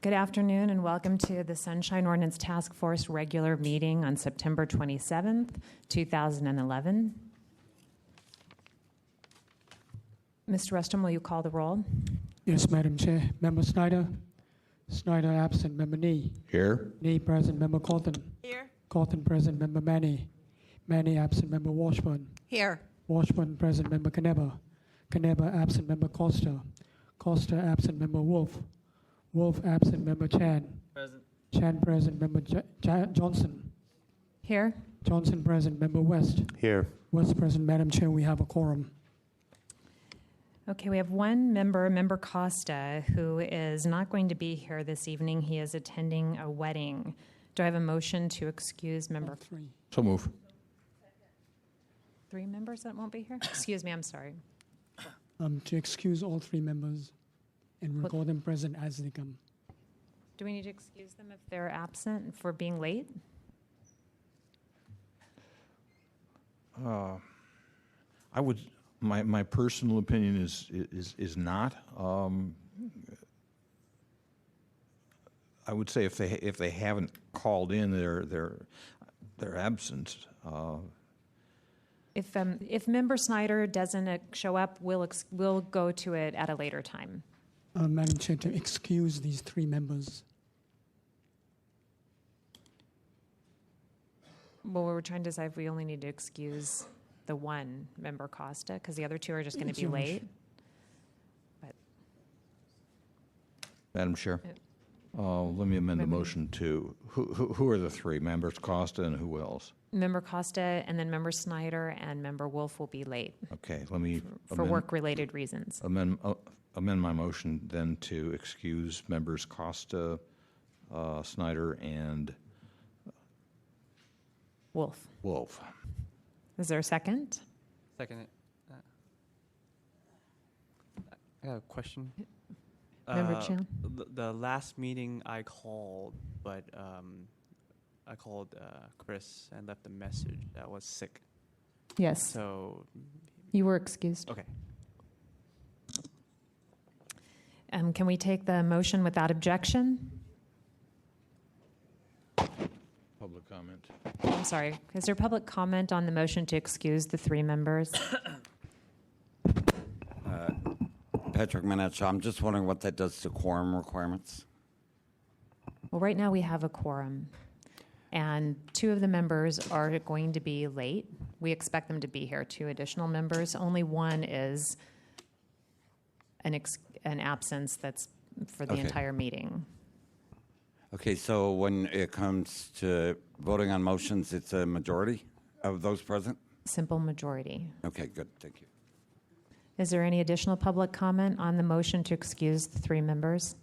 Good afternoon and welcome to the Sunshine Ordinance Task Force regular meeting on September 27th, 2011. Mr. Rustum, will you call the roll? Yes, Madam Chair. Member Snyder? Snyder absent. Member Nee? Here. Nee present. Member Colton? Here. Colton present. Member Manny? Manny absent. Member Washburn? Here. Washburn present. Member Caneva? Caneva absent. Member Costa? Costa absent. Member Wolf? Wolf absent. Member Chan? Present. Chan present. Member Johnson? Here. Johnson present. Member West? Here. West present. Madam Chair, we have a quorum. Okay, we have one member, Member Costa, who is not going to be here this evening. He is attending a wedding. Do I have a motion to excuse member? Three. So move. Three members that won't be here? Excuse me, I'm sorry. To excuse all three members and record them present as they come. Do we need to excuse them if they're absent for being late? I would. My personal opinion is not. I would say if they haven't called in, they're absent. If Member Snyder doesn't show up, we'll go to it at a later time. Madam Chair, to excuse these three members. Well, we're trying to decide if we only need to excuse the one Member Costa, because the other two are just going to be late. But Madam Chair, let me amend the motion to who are the three members? Costa and who else? Member Costa and then Member Snyder and Member Wolf will be late. Okay, let me for work-related reasons. Amend my motion then to excuse members Costa, Snyder, and Wolf. Wolf. Is there a second? Second it. I got a question. Member Chan? The last meeting I called, but I called Chris and left a message that I was sick. Yes. So You were excused. okay. Can we take the motion without objection? Public comment. I'm sorry. Is there public comment on the motion to excuse the three members? Patrick Minich, I'm just wondering what that does to quorum requirements. Well, right now we have a quorum, and two of the members are going to be late. We expect them to be here, two additional members. Only one is an absence that's for the entire meeting. Okay, so when it comes to voting on motions, it's a majority of those present? Simple majority. Okay, good, thank you. Is there any additional public comment on the motion to excuse the three members?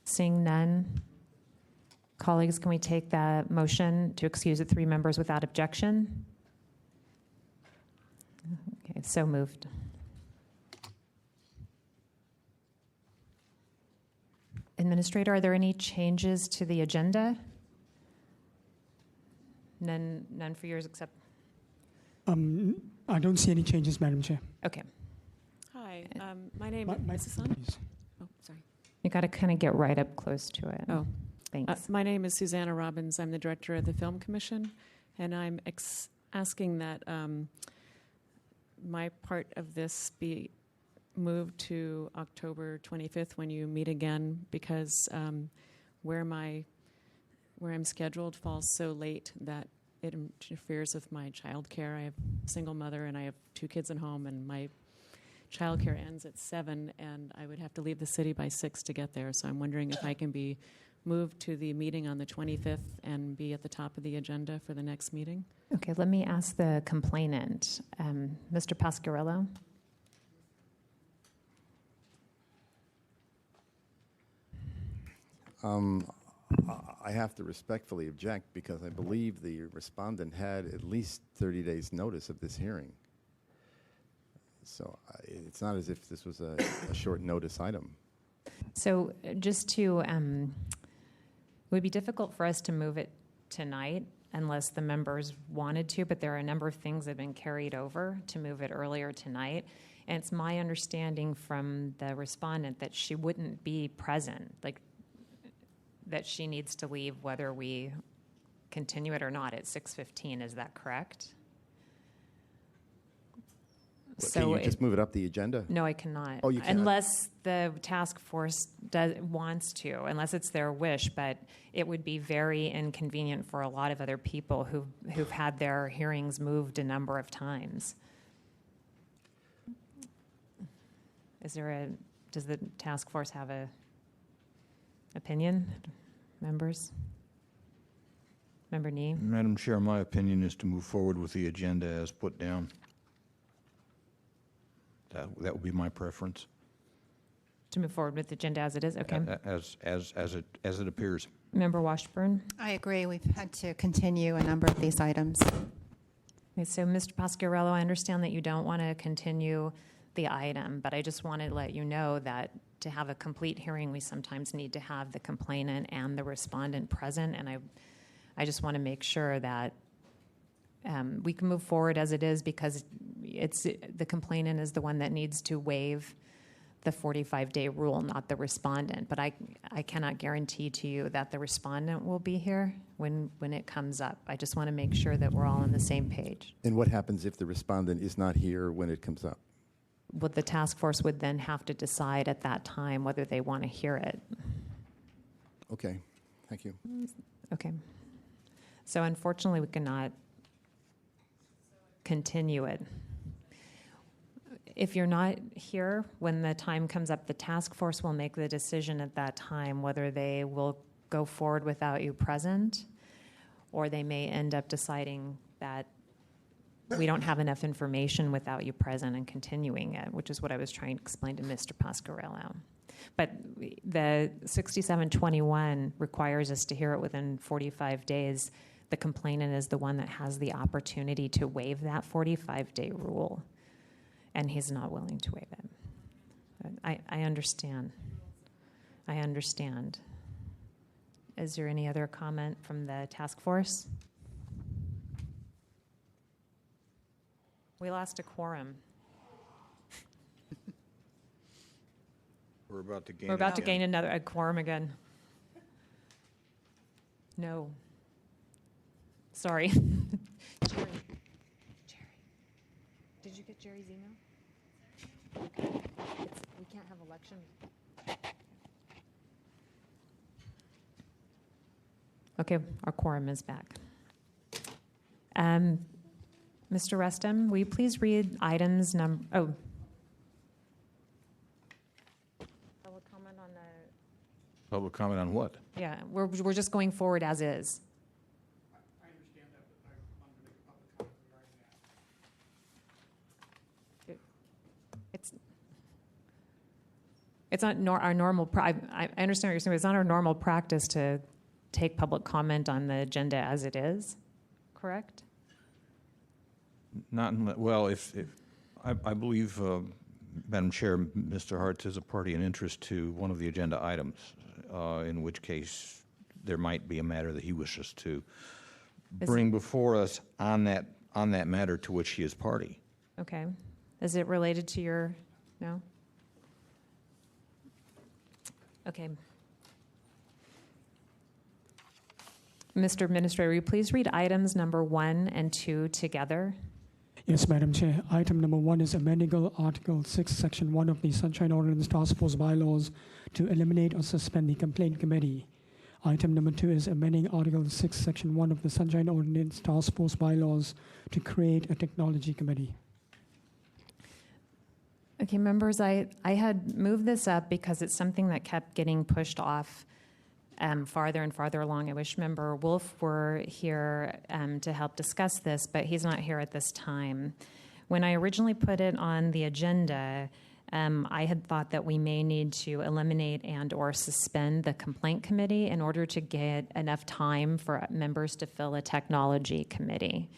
Seeing none. Colleagues, can we take the motion to excuse the three members without objection? Okay, so moved. Administrator, are there any changes to the agenda? None for yours except... I don't see any changes, Madam Chair. Okay. Hi, my name Please. is Susan. Oh, sorry. You got to kind of get right up close to it. Oh, Thanks. my name is Susanna Robbins. I'm the director of the Film Commission, and I'm asking that my part of this be moved to October 25th when you meet again, because where I'm scheduled falls so late that it interferes with my child care. I have a single mother and I have two kids at home, and my child care ends at 7, and I would have to leave the city by 6 to get there. So I'm wondering if I can be moved to the meeting on the 25th and be at the top of the agenda for the next meeting. Okay, let me ask the complainant, Mr. Pasquarello. I have to respectfully object because I believe the respondent had at least 30 days' notice of this hearing. So it's not as if this was a short notice item. So just to, it would be difficult for us to move it tonight unless the members wanted to, but there are a number of things that have been carried over to move it earlier tonight. And it's my understanding from the respondent that she wouldn't be present. Like, that she needs to leave whether we continue it or not at 6:15. Is that correct? Can you just move it up the agenda? No, I cannot. Oh, you cannot? Unless the task force wants to, unless it's their wish, but it would be very inconvenient for a lot of other people who've had their hearings moved a number of times. Does the task force have a opinion, members? Member Nee? Madam Chair, my opinion is to move forward with the agenda as put down. That would be my preference. To move forward with the agenda as it is? Okay. As it appears. Member Washburn? I agree. We've had to continue a number of these items. Okay, so Mr. Pasquarello, I understand that you don't want to continue the item, but I just want to let you know that to have a complete hearing, we sometimes need to have the complainant and the respondent present, and I just want to make sure that we can move forward as it is, because the complainant is the one that needs to waive the 45-day rule, not the respondent. But I cannot guarantee to you that the respondent will be here when it comes up. I just want to make sure that we're all on the same page. And what happens if the respondent is not here when it comes up? Well, the task force would then have to decide at that time whether they want to hear it. Okay, thank you. Okay. So unfortunately, we cannot continue it. If you're not here when the time comes up, the task force will make the decision at that time whether they will go forward without you present, or they may end up deciding that we don't have enough information without you present and continuing it, which is what I was trying to explain to Mr. Pasquarello. But the 6721 requires us to hear it within 45 days. The complainant is the one that has the opportunity to waive that 45-day rule, and he's not willing to waive it. I understand. I understand. Is there any other comment from the task force? We lost a quorum. We're about to gain. We're about to gain a quorum again. No. Sorry. Jerry, did you get Jerry's email? Okay. We can't have election. Okay, our quorum is back. Mr. Reston, will you please read items Public comment on the... Public comment on what? Yeah, we're just going forward as is. I understand that, but I want to make a public comment regarding that. It's not our normal... I understand what you're saying, but it's not our normal practice to take public comment on the agenda as it is, correct? I believe, Madam Chair, Mr. Hart is a party in interest to one of the agenda items, in which case there might be a matter that he wishes to bring before us on that matter to which he is party. Okay. Is it related to your... No? Okay. Mr. Administrator, will you please read items number 1 and 2 together? Yes, Madam Chair. Item number 1 is amending Article 6, Section 1 of the Sunshine Ordinance Task Force bylaws to eliminate or suspend the Complaint Committee. Item number 2 is amending Article 6, Section 1 of the Sunshine Ordinance Task Force bylaws to create a Technology Committee. Okay, members, I had moved this up because it's something that kept getting pushed off farther and farther along. I wish Member Wolf were here to help discuss this, but he's not here at this time. When I originally put it on the agenda, I had thought that we may need to eliminate and or suspend the complaint committee in order to get enough time for members to fill a technology committee.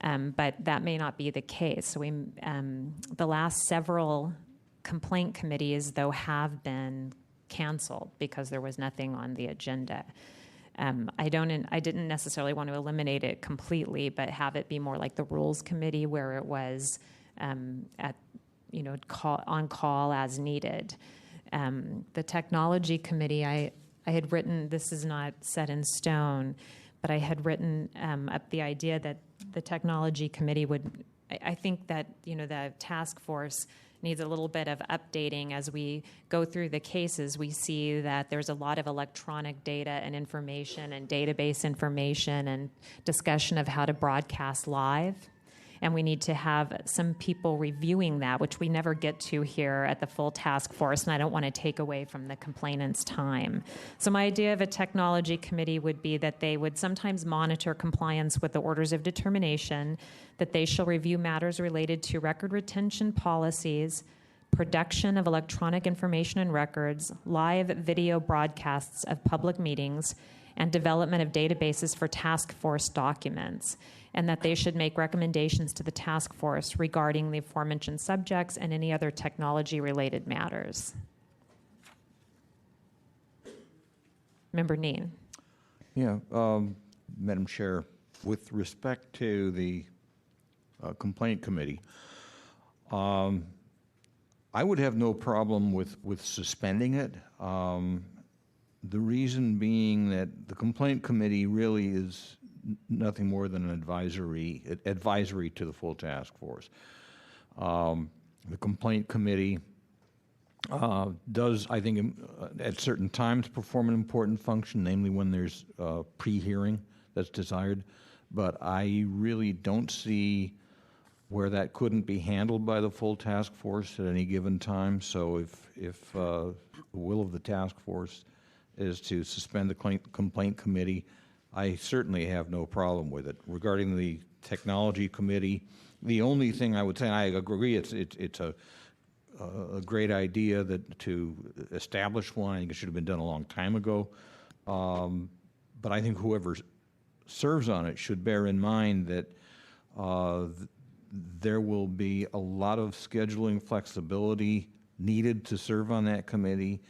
But that may not be the case. So the last several complaint committees, though, have been canceled because there was nothing on the agenda. I didn't necessarily want to eliminate it completely, but have it be more like the Rules Committee, where it was on call as needed. The Technology Committee, I I had written, this is not set in stone, but I had written up the idea that the technology committee would, I think that, the task force needs a little bit of updating. As we go through the cases, we see that there's a lot of electronic data and information and database information and discussion of how to broadcast live. And we need to have some people reviewing that, which we never get to here at the full task force, and I don't want to take away from the complainant's time. So my idea of a technology committee would be that they would sometimes monitor compliance with the orders of determination, that they shall review matters related to record retention policies, production of electronic information and records, live video broadcasts of public meetings, and development of databases for task force documents, and that they should make recommendations to the task force regarding the aforementioned subjects and any other technology-related matters. Member Neen. Yeah, Madam Chair, with respect to the complaint committee, I would have no problem with suspending it. The reason being that the complaint committee really is nothing more than an advisory to the full task force. The complaint committee does, I think, at certain times perform an important function, namely when there's pre-hearing that's desired. But I really don't see where that couldn't be handled by the full task force at any given time. So if the will of the task force is to suspend the complaint committee, I certainly have no problem with it. Regarding the technology committee, the only thing I would say, and I agree, it's a great idea that to establish one. I think it should have been done a long time ago. But I think whoever serves on it should bear in mind that there will be a lot of scheduling flexibility needed to serve on that committee,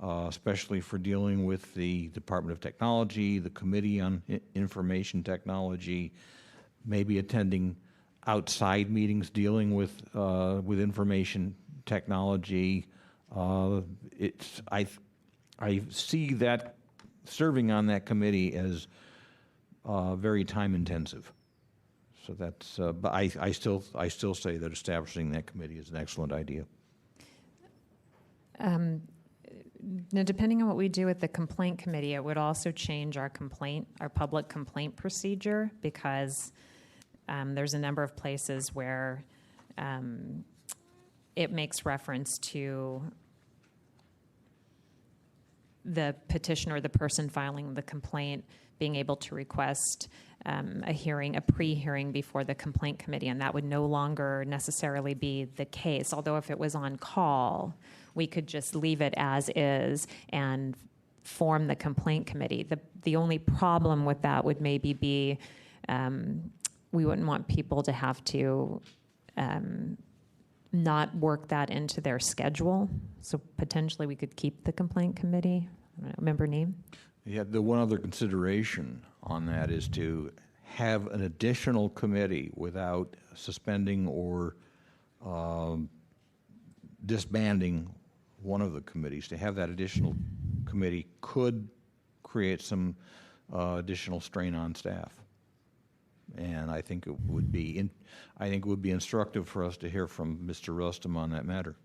especially for dealing with the Department of Technology, the Committee on Information Technology, maybe attending outside meetings dealing with information technology. I see that serving on that committee as very time intensive. So that's, but I still say that establishing that committee is an excellent idea. Now, depending on what we do with the complaint committee, it would also change our public complaint procedure, because there's a number of places where it makes reference to the petitioner or the person filing the complaint being able to request a pre-hearing before the complaint committee, and that would no longer necessarily be the case. Although if it was on call, we could just leave it as is and form the complaint committee. The only problem with that would maybe be we wouldn't want people to have to not work that into their schedule. So potentially we could keep the complaint committee. I don't know, Member Neem? Yeah, the one other consideration on that is to have an additional committee without suspending or disbanding one of the committees. To have that additional committee could create some additional strain on staff, and I think it would be instructive for us to hear from Mr. Rustum on that matter,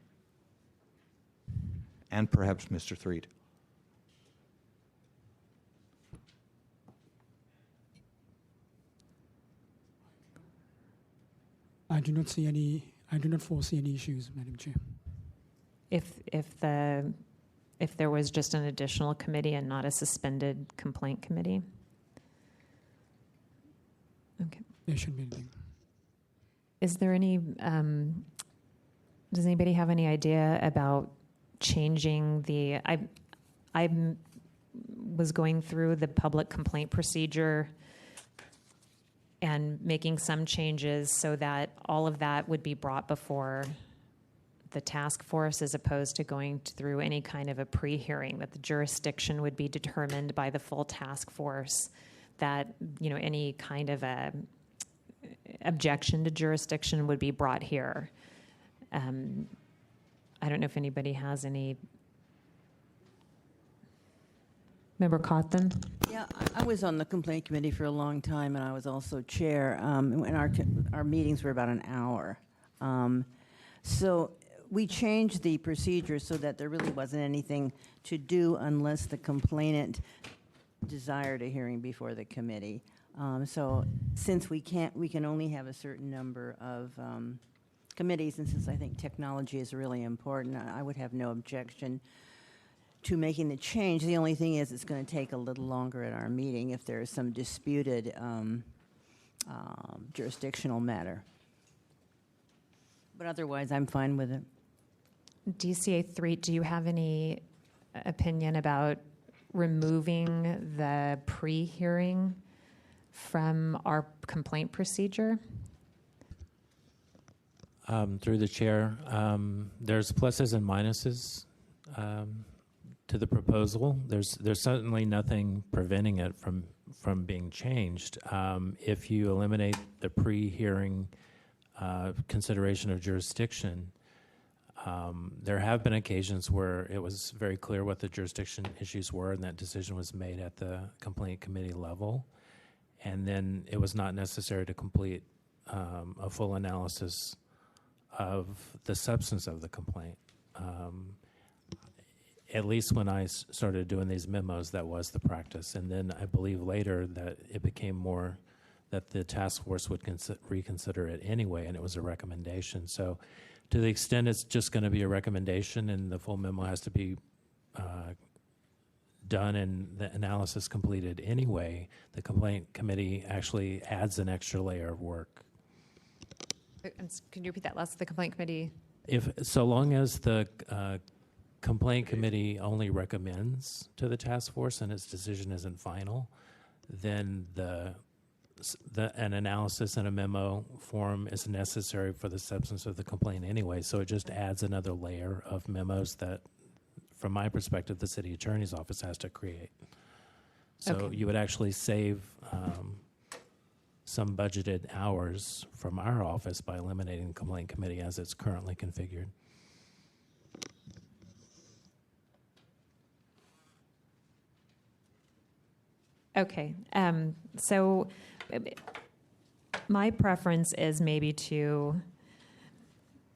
and perhaps Mr. Threet. I do not foresee any issues, Madam Chair. If there was just an additional committee and not a suspended complaint committee? Okay. There shouldn't be anything. Is there any, does anybody have any idea about changing I was going through the public complaint procedure and making some changes so that all of that would be brought before the task force, as opposed to going through any kind of a pre-hearing, that the jurisdiction would be determined by the full task force, that any kind of a objection to jurisdiction would be brought here. I don't know if anybody has any Member Cawthon? Yeah, I was on the complaint committee for a long time, and I was also chair. And our meetings were about an hour. So we changed the procedure so that there really wasn't anything to do unless the complainant desired a hearing before the committee. So since we can only have a certain number of committees, and since I think technology is really important, I would have no objection to making the change. The only thing is it's going to take a little longer at our meeting if there is some disputed jurisdictional matter. But otherwise, I'm fine with it. DCA 3, do you have any opinion about removing the pre-hearing from our complaint procedure? Through the chair, there's pluses and minuses to the proposal. There's certainly nothing preventing it from being changed. If you eliminate the pre-hearing consideration of jurisdiction, there have been occasions where it was very clear what the jurisdiction issues were, and that decision was made at the complaint committee level, and then it was not necessary to complete a full analysis of the substance of the complaint. At least when I started doing these memos, that was the practice. And then I believe later that it became more that the task force would reconsider it anyway, and it was a recommendation. So to the extent it's just going to be a recommendation and the full memo has to be done and the analysis completed anyway, the complaint committee actually adds an extra layer of work. Can you repeat that last? The complaint committee? So long as the complaint committee only recommends to the task force and its decision isn't final, then an analysis and a memo form is necessary for the substance of the complaint anyway. So it just adds another layer of memos that, from my perspective, the city attorney's office has to create. So Okay. you would actually save some budgeted hours from our office by eliminating the complaint committee as it's currently configured. Okay, so my preference is maybe to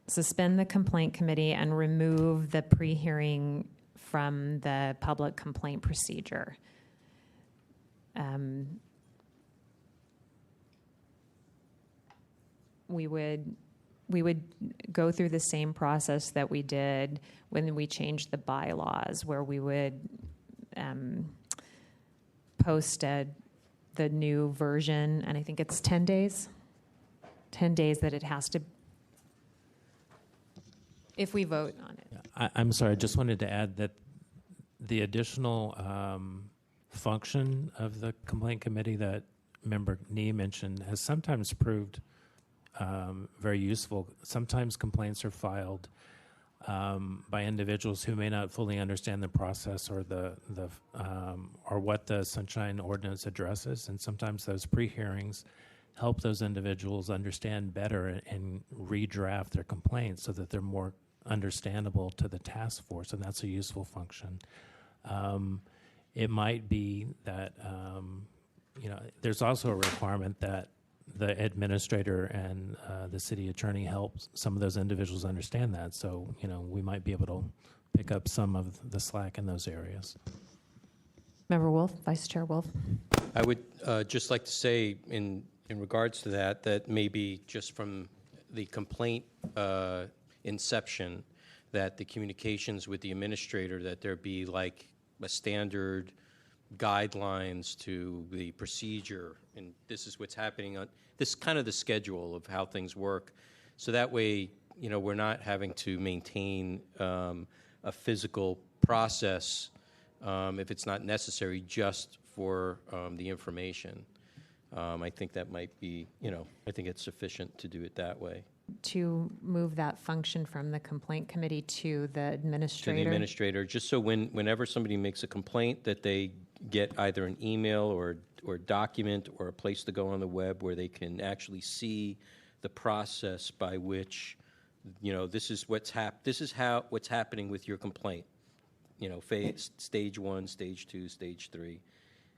suspend the complaint committee and remove the pre-hearing from the public complaint procedure. We would go through the same process that we did when we changed the bylaws, where we would post the new version, and I think it's 10 days. 10 days that it has to, if we vote on it. I'm sorry, I just wanted to add that the additional function of the complaint committee that Member Nee mentioned has sometimes proved very useful. Sometimes complaints are filed by individuals who may not fully understand the process or or what the Sunshine Ordinance addresses, and sometimes those pre-hearings help those individuals understand better and redraft their complaints so that they're more understandable to the task force, and that's a useful function. It might be that there's also a requirement that the administrator and the city attorney help some of those individuals understand that. So, we might be able to pick up some of the slack in those areas. Member Wolf, Vice Chair Wolf. I would just like to say in regards to that maybe just from the complaint inception, that the communications with the administrator, that there be like a standard guidelines to the procedure, and this is what's happening on this kind of the schedule of how things work, so that way we're not having to maintain a physical process if it's not necessary just for the information. I think that might be, I think it's sufficient to do it that way. To move that function from the complaint committee to the administrator? To the administrator, just so whenever somebody makes a complaint that they get either an email or document or a place to go on the web where they can actually see the process by which, this is what's happening with your complaint. stage 1, stage 2, stage 3,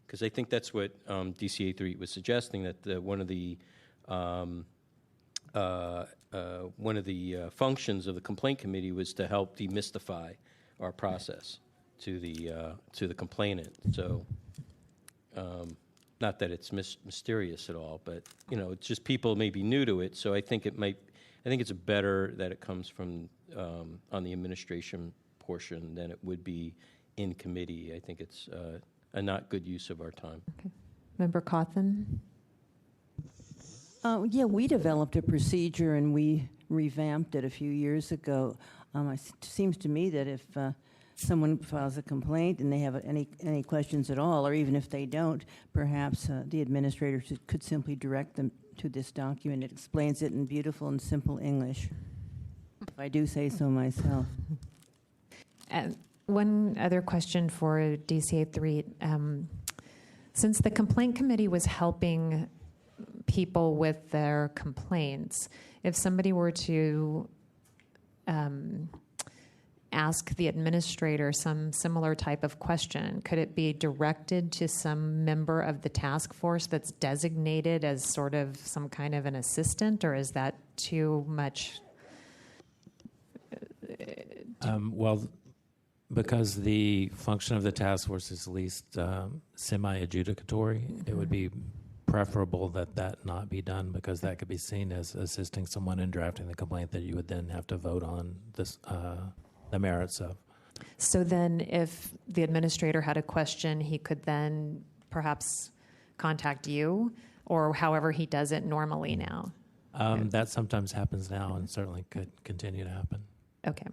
because I think that's what DCA 3 was suggesting, that one of the functions of the complaint committee was to help demystify our process to the complainant. So, not that it's mysterious at all, but it's just people may be new to it. So I think it's better that it comes from on the administration portion than it would be in committee. I think it's a not good use of our time. Okay. Member Cawthon? Yeah, we developed a procedure and we revamped it a few years ago. It seems to me that if someone files a complaint and they have any questions at all, or even if they don't, perhaps the administrator could simply direct them to this document. It explains it in beautiful and simple English, if I do say so myself. One other question for DCA 3. Since the complaint committee was helping people with their complaints, if somebody were to ask the administrator some similar type of question, could it be directed to some member of the task force that's designated as sort of some kind of an assistant, or is that too much? Well, because the function of the task force is at least semi-adjudicatory, it would be preferable that not be done, because that could be seen as assisting someone in drafting the complaint that you would then have to vote on the merits of. So then if the administrator had a question, he could then perhaps contact you, or however he does it normally now? That sometimes happens now and certainly could continue to happen. Okay.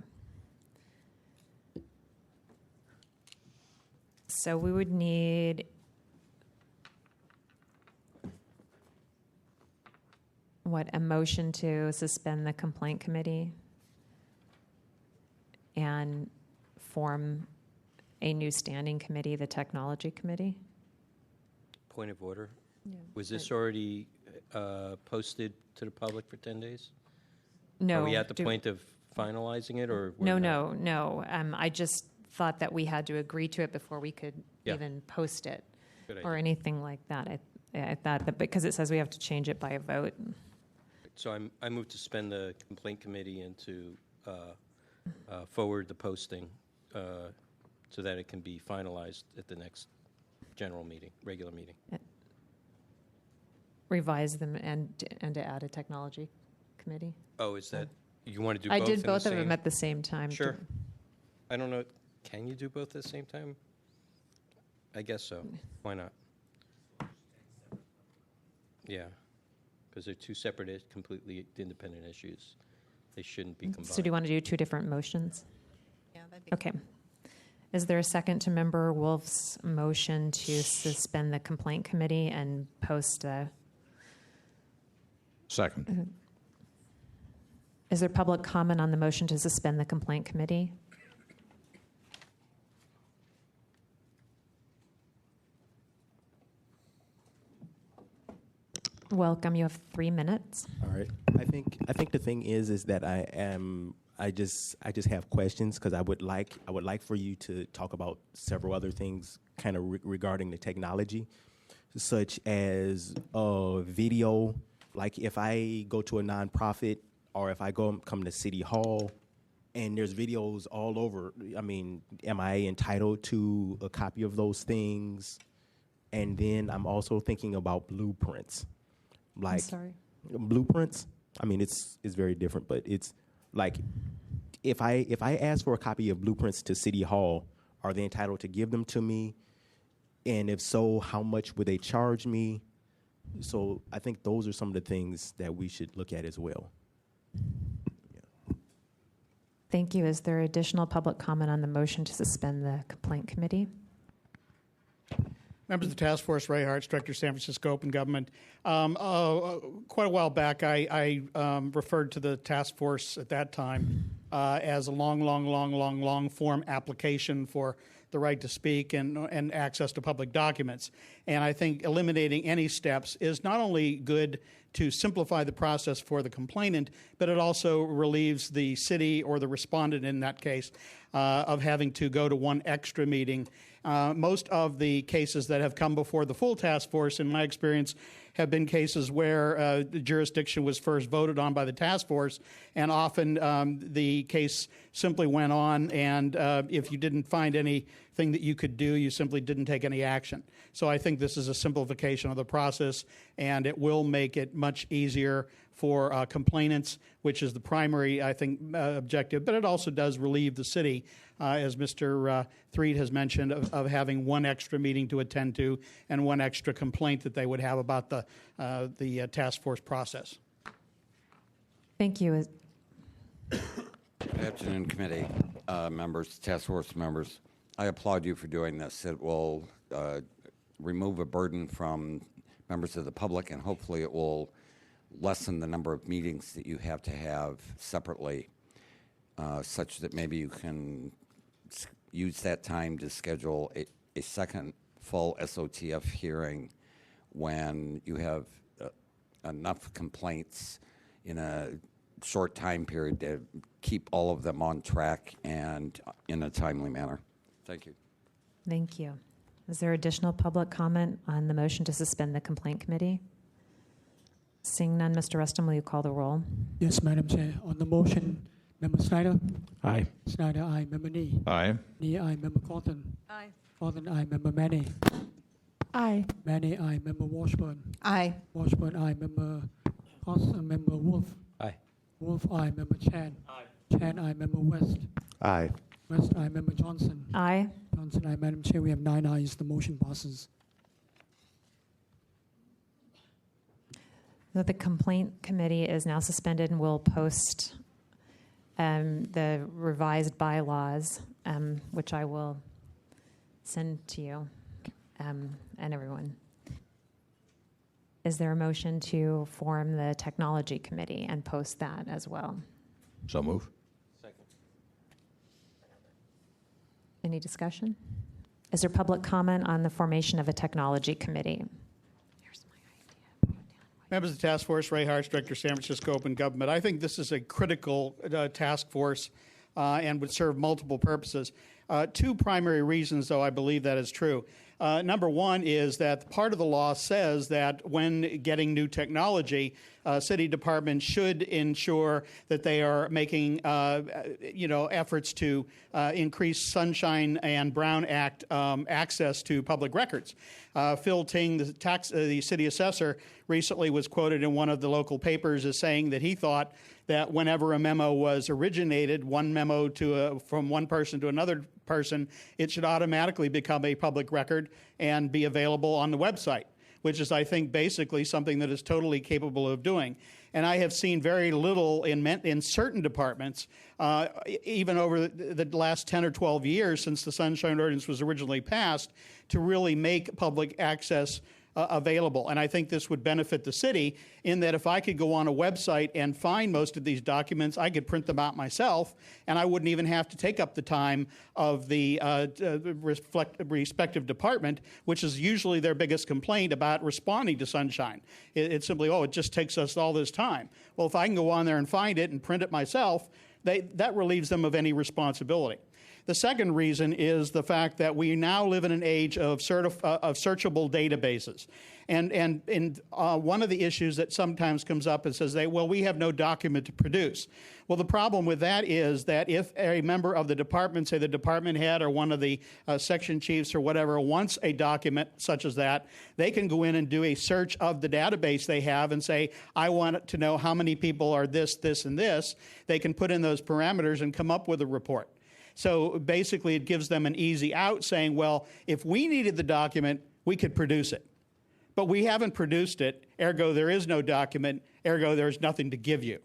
So we would need a motion to suspend the complaint committee and form a new standing committee, the technology committee? Point of order. Yeah. Was this already posted to the public for 10 days? No. Are we at the point of finalizing it, or? No. I just thought that we had to agree to it before we could even post it or anything like that. I thought that because it says we have to change it by a vote. So I move to suspend the complaint committee and to forward the posting so that it can be finalized at the next regular meeting. Revise them and to add a technology committee. Oh, is that, you want to do I both? did both of them at the same time. Sure. I don't know, can you do both at the same time? I guess so. Why not? Yeah, because they're two separate, completely independent issues. They shouldn't be combined. So do you want to do two different motions? Yeah, that'd be Okay. Is there a second to Member Wolf's motion to suspend the complaint committee and post the... Second. Is there public comment on the motion to suspend the complaint committee? Welcome. You have 3 minutes. All right. I think the thing is that I just have questions, because I would like for you to talk about several other things kind of regarding the technology, such as video. Like if I go to a nonprofit, or if I come to City Hall and there's videos all over, I mean, am I entitled to a copy of those things? And then I'm also thinking about blueprints. Like, I'm sorry. Blueprints, I mean, it's very different, but it's like, if I ask for a copy of blueprints to City Hall, are they entitled to give them to me? And if so, how much would they charge me? So I think those are some of the things that we should look at as well. Thank you. Is there additional public comment on the motion to suspend the complaint committee? Members of the task force, Ray Hartz, Director of San Francisco Open Government. Quite a while back, I referred to the task force at that time as a long form application for the right to speak and access to public documents. And I think eliminating any steps is not only good to simplify the process for the complainant, but it also relieves the city or the respondent in that case of having to go to one extra meeting. Most of the cases that have come before the full task force, in my experience, have been cases where the jurisdiction was first voted on by the task force, and often the case simply went on, and if you didn't find anything that you could do, you simply didn't take any action. So I think this is a simplification of the process, and it will make it much easier for complainants, which is the primary, I think, objective, but it also does relieve the city, as Mr. Threed has mentioned, of having one extra meeting to attend to and one extra complaint that they would have about the task force process. Thank you. Good afternoon, committee members, task force members. I applaud you for doing this. It will remove a burden from members of the public, and hopefully it will lessen the number of meetings that you have to have separately, such that maybe you can use that time to schedule a second full SOTF hearing when you have enough complaints in a short time period to keep all of them on track and in a timely manner. Thank you. Thank you. Is there additional public comment on the motion to suspend the complaint committee? Seeing none, Mr. Rustin, will you call the roll? Yes, Madam Chair. On the motion, Member Snyder? Aye. Snyder, aye. Member Nee? Aye. Nee, aye. Member Cawthon? Aye. Cawthon, aye. Member Manny? Aye. Manny, aye. Member Washburn? Aye. Washburn, aye. Member Member Wolf? Aye. Wolf, aye. Member Chan? Aye. Chan, aye. Member West? Aye. West, aye. Member Johnson? Aye. Johnson, aye. Madam Chair, we have 9 ayes. The motion passes. So the complaint committee is now suspended, and we'll post the revised bylaws, which I will send to you and everyone. Is there a motion to form the technology committee and post that as well? So move. Second. Any discussion? Is there public comment on the formation of a technology committee? Members of the task force, Ray Hartz, Director, San Francisco Open Government. I think this is a critical task force and would serve multiple purposes. 2 primary reasons, though, I believe that is true. Number one is that part of the law says that when getting new technology, city departments should ensure that they are making, efforts to increase Sunshine and Brown Act access to public records. Phil Ting, the city assessor, recently was quoted in one of the local papers as saying that he thought that whenever a memo was originated, one memo from one person to another person, it should automatically become a public record and be available on the website, which is, I think, basically something that is totally capable of doing. And I have seen very little in certain departments, even over the last 10 or 12 years since the Sunshine Ordinance was originally passed, to really make public access available. And I think this would benefit the city in that if I could go on a website and find most of these documents, I could print them out myself, and I wouldn't even have to take up the time of the respective department, which is usually their biggest complaint about responding to Sunshine. It's simply, it just takes us all this time. Well, if I can go on there and find it and print it myself, that relieves them of any responsibility. The second reason is the fact that we now live in an age of searchable databases. And one of the issues that sometimes comes up is says, we have no document to produce. Well, the problem with that is that if a member of the department, say the department head or one of the section chiefs or whatever, wants a document such as that, they can go in and do a search of the database they have and say, I want to know how many people are this, this, and this. They can put in those parameters and come up with a report. So basically, it gives them an easy out saying, well, if we needed the document, we could produce it. But we haven't produced it, ergo there is no document, ergo there is nothing to give you.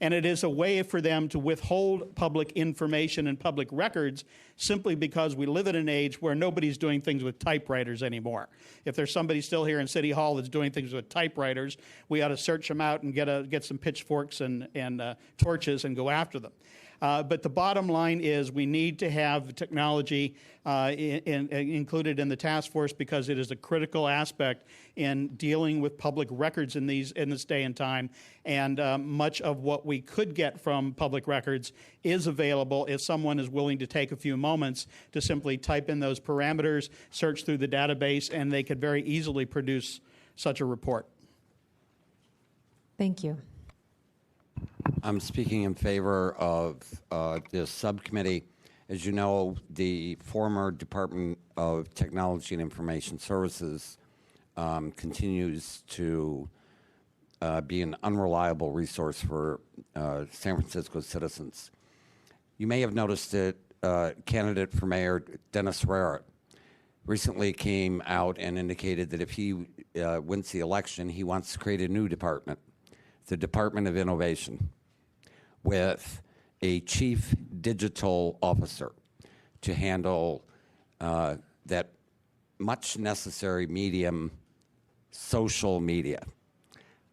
And it is a way for them to withhold public information and public records simply because we live in an age where nobody's doing things with typewriters anymore. If there's somebody still here in City Hall that's doing things with typewriters, we ought to search them out and get some pitchforks and torches and go after them. But the bottom line is we need to have technology included in the task force because it is a critical aspect in dealing with public records in this day and time. And much of what we could get from public records is available if someone is willing to take a few moments to simply type in those parameters, search through the database, and they could very easily produce such a report. Thank you. I'm speaking in favor of this subcommittee. As you know, the former Department of Technology and Information Services continues to be an unreliable resource for San Francisco citizens. You may have noticed that candidate for mayor Dennis Herrera recently came out and indicated that if he wins the election, he wants to create a new department, the Department of Innovation, with a chief digital officer to handle that much necessary medium, social media.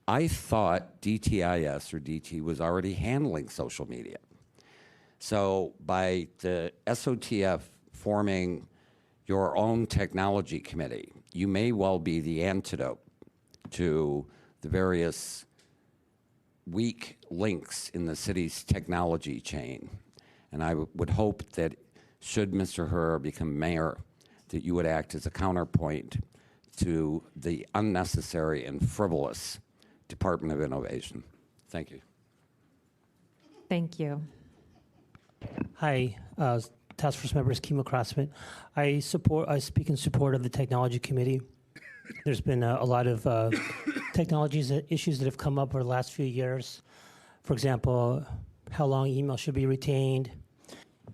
I thought DTIS or DT was already handling social media. So by the SOTF forming your own technology committee, you may well be the antidote to the various weak links in the city's technology chain. And I would hope that should Mr. Herrera become mayor, that you would act as a counterpoint to the unnecessary and frivolous Department of Innovation. Thank you. Thank you. Hi, Task Force members, Kimo Crossman. I speak in support of the Technology Committee. There's been a lot of technologies issues that have come up over the last few years. For example, how long email should be retained,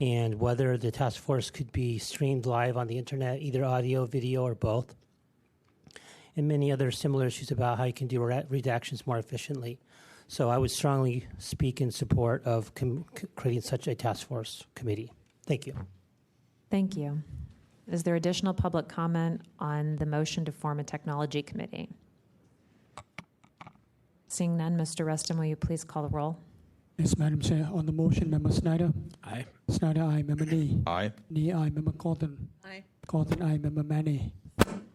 and whether the task force could be streamed live on the internet, either audio, video, or both. And many other similar issues about how you can do redactions more efficiently. So I would strongly speak in support of creating such a task force committee. Thank you. Thank you. Is there additional public comment on the motion to form a technology committee? Seeing none, Mr. Rustin, will you please call the roll? Yes, Madam Chair. On the motion, Member Snyder. Aye. Snyder, aye. Member Nee. Aye. Nee, aye. Member Cawthon. Aye. Cawthon, aye. Member Manny.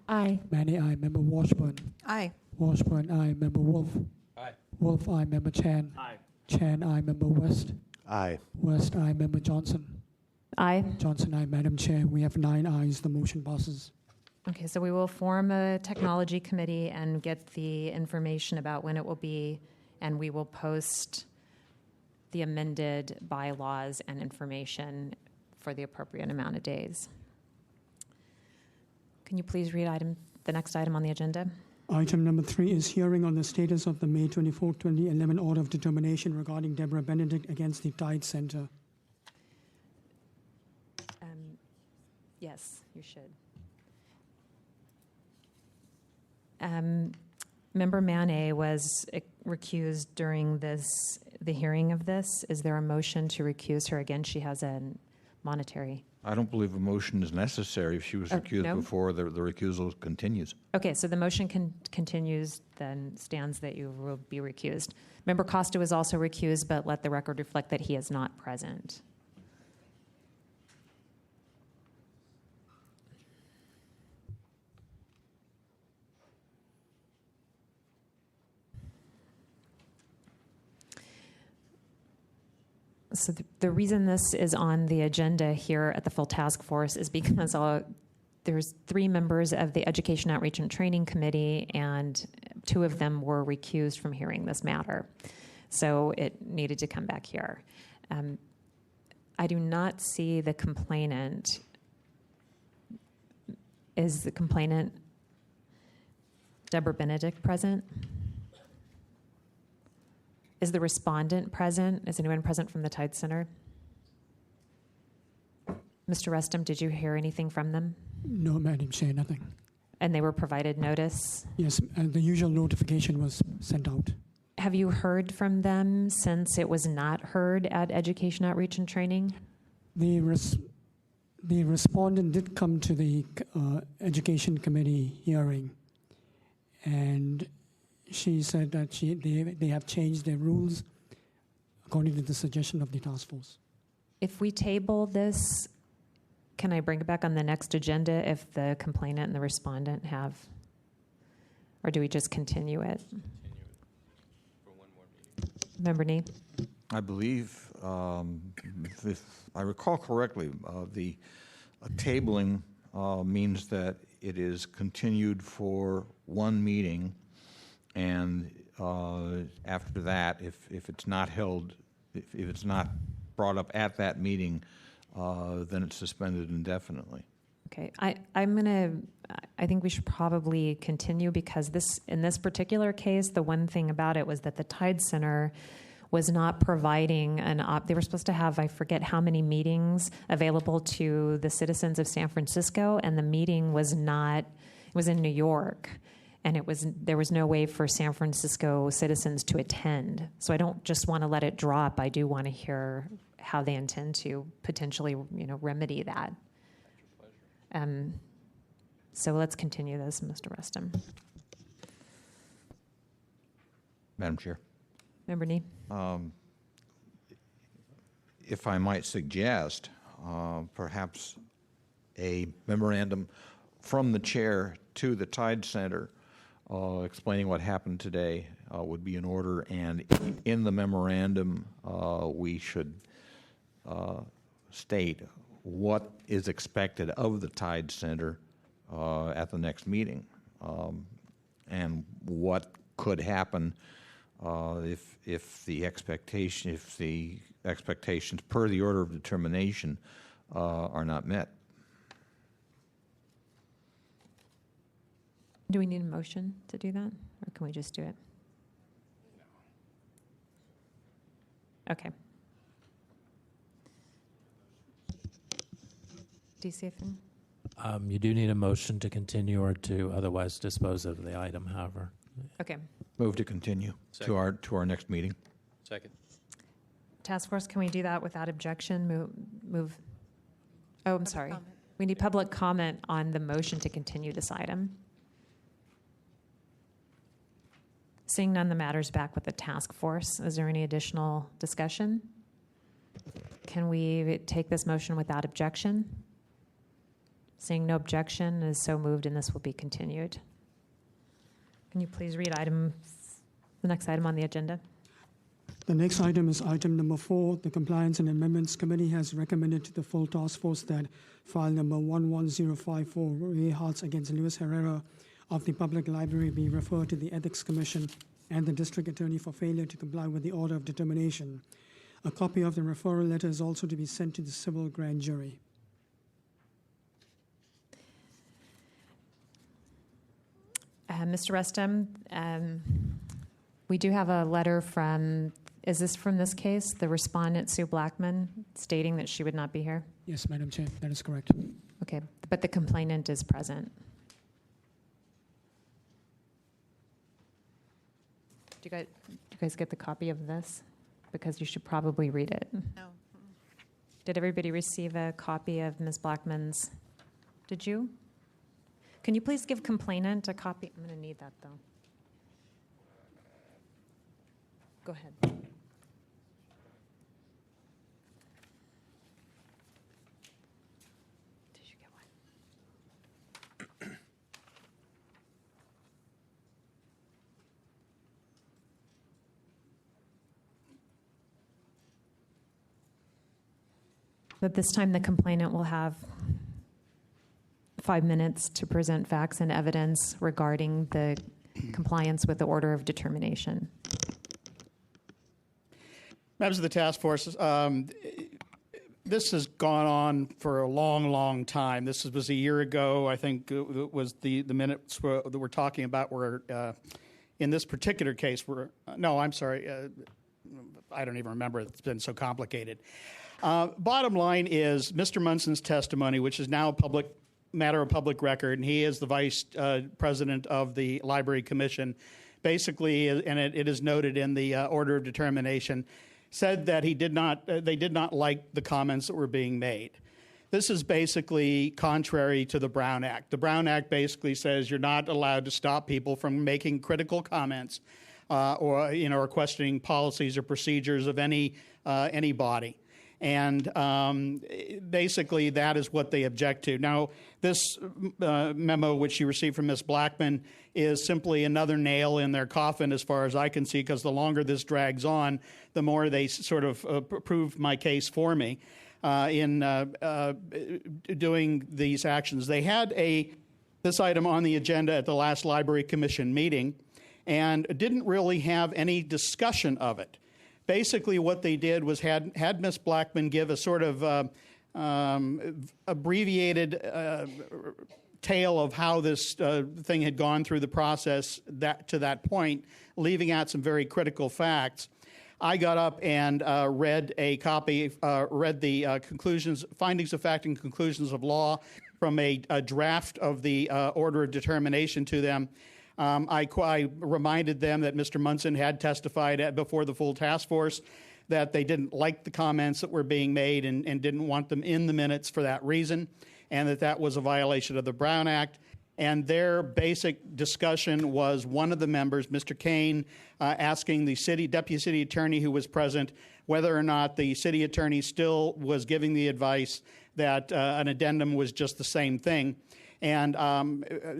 Aye. Manny, aye. Member Washburn. Aye. Washburn, aye. Member Wolf. Aye. Wolf, aye. Member Chan. Aye. Chan, aye. Member West. Aye. West, aye. Member Johnson. Aye. Johnson, aye. Madam Chair, we have 9 ayes. The motion passes. Okay, so we will form a technology committee and get the information about when it will be, and we will post the amended bylaws and information for the appropriate amount of days. Can you please read the next item on the agenda? Item number 3 is hearing on the status of the May 24, 2011 order of determination regarding Deborah Benedict against the Tide Center. Yes, you should. Member Manet was recused during the hearing of this. Is there a motion to recuse her? Again, she has a monetary. I don't believe a motion is necessary. If she was recused no? before, the recusal continues. Okay, so the motion continues, then stands that you will be recused. Member Costa was also recused, but let the record reflect that he is not present. So the reason this is on the agenda here at the full task force is because there's 3 members of the Education Outreach and Training Committee, and 2 of them were recused from hearing this matter. So it needed to come back here. I do not see the complainant. Is the complainant Deborah Benedict present? Is the respondent present? Is anyone present from the Tide Center? Mr. Rustum, did you hear anything from them? No, Madam Chair, nothing. And they were provided notice? Yes, the usual notification was sent out. Have you heard from them since it was not heard at Education Outreach and Training? The respondent did come to the Education Committee hearing, and she said that they have changed their rules according to the suggestion of the task force. If we table this, can I bring it back on the next agenda if the complainant and the respondent have? Or do we just continue it? For one more meeting. Member Nee? I believe, if I recall correctly, the tabling means that it is continued for one meeting, and after that, if it's not held, if it's not brought up at that meeting, then it's suspended indefinitely. Okay, I think we should probably continue because in this particular case, the one thing about it was that the Tide Center was not providing they were supposed to have, I forget how many meetings available to the citizens of San Francisco, and the meeting was not, it was in New York, and there was no way for San Francisco citizens to attend. So I don't just want to let it drop. I do want to hear how they intend to potentially, remedy that. So let's continue this, Mr. Rustum. Madam Chair. Member Nee? If I might suggest, perhaps a memorandum from the chair to the Tide Center explaining what happened today would be in order, and in the memorandum we should state what is expected of the Tide Center at the next meeting, and what could happen if the expectations per the order of determination are not met. Do we need a motion to do that, or can we just do it? Okay. Do you see a thing? You do need a motion to continue or to otherwise dispose of the item, however. Okay. Move to continue to our next meeting. Second. Task Force, can we do that without objection? Move. Oh, I'm sorry. We need public comment on the motion to continue this item. Seeing none, the matter's back with the task force. Is there any additional discussion? Can we take this motion without objection? Seeing no objection, is so moved, and this will be continued. Can you please read the next item on the agenda? The next item is item number 4. The Compliance and Amendments Committee has recommended to the full task force that file number 11054, Ray Hartz against Luis Herrera of the Public Library, be referred to the Ethics Commission and the District Attorney for failure to comply with the order of determination. A copy of the referral letter is also to be sent to the civil grand jury. Mr. Rustum, we do have a letter from, is this from this case, the respondent, Sue Blackman, stating that she would not be here? Yes, Madam Chair, that is correct. Okay, but the complainant is present. Do you guys get the copy of this? Because you should probably read it. No. Did everybody receive a copy of Ms. Blackman's? Did you? Can you please give complainant a copy? I'm going to need that, though. Go ahead. Did you get one? But this time the complainant will have 5 minutes to present facts and evidence regarding the compliance with the order of determination. Members of the task force, this has gone on for a long, long time. This was a year ago. I think it was the minutes that we're talking about were, in this particular case, no, I'm sorry. I don't even remember. It's been so complicated. Bottom line is Mr. Munson's testimony, which is now a matter of public record, and he is the vice president of the Library Commission, basically, and it is noted in the order of determination, said that they did not like the comments that were being made. This is basically contrary to the Brown Act. The Brown Act basically says you're not allowed to stop people from making critical comments or questioning policies or procedures of any body. And basically, that is what they object to. Now, this memo, which you received from Ms. Blackman, is simply another nail in their coffin, as far as I can see, because the longer this drags on, the more they sort of prove my case for me in doing these actions. They had this item on the agenda at the last Library Commission meeting and didn't really have any discussion of it. Basically, what they did was had Ms. Blackman give a sort of abbreviated tale of how this thing had gone through the process to that point, leaving out some very critical facts. I got up and read a copy, read the conclusions, findings of fact and conclusions of law from a draft of the order of determination to them. I reminded them that Mr. Munson had testified before the full task force that they didn't like the comments that were being made and didn't want them in the minutes for that reason, and that was a violation of the Brown Act. And their basic discussion was one of the members, Mr. Kane, asking the deputy city attorney who was present whether or not the city attorney still was giving the advice that an addendum was just the same thing. And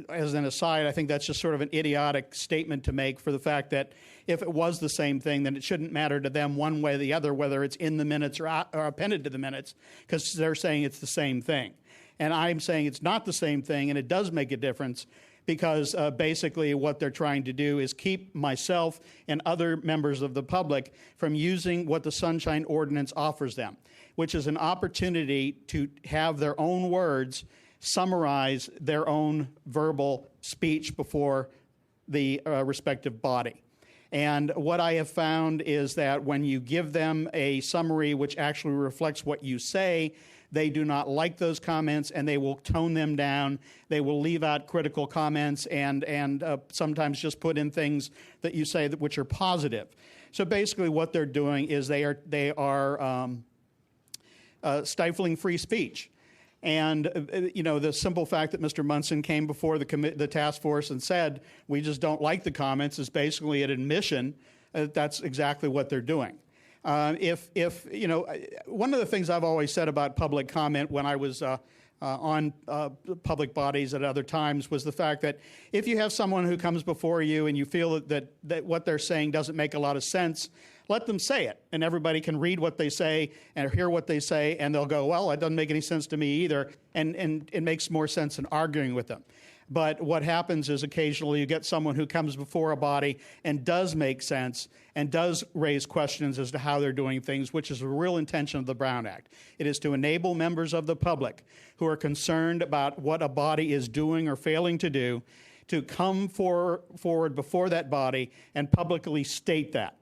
as an aside, I think that's just sort of an idiotic statement to make for the fact that if it was the same thing, then it shouldn't matter to them one way or the other whether it's in the minutes or appended to the minutes, because they're saying it's the same thing. And I'm saying it's not the same thing, and it does make a difference because basically what they're trying to do is keep myself and other members of the public from using what the Sunshine Ordinance offers them, which is an opportunity to have their own words summarize their own verbal speech before the respective body. And what I have found is that when you give them a summary which actually reflects what you say, they do not like those comments, and they will tone them down. They will leave out critical comments and sometimes just put in things that you say which are positive. So basically what they're doing is they are stifling free speech. And, the simple fact that Mr. Munson came before the task force and said, we just don't like the comments, is basically an admission that that's exactly what they're doing. One of the things I've always said about public comment when I was on public bodies at other times was the fact that if you have someone who comes before you and you feel that what they're saying doesn't make a lot of sense, let them say it, and everybody can read what they say and hear what they say, and they'll go, well, it doesn't make any sense to me either, and it makes more sense than arguing with them. But what happens is occasionally you get someone who comes before a body and does make sense and does raise questions as to how they're doing things, which is the real intention of the Brown Act. It is to enable members of the public who are concerned about what a body is doing or failing to do to come forward before that body and publicly state that.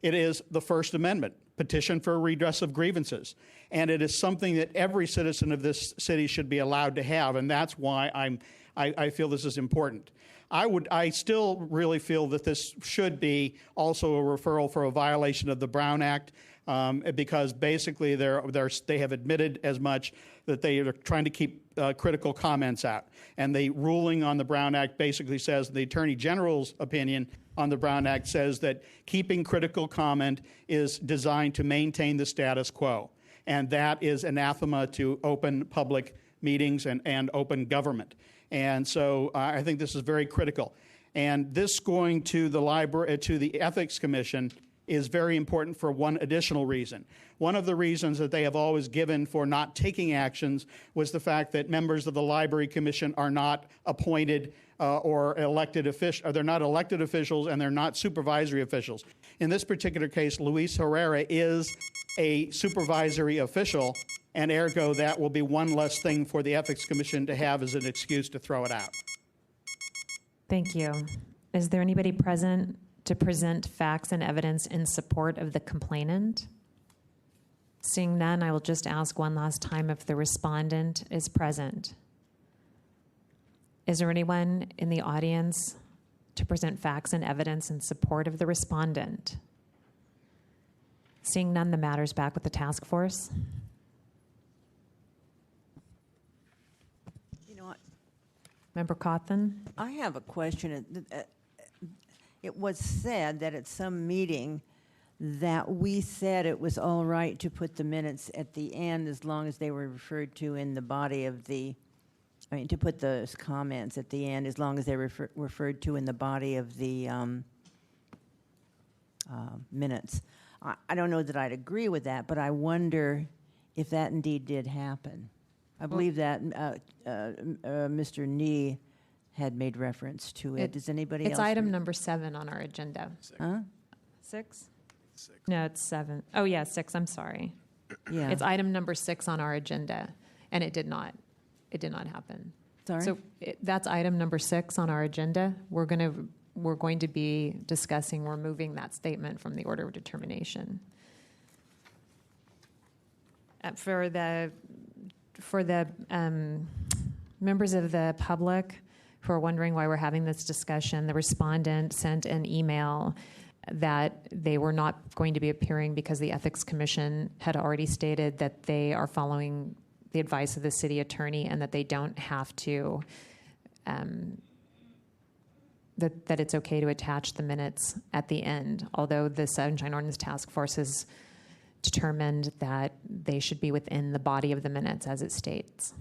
It is the First Amendment, petition for redress of grievances. And it is something that every citizen of this city should be allowed to have, and that's why I feel this is important. I still really feel that this should be also a referral for a violation of the Brown Act, because basically they have admitted as much that they are trying to keep critical comments out. And the ruling on the Brown Act basically says, the Attorney General's opinion on the Brown Act says that keeping critical comment is designed to maintain the status quo. And that is anathema to open public meetings and open government. And so I think this is very critical. And this going to the library, to the Ethics Commission, is very important for one additional reason. One of the reasons that they have always given for not taking actions was the fact that members of the Library Commission are not appointed or elected officials. They're not elected officials, and they're not supervisory officials. In this particular case, Luis Herrera is a supervisory official, and ergo that will be one less thing for the Ethics Commission to have as an excuse to throw it out. Thank you. Is there anybody present to present facts and evidence in support of the complainant? Seeing none, I will just ask one last time if the respondent is present. Is there anyone in the audience to present facts and evidence in support of the respondent? Seeing none, the matter is back with the task force. You know what? Member Cawthon? I have a question. It was said that at some meeting that we said it was all right to put the minutes at the end as long as they were referred to in the body of the, to put those comments at the end as long as they were referred to in the body of the minutes. I don't know that I'd agree with that, but I wonder if that indeed did happen. I believe that Mr. Nee had made reference to it. Does anybody else? It's item number 7 on our agenda. Huh? 6? No, it's 7. Oh, yeah, 6. I'm sorry. Yeah. It's item number 6 on our agenda, and it did not happen. Sorry? So that's item number 6 on our agenda. We're going to be discussing removing that statement from the order of determination. For the members of the public who are wondering why we're having this discussion, the respondent sent an email that they were not going to be appearing because the Ethics Commission had already stated that they are following the advice of the city attorney and that they don't have to, that it's okay to attach the minutes at the end, although the Sunshine Ordinance Task Force has determined that they should be within the body of the minutes as it states.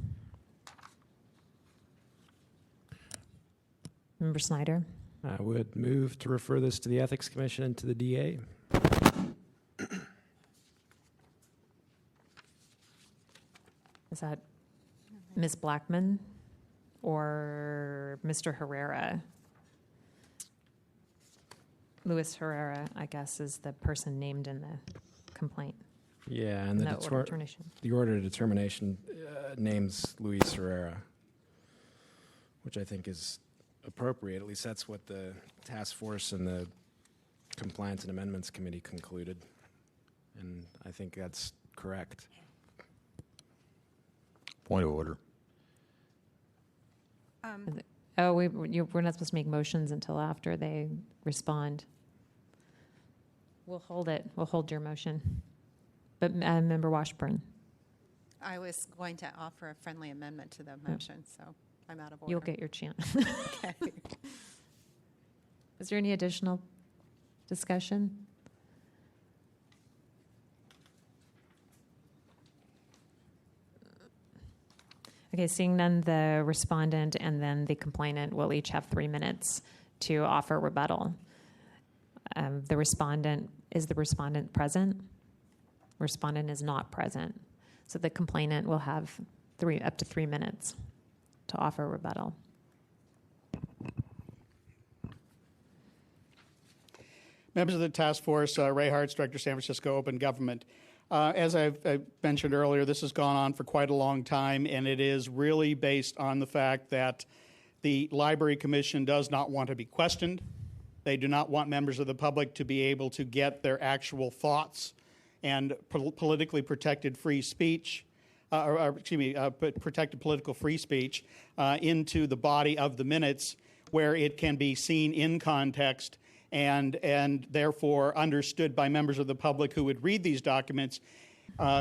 Member Snyder? I would move to refer this to the Ethics Commission and to the DA. Is that Ms. Blackman or Mr. Herrera? Luis Herrera, I guess, is the person named in the complaint. Yeah, and No, order of determination. the order of determination names Luis Herrera, which I think is appropriate. At least that's what the task force and the Compliance and Amendments Committee concluded, and I think that's correct. Point of order. We're not supposed to make motions until after they respond. We'll hold it. We'll hold your motion. But Member Washburn, I was going to offer a friendly amendment to the motion, so I'm out of order. you'll get your chance. Okay. Is there any additional discussion? Okay, seeing none, the respondent and then the complainant will each have 3 minutes to offer rebuttal. Is the respondent present? Respondent is not present. So the complainant will have up to 3 minutes to offer rebuttal. Members of the task force, Ray Hartz, Director, San Francisco Open Government. As I've mentioned earlier, this has gone on for quite a long time, and it is really based on the fact that the Library Commission does not want to be questioned. They do not want members of the public to be able to get their actual thoughts and politically protected free speech, protected political free speech into the body of the minutes where it can be seen in context and therefore understood by members of the public who would read these documents,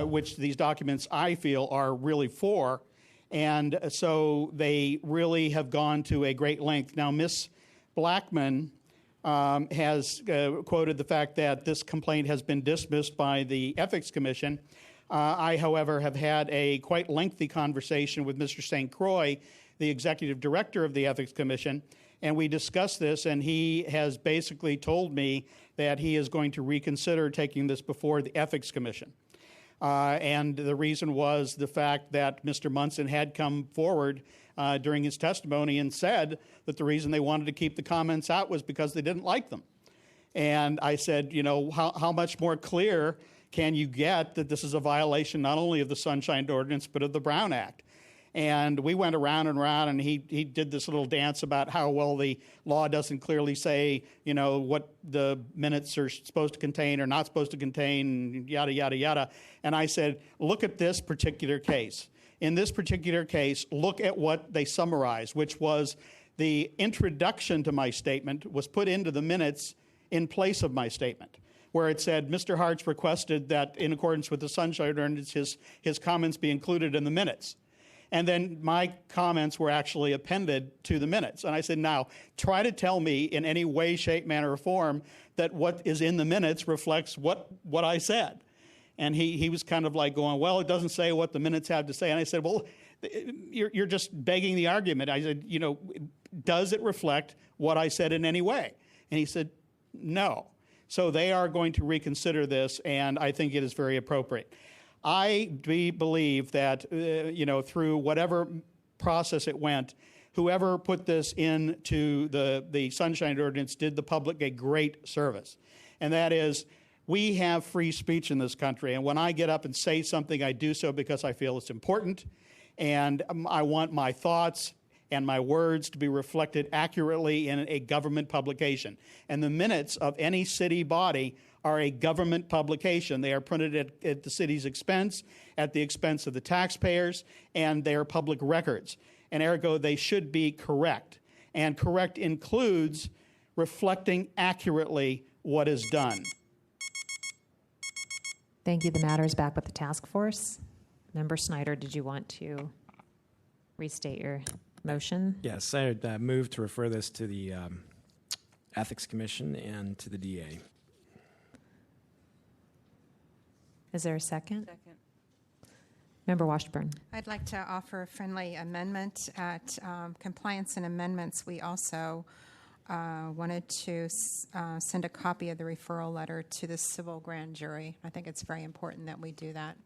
which these documents I feel are really for. And so they really have gone to a great length. Now, Ms. Blackman has quoted the fact that this complaint has been dismissed by the Ethics Commission. I, however, have had a quite lengthy conversation with Mr. St. Croix, the Executive Director of the Ethics Commission, and we discussed this, and he has basically told me that he is going to reconsider taking this before the Ethics Commission. And the reason was the fact that Mr. Munson had come forward during his testimony and said that the reason they wanted to keep the comments out was because they didn't like them. And I said, you know, how much more clear can you get that this is a violation not only of the Sunshine Ordinance but of the Brown Act? And we went around and around, and he did this little dance about how, well, the law doesn't clearly say, you know, what the minutes are supposed to contain or not supposed to contain, yada, yada, yada. And I said, look at this particular case. In this particular case, look at what they summarized, which was the introduction to my statement was put into the minutes in place of my statement, where it said, Mr. Hartz requested that in accordance with the Sunshine Ordinance, his comments be included in the minutes. And then my comments were actually appended to the minutes. And I said, now, try to tell me in any way, shape, manner, or form that what is in the minutes reflects what I said. And he was kind of like going, well, it doesn't say what the minutes have to say. And I said, well, you're just begging the argument. I said, does it reflect what I said in any way? And he said, no. So they are going to reconsider this, and I think it is very appropriate. I believe that, through whatever process it went, whoever put this into the Sunshine Ordinance did the public a great service. And that is, we have free speech in this country. And when I get up and say something, I do so because I feel it's important. And I want my thoughts and my words to be reflected accurately in a government publication. And the minutes of any city body are a government publication. They are printed at the city's expense, at the expense of the taxpayers, and they are public records. And ergo, they should be correct. And correct includes reflecting accurately what is done. Thank you. The matter is back with the task force. Member Snyder, did you want to restate your motion? Yes, I would move to refer this to the Ethics Commission and to the DA. Is there a second? Second. Member Washburn. I'd like to offer a friendly amendment. At Compliance and Amendments, we also wanted to send a copy of the referral letter to the civil grand jury. I think it's very important that we do that.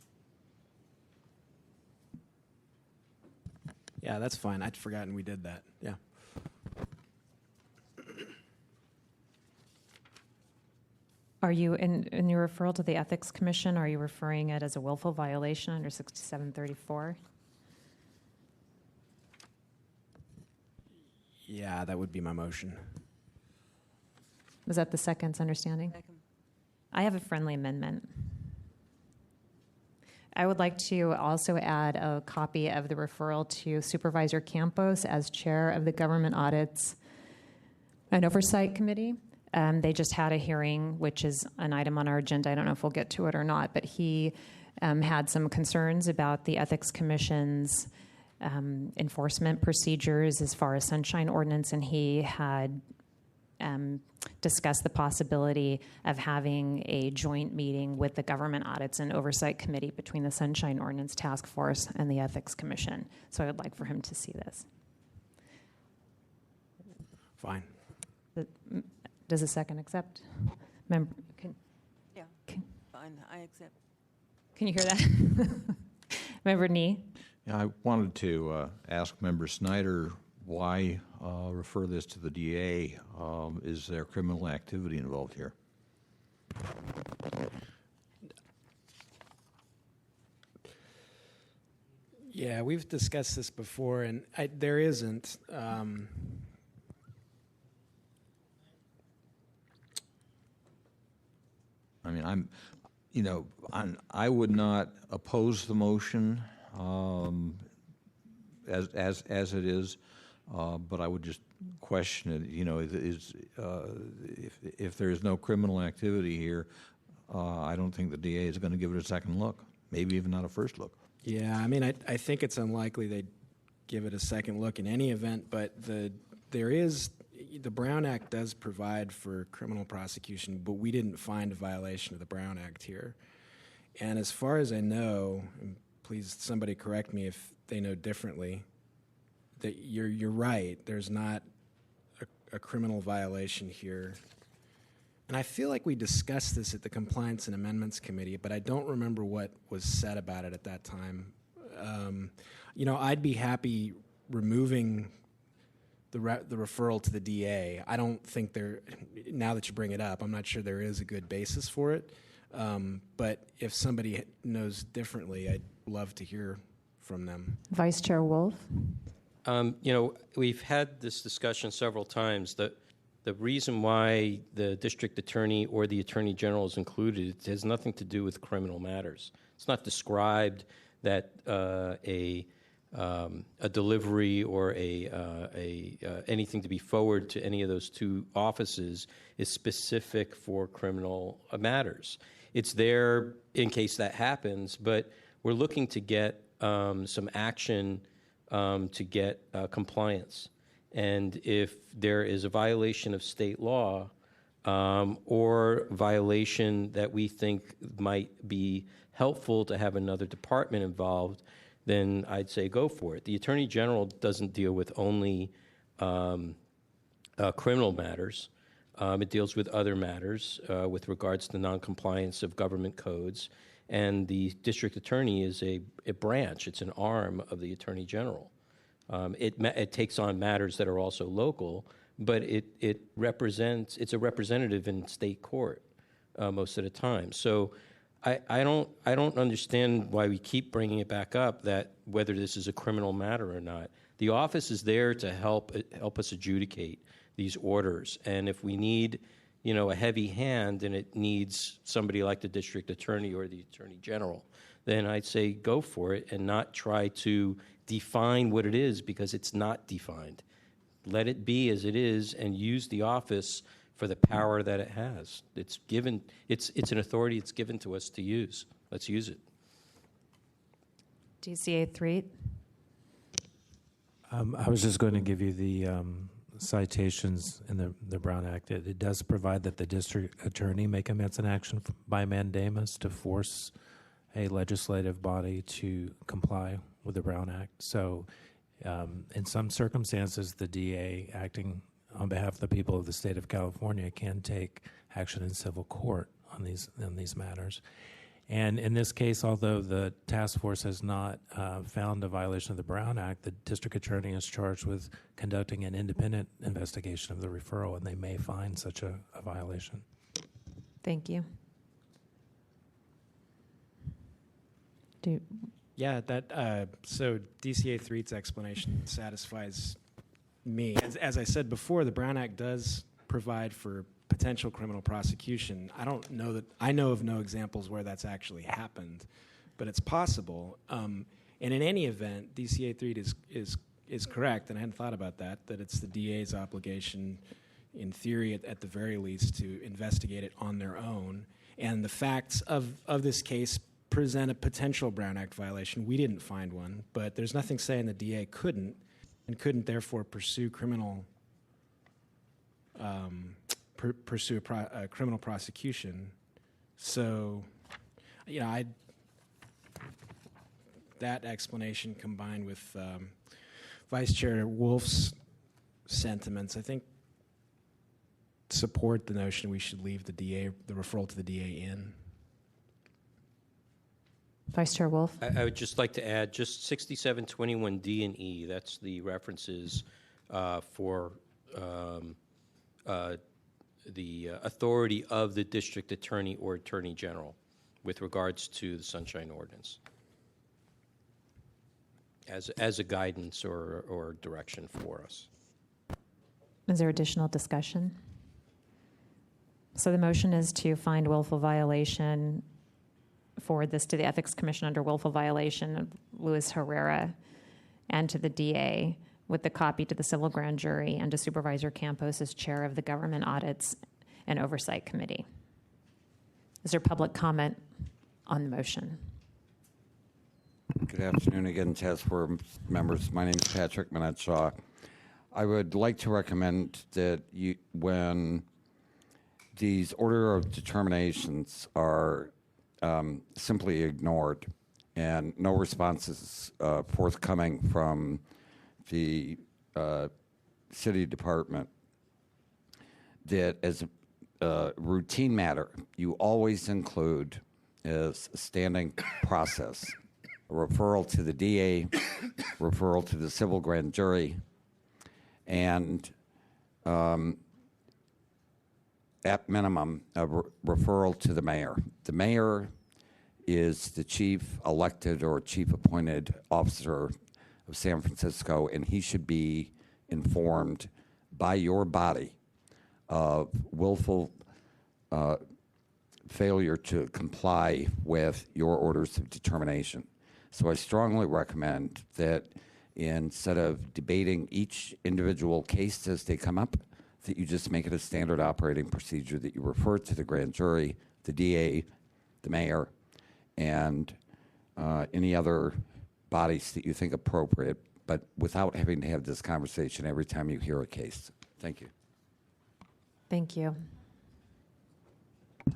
Yeah, that's fine. I'd forgotten we did that. Yeah. Are you, in your referral to the Ethics Commission, are you referring it as a willful violation under 6734? Yeah, that would be my motion. Was that the second's understanding? Second. I have a friendly amendment. I would like to also add a copy of the referral to Supervisor Campos as chair of the Government Audits and Oversight Committee. They just had a hearing, which is an item on our agenda. I don't know if we'll get to it or not, but he had some concerns about the Ethics Commission's enforcement procedures as far as Sunshine Ordinance, and he had discussed the possibility of having a joint meeting with the Government Audits and Oversight Committee between the Sunshine Ordinance Task Force and the Ethics Commission. So I would like for him to see this. Fine. Does the second accept? Yeah, fine. I accept. Can you hear that? Member Nee? Yeah, I wanted to ask Member Snyder why refer this to the DA. Is there criminal activity involved here? Yeah, we've discussed this before, and there isn't. I mean, I would not oppose the motion as it is, but I would just question it. If there is no criminal activity here, I don't think the DA is going to give it a second look, maybe even not a first look. Yeah, I mean, I think it's unlikely they'd give it a second look in any event, but the Brown Act does provide for criminal prosecution, but we didn't find a violation of the Brown Act here. And as far as I know, and please somebody correct me if they know differently, that you're right, there's not a criminal violation here. And I feel like we discussed this at the Compliance and Amendments Committee, but I don't remember what was said about it at that time. I'd be happy removing the referral to the DA. I don't think now that you bring it up, I'm not sure there is a good basis for it. But if somebody knows differently, I'd love to hear from them. Vice Chair Wolf? We've had this discussion several times. The reason why the district attorney or the attorney general is included, it has nothing to do with criminal matters. It's not described that a delivery or anything to be forwarded to any of those two offices is specific for criminal matters. It's there in case that happens, but we're looking to get some action to get compliance. And if there is a violation of state law or violation that we think might be helpful to have another department involved, then I'd say go for it. The Attorney General doesn't deal with only criminal matters. It deals with other matters with regards to noncompliance of government codes. And the district attorney is a branch, it's an arm of the Attorney General. It takes on matters that are also local, but it's a representative in state court most of the time. So I don't understand why we keep bringing it back up, that whether this is a criminal matter or not. The office is there to help us adjudicate these orders, and if we need, a heavy hand, and it needs somebody like the district attorney or the attorney general, then I'd say go for it and not try to define what it is, because it's not defined. Let it be as it is and use the office for the power that it has. It's given. It's an authority. It's given to us to use. Let's use it. DCA 3. I was just going to give you the citations in the Brown Act. It does provide that the district attorney may commence an action by mandamus to force a legislative body to comply with the Brown Act. So in some circumstances, the DA, acting on behalf of the people of the state of California, can take action in civil court on these matters. And in this case, although the task force has not found a violation of the Brown Act, the district attorney is charged with conducting an independent investigation of the referral, and they may find such a violation. Thank you. Yeah, so DCA 3's explanation satisfies me. As I said before, the Brown Act does provide for potential criminal prosecution. I know of no examples where that's actually happened, but it's possible. And in any event, DCA 3 is correct, and I hadn't thought about that it's the DA's obligation, in theory at the very least, to investigate it on their own. And the facts of this case present a potential Brown Act violation. We didn't find one, but there's nothing saying the DA couldn't, and couldn't therefore pursue criminal criminal prosecution. So, that explanation combined with Vice Chair Wolf's sentiments, I think, support the notion we should leave the referral to the DA in. Vice Chair Wolf. I would just like to add just 6721D and E. That's the references for the authority of the district attorney or attorney general with regards to the Sunshine Ordinance as a guidance or direction for us. Is there additional discussion? So the motion is to find willful violation, forward this to the Ethics Commission under willful violation of Luis Herrera, and to the DA, with the copy to the Civil Grand Jury and to Supervisor Campos as chair of the Government Audits and Oversight Committee. Is there public comment on the motion? Good afternoon again, task force members. My name is Patrick Minetshaw. I would like to recommend that when these order of determinations are simply ignored and no responses forthcoming from the city department, that as a routine matter, you always include as a standing process a referral to the DA, referral to the civil grand jury, and at minimum, a referral to the mayor. The mayor is the chief elected or chief appointed officer of San Francisco, and he should be informed by your body of willful failure to comply with your orders of determination. So I strongly recommend that instead of debating each individual case as they come up, that you just make it a standard operating procedure that you refer to the grand jury, the DA, the mayor, and any other bodies that you think appropriate, but without having to have this conversation every time you hear a case. Thank you. Thank you.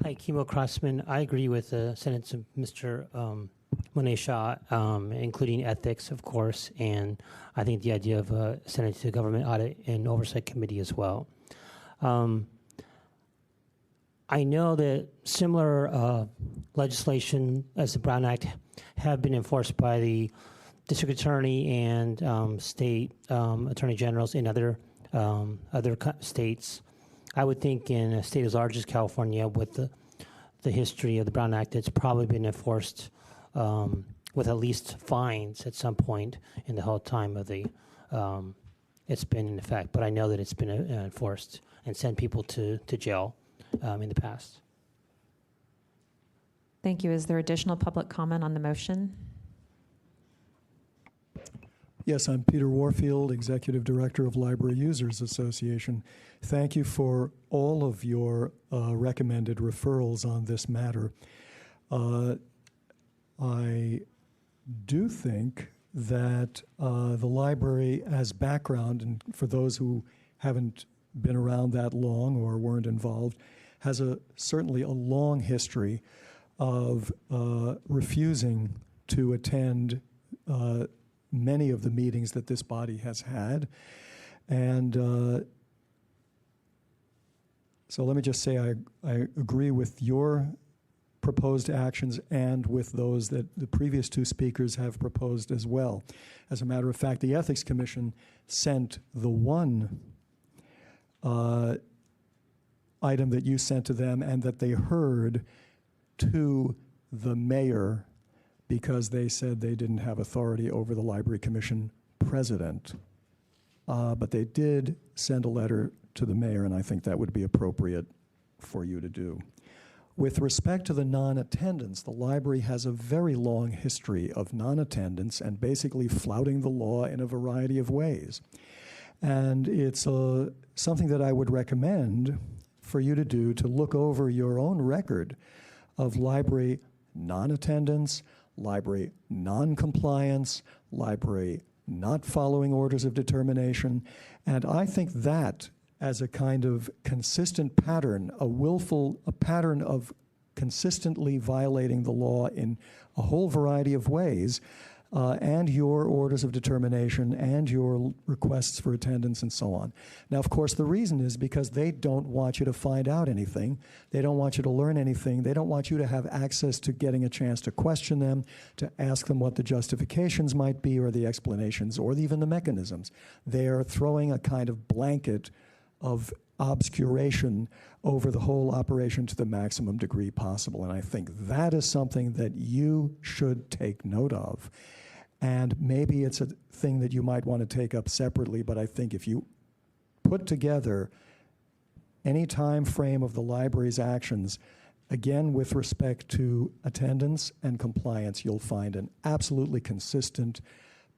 Hi, Kimo Crossman. I agree with the sentence of Mr. Monet Shah, including ethics, of course, and I think the idea of sending it to the Government Audit and Oversight Committee as well. I know that similar legislation as the Brown Act have been enforced by the district attorney and state attorney generals in other states. I would think in a state as large as California, with the history of the Brown Act, it's probably been enforced with at least fines at some point in the whole time of the it's been in effect. But I know that it's been enforced and sent people to jail in the past. Thank you. Is there additional public comment on the motion? Yes, I'm Peter Warfield, Executive Director of Library Users Association. Thank you for all of your recommended referrals on this matter. I do think that the library, as background, and for those who haven't been around that long or weren't involved, has certainly a long history of refusing to attend many of the meetings that this body has had. And so let me just say I agree with your proposed actions and with those that the previous two speakers have proposed as well. As a matter of fact, the Ethics Commission sent the one item that you sent to them and that they heard to the mayor because they said they didn't have authority over the Library Commission president. But they did send a letter to the mayor, and I think that would be appropriate for you to do. With respect to the non-attendance, the library has a very long history of non-attendance and basically flouting the law in a variety of ways. And it's something that I would recommend for you to do, to look over your own record of library non-attendance, library non-compliance, library not following orders of determination. And I think that, as a kind of consistent pattern, a pattern of consistently violating the law in a whole variety of ways, and your orders of determination and your requests for attendance and so on. Now, of course, the reason is because they don't want you to find out anything. They don't want you to learn anything. They don't want you to have access to getting a chance to question them, to ask them what the justifications might be or the explanations or even the mechanisms. They are throwing a kind of blanket of obscuration over the whole operation to the maximum degree possible. And I think that is something that you should take note of. And maybe it's a thing that you might want to take up separately, but I think if you put together any time frame of the library's actions, again, with respect to attendance and compliance, you'll find an absolutely consistent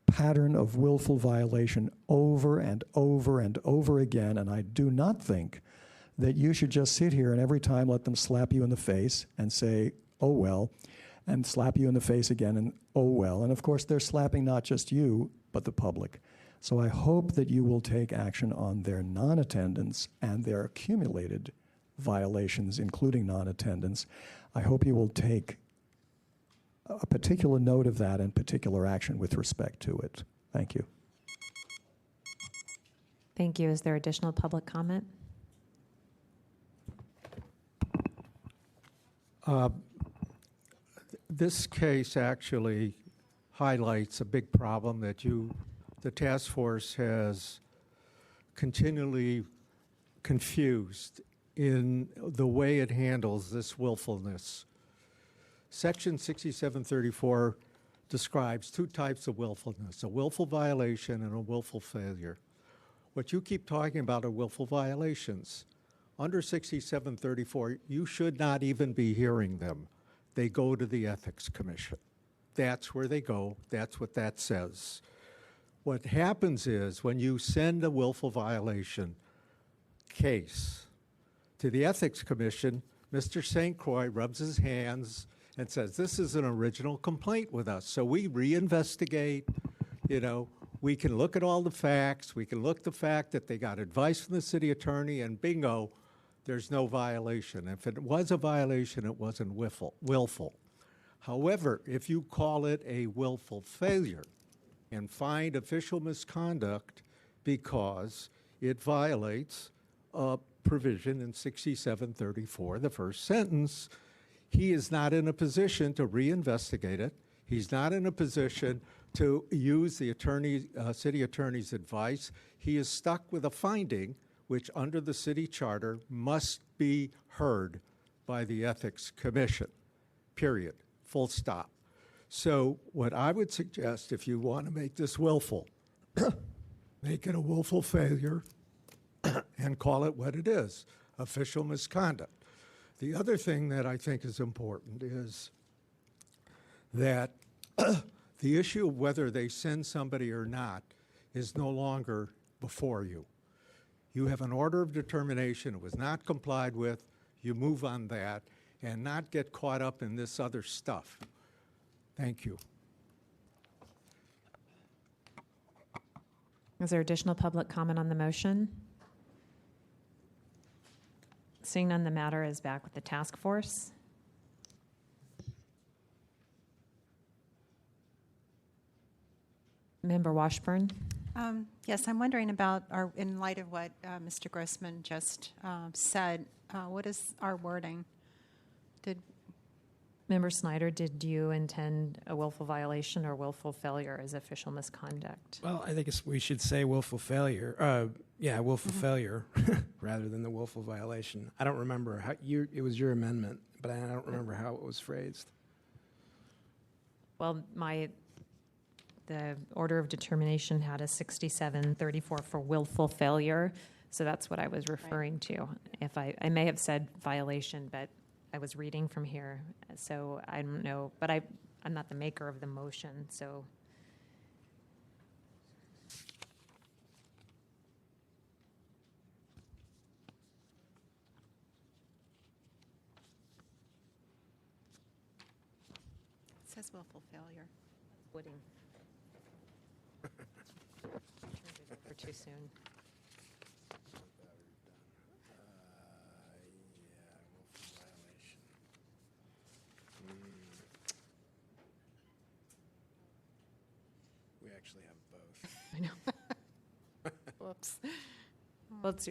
pattern of willful violation over and over and over again. And I do not think that you should just sit here and every time let them slap you in the face and say, oh, well, and slap you in the face again and oh, well. And of course, they're slapping not just you, but the public. So I hope that you will take action on their non-attendance and their accumulated violations, including non-attendance. I hope you will take a particular note of that and particular action with respect to it. Thank you. Thank you. Is there additional public comment? This case actually highlights a big problem that the task force has continually confused in the way it handles this willfulness. Section 6734 describes two types of willfulness, a willful violation and a willful failure. What you keep talking about are willful violations. Under 6734, you should not even be hearing them. They go to the Ethics Commission. That's where they go. That's what that says. What happens is when you send a willful violation case to the Ethics Commission, Mr. St. Croix rubs his hands and says, this is an original complaint with us. So we reinvestigate, We can look at all the facts. We can look at the fact that they got advice from the city attorney, and bingo, there's no violation. If it was a violation, it wasn't willful. However, if you call it a willful failure and find official misconduct because it violates a provision in 6734, the first sentence, he is not in a position to reinvestigate it. He's not in a position to use the city attorney's advice. He is stuck with a finding which, under the city charter, must be heard by the Ethics Commission, period, full stop. So what I would suggest, if you want to make this willful, make it a willful failure and call it what it is, official misconduct. The other thing that I think is important is that the issue of whether they send somebody or not is no longer before you. You have an order of determination. It was not complied with. You move on that and not get caught up in this other stuff. Thank you. Is there additional public comment on the motion? Seeing none, the matter is back with the task force. Member Washburn. Yes, I'm wondering about, in light of what Mr. Grossman just said, what is our wording? Member Snyder, did you intend a willful violation or willful failure as official misconduct? Well, I think we should say willful failure. Willful failure rather than the willful violation. I don't remember how it was your amendment, but I don't remember how it was phrased. Well, the order of determination had a 6734 for willful failure, so that's what I was referring to. If I may have said violation, but I was reading from here, so I don't know. But I'm not the maker of the motion, so. It says willful failure. Wooding. For too soon. We actually have both. I know. Whoops. Well, it's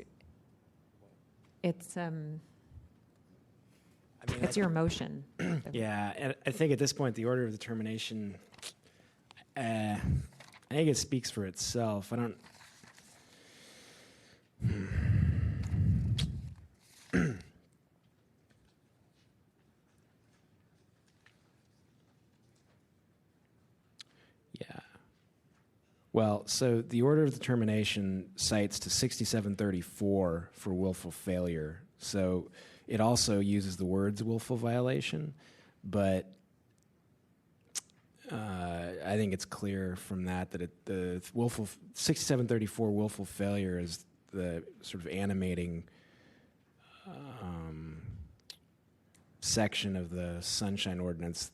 it's your motion. Yeah, and I think at this point the order of determination, I think it speaks for itself. I don't. Yeah. Well, so the order of determination cites to 6734 for willful failure. So it also uses the words willful violation, but I think it's clear from that the willful 6734 willful failure is the sort of animating section of the Sunshine Ordinance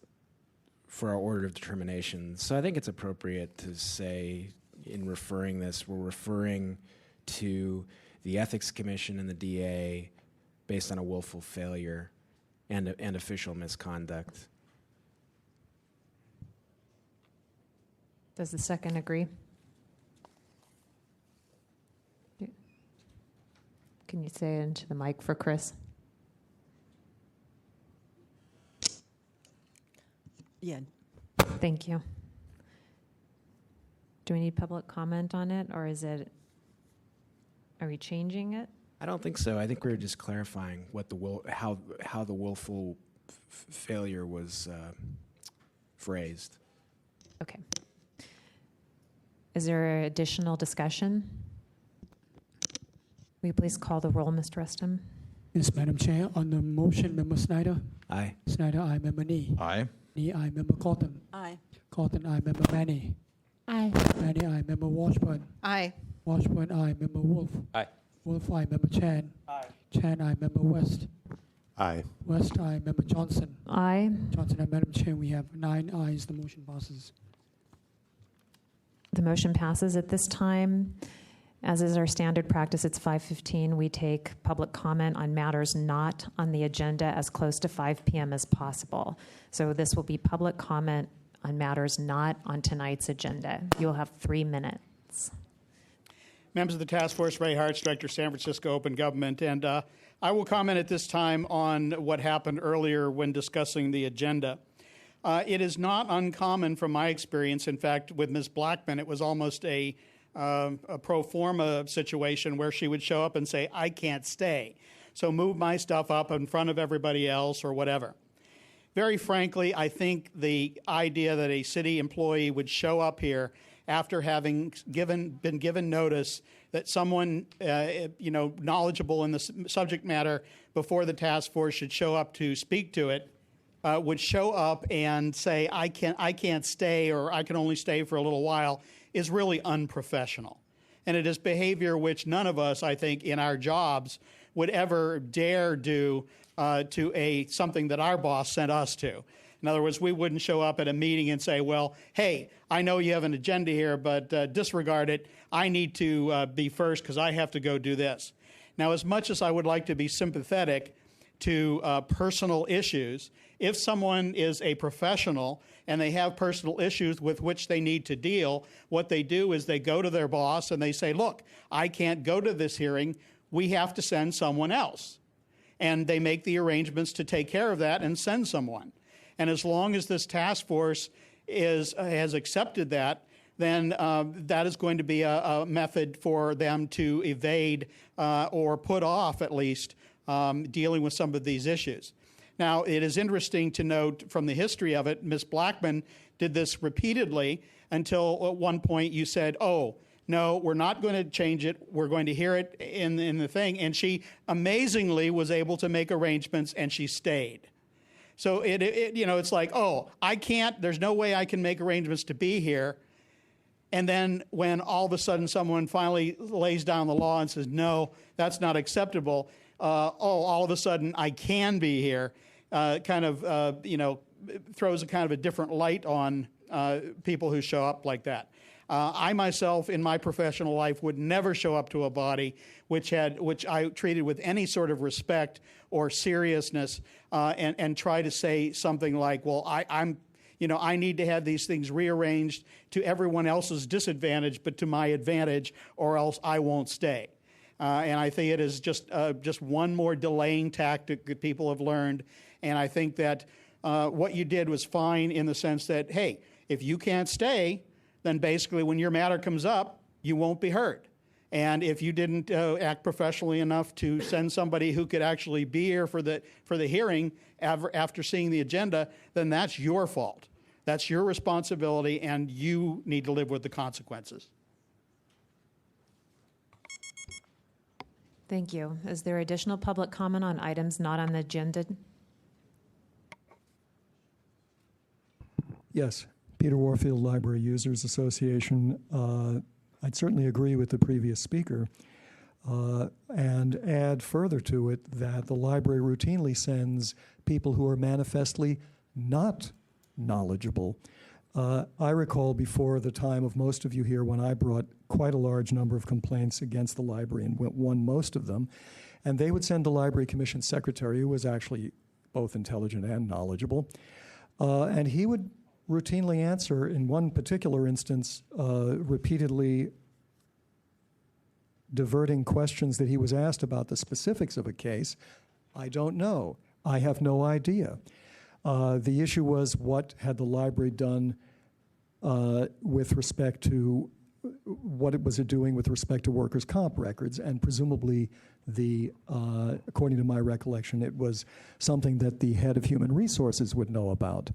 for our order of determination. So I think it's appropriate to say, in referring this, we're referring to the Ethics Commission and the DA based on a willful failure and official misconduct. Does the second agree? Can you say it into the mic for Chris? Yeah. Thank you. Do we need public comment on it, or are we changing it? I don't think so. I think we're just clarifying what how the willful failure was phrased. Okay. Is there additional discussion? Will you please call the roll, Mr. Rustum? Yes, Madam Chair. On the motion, Member Snyder. Aye. Snyder, aye. Member Nee. Aye. Nee, aye. Member Cotton. Aye. Cotton, aye. Member Manny. Aye. Manny, aye. Member Washburn. Aye. Washburn, aye. Member Wolf. Aye. Wolf, aye. Member Chan. Aye. Chan, aye. Member West. Aye. West, aye. Member Johnson. Aye. Johnson, aye. Madam Chair, we have 9 ayes. The motion passes. The motion passes at this time. As is our standard practice, it's 5:15. We take public comment on matters not on the agenda as close to 5 p.m. as possible. So this will be public comment on matters not on tonight's agenda. You'll have 3 minutes. Members of the task force, Ray Hartz, Director, San Francisco Open Government, and I will comment at this time on what happened earlier when discussing the agenda. It is not uncommon from my experience. In fact, with Ms. Blackman, it was almost a pro forma situation where she would show up and say, I can't stay, so move my stuff up in front of everybody else or whatever. Very frankly, I think the idea that a city employee would show up here after having been given notice that someone knowledgeable in the subject matter before the task force should show up to speak to it, would show up and say, I can't stay, or I can only stay for a little while, is really unprofessional. And it is behavior which none of us, I think, in our jobs would ever dare do to something that our boss sent us to. In other words, we wouldn't show up at a meeting and say, well, hey, I know you have an agenda here, but disregard it. I need to be first because I have to go do this. Now, as much as I would like to be sympathetic to personal issues, if someone is a professional and they have personal issues with which they need to deal, what they do is they go to their boss and they say, look, I can't go to this hearing. We have to send someone else. And they make the arrangements to take care of that and send someone. And as long as this task force has accepted that, then that is going to be a method for them to evade or put off, at least, dealing with some of these issues. Now, it is interesting to note from the history of it, Ms. Blackman did this repeatedly until at one point you said, oh, no, we're not going to change it. We're going to hear it in the thing. And she amazingly was able to make arrangements, and she stayed. So it's like, oh, I can't, there's no way I can make arrangements to be here. And then when all of a sudden someone finally lays down the law and says, no, that's not acceptable, all of a sudden I can be here, throws a kind of a different light on people who show up like that. I myself, in my professional life, would never show up to a body which I treated with any sort of respect or seriousness, and try to say something like, "Well, I need to have these things rearranged to everyone else's disadvantage, but to my advantage, or else I won't stay." And I think it is just one more delaying tactic that people have learned. And I think that what you did was fine in the sense that, hey, if you can't stay, then basically when your matter comes up, you won't be heard. And if you didn't act professionally enough to send somebody who could actually be here for the hearing after seeing the agenda, then that's your fault. That's your responsibility, and you need to live with the consequences. Thank you. Is there additional public comment on items not on the agenda? Yes. Peter Warfield, Library Users Association. I'd certainly agree with the previous speaker and add further to it that the library routinely sends people who are manifestly not knowledgeable. I recall before the time of most of you here when I brought quite a large number of complaints against the library and won most of them, and they would send the Library Commission secretary, who was actually both intelligent and knowledgeable, and he would routinely answer, in one particular instance, repeatedly diverting questions that he was asked about the specifics of a case. I don't know. I have no idea. The issue was, what had the library done with respect to what it was doing with respect to workers' comp records, and presumably according to my recollection, it was something that the head of human resources would know about.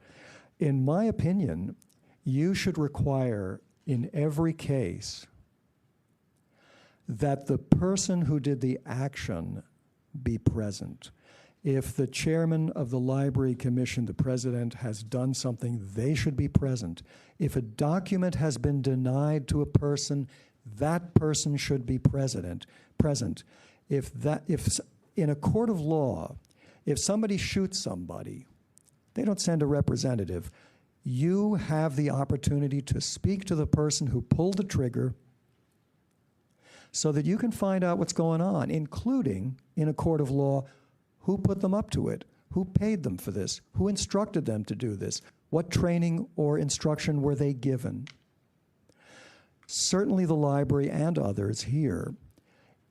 In my opinion, you should require in every case that the person who did the action be present. If the chairman of the Library Commission, the president, has done something, they should be present. If a document has been denied to a person, that person should be present. If in a court of law, if somebody shoots somebody, they don't send a representative. you have the opportunity to speak to the person who pulled the trigger so that you can find out what's going on, including, in a court of law, who put them up to it, who paid them for this, who instructed them to do this, what training or instruction were they given. Certainly the library and others here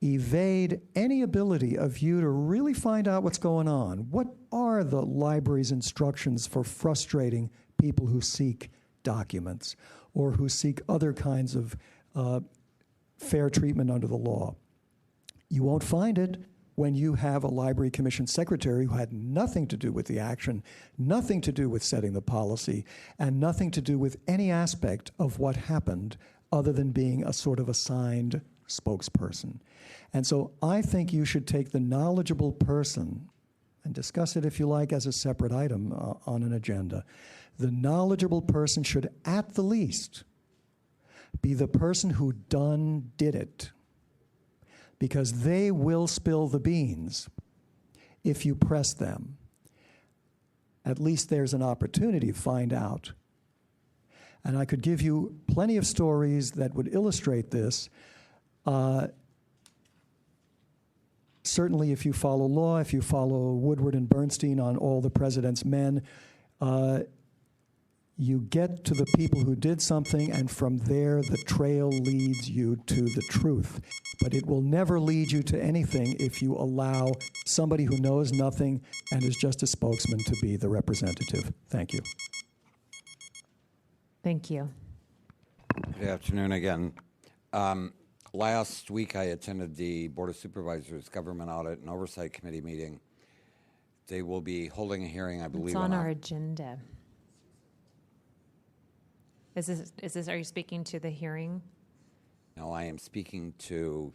evade any ability of you to really find out what's going on. What are the library's instructions for frustrating people who seek documents or who seek other kinds of fair treatment under the law? You won't find it when you have a library commission secretary who had nothing to do with the action, nothing to do with setting the policy, and nothing to do with any aspect of what happened other than being a sort of assigned spokesperson. And so I think you should take the knowledgeable person and discuss it, if you like, as a separate item on an agenda. The knowledgeable person should, at the least, be the person who did it, because they will spill the beans if you press them. At least there's an opportunity to find out. And I could give you plenty of stories that would illustrate this. Certainly, if you follow law, if you follow Woodward and Bernstein on All the President's Men, you get to the people who did something, and from there the trail leads you to the truth. But it will never lead you to anything if you allow somebody who knows nothing and is just a spokesman to be the representative. Thank you. Thank you. Good afternoon again. Last week I attended the Board of Supervisors Government Audit and Oversight Committee meeting. They will be holding a hearing, I believe. It's on our agenda. Are you speaking to the hearing? No, I am speaking to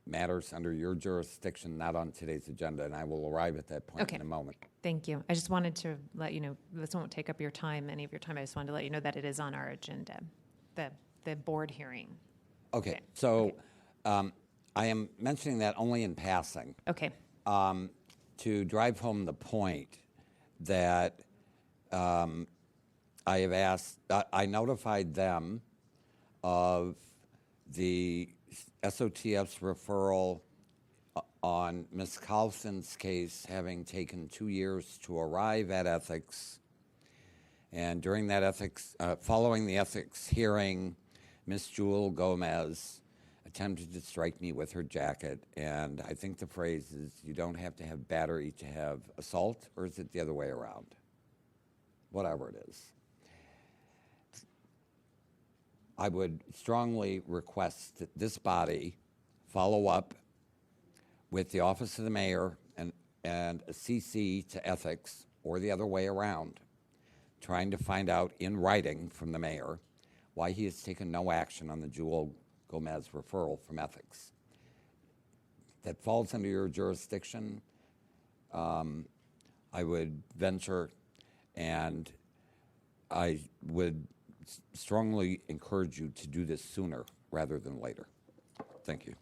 matters under your jurisdiction, not on today's agenda, and I will arrive at that point in a moment. Thank you. I just wanted to let you know, this won't take up your time, any of your time. I just wanted to let you know that it is on our agenda, the board hearing. Okay, so I am mentioning that only in passing. Okay. To drive home the point that I have asked, I notified them of the SOTF's referral on Ms. Carlson's case having taken 2 years to arrive at ethics. And during that following the ethics hearing, Ms. Jewel Gomez attempted to strike me with her jacket. And I think the phrase is, you don't have to have battery to have assault, or is it the other way around? Whatever it is. I would strongly request that this body follow up with the Office of the Mayor and a CC to ethics, or the other way around, trying to find out in writing from the mayor why he has taken no action on the Jewel Gomez referral from ethics. That falls under your jurisdiction. I would venture, and I would strongly encourage you to do this sooner rather than later. Thank you.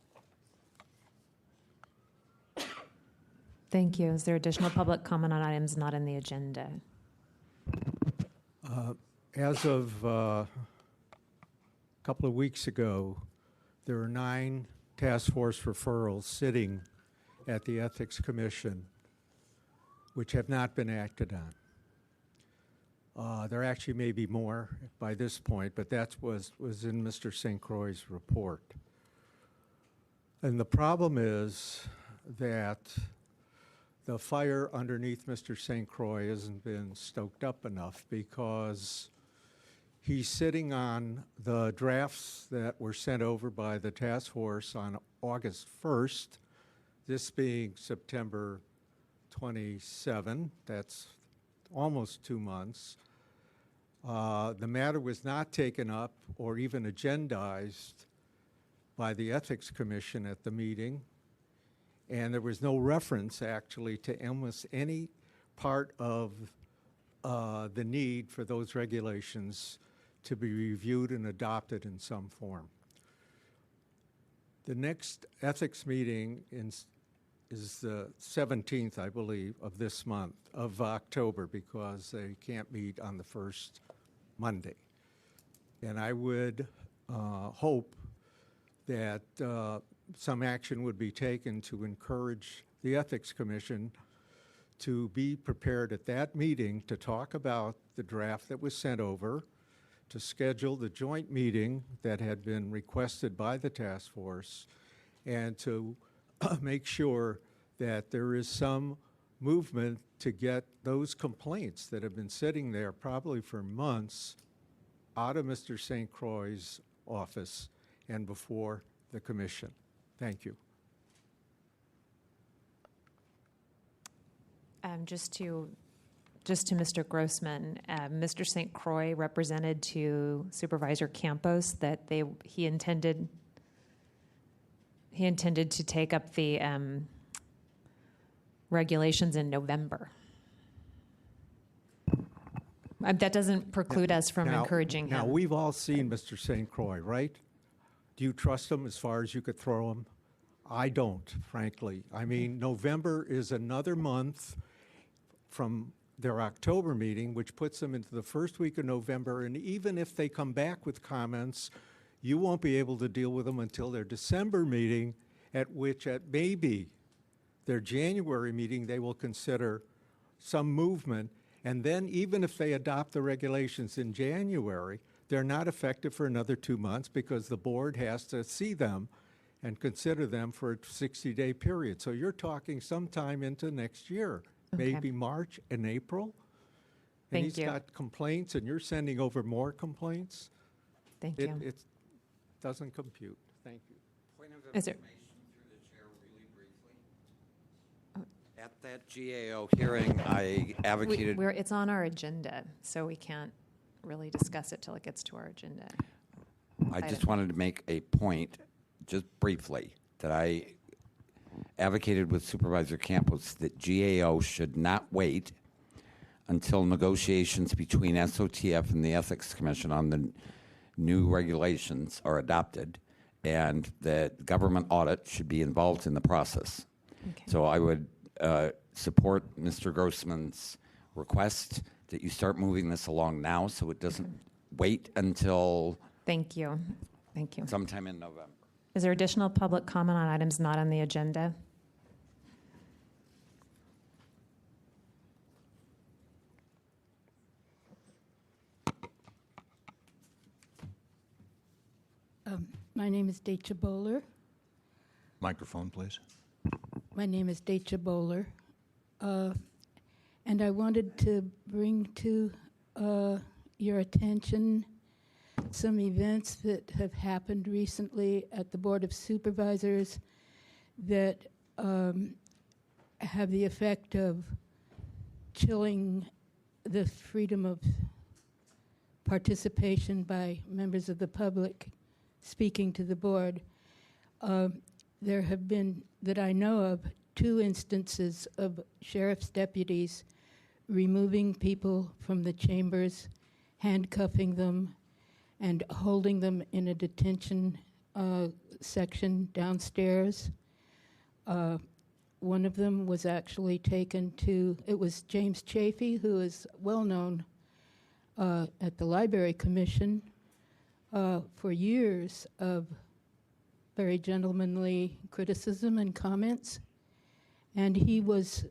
Thank you. Is there additional public comment on items not in the agenda? As of a couple of weeks ago, there are 9 task force referrals sitting at the Ethics Commission which have not been acted on. There actually may be more by this point, but that was in Mr. St. Croix's report. And the problem is that the fire underneath Mr. St. Croix hasn't been stoked up enough, because he's sitting on the drafts that were sent over by the task force on August 1st, this being September 27. That's almost 2 months. The matter was not taken up or even agendized by the Ethics Commission at the meeting, and there was no reference actually to almost any part of the need for those regulations to be reviewed and adopted in some form. The next ethics meeting is the 17th, I believe, of this month, of October, because they can't meet on the 1st Monday. And I would hope that some action would be taken to encourage the Ethics Commission to be prepared at that meeting to talk about the draft that was sent over, to schedule the joint meeting that had been requested by the task force, and to make sure that there is some movement to get those complaints that have been sitting there probably for months out of Mr. St. Croix's office and before the commission. Thank you. Just to Mr. Grossman, Mr. St. Croix represented to Supervisor Campos that he intended to take up the regulations in November. That doesn't preclude us from encouraging him. Now, we've all seen Mr. St. Croix, right? Do you trust him as far as you could throw him? I don't, frankly. I mean, November is another month from their October meeting, which puts them into the first week of November, and even if they come back with comments, you won't be able to deal with them until their December meeting, at which at maybe their January meeting they will consider some movement, and then even if they adopt the regulations in January, they're not effective for another 2 months because the board has to see them and consider them for a 60-day period. So you're talking sometime into next year. Okay. Maybe March and April. Thank and he's you. got complaints, and you're sending over more complaints. Thank you. It doesn't compute. Thank you. Point of Is there- information through the chair really briefly. At that GAO hearing, I advocated. It's on our agenda, so we can't really discuss it till it gets to our agenda. I just wanted to make a point, just briefly, that I advocated with Supervisor Campos that GAO should not wait until negotiations between SOTF and the Ethics Commission on the new regulations are adopted, and that government audit should be involved in the process. Okay. So I would support Mr. Grossman's request that you start moving this along now so it doesn't wait until Thank you. Thank you. sometime in November. Is there additional public comment on items not on the agenda? My name is Decha Bowler. Microphone, please. My name is Decha Bowler. And I wanted to bring to your attention some events that have happened recently at the Board of Supervisors that have the effect of chilling the freedom of participation by members of the public speaking to the board. There have been, that I know of, 2 instances of sheriff's deputies removing people from the chambers, handcuffing them, and holding them in a detention section downstairs. One of them was actually taken to, it was James Chafee, who is well known at the Library Commission for years of very gentlemanly criticism and comments. And he was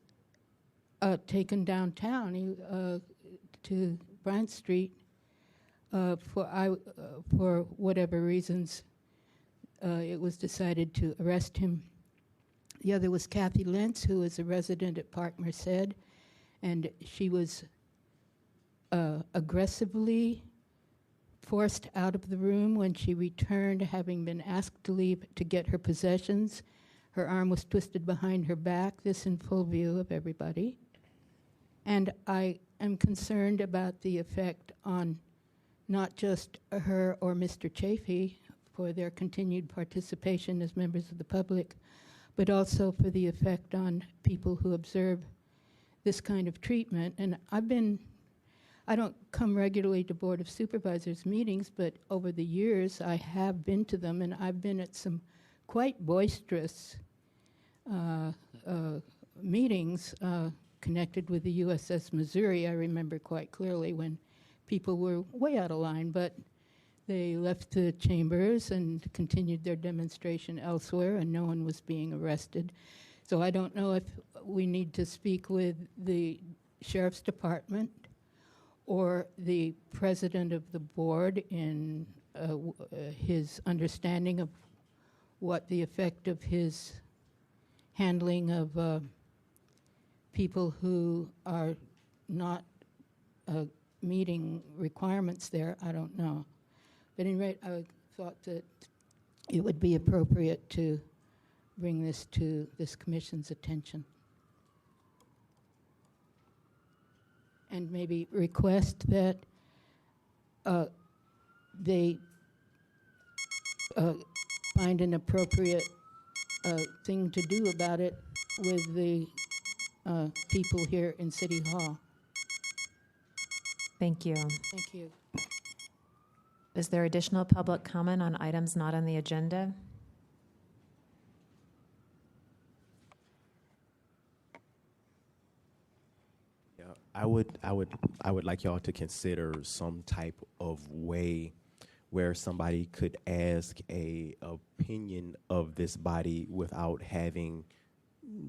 taken downtown to Bryant Street for whatever reasons. It was decided to arrest him. The other was Kathy Lentz, who is a resident at Park Merced, and she was aggressively forced out of the room when she returned, having been asked to leave to get her possessions. Her arm was twisted behind her back, this in full view of everybody. And I am concerned about the effect on not just her or Mr. Chafee for their continued participation as members of the public, but also for the effect on people who observe this kind of treatment. And I don't come regularly to Board of Supervisors meetings, but over the years I have been to them, and I've been at some quite boisterous meetings connected with the USS Missouri. I remember quite clearly when people were way out of line, but they left the chambers and continued their demonstration elsewhere, and no one was being arrested. So I don't know if we need to speak with the Sheriff's Department or the president of the board in his understanding of what the effect of his handling of people who are not meeting requirements there. I don't know. But at any rate, I thought that it would be appropriate to bring this to this commission's attention. And maybe request that they find an appropriate thing to do about it with the people here in City Hall. Thank you. Thank you. Is there additional public comment on items not on the agenda? Yeah, I would like y'all to consider some type of way where somebody could ask a opinion of this body without having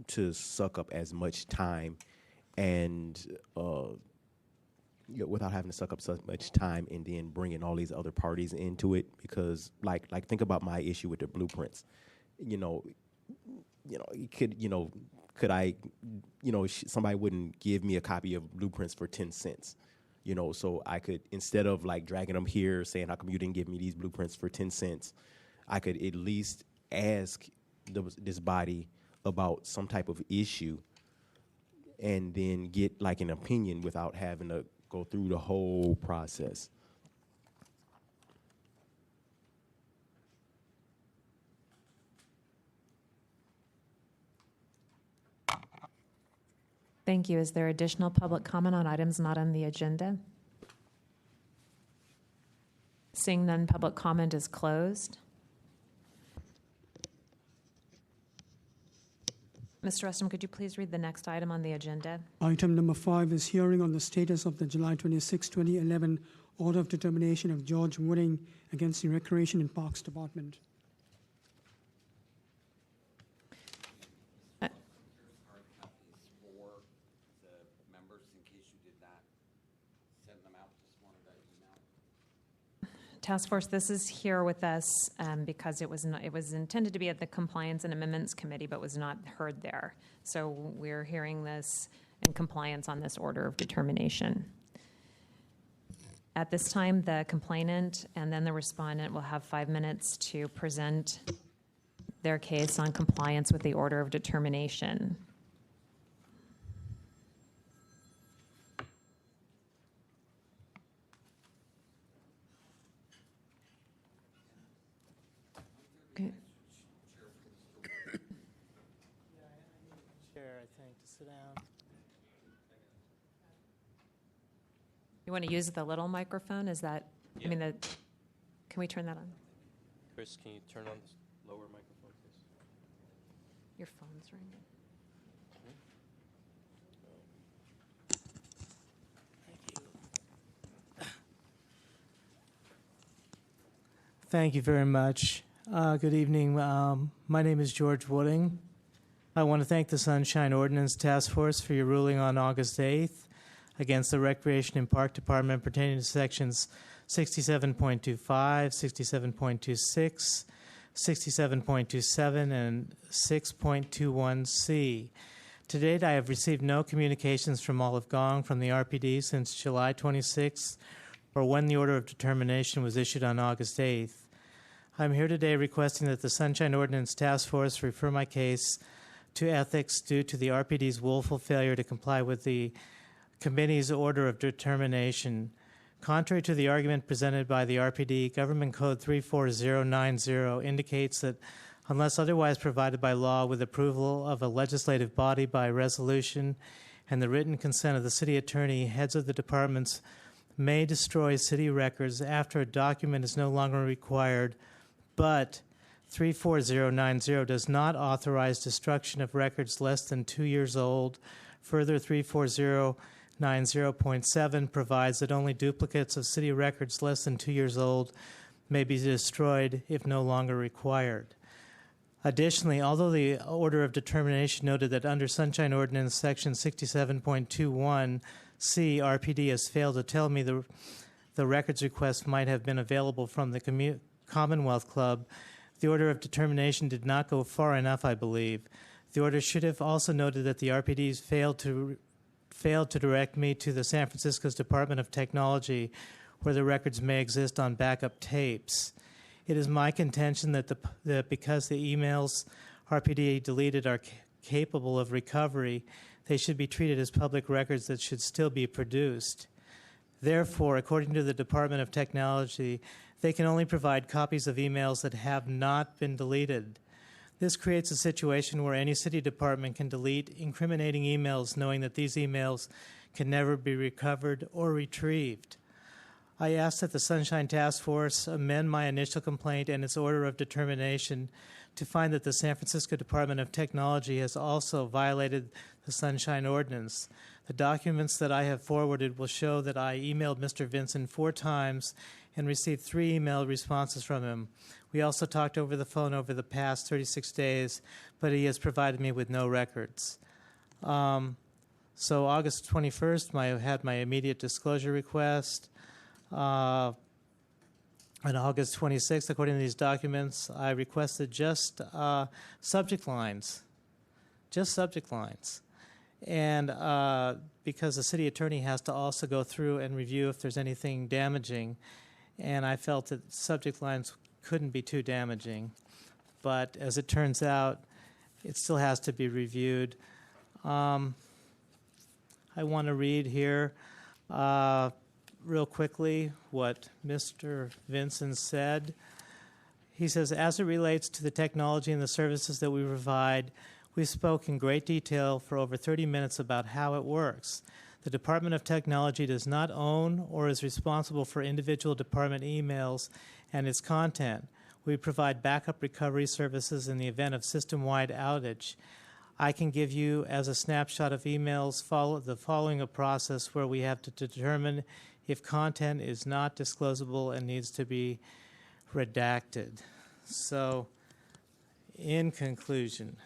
to suck up as much time and without having to suck up so much time and then bringing all these other parties into it. Because like think about my issue with the blueprints. Could I, somebody wouldn't give me a copy of blueprints for 10 cents. So I could, instead of like dragging them here saying, how come you didn't give me these blueprints for 10 cents? I could at least ask this body about some type of issue and then get like an opinion without having to go through the whole process. Thank you. Is there additional public comment on items not on the agenda? Seeing none, public comment is closed. Mr. Rustam, could you please read the next item on the agenda? Item number 5 is hearing on the status of the July 26, 2011 order of determination of George Wooding against the Recreation and Parks Department. Task Force, this is here with us because it was intended to be at the Compliance and Amendments Committee, but was not heard there. So we're hearing this in compliance on this order of determination. At this time, the complainant and then the respondent will have 5 minutes to present their case on compliance with the order of determination. You want to use the little microphone? Is that, Yeah. I mean, can we turn that on? Chris, can you turn on this lower microphone, please? Your phone's ringing. Thank you very much. Good evening. My name is George Wooding. I want to thank the Sunshine Ordinance Task Force for your ruling on August 8th against the Recreation and Park Department pertaining to sections 67.25, 67.26, 67.27, and 6.21C. To date, I have received no communications from Olive Gong from the RPD since July 26th or when the order of determination was issued on August 8th. I'm here today requesting that the Sunshine Ordinance Task Force refer my case to ethics due to the RPD's willful failure to comply with the committee's order of determination. Contrary to the argument presented by the RPD, Government Code 34090 indicates that unless otherwise provided by law with approval of a legislative body by resolution and the written consent of the city attorney, heads of the departments may destroy city records after a document is no longer required, but 34090 does not authorize destruction of records less than 2 years old. Further, 34090 90.7 provides that only duplicates of city records less than 2 years old may be destroyed if no longer required. Additionally, although the order of determination noted that under Sunshine Ordinance Section 67.21C, RPD has failed to tell me the records request might have been available from the Commonwealth Club, the order of determination did not go far enough, I believe. The order should have also noted that the RPDs failed to direct me to the San Francisco's Department of Technology, where the records may exist on backup tapes. It is my contention that because the emails RPD deleted are capable of recovery, they should be treated as public records that should still be produced. Therefore, according to the Department of Technology, they can only provide copies of emails that have not been deleted. This creates a situation where any city department can delete incriminating emails knowing that these emails can never be recovered or retrieved. I ask that the Sunshine Task Force amend my initial complaint and its order of determination to find that the San Francisco Department of Technology has also violated the Sunshine Ordinance. The documents that I have forwarded will show that I emailed Mr. Vinson 4 times and received 3 email responses from him. We also talked over the phone over the past 36 days, but he has provided me with no records. So August 21st, I had my immediate disclosure request. On August 26th, according to these documents, I requested just subject lines. Just subject lines. And because the city attorney has to also go through and review if there's anything damaging, and I felt that subject lines couldn't be too damaging. But as it turns out, it still has to be reviewed. I want to read here real quickly what Mr. Vinson said. He says, as it relates to the technology and the services that we provide, we spoke in great detail for over 30 minutes about how it works. The Department of Technology does not own or is responsible for individual department emails and its content. We provide backup recovery services in the event of system-wide outage. I can give you, as a snapshot of emails, the following a process where we have to determine if content is not disclosable and needs to be redacted. So, in conclusion,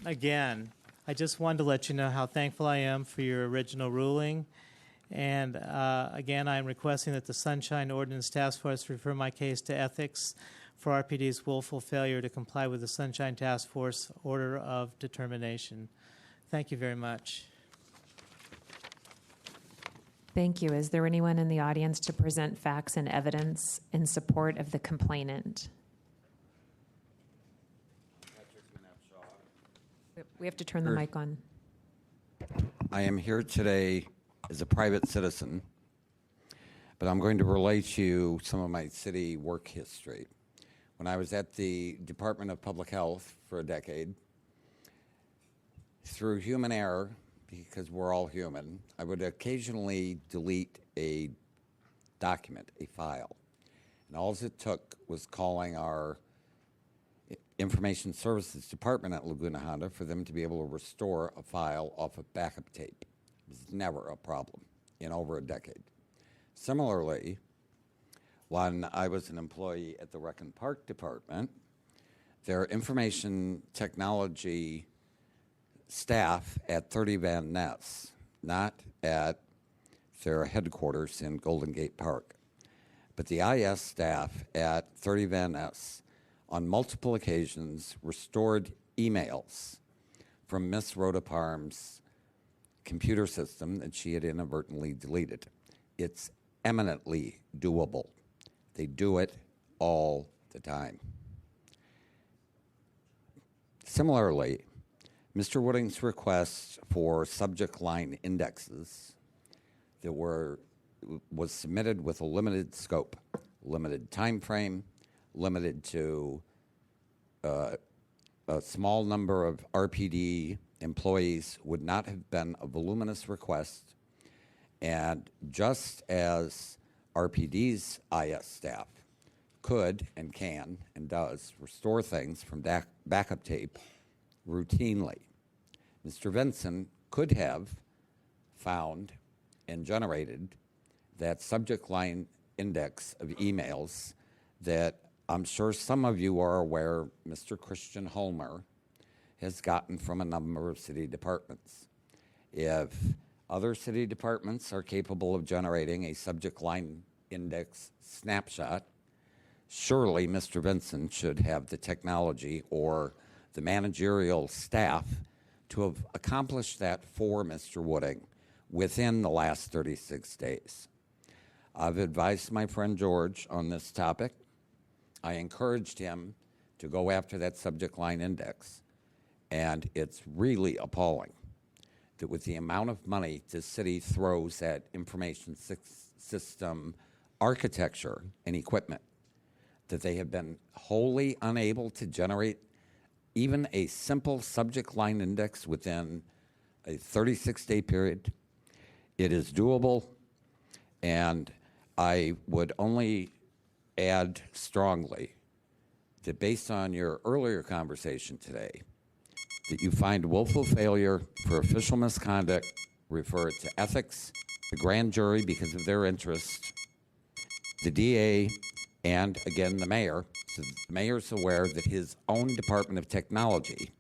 again, I just wanted to let you know how thankful I am for your original ruling. And again, I am requesting that the Sunshine Ordinance Task Force refer my case to ethics for RPD's willful failure to comply with the Sunshine Task Force order of determination. Thank you very much. Thank you. Is there anyone in the audience to present facts and evidence in support of the complainant? We have to turn the mic on. I am here today as a private citizen, but I'm going to relate to you some of my city work history. When I was at the Department of Public Health for a decade, through human error, because we're all human, I would occasionally delete a document, a file. And all it took was calling our Information Services Department at Laguna Honda for them to be able to restore a file off of backup tape. It was never a problem in over a decade. Similarly, when I was an employee at the Rec and Park Department, their information technology staff at 30 Van Ness, not at their headquarters in Golden Gate Park, but the IS staff at 30 Van Ness on multiple occasions restored emails from Miss Rhoda Parham's computer system that she had inadvertently deleted. It's eminently doable. They do it all the time. Similarly, Mr. Wooding's request for subject line indexes that was submitted with a limited scope, limited time frame, limited to a small number of RPD employees would not have been a voluminous request. And just as RPD's IS staff could and can and does restore things from backup tape routinely, Mr. Vinson could have found and generated that subject line index of emails that I'm sure some of you are aware Mr. Christian Holmer has gotten from a number of city departments. If other city departments are capable of generating a subject line index snapshot, surely Mr. Vinson should have the technology or the managerial staff to have accomplished that for Mr. Wooding within the last 36 days. I've advised my friend George on this topic. I encouraged him to go after that subject line index, and it's really appalling that with the amount of money the city throws at information system architecture and equipment, that they have been wholly unable to generate even a simple subject line index within a 36-day period. It is doable, and I would only add strongly that based on your earlier conversation today, that you find willful failure for official misconduct, refer it to ethics, the grand jury because of their interest, the DA, and again the mayor. So the mayor's aware that his own Department of Technology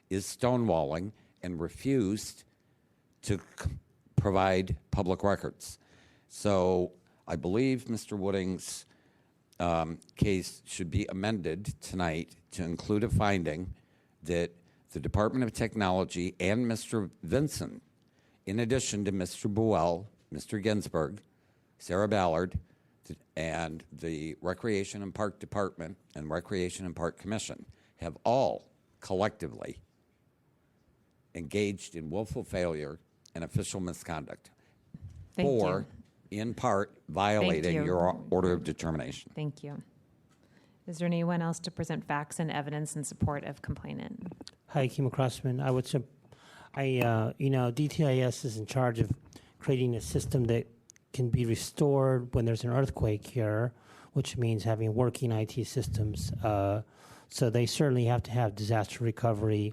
is stonewalling and refused to provide public records. So I believe Mr. Wooding's case should be amended tonight to include a finding that the Department of Technology and Mr. Vinson, in addition to Mr. Buell, Mr. Ginsburg, Sarah Ballard, and the Recreation and Park Department and Recreation and Park Commission have all collectively engaged in willful failure and official misconduct for, in part, violating your order of determination. Thank you. Is there anyone else to present facts and evidence in support of complainant? Hi, Kimo Crossman. DTIS is in charge of creating a system that can be restored when there's an earthquake here, which means having working IT systems. So they certainly have to have disaster recovery.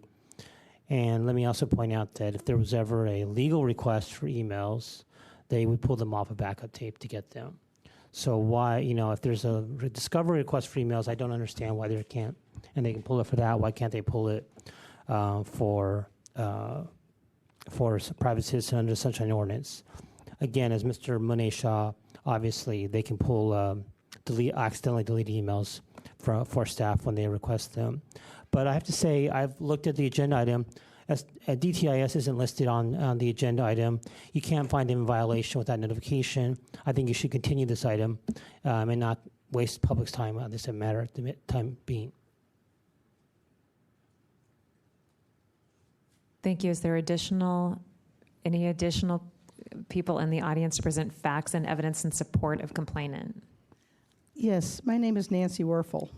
And let me also point out that if there was ever a legal request for emails, they would pull them off a backup tape to get them. So why, if there's a discovery request for emails, I don't understand why they can't, and they can pull it for that. Why can't they pull it for a private citizen under the Sunshine Ordinance? Again, as Mr. Muneshaw, obviously they can pull accidentally delete emails for staff when they request them. But I have to say, I've looked at the agenda item. DTIS isn't listed on the agenda item. You can't find him in violation without notification. I think you should continue this item and not waste public's time on this matter at the time being. Thank you. Is there any additional people in the audience to present facts and evidence in support of complainant? Yes, my name is Nancy Werfel.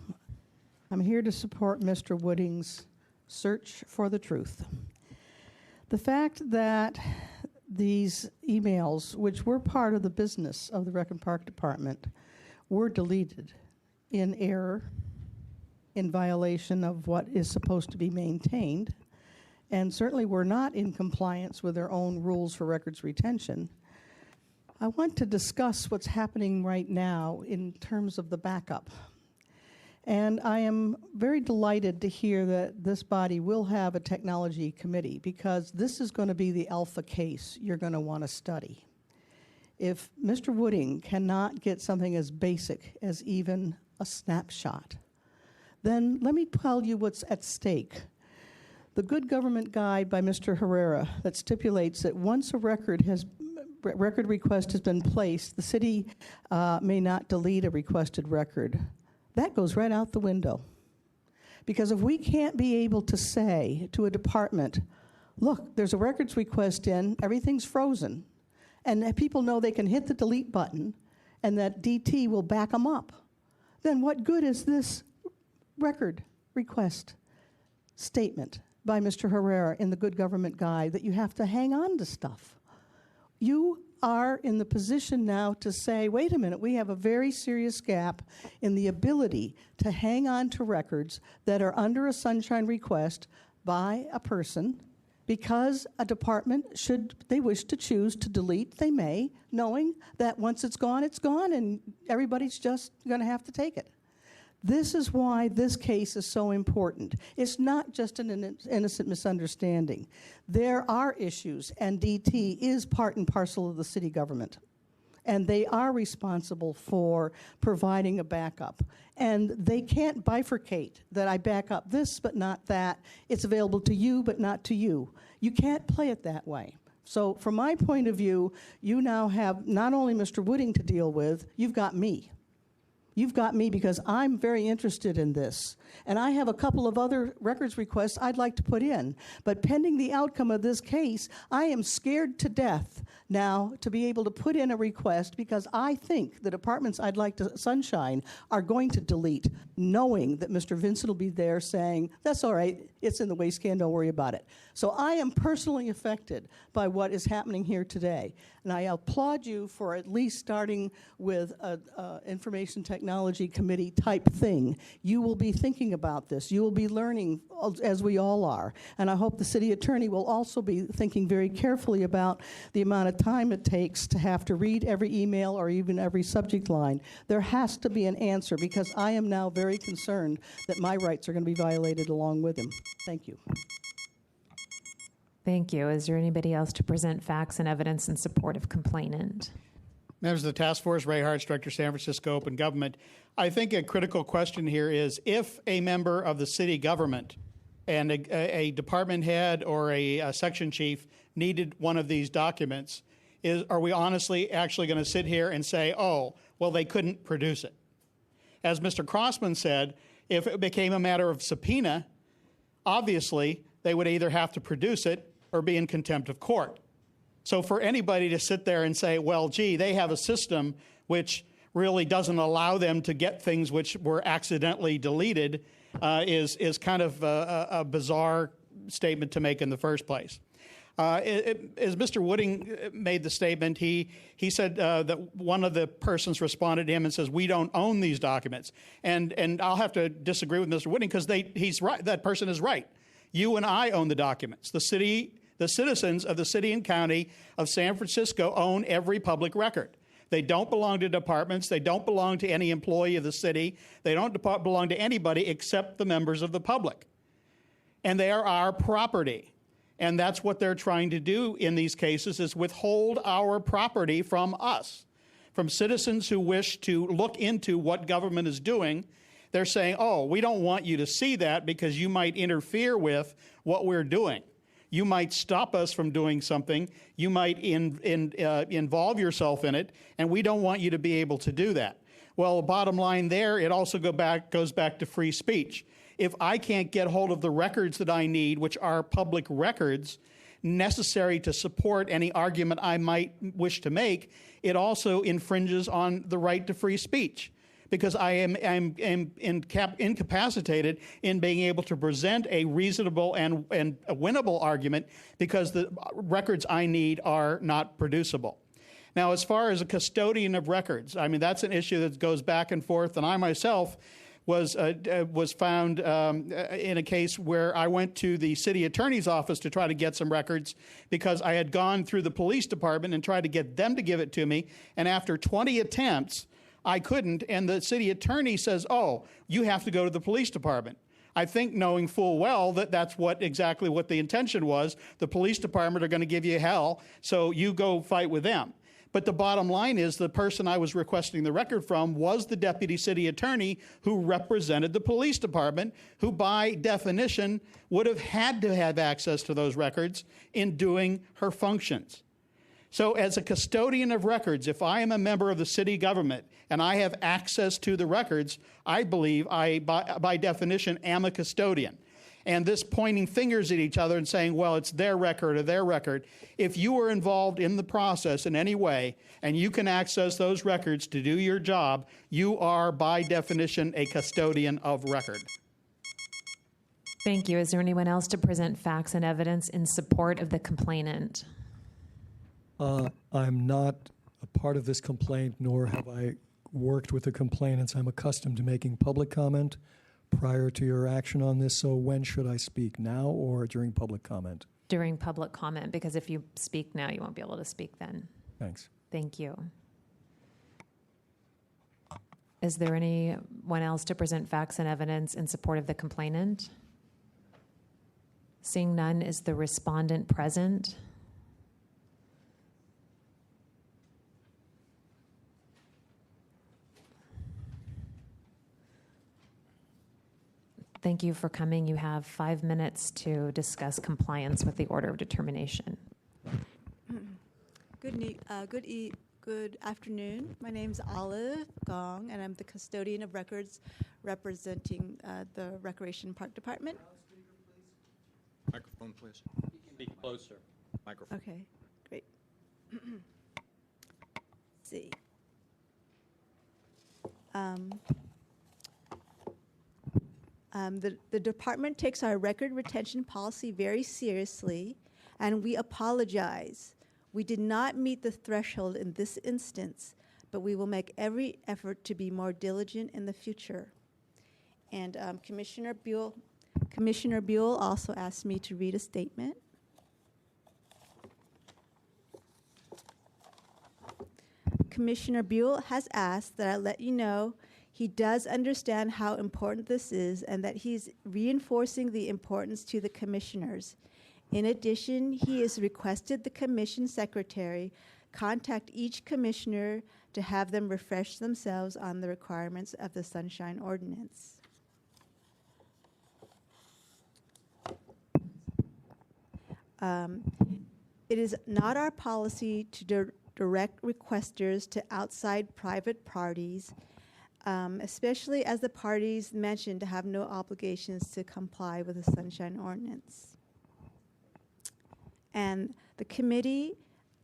I'm here to support Mr. Wooding's search for the truth. The fact that these emails, which were part of the business of the Rec and Park Department, were deleted in error, in violation of what is supposed to be maintained, and certainly were not in compliance with their own rules for records retention. I want to discuss what's happening right now in terms of the backup. And I am very delighted to hear that this body will have a technology committee, because this is going to be the alpha case you're going to want to study. If Mr. Wooding cannot get something as basic as even a snapshot, then let me tell you what's at stake. The Good Government Guide by Mr. Herrera that stipulates that once a record request has been placed, the city may not delete a requested record. That goes right out the window. Because if we can't be able to say to a department, look, there's a records request in, everything's frozen, and people know they can hit the delete button and that DT will back them up, then what good is this record request statement by Mr. Herrera in the Good Government Guide that you have to hang on to stuff? You are in the position now to say, wait a minute, we have a very serious gap in the ability to hang on to records that are under a sunshine request by a person because a department, should they wish to choose to delete, they may, knowing that once it's gone, and everybody's just going to have to take it. This is why this case is so important. It's not just an innocent misunderstanding. There are issues, and DT is part and parcel of the city government. And they are responsible for providing a backup. And they can't bifurcate that I back up this but not that. It's available to you but not to you. You can't play it that way. So from my point of view, you now have not only Mr. Wooding to deal with, you've got me. You've got me because I'm very interested in this. And I have a couple of other records requests I'd like to put in. But pending the outcome of this case, I am scared to death now to be able to put in a request because I think the departments I'd like to sunshine are going to delete, knowing that Mr. Vincent will be there saying, that's all right, it's in the waste can, don't worry about it. So I am personally affected by what is happening here today. And I applaud you for at least starting with an information technology committee type thing. You will be thinking about this. You will be learning, as we all are. And I hope the city attorney will also be thinking very carefully about the amount of time it takes to have to read every email or even every subject line. There has to be an answer because I am now very concerned that my rights are going to be violated along with him. Thank you. Thank you. Is there anybody else to present facts and evidence in support of complainant? Members of the task force, Ray Hartz, Director, San Francisco Open Government. I think a critical question here is if a member of the city government and a department head or a section chief needed one of these documents, are we honestly actually going to sit here and say, oh, well, they couldn't produce it? As Mr. Crossman said, if it became a matter of subpoena, obviously they would either have to produce it or be in contempt of court. So for anybody to sit there and say, well, gee, they have a system which really doesn't allow them to get things which were accidentally deleted is kind of a bizarre statement to make in the first place. As Mr. Wooding made the statement, he said that one of the persons responded to him and says, we don't own these documents. And I'll have to disagree with Mr. Wooding because he's right. That person is right. You and I own the documents. The citizens of the city and county of San Francisco own every public record. They don't belong to departments. They don't belong to any employee of the city. They don't belong to anybody except the members of the public. And they are our property. And that's what they're trying to do in these cases is withhold our property from us, from citizens who wish to look into what government is doing. They're saying, oh, we don't want you to see that because you might interfere with what we're doing. You might stop us from doing something. You might involve yourself in it, and we don't want you to be able to do that. Well, the bottom line there, it also goes back to free speech. If I can't get hold of the records that I need, which are public records necessary to support any argument I might wish to make, it also infringes on the right to free speech. Because I am incapacitated in being able to present a reasonable and a winnable argument because the records I need are not producible. Now, as far as a custodian of records, I mean, that's an issue that goes back and forth, and I myself was found in a case where I went to the city attorney's office to try to get some records because I had gone through the police department and tried to get them to give it to me, and after 20 attempts, I couldn't, and the city attorney says, oh, you have to go to the police department. I think knowing full well that that's exactly what the intention was. The police department are going to give you hell, so you go fight with them. But the bottom line is the person I was requesting the record from was the deputy city attorney who represented the police department, who by definition would have had to have access to those records in doing her functions. So as a custodian of records, if I am a member of the city government and I have access to the records, I believe I, by definition, am a custodian. And this pointing fingers at each other and saying, well, it's their record or their record, if you are involved in the process in any way and you can access those records to do your job, you are, by definition, a custodian of record. Thank you. Is there anyone else to present facts and evidence in support of the complainant? I'm not a part of this complaint, nor have I worked with the complainants. I'm accustomed to making public comment prior to your action on this, so when should I speak, now or during public comment? during public comment, because if you speak now, you won't be able to speak then. Thanks. Thank you. Is there anyone else to present facts and evidence in support of the complainant? Seeing none, is the respondent present? Thank you for coming. You have 5 minutes to discuss compliance with the order of determination. Good afternoon. My name is Olive Gong, and I'm the custodian of records representing the Recreation Park Department. Microphone, please. You can be closer. Microphone. Okay, great. Let's see. The department takes our record retention policy very seriously, and we apologize. We did not meet the threshold in this instance, but we will make every effort to be more diligent in the future. And Commissioner Buell also asked me to read a statement. Commissioner Buell has asked that I let you know he does understand how important this is and that he's reinforcing the importance to the commissioners. In addition, he has requested the commission secretary contact each commissioner to have them refresh themselves on the requirements of the Sunshine Ordinance. It is not our policy to direct requesters to outside private parties, especially as the parties mentioned have no obligations to comply with the Sunshine Ordinance. And the committee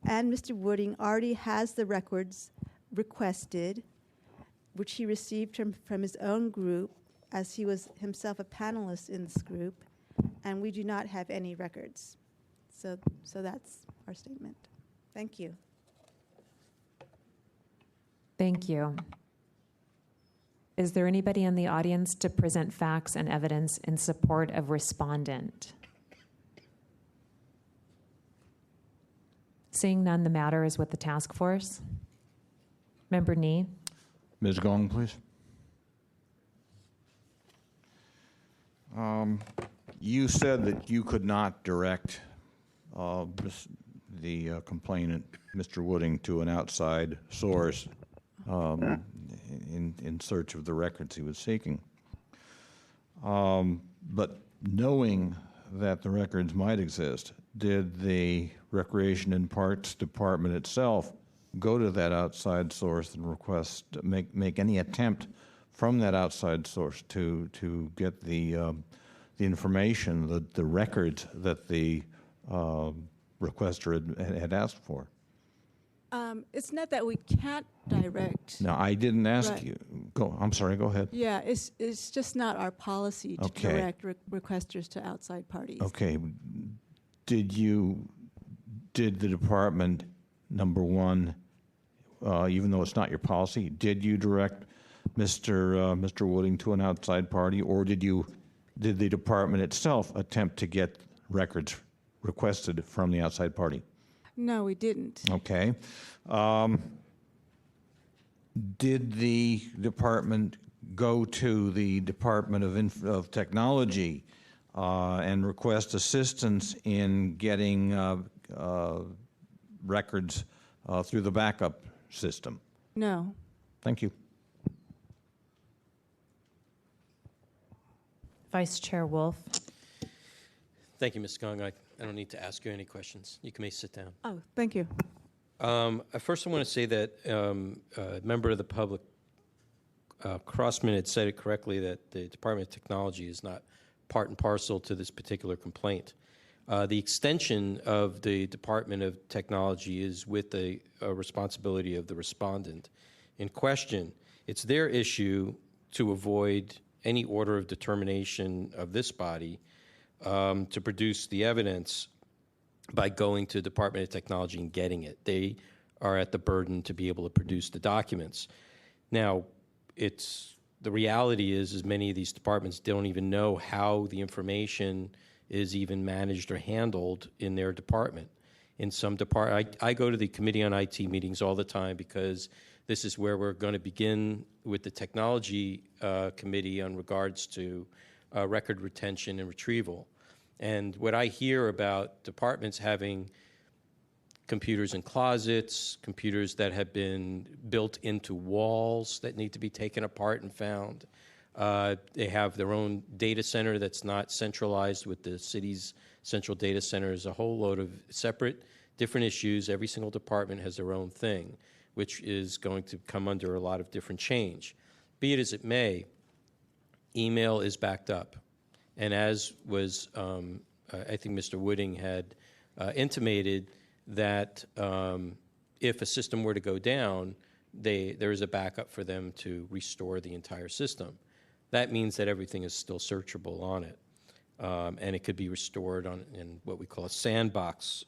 and Mr. Wooding already has the records requested, which he received from his own group, as he was himself a panelist in this group, and we do not have any records. So that's our statement. Thank you. Thank you. Is there anybody in the audience to present facts and evidence in support of respondent? Seeing none, the matter is with the task force. Member Nee. Ms. Gong, please. You said that you could not direct the complainant, Mr. Wooding, to an outside source in search of the records he was seeking. But knowing that the records might exist, did the Recreation and Parks Department itself go to that outside source and request, make any attempt from that outside source to get the information, the records that the requester had asked for? It's not that we can't direct. No, I didn't ask you. I'm sorry, go ahead. Yeah, it's just not our policy to direct requesters to outside parties. Okay. Did the department, number one, even though it's not your policy, did you direct Mr. Wooding to an outside party, or did the department itself attempt to get records requested from the outside party? No, we didn't. Okay. Did the department go to the Department of Technology and request assistance in getting records through the backup system? No. Thank you. Vice Chair Wolf. Thank you, Ms. Gong. I don't need to ask you any questions. You may sit down. Oh, thank you. First, I want to say that a member of the public, Crossman, had said it correctly that the Department of Technology is not part and parcel to this particular complaint. The extension of the Department of Technology is with the responsibility of the respondent in question. It's their issue to avoid any order of determination of this body to produce the evidence by going to the Department of Technology and getting it. They are at the burden to be able to produce the documents. Now, the reality is many of these departments don't even know how the information is even managed or handled in their department. In some department, I go to the Committee on IT meetings all the time because this is where we're going to begin with the Technology Committee on regards to record retention and retrieval. And what I hear about departments having computers in closets, computers that have been built into walls that need to be taken apart and found. They have their own data center that's not centralized with the city's central data center. There's a whole load of separate, different issues. Every single department has their own thing, which is going to come under a lot of different change. Be it as it may, email is backed up. And as was, I think Mr. Wooding had intimated, that if a system were to go down, there is a backup for them to restore the entire system. That means that everything is still searchable on it. And it could be restored in what we call a sandbox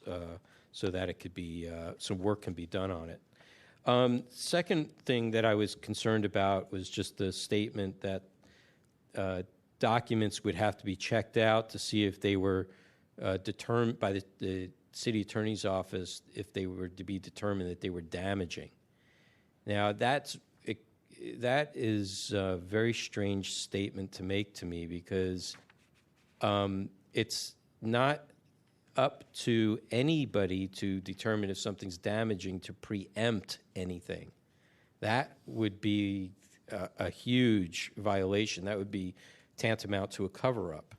so that it could be, some work can be done on it. Second thing that I was concerned about was just the statement that documents would have to be checked out to see if they were determined by the city attorney's office, if they were to be determined that they were damaging. Now, that is a very strange statement to make to me, because it's not up to anybody to determine if something's damaging to preempt anything. That would be a huge violation. That would be tantamount to a cover-up.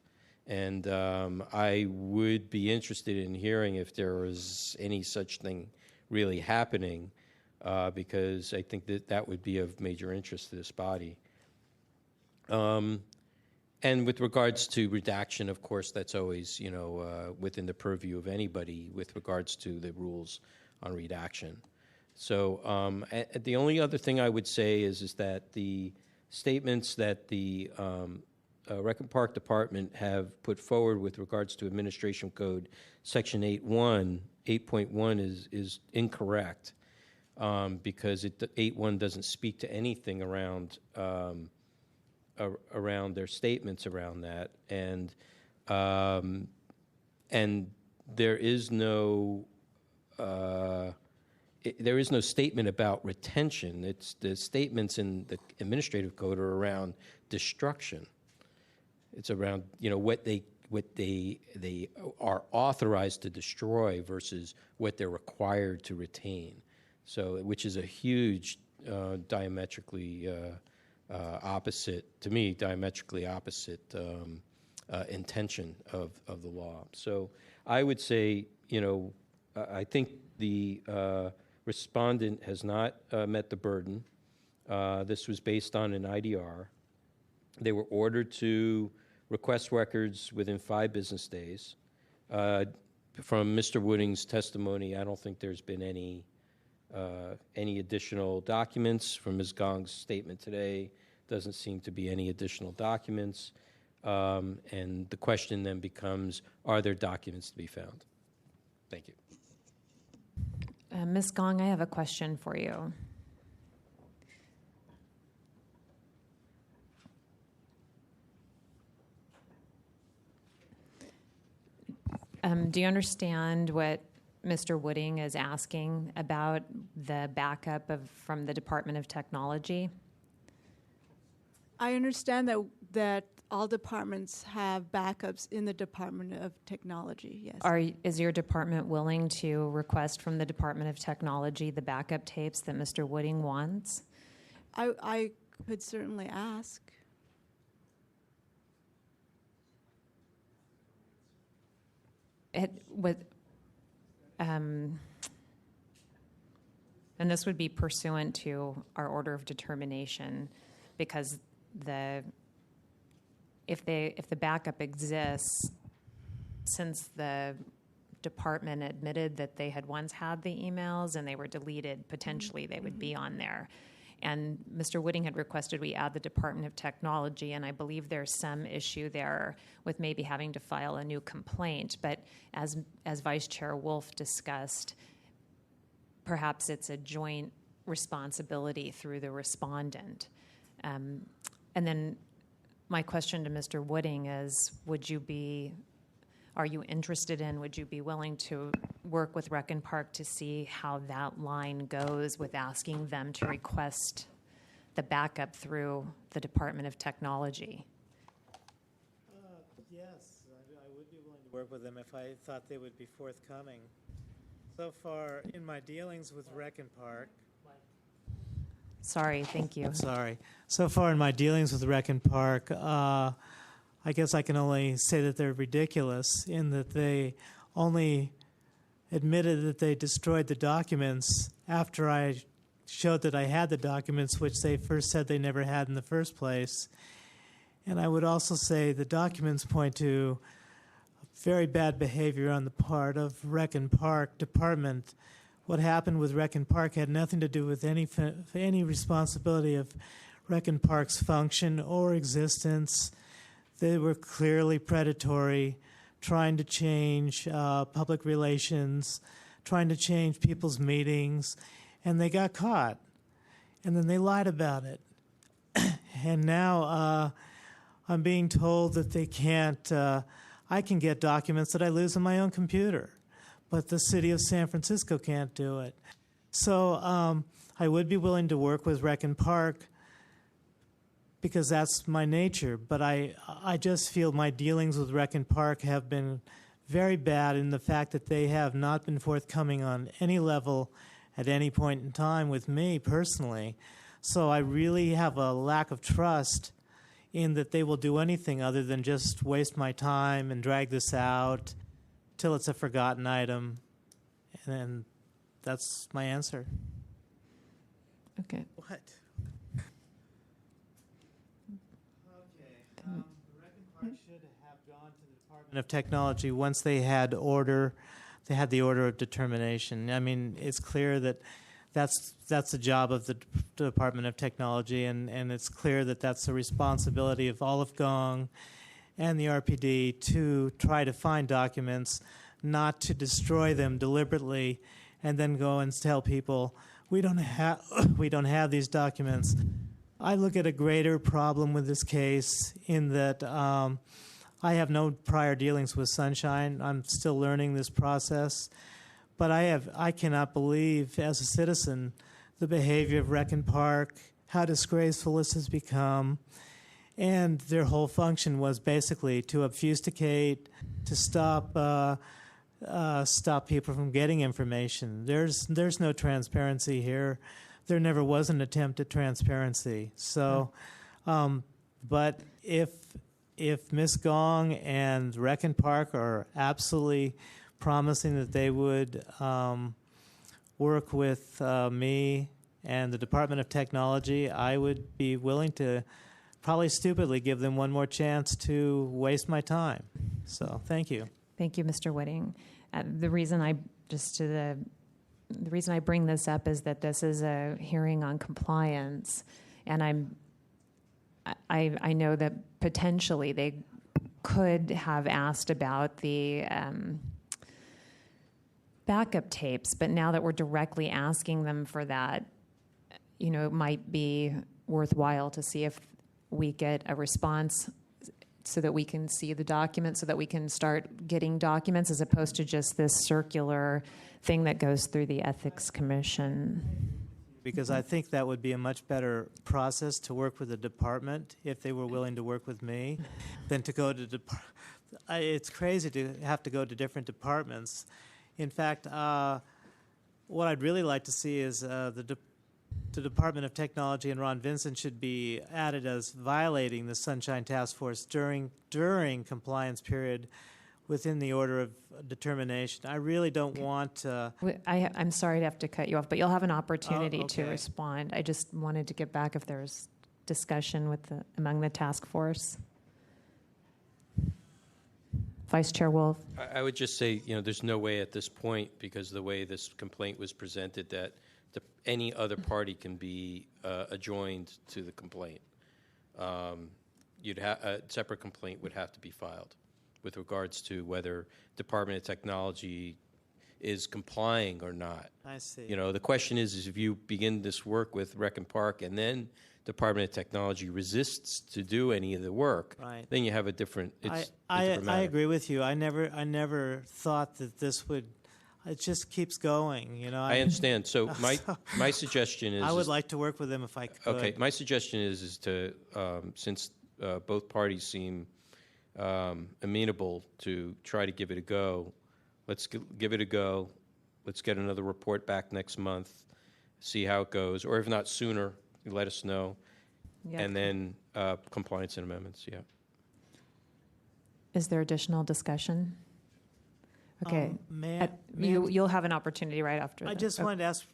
And I would be interested in hearing if there was any such thing really happening, because I think that would be of major interest to this body. And with regards to redaction, of course, that's always, within the purview of anybody with regards to the rules on redaction. So the only other thing I would say is that the statements that the Rec Park Department have put forward with regards to Administration Code Section 8.1 is incorrect, because 8.1 doesn't speak to anything around their statements around that, and there is no statement about retention. It's the statements in the administrative code are around destruction. It's around what they are authorized to destroy versus what they're required to retain. So, which is a huge diametrically opposite intention of the law. So I would say, I think the respondent has not met the burden. This was based on an IDR. They were ordered to request records within 5 business days. From Mr. Wooding's testimony, I don't think there's been any additional documents. From Ms. Gong's statement today, doesn't seem to be any additional documents. And the question then becomes, are there documents to be found? Thank you. Ms. Gong, I have a question for you. Do you understand what Mr. Wooding is asking about the backup from the Department of Technology? I understand that all departments have backups in the Department of Technology, yes. Is your department willing to request from the Department of Technology the backup tapes that Mr. Wooding wants? I could certainly ask. And this would be pursuant to our order of determination, because if the backup exists, since the department admitted that they had once had the emails and they were deleted, potentially they would be on there. And Mr. Wooding had requested we add the Department of Technology, and I believe there's some issue there with maybe having to file a new complaint. But as Vice Chair Wolf discussed, perhaps it's a joint responsibility through the respondent. And then my question to Mr. Wooding is, would you be are you interested in? Would you be willing to work with Rec and Park to see how that line goes with asking them to request the backup through the Department of Technology? Yes, I would be willing to work with them if I thought they would be forthcoming. So far, in my dealings with Rec and Park, Sorry, thank you. Sorry. So far in my dealings with Rec and Park, I guess I can only say that they're ridiculous in that they only admitted that they destroyed the documents after I showed that I had the documents, which they first said they never had in the first place. And I would also say the documents point to very bad behavior on the part of Rec and Park Department. What happened with Rec and Park had nothing to do with any responsibility of Rec and Park's function or existence. They were clearly predatory, trying to change public relations, trying to change people's meetings, and they got caught. And then they lied about it. And now I'm being told that they can't, I can get documents that I lose on my own computer, but the city of San Francisco can't do it. So I would be willing to work with Rec and Park because that's my nature, but I just feel my dealings with Rec and Park have been very bad in the fact that they have not been forthcoming on any level at any point in time with me personally. So I really have a lack of trust in that they will do anything other than just waste my time and drag this out till it's a forgotten item. And that's my answer. Okay. What? Okay. Rec and Park should have gone to the Department of Technology once they had the order of determination. I mean, it's clear that that's the job of the Department of Technology, and it's clear that that's the responsibility of Olive Gong and the RPD to try to find documents, not to destroy them deliberately and then go and tell people, we don't have these documents. I look at a greater problem with this case in that I have no prior dealings with Sunshine. I'm still learning this process. But I cannot believe, as a citizen, the behavior of Rec and Park, how disgraceful this has become. And their whole function was basically to obfuscate, to stop people from getting information. There's no transparency here. There never was an attempt at transparency. So, but if Ms. Gong and Rec and Park are absolutely promising that they would work with me and the Department of Technology, I would be willing to probably stupidly give them one more chance to waste my time. So thank you. Thank you, Mr. Whitting. The reason I bring this up is that this is a hearing on compliance, and I know that potentially they could have asked about the backup tapes, but now that we're directly asking them for that, it might be worthwhile to see if we get a response so that we can see the documents, so that we can start getting documents as opposed to just this circular thing that goes through the Ethics Commission. Because I think that would be a much better process to work with the department if they were willing to work with me than to go to it's crazy to have to go to different departments. In fact, what I'd really like to see is the Department of Technology and Ron Vincent should be added as violating the Sunshine Task Force during compliance period within the order of determination. I really don't want... I'm sorry to have to cut you off, but you'll have an opportunity to okay. respond. I just wanted to get back if there's discussion among the task force. Vice Chair Wolf. I would just say, there's no way at this point, because the way this complaint was presented, that any other party can be adjoined to the complaint. A separate complaint would have to be filed with regards to whether Department of Technology is complying or not. I see. The question is if you begin this work with Rec and Park and then Department of Technology resists to do any of the work, Right. then you have a different. It's a I different matter. agree with you. I never thought that this would. It just keeps going, you know. I understand. So my suggestion is. I would like to work with them if I could. Okay, my suggestion is to since both parties seem amenable to try to give it a go, let's give it a go. Let's get another report back next month, see how it goes, or if not sooner, let us know, Yeah. and then compliance and amendments. Yeah. Is there additional discussion? Okay. You'll have an opportunity right after I that. just wanted to ask.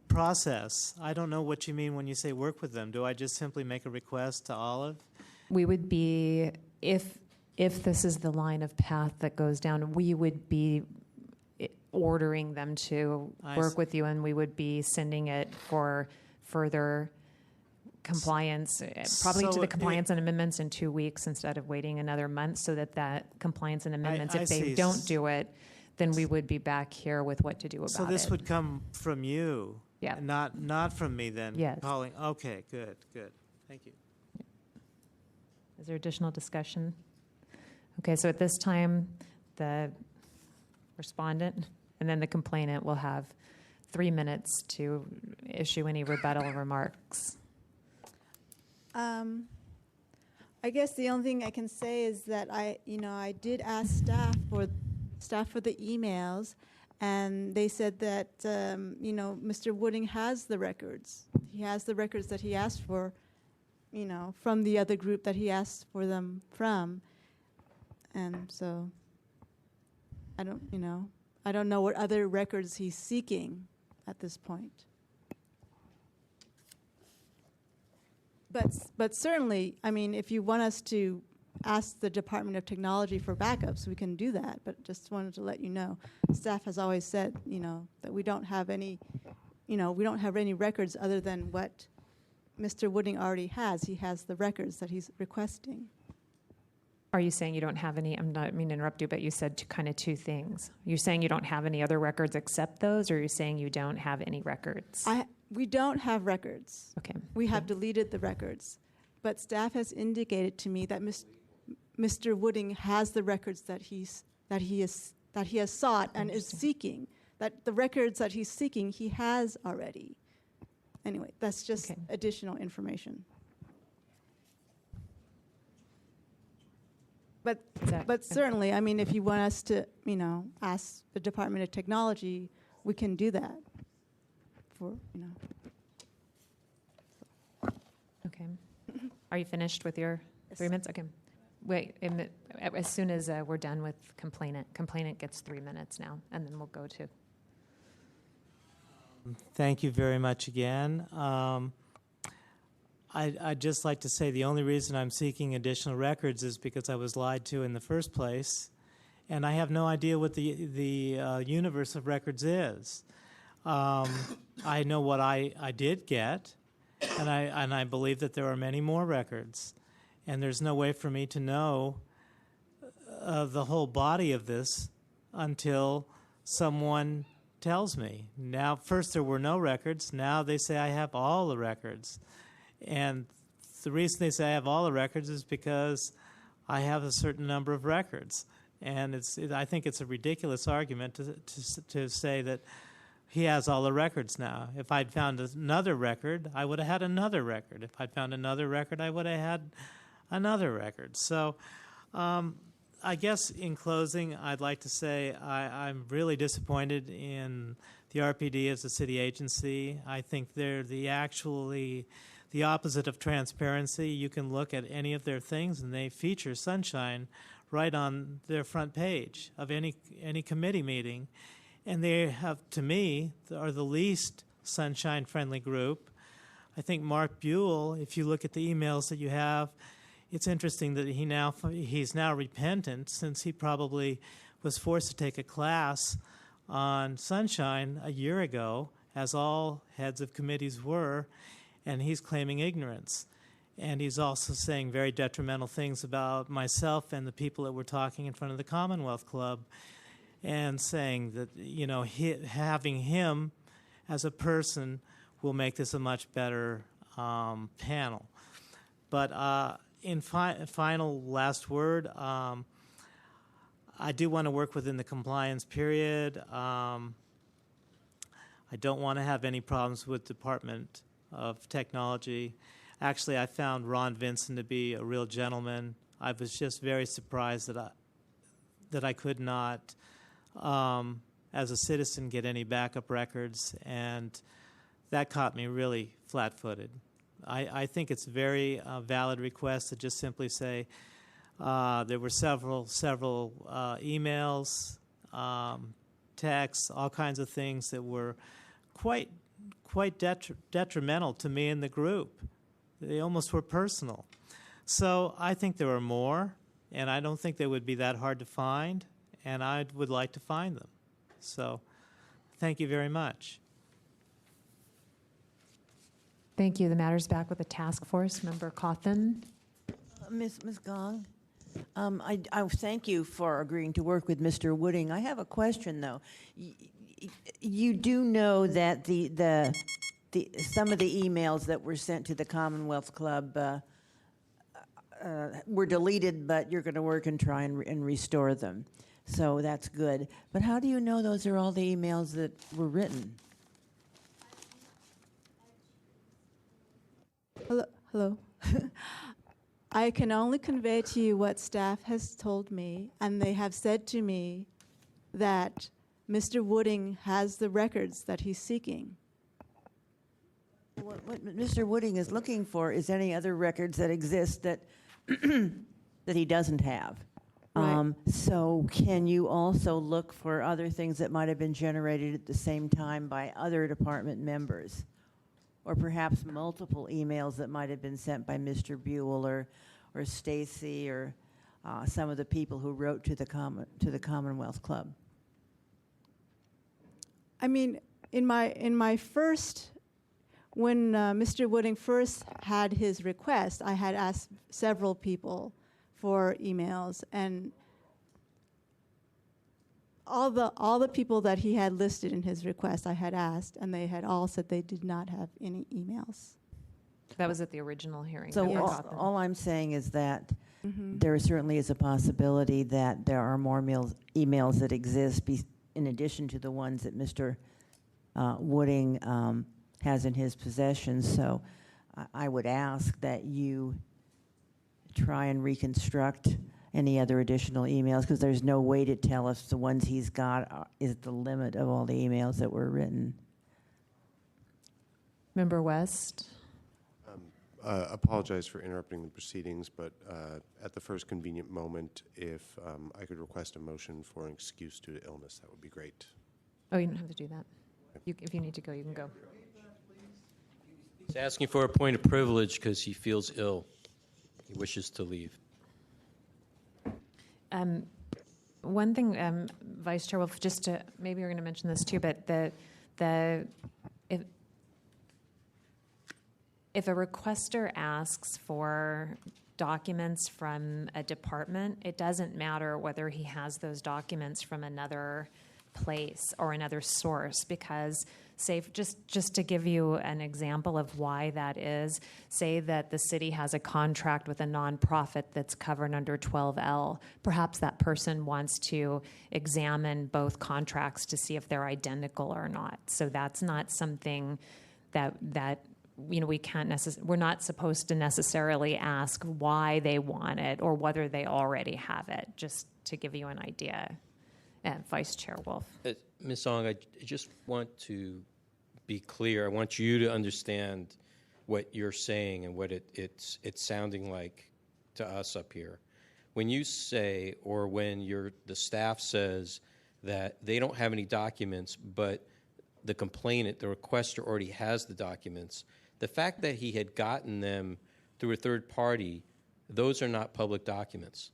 Process. I don't know what you mean when you say work with them. Do I just simply make a request to Olive? We would be, if this is the line of path that goes down, we would be ordering them to work with you, and we would be sending it for further compliance, probably to the compliance and amendments in 2 weeks instead of waiting another month, so that compliance and amendments, if they don't do it, then we would be back here with what to do about it. So this would come from you, yeah, not from me then. Yes. Calling. Okay, good. Thank you. Is there additional discussion? Okay, so at this time, the respondent and then the complainant will have 3 minutes to issue any rebuttal remarks. I guess the only thing I can say is that I did ask staff for the emails, and they said that Mr. Wooding has the records. He has the records that he asked for, from the other group that he asked for them from, and so I don't know what other records he's seeking at this point. But certainly, I mean, if you want us to ask the Department of Technology for backups, we can do that. But just wanted to let you know, staff has always said, that we don't have any, records other than what Mr. Wooding already has. He has the records that he's requesting. Are you saying you don't have any? I'm not I mean to interrupt you, but you said kind of two things. You're saying you don't have any other records except those, or you're saying you don't have any records? We don't have records. Okay. We have deleted the records, but staff has indicated to me that Mr. Wooding has the records that he has sought and is seeking. That the records that he's seeking, he has already. Anyway, that's just additional information. But certainly, I mean, if you want us to, ask the Department of Technology, we can do that. Okay. Are you finished with your 3 minutes? Okay. Wait, as soon as we're done with complainant gets 3 minutes now, and then we'll go to. Thank you very much again. I'd just like to say the only reason I'm seeking additional records is because I was lied to in the first place, and I have no idea what the universe of records is. I know what I did get, and I believe that there are many more records, and there's no way for me to know the whole body of this until someone tells me. Now, first there were no records. Now they say I have all the records, and the reason they say I have all the records is because I have a certain number of records, and I think it's a ridiculous argument to say that he has all the records now. If I'd found another record, I would have had another record. If I'd found another record, I would have had another record. So I guess in closing, I'd like to say I'm really disappointed in the RPD as a city agency. I think they're the opposite of transparency. You can look at any of their things, and they feature sunshine right on their front page of any committee meeting. And they have, to me, are the least sunshine-friendly group. I think Mark Buell, if you look at the emails that you have, it's interesting that he's now repentant, since he probably was forced to take a class on sunshine a year ago, as all heads of committees were, and he's claiming ignorance. And he's also saying very detrimental things about myself and the people that were talking in front of the Commonwealth Club, and saying that, having him as a person will make this a much better panel. But in final last word, I do want to work within the compliance period. I don't want to have any problems with Department of Technology. Actually, I found Ron Vinson to be a real gentleman. I was just very surprised that I could not, as a citizen, get any backup records, and that caught me really flat-footed. I think it's a very valid request to just simply say there were several emails, texts, all kinds of things that were quite detrimental to me and the group. They almost were personal. So I think there are more, and I don't think they would be that hard to find, and I would like to find them. So thank you very much. Thank you. The matter's back with the task force. Member Cawthon. Ms. Gong, I thank you for agreeing to work with Mr. Wooding. I have a question, though. You do know that some of the emails that were sent to the Commonwealth Club were deleted, but you're going to work and try and restore them. So that's good. But how do you know those are all the emails that were written? Hello. I can only convey to you what staff has told me, and they have said to me that Mr. Wooding has the records that he's seeking. What Mr. Wooding is looking for is any other records that exist that that he doesn't have. Right. So can you also look for other things that might have been generated at the same time by other department members? Or perhaps multiple emails that might have been sent by Mr. Buell or Stacy or some of the people who wrote to the Commonwealth Club. I mean, in my first, when Mr. Wooding first had his request, I had asked several people for emails, and all the people that he had listed in his request I had asked, and they had all said they did not have any emails. That was at the original hearing. So Yes. all I'm saying is that there certainly is a possibility that there are more emails that exist in addition to the ones that Mr. Wooding has in his possession. So I would ask that you try and reconstruct any other additional emails, because there's no way to tell if the ones he's got is the limit of all the emails that were written. Member West. Apologize for interrupting the proceedings, but at the first convenient moment, if I could request a motion for an excuse due to illness, that would be great. Oh, you don't have to do that. If you need to go, you can go. He's asking for a point of privilege because he feels ill. He wishes to leave. One thing, Vice Chair Wolf, just to, maybe you're going to mention this too, but if a requester asks for documents from a department, it doesn't matter whether he has those documents from another place or another source, because say, just to give you an example of why that is, say that the city has a contract with a nonprofit that's covered under 12L. Perhaps that person wants to examine both contracts to see if they're identical or not. So that's not something that we can't we're not supposed to necessarily ask why they want it or whether they already have it, just to give you an idea. Vice Chair Wolf. Ms. Ong, I just want to be clear. I want you to understand what you're saying and what it's sounding like to us up here. When you say, or when the staff says that they don't have any documents, but the complainant, the requester, already has the documents, the fact that he had gotten them through a third party, those are not public documents.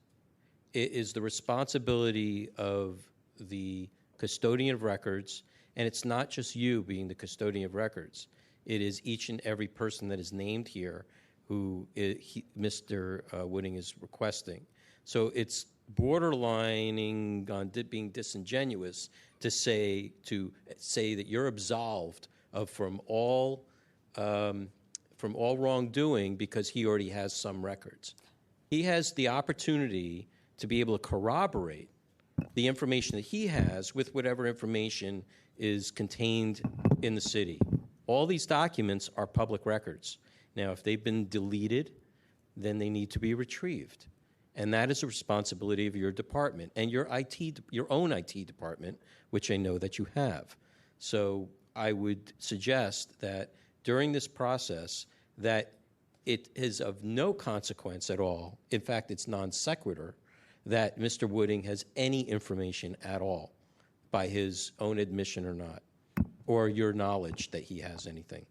It is the responsibility of the custodian of records, and it's not just you being the custodian of records. It is each and every person that is named here who Mr. Wooding is requesting. So it's borderlining on being disingenuous to say that you're absolved from all from all wrongdoing because he already has some records. He has the opportunity to be able to corroborate the information that he has with whatever information is contained in the city. All these documents are public records. Now, if they've been deleted, then they need to be retrieved. And that is a responsibility of your department and your own IT department, which I know that you have. So I would suggest that during this process that it is of no consequence at all, in fact, it's non sequitur, that Mr. Wooding has any information at all, by his own admission or not, or your knowledge that he has anything.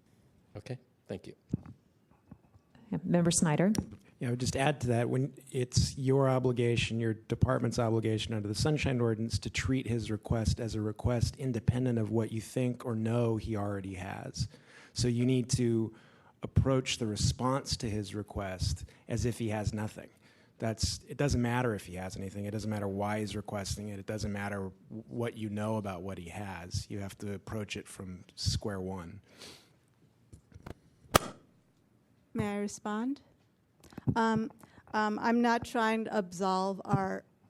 Okay? Thank you. Member Snyder. Yeah, I would just add to that, when it's your obligation, your department's obligation under the Sunshine Ordinance to treat his request as a request independent of what you think or know he already has. So you need to approach the response to his request as if he has nothing. It doesn't matter if he has anything. It doesn't matter why he's requesting it. It doesn't matter what you know about what he has. You have to approach it from square one. May I respond? I'm not trying to absolve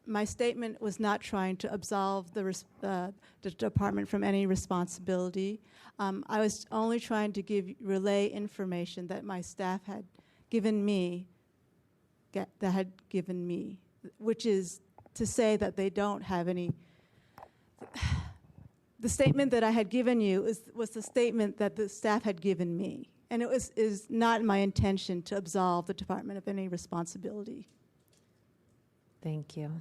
my statement was not trying to absolve the department from any responsibility. I was only trying to relay information that my staff had given me, which is to say that they don't have any. The statement that I had given you was the statement that the staff had given me. And it is not my intention to absolve the department of any responsibility. Thank you.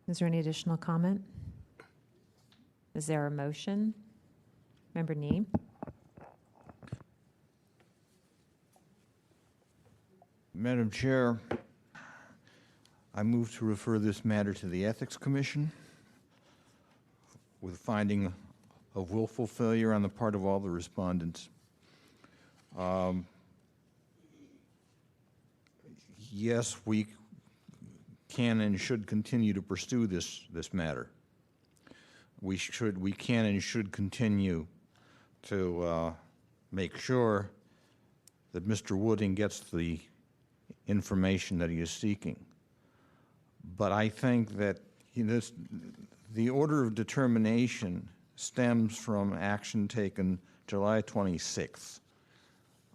Is there any additional comment? Is there a motion? Member Nee? Madam Chair, I move to refer this matter to the Ethics Commission with finding of willful failure on the part of all the respondents. Yes, we can and should continue to pursue this matter. We can and should continue to make sure that Mr. Wooding gets the information that he is seeking. But I think that the order of determination stems from action taken July 26th,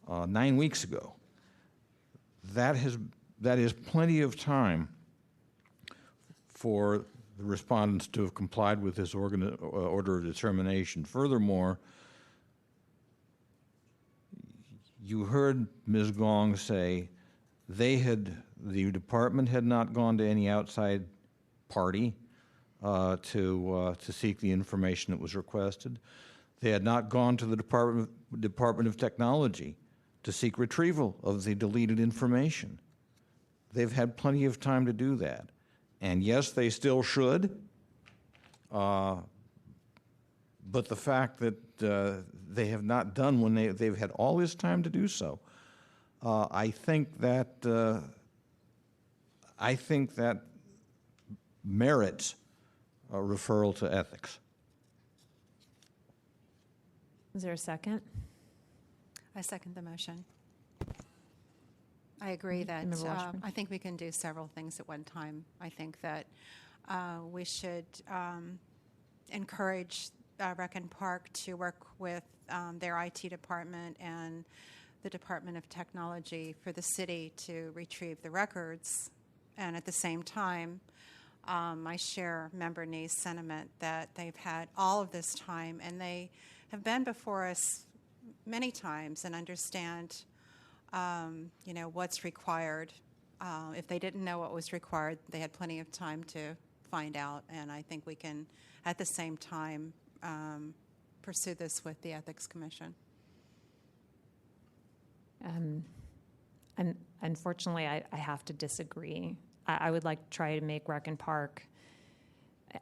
9 weeks ago. That is plenty of time for the respondents to have complied with this order of determination. Furthermore, you heard Ms. Gong say the department had not gone to any outside party to seek the information that was requested. They had not gone to the Department of Technology to seek retrieval of the deleted information. They've had plenty of time to do that. And yes, they still should, but the fact that they have not done when they've had all this time to do so, I think that merits a referral to ethics. Is there a second? I second the motion. I agree that I think we can do several things at one time. I think that we should encourage Rec and Park to work with their IT department and the Department of Technology for the city to retrieve the records. And at the same time, I share Member Nee's sentiment that they've had all of this time and they have been before us many times and understand what's required. If they didn't know what was required, they had plenty of time to find out, and I think we can, at the same time, pursue this with the Ethics Commission. And unfortunately, I have to disagree. I would like to try to make Rec and Park.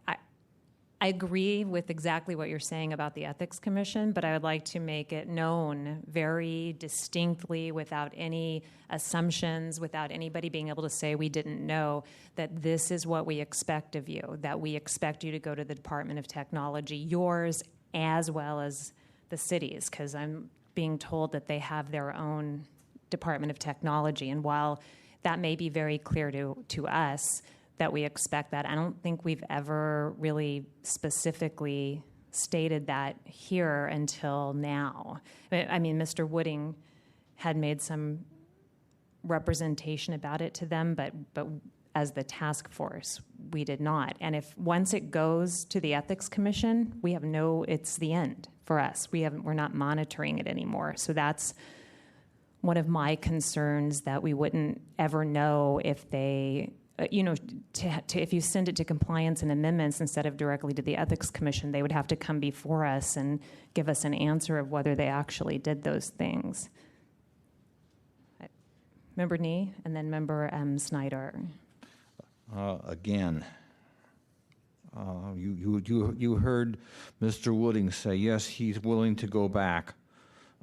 I agree with exactly what you're saying about the Ethics Commission, but I would like to make it known very distinctly, without any assumptions, without anybody being able to say we didn't know, that this is what we expect of you, that we expect you to go to the Department of Technology, yours as well as the cities, because I'm being told that they have their own Department of Technology. And while that may be very clear to us that we expect that, I don't think we've ever really specifically stated that here until now. I mean, Mr. Wooding had made some representation about it to them, but as the task force, we did not. And if once it goes to the Ethics Commission, we have it's the end for us. We're not monitoring it anymore. So that's one of my concerns, that we wouldn't ever know if they, if you send it to compliance and amendments instead of directly to the Ethics Commission, they would have to come before us and give us an answer of whether they actually did those things. Member Nee, and then Member Snyder. Again, you heard Mr. Wooding say, yes, he's willing to go back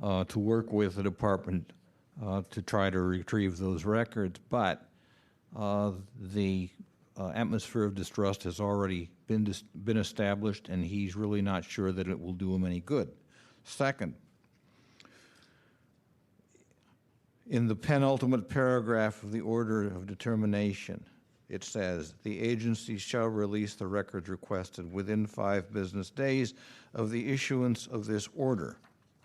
to work with the department to try to retrieve those records, but the atmosphere of distrust has already been established, and he's really not sure that it will do him any good. Second, in the penultimate paragraph of the order of determination, it says, the agency shall release the records requested within 5 business days of the issuance of this order.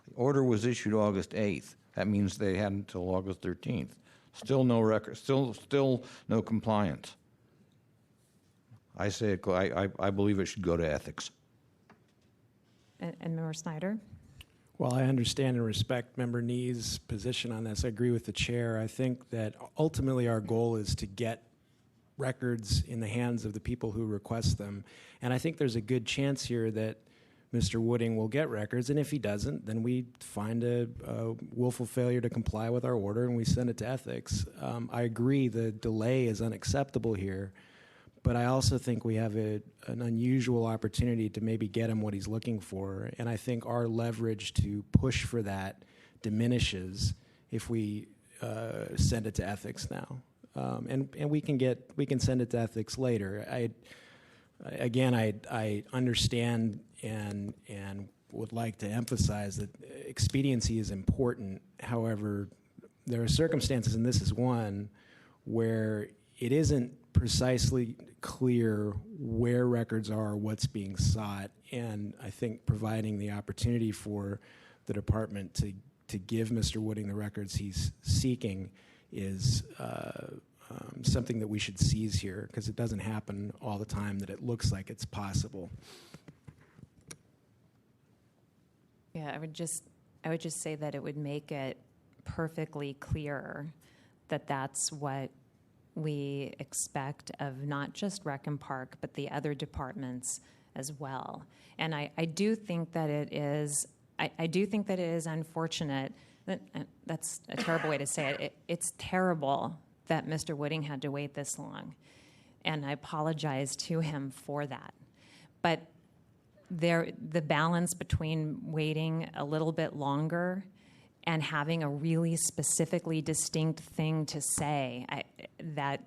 The order was issued August 8th. That means they had until August 13th. Still no record, still no compliance. I say I believe it should go to ethics. And Member Snyder? Well, I understand and respect Member Nee's position on this. I agree with the chair. I think that ultimately our goal is to get records in the hands of the people who request them. And I think there's a good chance here that Mr. Wooding will get records, and if he doesn't, then we find a willful failure to comply with our order and we send it to ethics. I agree the delay is unacceptable here, but I also think we have an unusual opportunity to maybe get him what he's looking for, and I think our leverage to push for that diminishes if we send it to ethics now. And we can send it to ethics later. I understand and would like to emphasize that expediency is important. However, there are circumstances, and this is one, where it isn't precisely clear where records are, what's being sought, and I think providing the opportunity for the department to give Mr. Wooding the records he's seeking is something that we should seize here, because it doesn't happen all the time that it looks like it's possible. Yeah, I would just say that it would make it perfectly clear that that's what we expect of not just Rec and Park, but the other departments as well. And I do think that it is. I do think that it is unfortunate. That's a terrible way to say it. It's terrible that Mr. Wooding had to wait this long, and I apologize to him for that. But the balance between waiting a little bit longer and having a really specifically distinct thing to say, that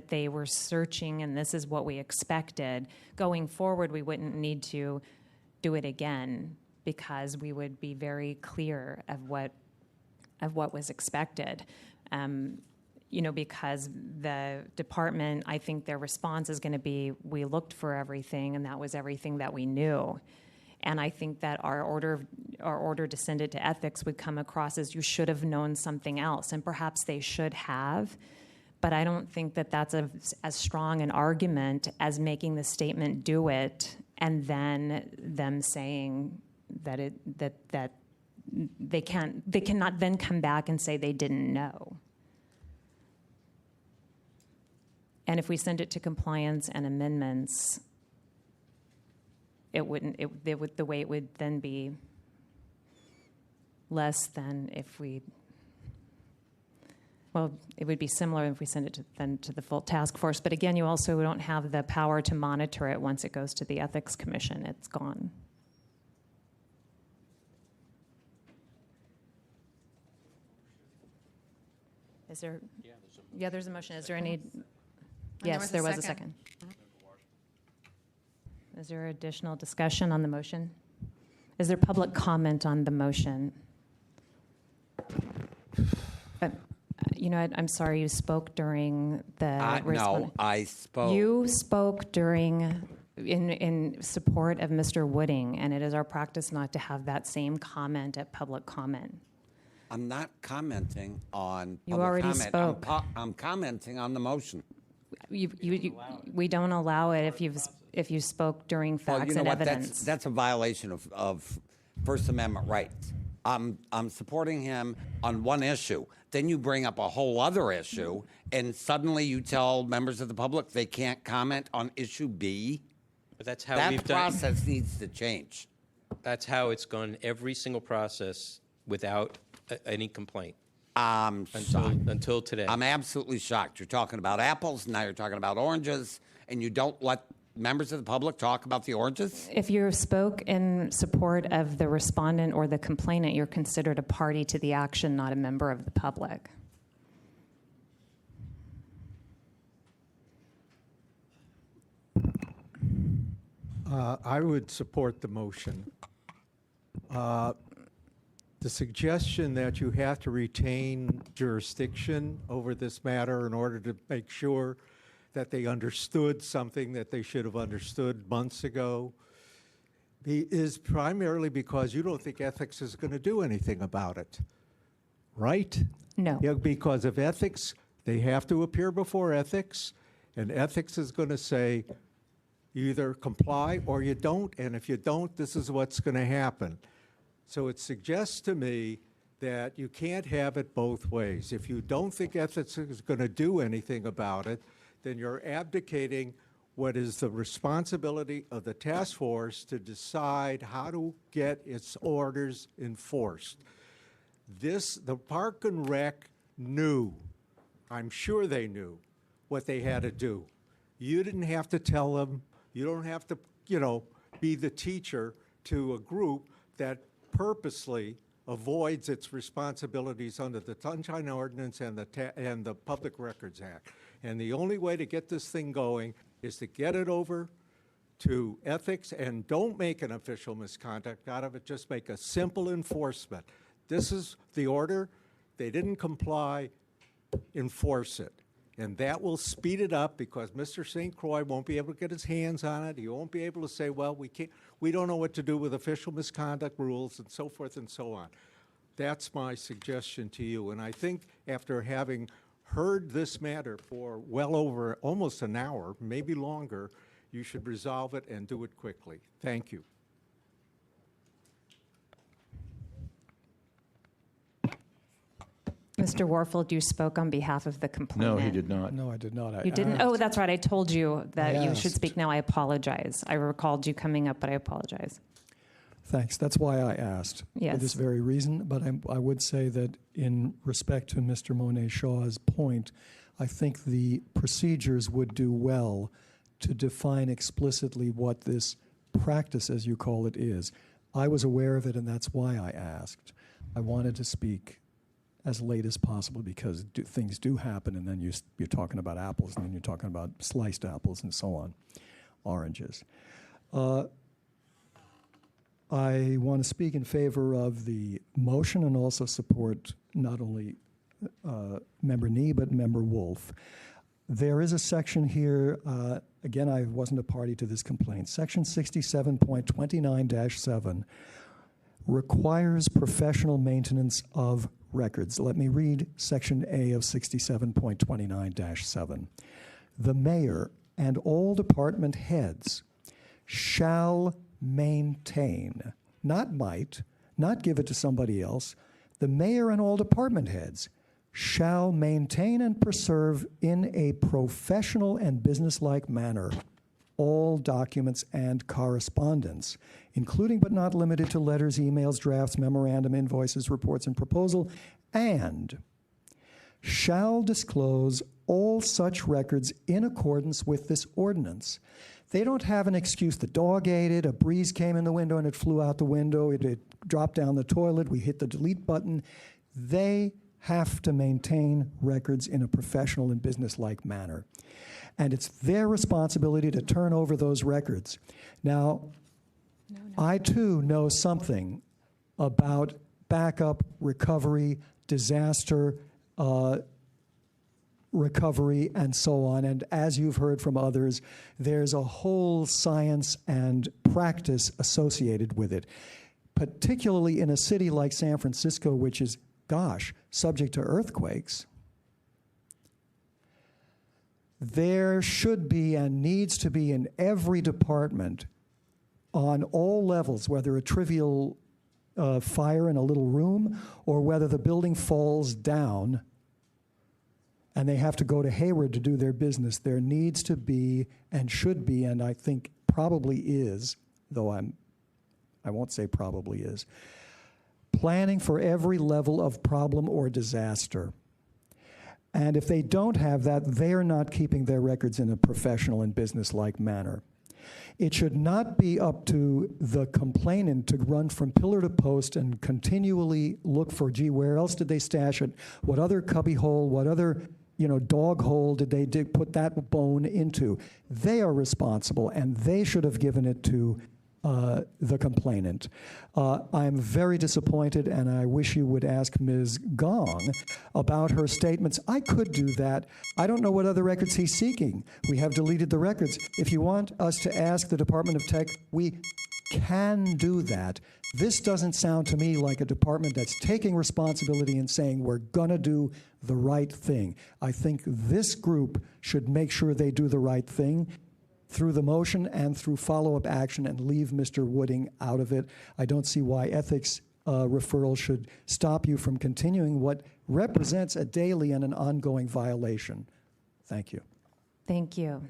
they were searching and this is what we expected. Going forward, we wouldn't need to do it again because we would be very clear of what was expected. Because the department, I think their response is going to be, we looked for everything and that was everything that we knew. And I think that our order to send it to ethics would come across as you should have known something else, and perhaps they should have, but I don't think that that's as strong an argument as making the statement do it and then them saying that they cannot then come back and say they didn't know. And if we send it to compliance and amendments, the way it would then be less than if it would be similar if we send it to the full task force. But again, you also don't have the power to monitor it once it goes to the Ethics Commission. It's gone. Is there? Yeah, there's a motion. Is there any? Yes, there was a second. Is there additional discussion on the motion? Is there public comment on the motion? You know, I'm sorry, you spoke during the No, I spoke. You spoke during, in support of Mr. Wooding, and it is our practice not to have that same comment at public comment. I'm not commenting on You public already comment. spoke. I'm commenting on the motion. We don't allow it if you spoke during facts Well, you know and what? evidence. That's a violation of First Amendment rights. I'm supporting him on one issue. Then you bring up a whole other issue, and suddenly you tell members of the public they can't comment on issue B. But that's how that we've done. process needs to change. That's how it's gone every single process without any complaint. Until today. I'm absolutely shocked. You're talking about apples, now you're talking about oranges, and you don't let members of the public talk about the oranges? If you spoke in support of the respondent or the complainant, you're considered a party to the action, not a member of the public. I would support the motion. The suggestion that you have to retain jurisdiction over this matter in order to make sure that they understood something that they should have understood months ago is primarily because you don't think ethics is going to do anything about it, right? No. Yeah, because of ethics, they have to appear before ethics, and ethics is going to say you either comply or you don't, and if you don't, this is what's going to happen. So it suggests to me that you can't have it both ways. If you don't think ethics is going to do anything about it, then you're abdicating what is the responsibility of the task force to decide how to get its orders enforced. The Park and Rec knew, I'm sure they knew, what they had to do. You didn't have to tell them. You don't have to, be the teacher to a group that purposely avoids its responsibilities under the Sunshine Ordinance and the Public Records Act. And the only way to get this thing going is to get it over to ethics and don't make an official misconduct out of it, just make a simple enforcement. This is the order. They didn't comply. Enforce it. And that will speed it up because Mr. St. Croix won't be able to get his hands on it. He won't be able to say, well, we don't know what to do with official misconduct rules and so forth and so on. That's my suggestion to you. And I think after having heard this matter for well over almost an hour, maybe longer, you should resolve it and do it quickly. Thank you. Mr. Warfield, you spoke on behalf of the complainant. No, he did not. No, I did not. You didn't? Oh, that's right. I told you that you should asked. speak now. I apologize. I recalled you coming up, but I apologize. Thanks. That's why I asked. Yes. For this very reason. But I would say that in respect to Mr. Monet Shaw's point, I think the procedures would do well to define explicitly what this practice, as you call it, is. I was aware of it, and that's why I asked. I wanted to speak as late as possible because things do happen, and then you're talking about apples, and then you're talking about sliced apples and so on, oranges. I want to speak in favor of the motion and also support not only Member Nee, but Member Wolf. There is a section here, again, I wasn't a party to this complaint. Section 67.29-7 requires professional maintenance of records. Let me read Section A of 67.29-7. The mayor and all department heads shall maintain, not might, not give it to somebody else. The mayor and all department heads shall maintain and preserve in a professional and businesslike manner all documents and correspondence, including but not limited to letters, emails, drafts, memorandum, invoices, reports, and proposal, and shall disclose all such records in accordance with this ordinance. They don't have an excuse. The dog ate it, a breeze came in the window and it flew out the window, it dropped down the toilet, we hit the delete button. They have to maintain records in a professional and businesslike manner. And it's their responsibility to turn over those records. Now, I too know something about backup, recovery, disaster recovery, and so on. And as you've heard from others, there's a whole science and practice associated with it, particularly in a city like San Francisco, which is, gosh, subject to earthquakes. There should be and needs to be in every department on all levels, whether a trivial fire in a little room or whether the building falls down and they have to go to Hayward to do their business, there needs to be and should be, and I think probably is, though I won't say probably is, planning for every level of problem or disaster. And if they don't have that, they're not keeping their records in a professional and business-like manner. It should not be up to the complainant to run from pillar to post and continually look for, gee, where else did they stash it? What other cubby hole, what other dog hole did they put that bone into? They are responsible, and they should have given it to the complainant. I'm very disappointed, and I wish you would ask Ms. Gong about her statements. I could do that. I don't know what other records he's seeking. We have deleted the records. If you want us to ask the Department of Tech, we can do that. This doesn't sound to me like a department that's taking responsibility and saying we're going to do the right thing. I think this group should make sure they do the right thing through the motion and through follow-up action and leave Mr. Wooding out of it. I don't see why ethics referral should stop you from continuing what represents a daily and an ongoing violation. Thank you. Thank you.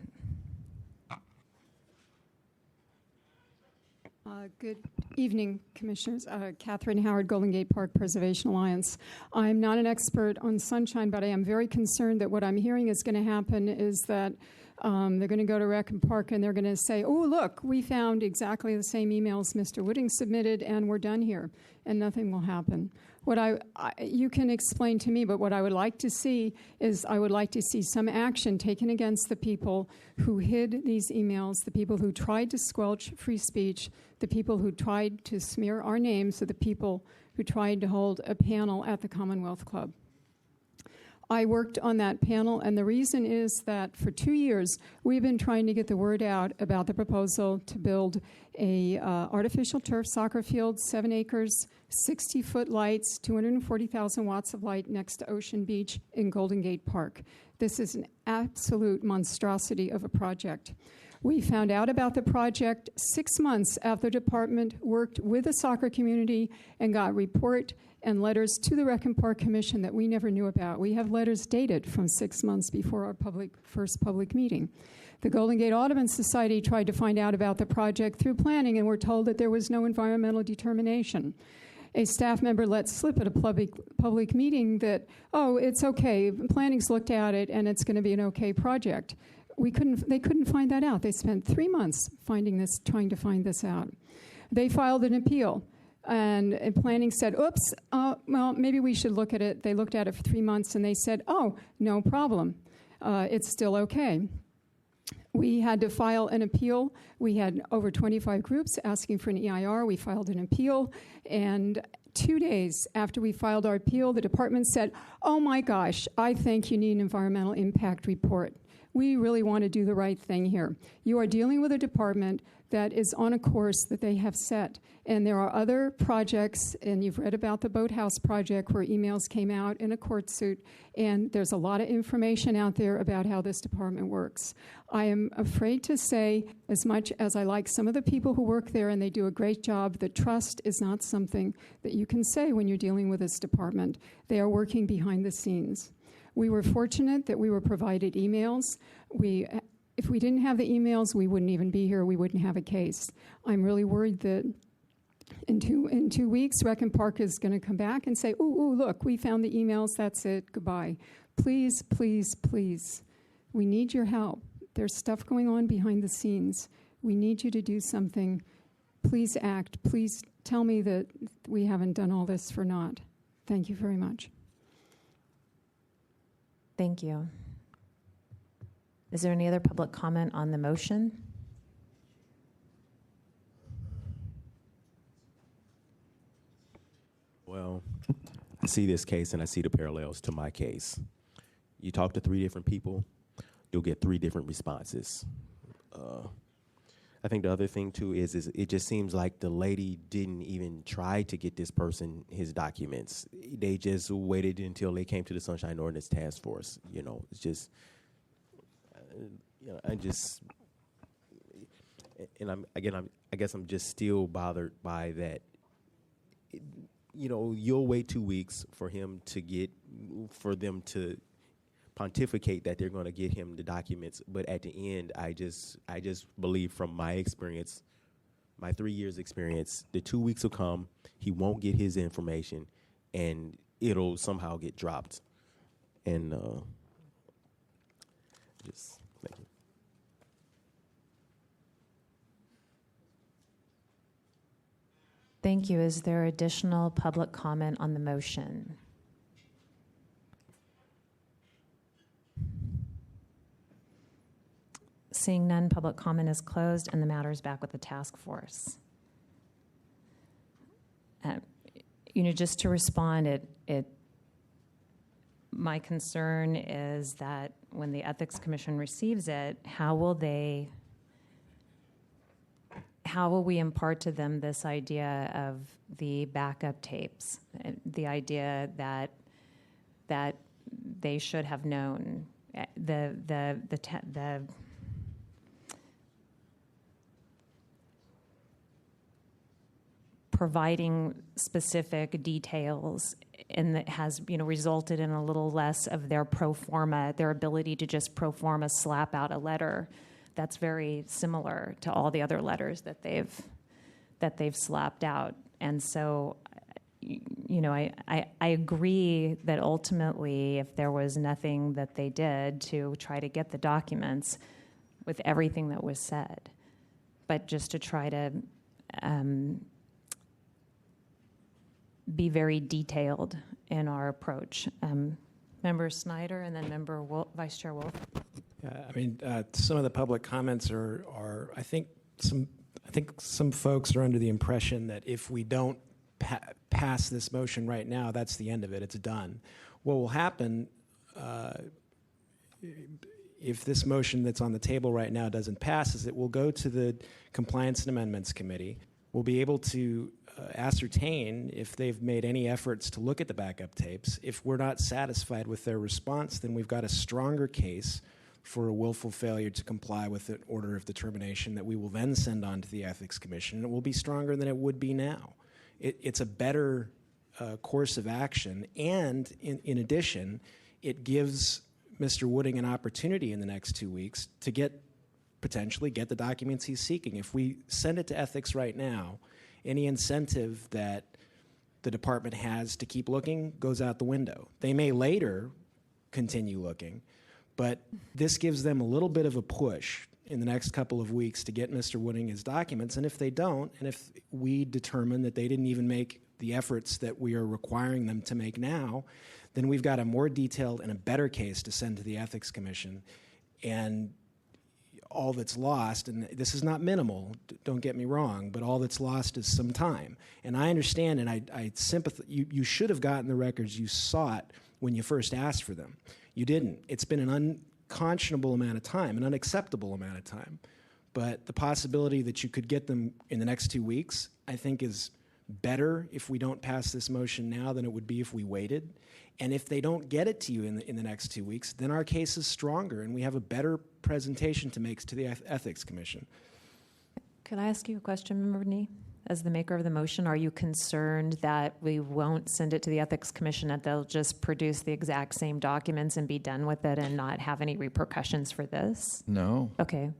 Good evening, Commissioners. Catherine Howard, Golden Gate Park Preservation Alliance. I'm not an expert on sunshine, but I am very concerned that what I'm hearing is going to happen is that they're going to go to Rec and Park and they're going to say, oh, look, we found exactly the same emails Mr. Wooding submitted and we're done here, and nothing will happen. What you can explain to me, but what I would like to see is I would like to see some action taken against the people who hid these emails, the people who tried to squelch free speech, the people who tried to smear our names, so the people who tried to hold a panel at the Commonwealth Club. I worked on that panel, and the reason is that for 2 years, we've been trying to get the word out about the proposal to build a artificial turf soccer field, 7 acres, 60-foot lights, 240,000 watts of light next to Ocean Beach in Golden Gate Park. This is an absolute monstrosity of a project. We found out about the project 6 months after the department worked with the soccer community and got report and letters to the Rec and Park Commission that we never knew about. We have letters dated from 6 months before our first public meeting. The Golden Gate Audubon Society tried to find out about the project through planning and were told that there was no environmental determination. A staff member let slip at a public meeting that, oh, it's okay, planning's looked at it and it's going to be an okay project. They couldn't find that out. They spent 3 months trying to find this out. They filed an appeal. And planning said, oops, well, maybe we should look at it. They looked at it for 3 months, and they said, oh, no problem. It's still okay. We had to file an appeal. We had over 25 groups asking for an EIR. We filed an appeal, and 2 days after we filed our appeal, the department said, oh, my gosh, I think you need an environmental impact report. We really want to do the right thing here. You are dealing with a department that is on a course that they have set. And there are other projects, and you've read about the Boathouse project where emails came out in a court suit, and there's a lot of information out there about how this department works. I am afraid to say, as much as I like some of the people who work there and they do a great job, that trust is not something that you can say when you're dealing with this department. They are working behind the scenes. We were fortunate that we were provided emails. If we didn't have the emails, we wouldn't even be here. We wouldn't have a case. I'm really worried that in 2 weeks, Rec and Park is going to come back and say, ooh, look, we found the emails. That's it. Goodbye. Please, please, please. We need your help. There's stuff going on behind the scenes. We need you to do something. Please act. Please tell me that we haven't done all this for naught. Thank you very much. Thank you. Is there any other public comment on the motion? Well, I see this case and I see the parallels to my case. You talk to 3 different people, you'll get 3 different responses. I think the other thing too is it just seems like the lady didn't even try to get this person his documents. They just waited until they came to the Sunshine Ordinance Task Force. You know, it's just, I guess I'm just still bothered by that. You'll wait 2 weeks for them to pontificate that they're going to get him the documents, but at the end, I just believe from my experience, my 3 years experience, the 2 weeks will come, he won't get his information, and it'll somehow get dropped. And thank you. Thank you. Is there additional public comment on the motion? Seeing none, public comment is closed and the matter is back with the task force. Just to respond, my concern is that when the Ethics Commission receives it, how will we impart to them this idea of the backup tapes, the idea that they should have known the providing specific details, and that has resulted in a little less of their pro forma, their ability to just pro forma slap out a letter that's very similar to all the other letters that they've slapped out. And so, I agree that ultimately, if there was nothing that they did to try to get the documents with everything that was said, but just to try to be very detailed in our approach. Member Snyder and then Member Vice Chair Wolf. Yeah, some of the public comments are I think some folks are under the impression that if we don't pass this motion right now, that's the end of it. It's done. What will happen if this motion that's on the table right now doesn't pass is it will go to the Compliance and Amendments Committee. We'll be able to ascertain if they've made any efforts to look at the backup tapes. If we're not satisfied with their response, then we've got a stronger case for a willful failure to comply with an order of determination that we will then send on to the Ethics Commission. It will be stronger than it would be now. It's a better course of action, and in addition, it gives Mr. Wooding an opportunity in the next 2 weeks to potentially get the documents he's seeking. If we send it to ethics right now, any incentive that the department has to keep looking goes out the window. They may later continue looking, but this gives them a little bit of a push in the next couple of weeks to get Mr. Wooding his documents, and if they don't, and if we determine that they didn't even make the efforts that we are requiring them to make now, then we've got a more detailed and a better case to send to the Ethics Commission. And all that's lost, and this is not minimal, don't get me wrong, but all that's lost is some time. And I understand, and I sympathize. You should have gotten the records you sought when you first asked for them. You didn't. It's been an unconscionable amount of time, an unacceptable amount of time. But the possibility that you could get them in the next 2 weeks, I think, is better if we don't pass this motion now than it would be if we waited. And if they don't get it to you in the next 2 weeks, then our case is stronger and we have a better presentation to make to the Ethics Commission. Could I ask you a question, Member Nee? As the maker of the motion, are you concerned that we won't send it to the Ethics Commission, that they'll just produce the exact same documents and be done with it and not have any repercussions for this? No. Okay.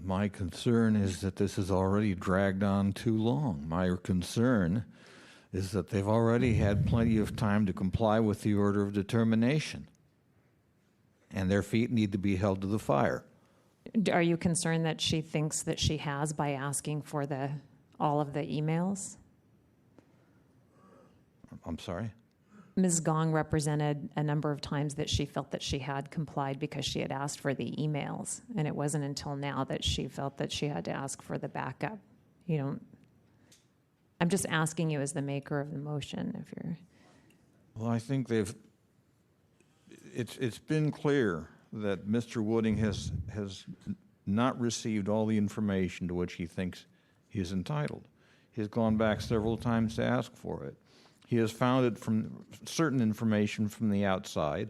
My concern is that this has already dragged on too long. My concern is that they've already had plenty of time to comply with the order of determination, and their feet need to be held to the fire. Are you concerned that she thinks that she has by asking for all of the emails? I'm sorry? Ms. Gong represented a number of times that she felt that she had complied because she had asked for the emails, and it wasn't until now that she felt that she had to ask for the backup. I'm just asking you as the maker of the motion if you're... Well, I think it's been clear that Mr. Wooding has not received all the information to which he thinks he is entitled. He has gone back several times to ask for it. He has found it from certain information from the outside.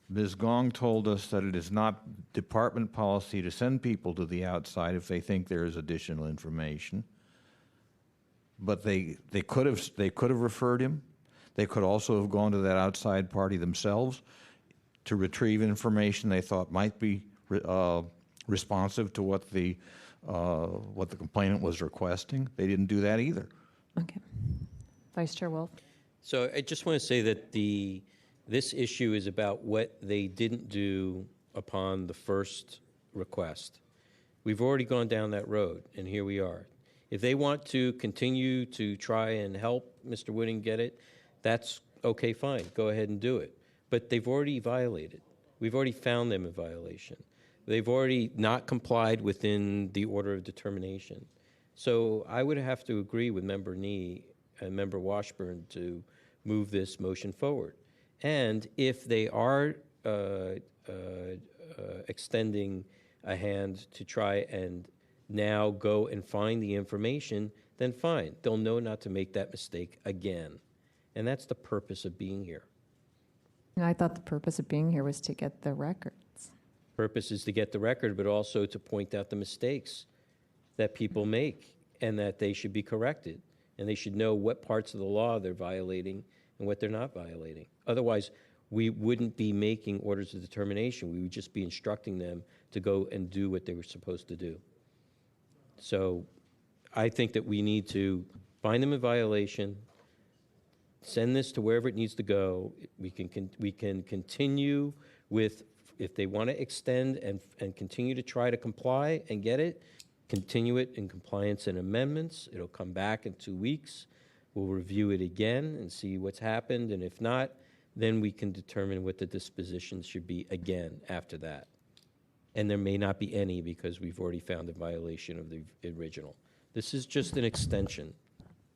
Ms. Gong told us that it is not department policy to send people to the outside if they think there is additional information. But they could have referred him. They could also have gone to that outside party themselves to retrieve information they thought might be responsive to what the complainant was requesting. They didn't do that either. Okay. Vice Chair Wolf. So I just want to say that this issue is about what they didn't do upon the first request. We've already gone down that road, and here we are. If they want to continue to try and help Mr. Wooding get it, that's okay, fine. Go ahead and do it. But they've already violated. We've already found them in violation. They've already not complied within the order of determination. So I would have to agree with Member Nee and Member Washburn to move this motion forward. And if they are extending a hand to try and now go and find the information, then fine. They'll know not to make that mistake again. And that's the purpose of being here. And I thought the purpose of being here was to get the records. Purpose is to get the record, but also to point out the mistakes that people make and that they should be corrected. And they should know what parts of the law they're violating and what they're not violating. Otherwise, we wouldn't be making orders of determination. We would just be instructing them to go and do what they were supposed to do. So I think that we need to find them in violation, send this to wherever it needs to go. We can continue with, if they want to extend and continue to try to comply and get it, continue it in compliance and amendments. It'll come back in 2 weeks. We'll review it again and see what's happened, and if not, then we can determine what the dispositions should be again after that. And there may not be any because we've already found a violation of the original. This is just an extension,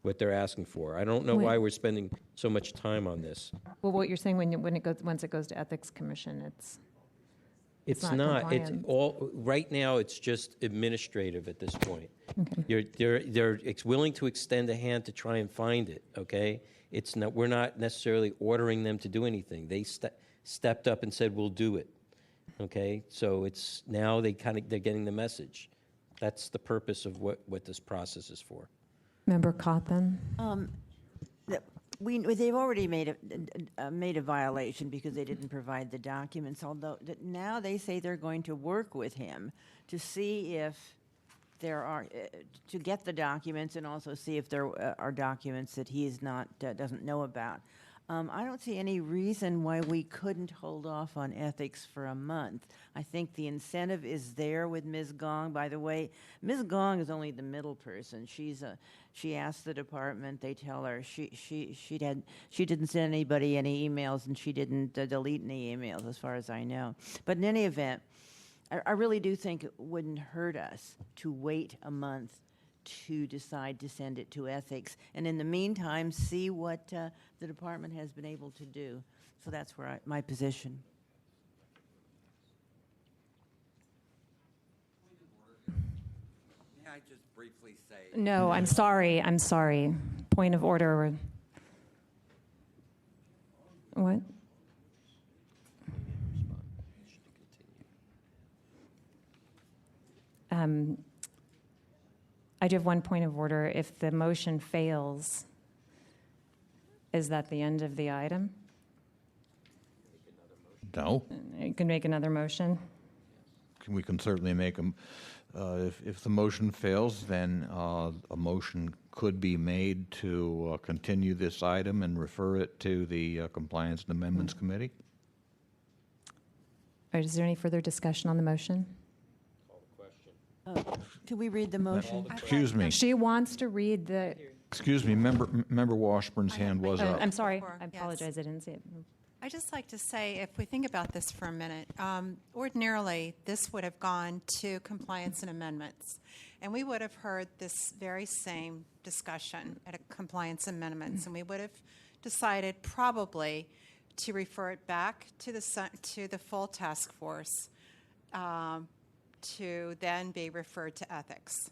what they're asking for. I don't know why we're spending so much time on this. Well, what you're saying once it goes to Ethics Commission, It's not. It's all right now. It's just administrative at this point. Okay. They're willing to extend a hand to try and find it. Okay, it's not. We're not necessarily ordering them to do anything. They stepped up and said, "We'll do it." Okay, so it's now they're getting the message. That's the purpose of what this process is for. Member Cawthon. They've already made a violation because they didn't provide the documents, although now they say they're going to work with him to see if there are, to get the documents and also see if there are documents that he is not, doesn't know about. I don't see any reason why we couldn't hold off on ethics for a month. I think the incentive is there with Ms. Gong. By the way, Ms. Gong is only the middle person. She asked the department. They tell her she didn't send anybody any emails and she didn't delete any emails, as far as I know. But in any event, I really do think it wouldn't hurt us to wait a month to decide to send it to ethics, and in the meantime, see what the department has been able to do. So that's where my position. May I just briefly say? No, I'm sorry. Point of order. What? I do have one point of order. If the motion fails, is that the end of the item? No. You can make another motion. We can certainly make them. If the motion fails, then a motion could be made to continue this item and refer it to the Compliance and Amendments Committee. All right, is there any further discussion on the motion? Can we read the motion? Excuse me. She wants to read the... Excuse me, Member Washburn's hand was up. I'm sorry. I apologize. I didn't see it. I just like to say, if we think about this for a minute, ordinarily this would have gone to compliance and amendments, and we would have heard this very same discussion at a compliance amendments, and we would have decided probably to refer it back to the full task force to then be referred to ethics.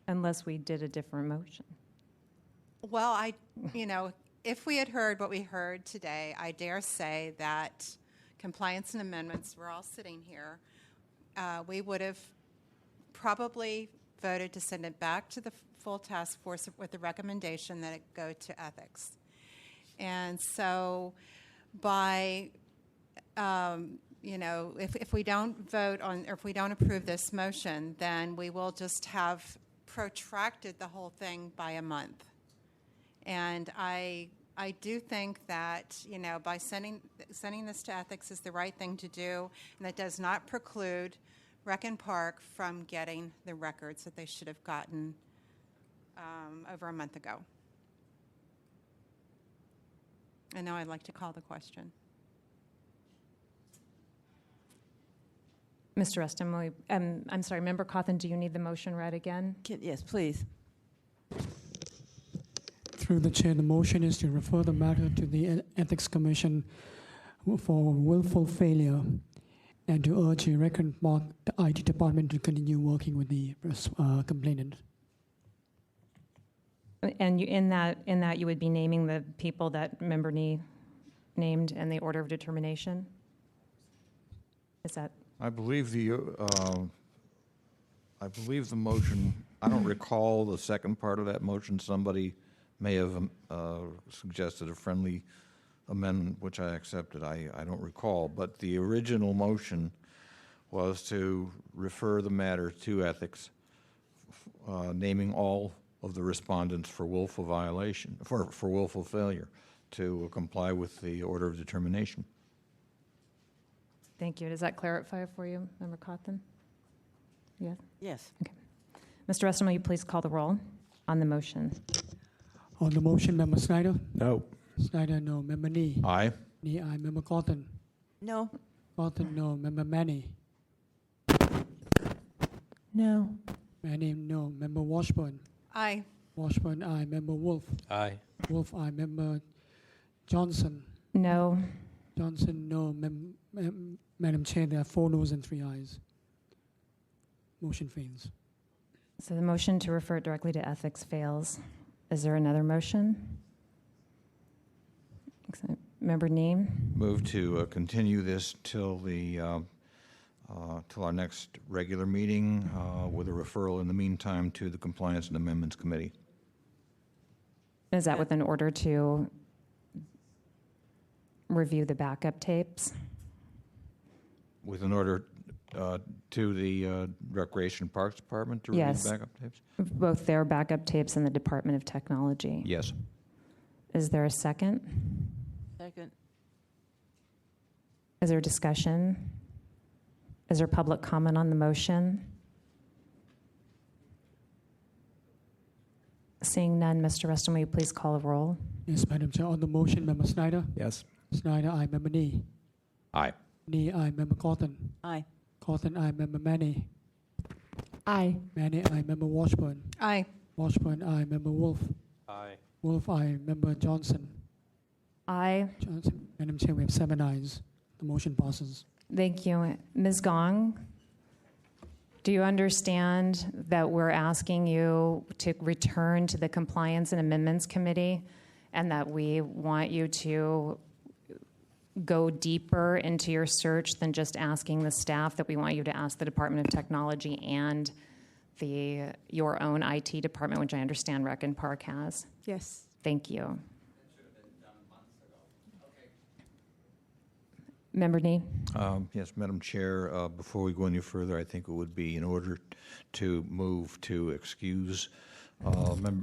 Unless we did a different motion. Well, if we had heard what we heard today, I dare say that compliance and amendments, we're all sitting here, we would have probably voted to send it back to the full task force with the recommendation that it go to ethics. And so by, if we don't vote on, or if we don't approve this motion, then we will just have protracted the whole thing by a month. And I do think that, by sending this to ethics is the right thing to do, and that does not preclude Rec and Park from getting the records that they should have gotten over a month ago. And now I'd like to call the question. Mr. Rustin, I'm sorry, Member Cawthon, do you need the motion read again? Yes, please. Through the chair, the motion is to refer the matter to the Ethics Commission for willful failure and to urge the Rec and Park, the IT department, to continue working with the complainant. And in that you would be naming the people that Member Nee named and the order of determination? Is that? I believe the motion, I don't recall the second part of that motion. Somebody may have suggested a friendly amendment, which I accepted. I don't recall. But the original motion was to refer the matter to ethics, naming all of the respondents for willful violation, for willful failure to comply with the order of determination. Thank you. Does that clarify for you, Member Cawthon? Yes? Yes. Okay. Mr. Rustin, will you please call the roll on the motion? On the motion, Member Snyder? No. Snyder, no. Member Nee? Aye. Nee, aye. Member Cawthon? No. Cawthon, no. Member Manny? No. Manny, no. Member Washburn? Aye. Washburn, aye. Member Wolf? Aye. Wolf, aye. Member Johnson? No. Johnson, no. Madam Chair, there are 4 noes and 3 ayes. Motion fails. So the motion to refer it directly to ethics fails. Is there another motion? Member Neem? Move to continue this till our next regular meeting with a referral in the meantime to the Compliance and Amendments Committee. Is that with an order to review the backup tapes? With an order to the Recreation Parks Department to review Yes. the backup tapes? Both their backup tapes and the Department of Technology. Yes. Is there a second? Second. Is there discussion? Is there public comment on the motion? Seeing none, Mr. Rustin, will you please call a roll? Yes, Madam Chair. On the motion, Member Snyder? Yes. Snyder, aye. Member Nee? Aye. Nee, aye. Member Cawthon? Aye. Cawthon, aye. Member Manny? Aye. Manny, aye. Member Washburn? Aye. Washburn, aye. Member Wolf? Aye. Wolf, aye. Member Johnson? Aye. Johnson. Madam Chair, we have 7 ayes. The motion passes. Thank you. Ms. Gong, do you understand that we're asking you to return to the Compliance and Amendments Committee and that we want you to go deeper into your search than just asking the staff, that we want you to ask the Department of Technology and your own IT department, which I understand Rec and Park has? Yes. Thank you. Member Nee? Yes, Madam Chair, before we go any further, I think it would be in order to move to excuse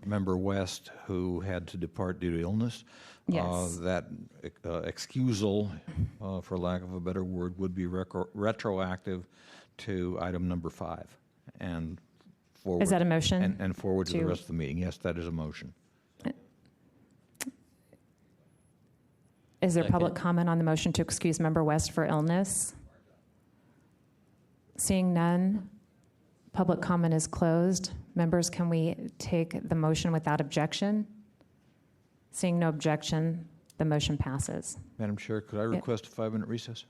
Member West, who had to depart due to illness. Yes. That excusal, for lack of a better word, would be retroactive to item number 5 and forward. Is that a motion? And forward to the rest of the meeting. Yes, that is a motion. Is there public Second. comment on the motion to excuse Member West for illness? Seeing none, public comment is closed. Members, can we take the motion without objection? Seeing no objection, the motion passes. Madam Chair, could I request a 5-minute recess?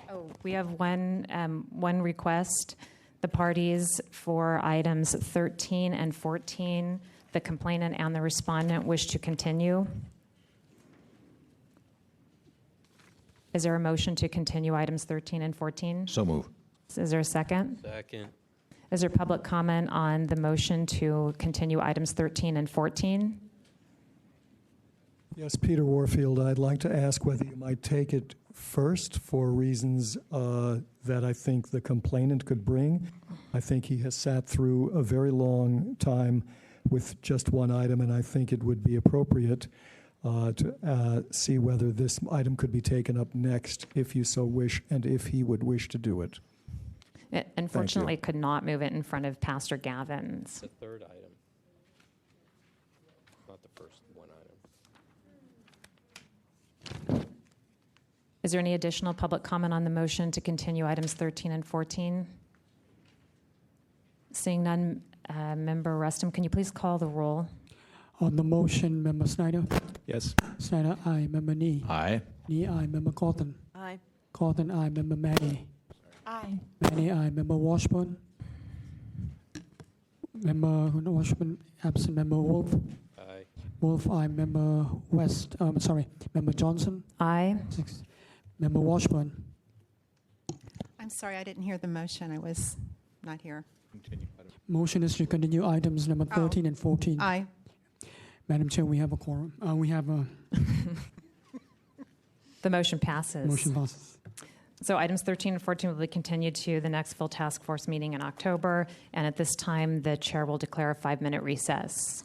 Oh, we have one request. The parties for items 13 and 14, the complainant and the respondent wish to continue. Is there a motion to continue items 13 and 14? So move. Is there a second? Second. Is there public comment on the motion to continue items 13 and 14? Yes, Peter Warfield, I'd like to ask whether you might take it first for reasons that I think the complainant could bring. I think he has sat through a very long time with just one item, and I think it would be appropriate to see whether this item could be taken up next, if you so wish, and if he would wish to do it. Unfortunately, could not move it in front of Pastor Gavin's. The third item, not the first one item. Is there any additional public comment on the motion to continue items 13 and 14? Seeing none, Member Rustum, can you please call the roll? On the motion, Member Snyder? Yes. Snyder, aye. Member Nee? Aye. Nee, aye. Member Cawthon? Aye. Cawthon, aye. Member Manny? Aye. Manny, aye. Member Washburn? Member Washburn, absent. Member Wolf? Aye. Wolf, aye. Member West, Member Johnson? Aye. 6. Member Washburn? I'm sorry, I didn't hear the motion. I was not here. Motion is to continue items number 13 and 14. Aye. Madam Chair, we have a quorum. We have a The motion passes. motion passes. So items 13 and 14 will be continued to the next full task force meeting in October. And at this time, the chair will declare a 5-minute recess.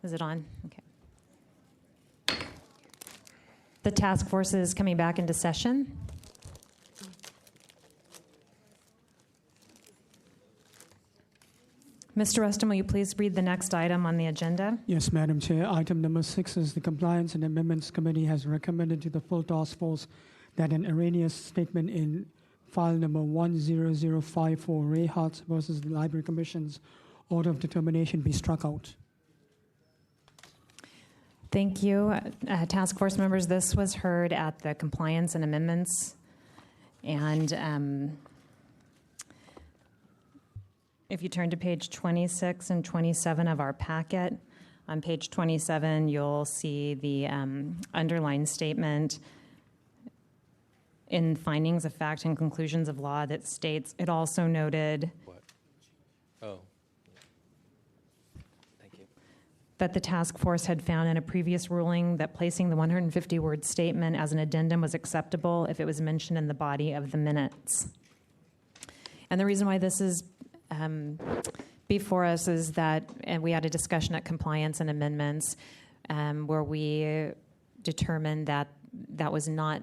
Is it on? Okay. The task force is coming back into session. Mr. Rustin, will you please read the next item on the agenda? Yes, Madam Chair. Item number 6 is the Compliance and Amendments Committee has recommended to the full task force that an erroneous statement in file number 10054, Ray Hartz versus the Library Commission's order of determination be struck out. Thank you. Task force members, this was heard at the Compliance and Amendments. And if you turn to page 26 and 27 of our packet, on page 27, you'll see the underlined statement in findings of fact and conclusions of law that states it also noted that the task force had found in a previous ruling that placing the 150-word statement as an addendum was acceptable if it was mentioned in the body of the minutes. And the reason why this is before us is that, and we had a discussion at Compliance and Amendments where we determined that that was not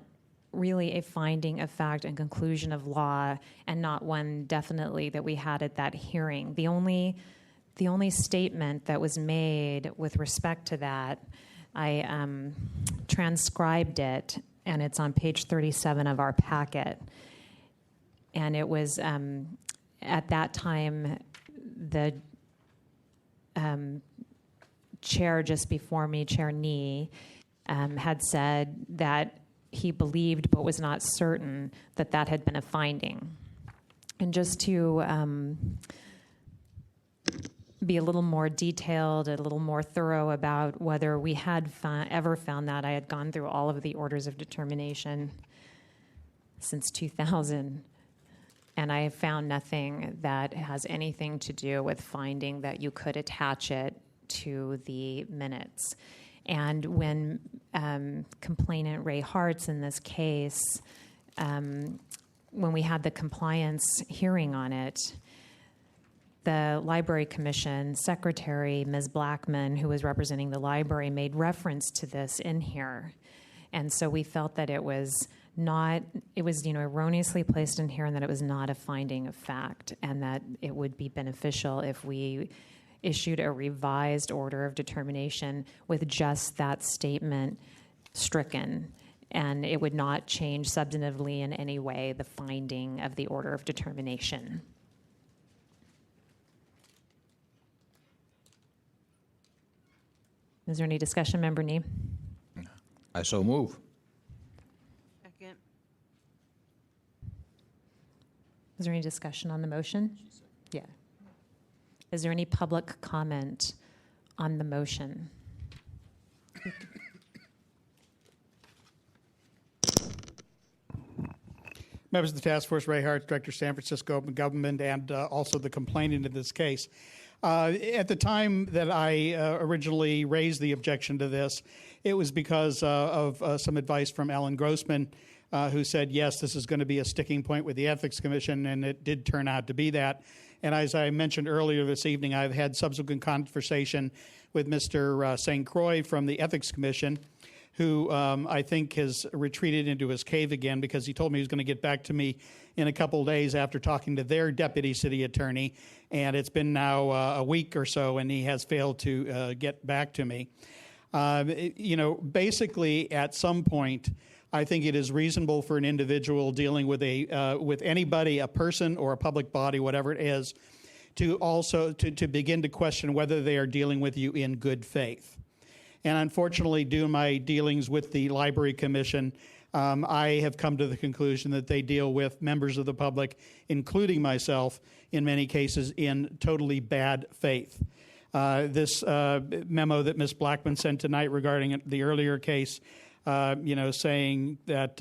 really a finding of fact and conclusion of law, and not one definitely that we had at that hearing. The only statement that was made with respect to that, I transcribed it, and it's on page 37 of our packet. And it was, at that time, the chair just before me, Chair Nee, had said that he believed but was not certain that that had been a finding. And just to be a little more detailed, a little more thorough about whether we had ever found that, I had gone through all of the orders of determination since 2000, and I have found nothing that has anything to do with finding that you could attach it to the minutes. And when complainant Ray Hartz in this case, when we had the compliance hearing on it, the Library Commission Secretary, Ms. Blackman, who was representing the library, made reference to this in here. And so we felt that it was erroneously placed in here, and that it was not a finding of fact, and that it would be beneficial if we issued a revised order of determination with just that statement stricken, and it would not change substantively in any way the finding of the order of determination. Is there any discussion, Member Nee? I so move. Second. Is there any discussion on the motion? Yeah. Is there any public comment on the motion? Members of the task force, Ray Hart, Director, San Francisco Open Government, and also the complainant in this case. At the time that I originally raised the objection to this, it was because of some advice from Alan Grossman, who said, yes, this is going to be a sticking point with the Ethics Commission, and it did turn out to be that. And as I mentioned earlier this evening, I've had subsequent conversation with Mr. St. Croix from the Ethics Commission, who I think has retreated into his cave again, because he told me he was going to get back to me in a couple of days after talking to their deputy city attorney. And it's been now a week or so, and he has failed to get back to me. Basically, at some point, I think it is reasonable for an individual dealing with with anybody, a person or a public body, whatever it is, to also to begin to question whether they are dealing with you in good faith. And unfortunately, due to my dealings with the Library Commission, I have come to the conclusion that they deal with members of the public, including myself, in many cases, in totally bad faith. This memo that Ms. Blackman sent tonight regarding the earlier case, saying that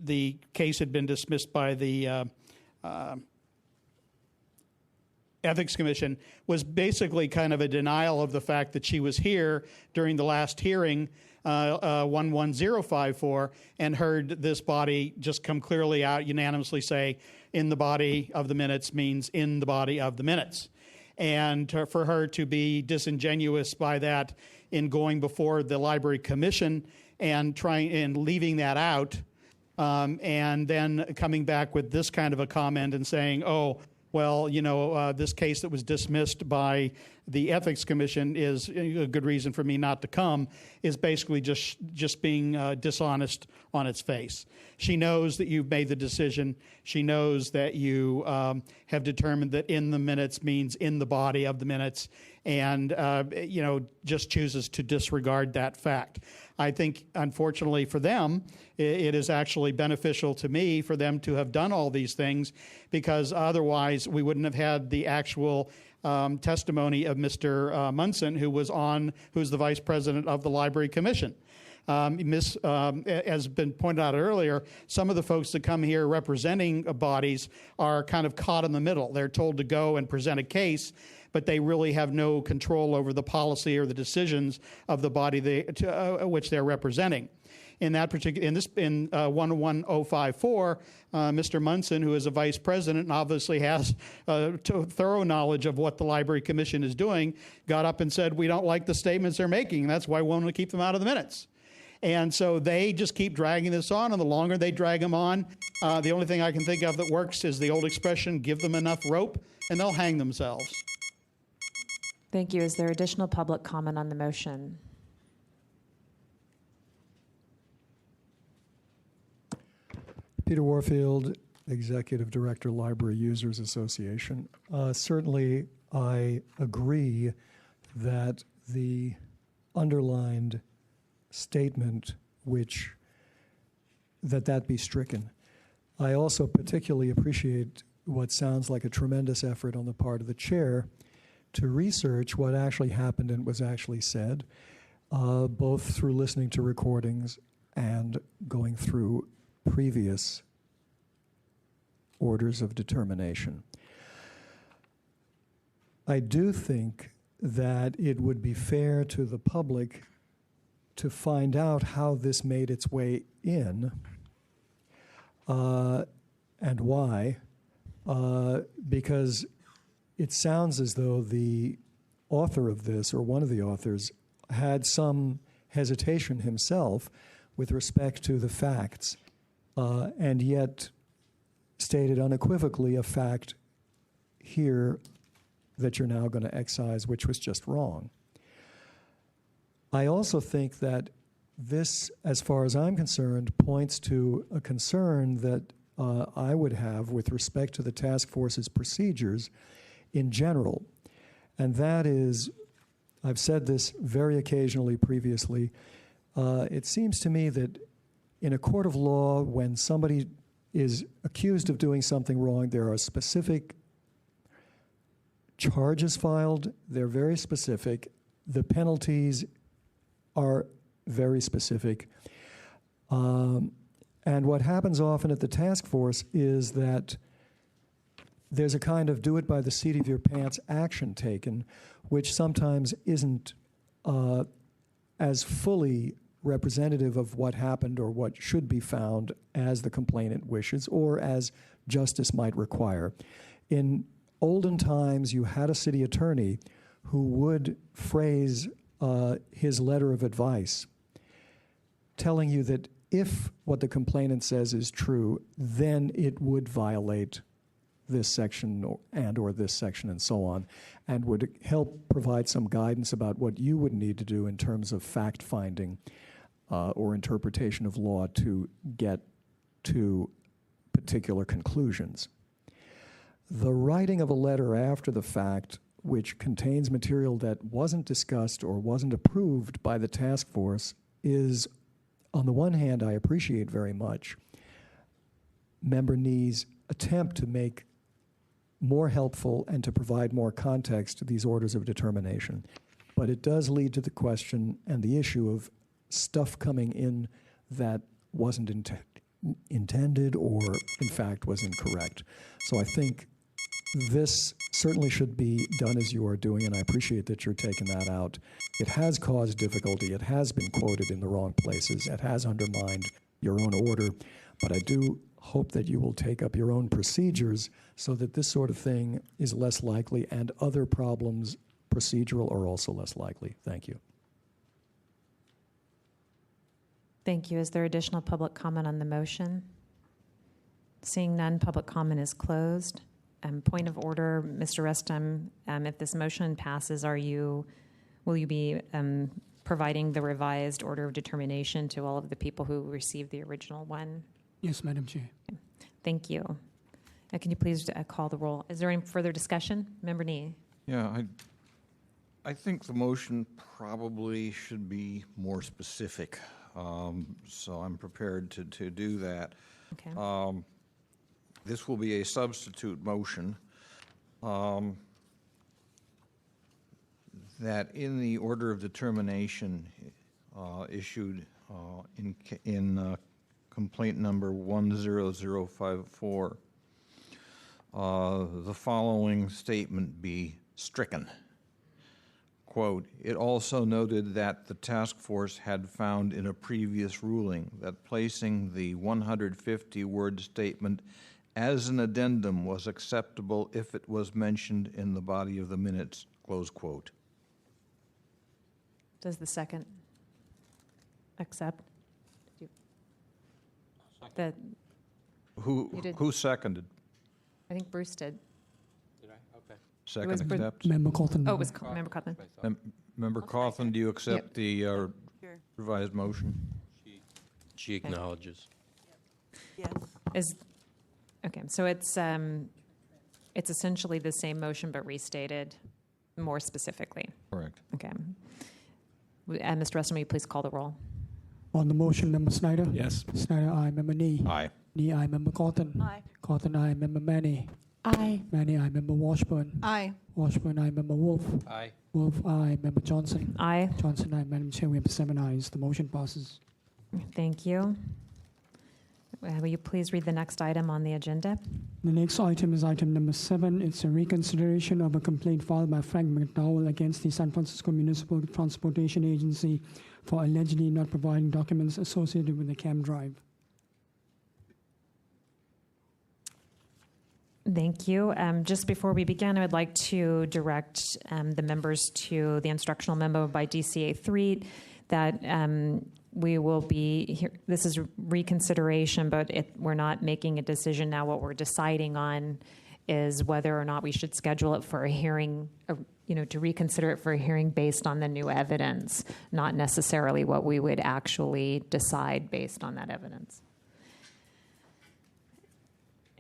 the case had been dismissed by the Ethics Commission, was basically kind of a denial of the fact that she was here during the last hearing, 11054, and heard this body just come clearly out, unanimously say, in the body of the minutes means in the body of the minutes. and for her to be disingenuous by that in going before the Library Commission and leaving that out, and then coming back with this kind of a comment and saying, oh, well, this case that was dismissed by the Ethics Commission is a good reason for me not to come, is basically just being dishonest on its face. She knows that you've made the decision. She knows that you have determined that in the minutes means in the body of the minutes, and just chooses to disregard that fact. I think, unfortunately for them, it is actually beneficial to me for them to have done all these things, because otherwise we wouldn't have had the actual testimony of Mr. Munson, who's the vice president of the Library Commission. As been pointed out earlier, some of the folks that come here representing bodies are kind of caught in the middle. They're told to go and present a case, but they really have no control over the policy or the decisions of the body which they're representing. In 11054, Mr. Munson, who is a vice president and obviously has thorough knowledge of what the Library Commission is doing, got up and said, we don't like the statements they're making, and that's why we want to keep them out of the minutes. And so they just keep dragging this on, and the longer they drag them on, the only thing I can think of that works is the old expression, give them enough rope, and they'll hang themselves. Thank you. Is there additional public comment on the motion? Peter Warfield, Executive Director, Library Users Association. Certainly, I agree that the underlined statement that be stricken. I also particularly appreciate what sounds like a tremendous effort on the part of the chair to research what actually happened and was actually said, both through listening to recordings and going through previous orders of determination. I do think that it would be fair to the public to find out how this made its way in and why, because it sounds as though the author of this, or one of the authors, had some hesitation himself with respect to the facts, and yet stated unequivocally a fact here that you're now going to excise, which was just wrong. I also think that this, as far as I'm concerned, points to a concern that I would have with respect to the task force's procedures in general. And that is, I've said this very occasionally previously, it seems to me that in a court of law, when somebody is accused of doing something wrong, there are specific charges filed, they're very specific, the penalties are very specific. And what happens often at the task force is that there's a kind of do it by the seat of your pants action taken, which sometimes isn't as fully representative of what happened or what should be found as the complainant wishes or as justice might require. In olden times, you had a city attorney who would phrase his letter of advice telling you that if what the complainant says is true, then it would violate this section or this section and so on, and would help provide some guidance about what you would need to do in terms of fact-finding or interpretation of law to get to particular conclusions. The writing of a letter after the fact, which contains material that wasn't discussed or wasn't approved by the task force, is, on the one hand, I appreciate very much Member Nee's attempt to make more helpful and to provide more context to these orders of determination. But it does lead to the question and the issue of stuff coming in that wasn't intended or, in fact, was incorrect. So I think this certainly should be done as you are doing, and I appreciate that you're taking that out. It has caused difficulty. It has been quoted in the wrong places. It has undermined your own order. But I do hope that you will take up your own procedures so that this sort of thing is less likely and other problems, procedural, are also less likely. Thank you. Thank you. Is there additional public comment on the motion? Seeing none, public comment is closed. Point of order, Mr. Restum, if this motion passes, will you be providing the revised order of determination to all of the people who received the original one? Yes, Madam Chair. Okay. Thank you. Can you please call the roll? Is there any further discussion? Member Nee. Yeah, I think the motion probably should be more specific, so I'm prepared to do that. Okay. This will be a substitute motion that in the order of determination issued in complaint number 10054, the following statement be stricken. Quote, it also noted that the task force had found in a previous ruling that placing the 150-word statement as an addendum was acceptable if it was mentioned in the body of the minutes, close quote. Does the second accept? The, Who seconded? I think Bruce did. Did I? Okay. Second accept? Member Cawthon. Oh, it was Member Cawthon. Member Cawthon, do you accept the revised motion? She acknowledges. Yes. Okay, so it's essentially the same motion but restated more specifically. Correct. Okay. Mr. Reston, will you please call the roll? On the motion, Member Snyder? Yes. Snyder, aye. Member Nee? Aye. Nee, aye. Member Cawthon? Aye. Cawthon, aye. Member Manny? Aye. Manny, aye. Member Washburn? Aye. Washburn, aye. Member Wolf? Aye. Wolf, aye. Member Johnson? Aye. Johnson, aye. Madam Chair, we have 7 ayes. The motion passes. Thank you. Will you please read the next item on the agenda? The next item is item number 7. It's a reconsideration of a complaint filed by Frank McDowell against the San Francisco Municipal Transportation Agency for allegedly not providing documents associated with the CAM drive. Thank you. Just before we begin, I would like to direct the members to the instructional memo by DCA 3 that we will be here. This is reconsideration, but we're not making a decision now. What we're deciding on is whether or not we should schedule it for a hearing, to reconsider it for a hearing based on the new evidence, not necessarily what we would actually decide based on that evidence.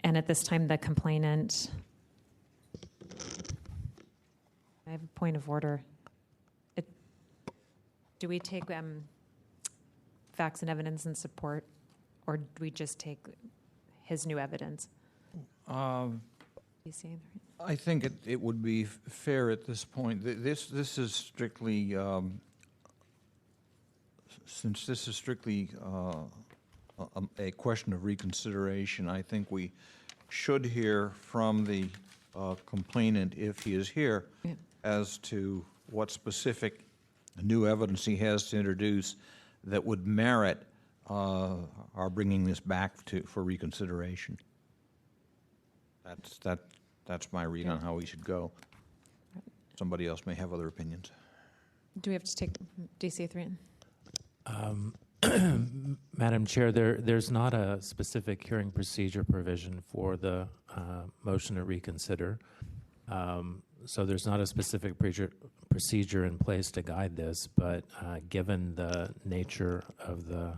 And at this time, the complainant, I have a point of order. Do we take facts and evidence in support, or do we just take his new evidence? I think it would be fair at this point. This is strictly, since this is strictly a question of reconsideration, I think we should hear from the complainant, if he is here, as to what specific new evidence he has to introduce that would merit our bringing this back for reconsideration. That's my read on how we should go. Somebody else may have other opinions. Do we have to take DC 3 in? Madam Chair, there's not a specific hearing procedure provision for the motion to reconsider. So there's not a specific procedure in place to guide this, but given the nature of the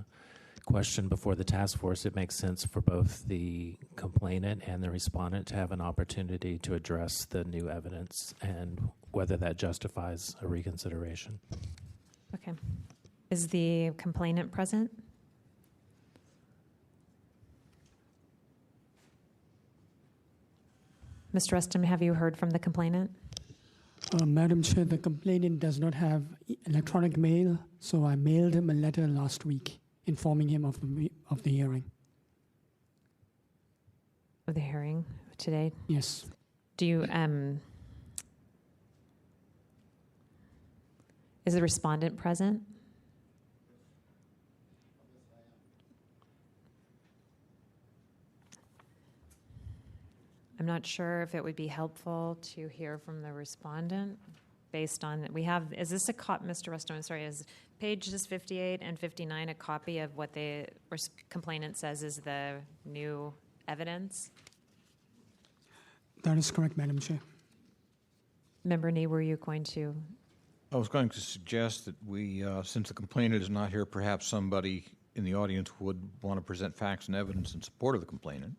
question before the task force, it makes sense for both the complainant and the respondent to have an opportunity to address the new evidence and whether that justifies a reconsideration. Okay. Is the complainant present? Mr. Reston, have you heard from the complainant? Madam Chair, the complainant does not have electronic mail, so I mailed him a letter last week informing him of the hearing. Of the hearing today? Yes. Do you, is the respondent present? not sure if it would be helpful to hear from the respondent based on, we have, is this a Mr. Rusto, I'm sorry, is pages 58 and 59 a copy of what the complainant says is the new evidence? That is correct, Madam Chair. Member Nee, were you going to? I was going to suggest that we, since the complainant is not here, perhaps somebody in the audience would want to present facts and evidence in support of the complainant.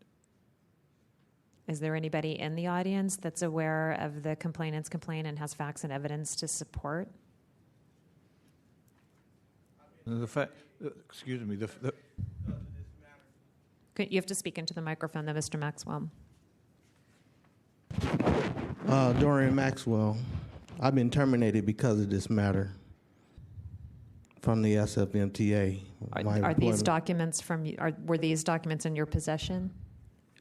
Is there anybody in the audience that's aware of the complainant's complaint and has facts and evidence to support? Excuse me. You have to speak into the microphone, though, Mr. Maxwell. Dorian Maxwell. I've been terminated because of this matter from the SFMTA. Are these documents were these documents in your possession?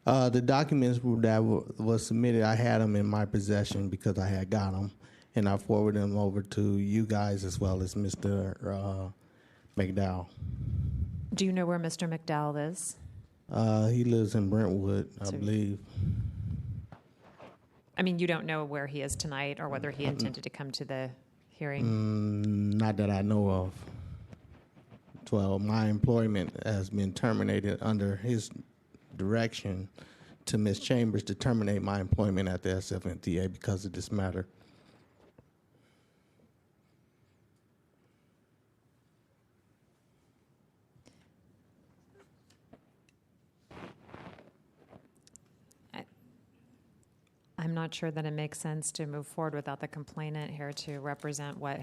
The documents that was submitted, I had them in my possession because I had got them, and I forwarded them over to you guys as well as Mr. McDowell. Do you know where Mr. McDowell is? He lives in Brentwood, I believe. I mean, you don't know where he is tonight or whether he intended to come to the hearing? Not that I know of. Well, my employment has been terminated under his direction to Ms. Chambers to terminate my employment at the SFMTA because of this matter. I'm not sure that it makes sense to move forward without the complainant here to represent what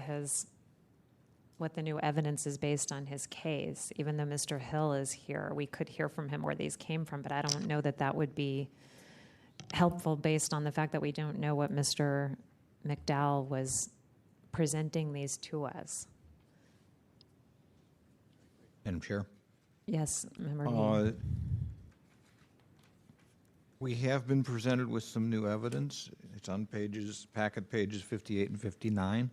the new evidence is based on his case. Even though Mr. Hill is here, we could hear from him where these came from, but I don't know that that would be helpful based on the fact that we don't know what Mr. McDowell was presenting these to us. Madam Chair? Yes, Member Nee. We have been presented with some new evidence. It's on packet pages 58 and 59.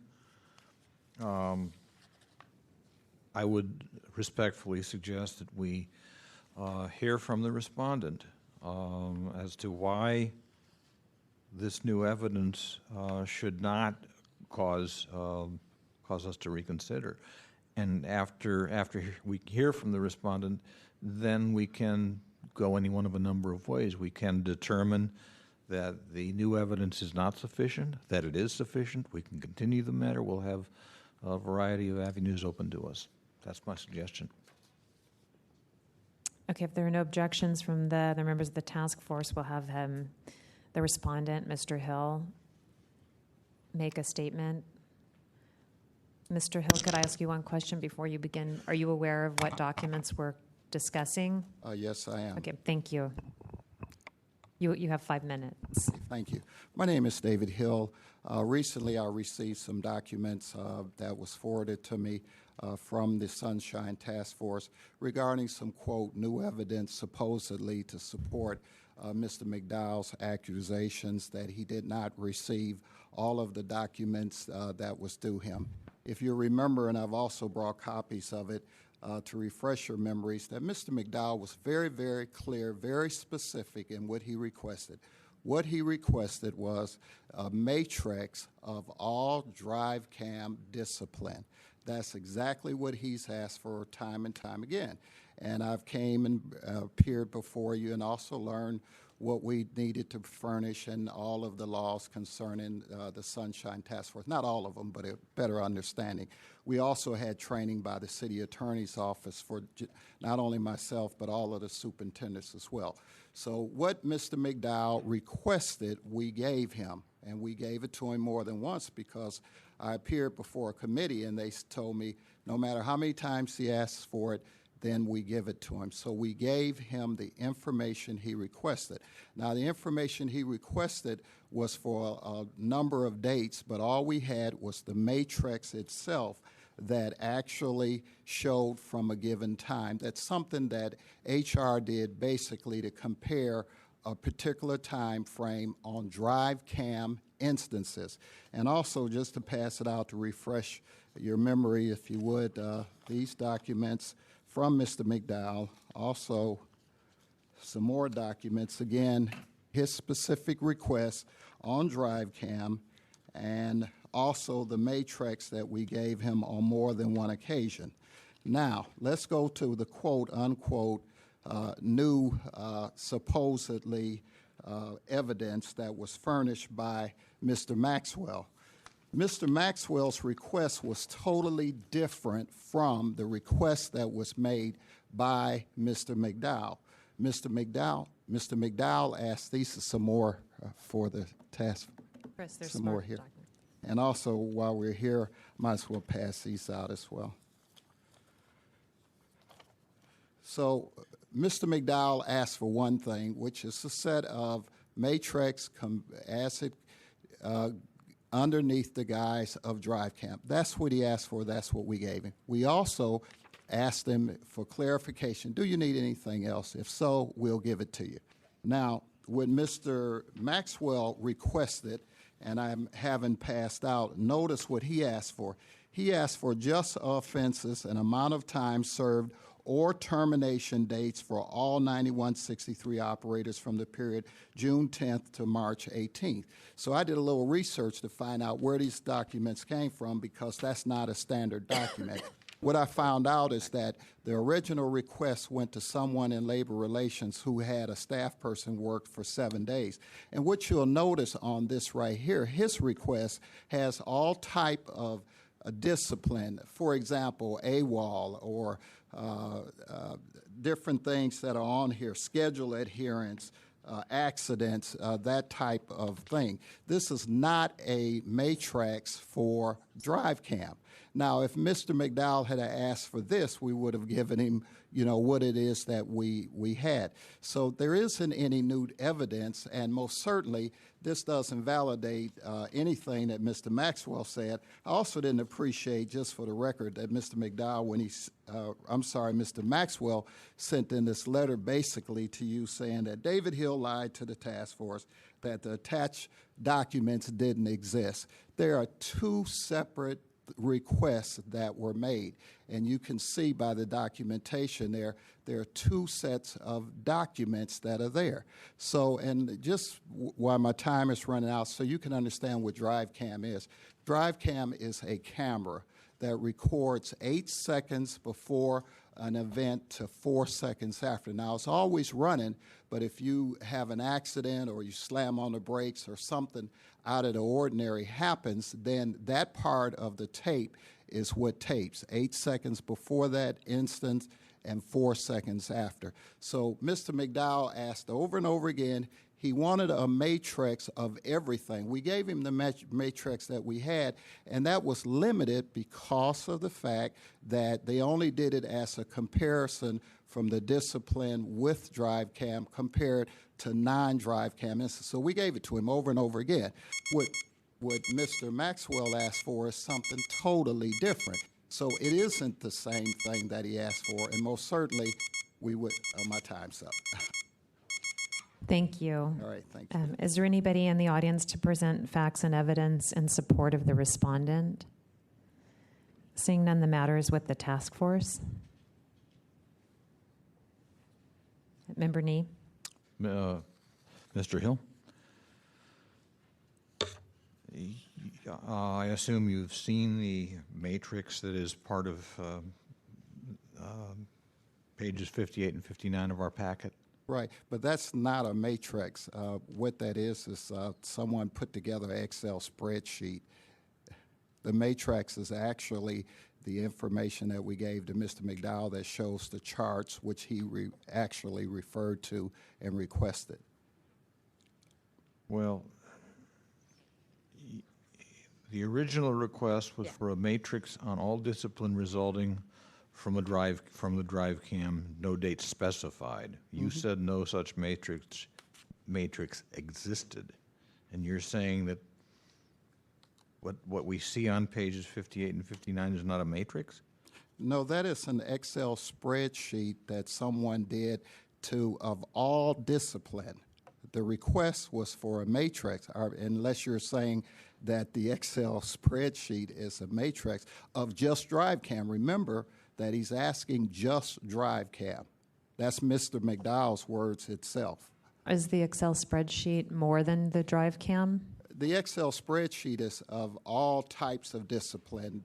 I would respectfully suggest that we hear from the respondent as to why this new evidence should not cause us to reconsider. And after we hear from the respondent, then we can go any one of a number of ways. We can determine that the new evidence is not sufficient, that it is sufficient. We can continue the matter. We'll have a variety of avenues open to us. That's my suggestion. Okay, if there are no objections from the other members of the task force, we'll have the respondent, Mr. Hill, make a statement. Mr. Hill, could I ask you one question before you begin? Are you aware of what documents we're discussing? Yes, I am. Okay, thank you. You have 5 minutes. Thank you. My name is David Hill. Recently, I received some documents that was forwarded to me from the Sunshine Task Force regarding some, quote, new evidence supposedly to support Mr. McDowell's accusations that he did not receive all of the documents that was due him. If you remember, and I've also brought copies of it, to refresh your memories, that Mr. McDowell was very, very clear, very specific in what he requested. What he requested was a matrix of all drive cam discipline. That's exactly what he's asked for time and time again. And I've came and appeared before you and also learned what we needed to furnish and all of the laws concerning the Sunshine Task Force. Not all of them, but a better understanding. We also had training by the City Attorney's Office for not only myself, but all of the superintendents as well. So what Mr. McDowell requested, we gave him, and we gave it to him more than once because I appeared before a committee and they told me no matter how many times he asks for it, then we give it to him. So we gave him the information he requested. Now, the information he requested was for a number of dates, but all we had was the matrix itself that actually showed from a given time. That's something that HR did basically to compare a particular time frame on drive cam instances. And also, just to pass it out to refresh your memory, if you would, these documents from Mr. McDowell, also some more documents, again, his specific request on DriveCam and also the matrix that we gave him on more than one occasion. Now, let's go to the quote unquote new supposedly evidence that was furnished by Mr. Maxwell. Mr. Maxwell's request was totally different from the request that was made by Mr. McDowell. Mr. McDowell asked, these are some more for the task, Chris, there's some more here. And also, while we're here, might as well pass these out as well. So Mr. McDowell asked for one thing, which is a set of matrix acid underneath the guise of DriveCam. That's what he asked for. That's what we gave him. We also asked him for clarification. Do you need anything else? If so, we'll give it to you. Now, when Mr. Maxwell requested, and I haven't passed out, notice what he asked for. He asked for just offenses, an amount of time served, or termination dates for all 9163 operators from the period June 10th to March 18th. So I did a little research to find out where these documents came from, because that's not a standard document. What I found out is that the original request went to someone in labor relations who had a staff person work for 7 days. And what you'll notice on this right here, his request has all type of discipline. For example, AWOL or different things that are on here, schedule adherence, accidents, that type of thing. This is not a matrix for DriveCam. Now, if Mr. McDowell had asked for this, we would have given him, what it is that we had. So there isn't any new evidence, and most certainly this doesn't validate anything that Mr. Maxwell said. I also didn't appreciate, just for the record, that Mr. McDowell, Mr. Maxwell sent in this letter basically to you saying that David Hill lied to the task force, that the attached documents didn't exist. There are two separate requests that were made, and you can see by the documentation there are two sets of documents that are there. So, and just while my time is running out, so you can understand what DriveCam is. DriveCam is a camera that records 8 seconds before an event to 4 seconds after. Now, it's always running, but if you have an accident or you slam on the brakes or something out of the ordinary happens, then that part of the tape is what tapes, 8 seconds before that instance and 4 seconds after. So Mr. McDowell asked over and over again, he wanted a matrix of everything. We gave him the matrix that we had, and that was limited because of the fact that they only did it as a comparison from the discipline with DriveCam compared to non-DriveCam instances. So we gave it to him over and over again. What Mr. Maxwell asked for is something totally different. So it isn't the same thing that he asked for, and most certainly we would, my time's up. Thank you. All right, thank you. Is there anybody in the audience to present facts and evidence in support of the respondent? Seeing none, the matter is with the task force. Member Nee. Mr. Hill? I assume you've seen the matrix that is part of pages 58 and 59 of our packet? Right, but that's not a matrix. What that is someone put together an Excel spreadsheet. The matrix is actually the information that we gave to Mr. McDowell that shows the charts, which he actually referred to and requested. Well, the original request was for a matrix on all discipline resulting from the DriveCam, no date specified. You said no such matrix existed, and you're saying that what we see on pages 58 and 59 is not a matrix? No, that is an Excel spreadsheet that someone did of all discipline. The request was for a matrix, unless you're saying that the Excel spreadsheet is a matrix of just DriveCam. Remember that he's asking just DriveCam. That's Mr. McDowell's words itself. Is the Excel spreadsheet more than the drive cam? The Excel spreadsheet is of all types of discipline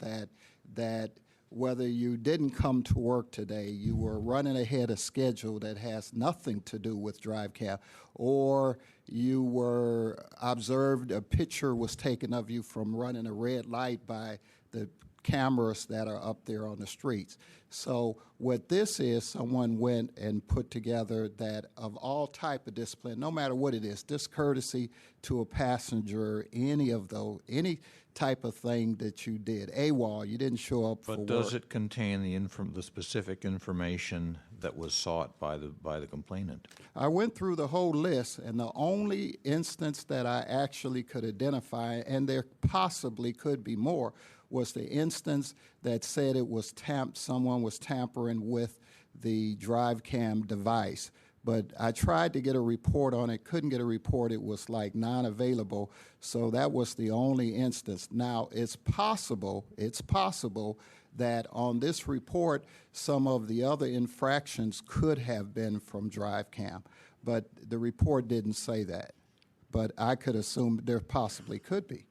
that whether you didn't come to work today, you were running ahead of schedule that has nothing to do with drive cam, or you were observed, a picture was taken of you from running a red light by the cameras that are up there on the streets. So what this is, someone went and put together that of all type of discipline, no matter what it is, discourtesy to a passenger, any of those, any type of thing that you did, AWOL, you didn't show up for work. But does it contain the specific information that was sought by the complainant? I went through the whole list, and the only instance that I actually could identify, and there possibly could be more, was the instance that said it was someone was tampering with the drive cam device. But I tried to get a report on it, couldn't get a report. It was like non-available. So that was the only instance. Now, it's possible that on this report, some of the other infractions could have been from drive cam. But the report didn't say that. But I could assume there possibly could be.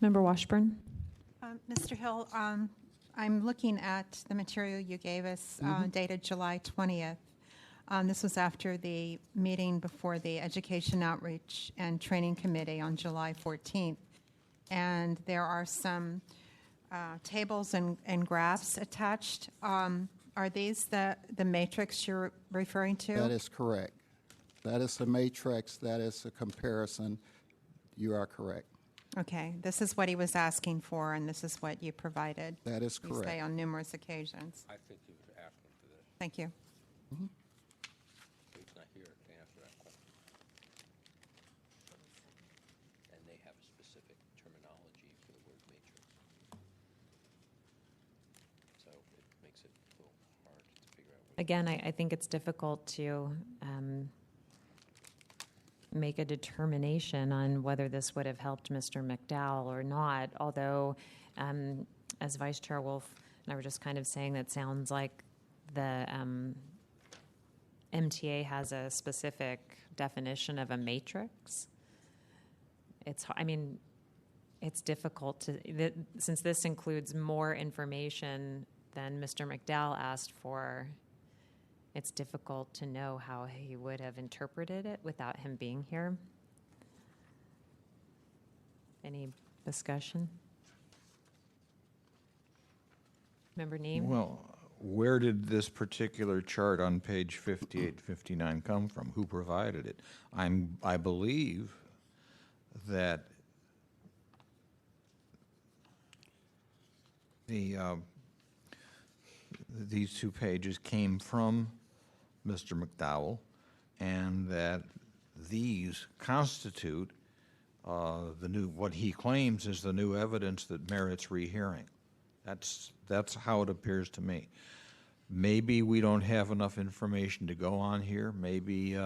Member Washburn? Mr. Hill, I'm looking at the material you gave us dated July 20th. This was after the meeting before the Education Outreach and Training Committee on July 14th. And there are some tables and graphs attached. Are these the matrix you're referring to? That is correct. That is a matrix. That is a comparison. You are correct. Okay, this is what he was asking for, and this is what you provided. That is correct. You say on numerous occasions. I think he was asking for this. Thank you. Mm-hmm. He's not here to answer that question. And they have a specific terminology for the word matrix. So it makes it a little hard to figure out. Again, I think it's difficult to make a determination on whether this would have helped Mr. McDowell or not, although as Vice Chair Wolf and I were just kind of saying, that sounds like the MTA has a specific definition of a matrix. It's difficult to, since this includes more information than Mr. McDowell asked for, it's difficult to know how he would have interpreted it without him being here. Any discussion? Member Neem? Well, where did this particular chart on page 58, 59 come from? Who provided it? I believe that these two pages came from Mr. McDowell, and that these constitute what he claims is the new evidence that merits rehearing. That's how it appears to me. Maybe we don't have enough information to go on here. Maybe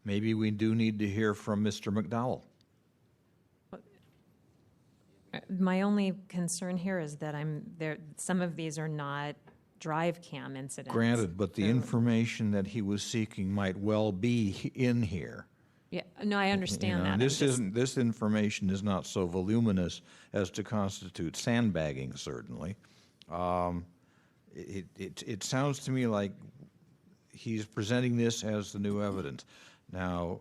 we do need to hear from Mr. McDowell. My only concern here is that some of these are not drive cam incidents. Granted, but the information that he was seeking might well be in here. Yeah, no, I understand that. This information is not so voluminous as to constitute sandbagging, certainly. It sounds to me like he's presenting this as the new evidence. Now,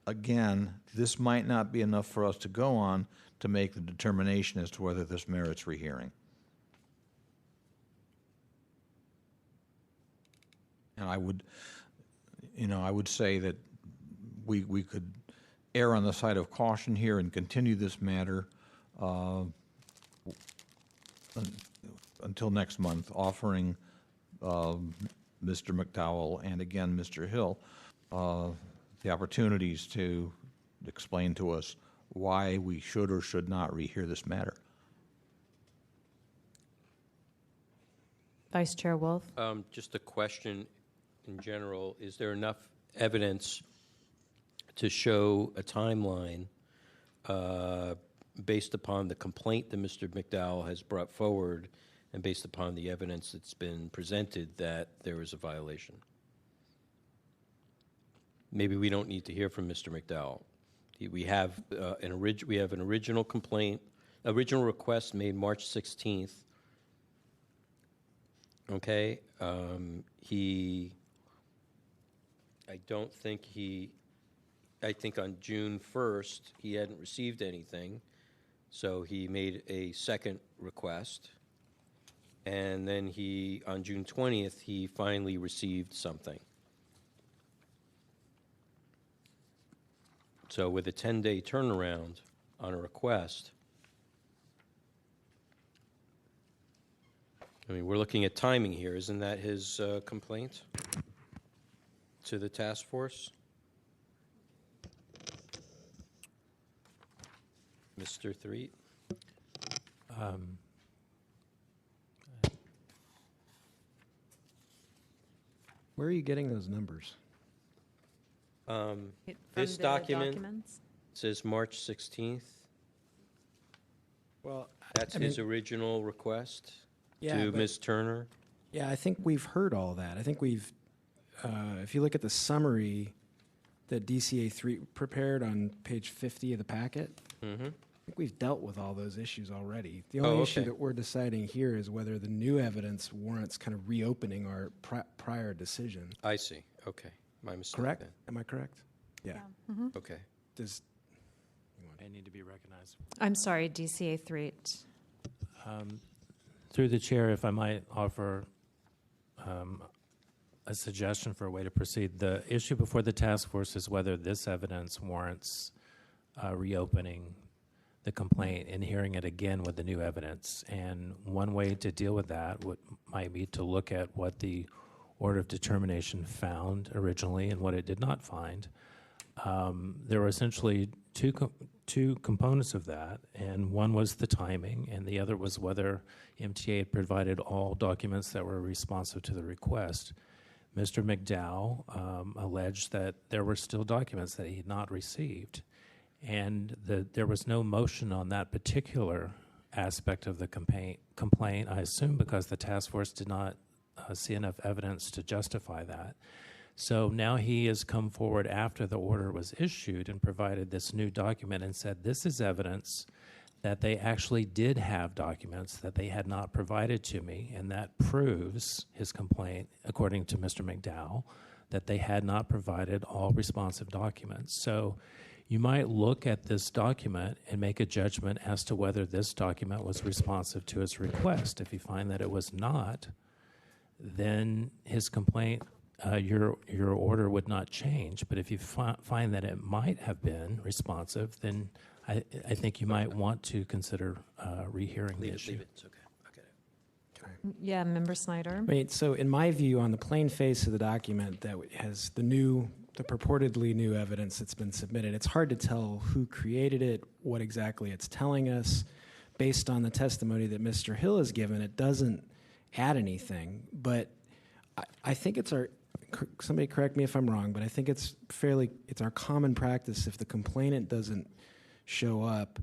again, this might not be enough for us to go on to make the determination as to whether this merits rehearing. And I would say that we could err on the side of caution here and continue this matter until next month, offering Mr. McDowell and again Mr. Hill the opportunities to explain to us why we should or should not rehear this matter. Vice Chair Wolf? Just a question in general. Is there enough evidence to show a timeline based upon the complaint that Mr. McDowell has brought forward and based upon the evidence that's been presented, that there is a violation. Maybe we don't need to hear from Mr. McDowell. We have an original complaint, original request made March 16th. Okay, I think on June 1st, he hadn't received anything, so he made a second request. And then on June 20th, he finally received something. So with a 10-day turnaround on a request, I mean, we're looking at timing here. Isn't that his complaint to the task force? Mr. Threet? Where are you getting those numbers? This document says March 16th. Well, that's his original request Yeah, to Ms. Turner. Yeah, I think we've heard all that. I think we've, if you look at the summary that DCA3 prepared on page 50 of the packet, Mm-hmm. I think we've dealt with all those issues already. The only issue that we're deciding here is whether the new evidence warrants kind of reopening our prior decision. I see. Okay. My mistake. Correct? Then. Am I correct? Yeah. Okay. Does I need to be recognized. I'm sorry, DCA 3. Through the chair, if I might offer a suggestion for a way to proceed. The issue before the task force is whether this evidence warrants reopening the complaint and hearing it again with the new evidence. And one way to deal with that might be to look at what the order of determination found originally and what it did not find. There were essentially two components of that, and one was the timing, and the other was whether MTA had provided all documents that were responsive to the request. Mr. McDowell alleged that there were still documents that he had not received, and there was no motion on that particular aspect of the complaint, I assume because the task force did not see enough evidence to justify that. So now he has come forward after the order was issued and provided this new document and said this is evidence that they actually did have documents that they had not provided to me, and that proves his complaint, according to Mr. McDowell, that they had not provided all responsive documents. So you might look at this document and make a judgment as to whether this document was responsive to his request. If you find that it was not, then his complaint, your order would not change. But if you find that it might have been responsive, then I think you might want to consider rehearing the issue. Leave it. It's okay. Yeah, Member Snyder. Wait, so in my view, on the plain face of the document that has the purportedly new evidence that's been submitted, it's hard to tell who created it, what exactly it's telling us. Based on the testimony that Mr. Hill has given, it doesn't add anything. But I think it's somebody correct me if I'm wrong, but I think it's our common practice if the complainant doesn't show up,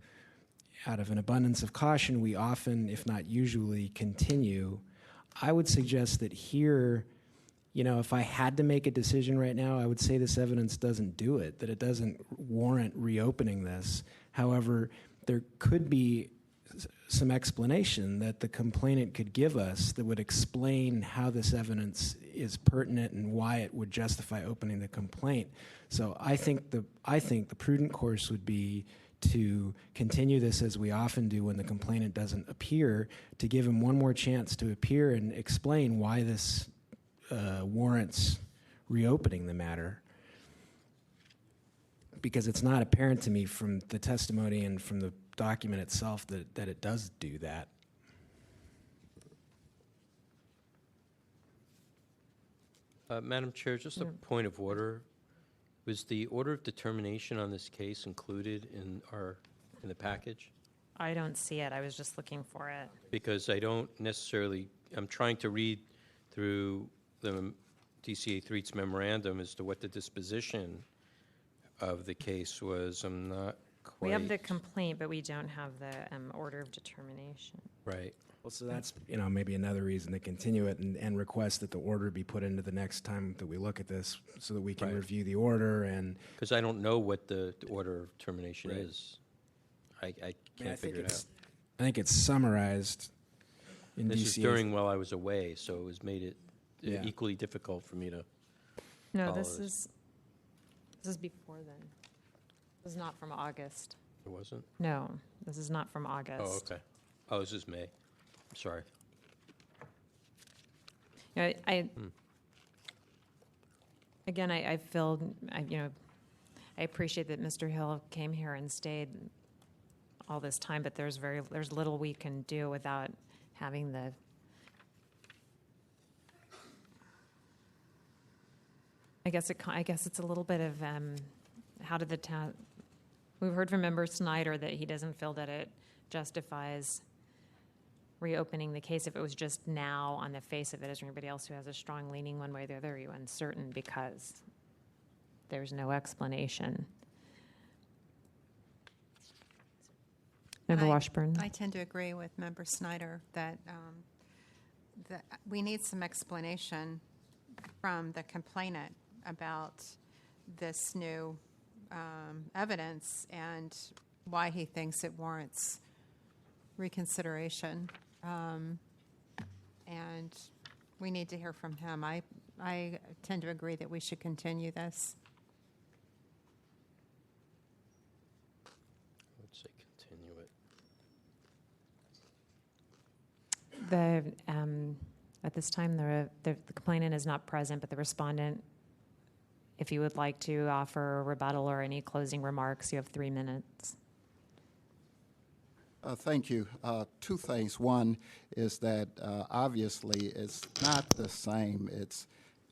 out of an abundance of caution, we often, if not usually, continue. I would suggest that here, if I had to make a decision right now, I would say this evidence doesn't do it, that it doesn't warrant reopening this. However, there could be some explanation that the complainant could give us that would explain how this evidence is pertinent and why it would justify opening the complaint. So I think the prudent course would be to continue this as we often do when the complainant doesn't appear, to give him one more chance to appear and explain why this warrants reopening the matter. Because it's not apparent to me from the testimony and from the document itself that it does do that. Madam Chair, just a point of order. Was the order of determination on this case included in the package? I don't see it. I was just looking for it. Because I don't necessarily, I'm trying to read through the DCA 3's memorandum as to what the disposition of the case was. I'm not quite. We have the complaint, but we don't have the order of determination. Right. Well, so that's, maybe another reason to continue it and request that the order be put into the next time that we look at this so that we can review the order and... Because I don't know what the order of termination Right. is. I can't figure it out. I think it's summarized in This DCA's... is during while I was away, so it was made it equally difficult for me to No, follow this is before then. This is not from August. It wasn't? No, this is not from August. Oh, okay. Oh, this is May. I'm sorry. Again, I feel, I appreciate that Mr. Hill came here and stayed all this time, but there's little we can do without having the. I guess it's a little bit of how did the town. We've heard from Member Snyder that he doesn't feel that it justifies reopening the case if it was just now on the face of it. Is there anybody else who has a strong leaning one way or the other? Are you uncertain because there's no explanation? Member Washburn? I tend to agree with Member Snyder that we need some explanation from the complainant about this new evidence and why he thinks it warrants reconsideration. And we need to hear from him. I tend to agree that we should continue this. Let's say continue it. At this time, the complainant is not present, but the respondent, if you would like to offer a rebuttal or any closing remarks, you have 3 minutes. Thank you. Two things. One is that obviously it's not the same. It's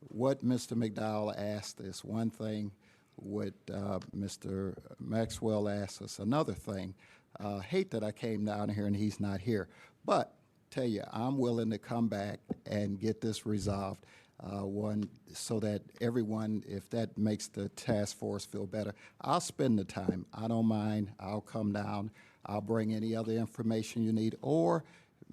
what Mr. McDowell asked is one thing, what Mr. Maxwell asked us another thing. Hate that I came down here and he's not here. But tell you, I'm willing to come back and get this resolved. So that everyone, if that makes the task force feel better, I'll spend the time. I don't mind. I'll come down. I'll bring any other information you need. Or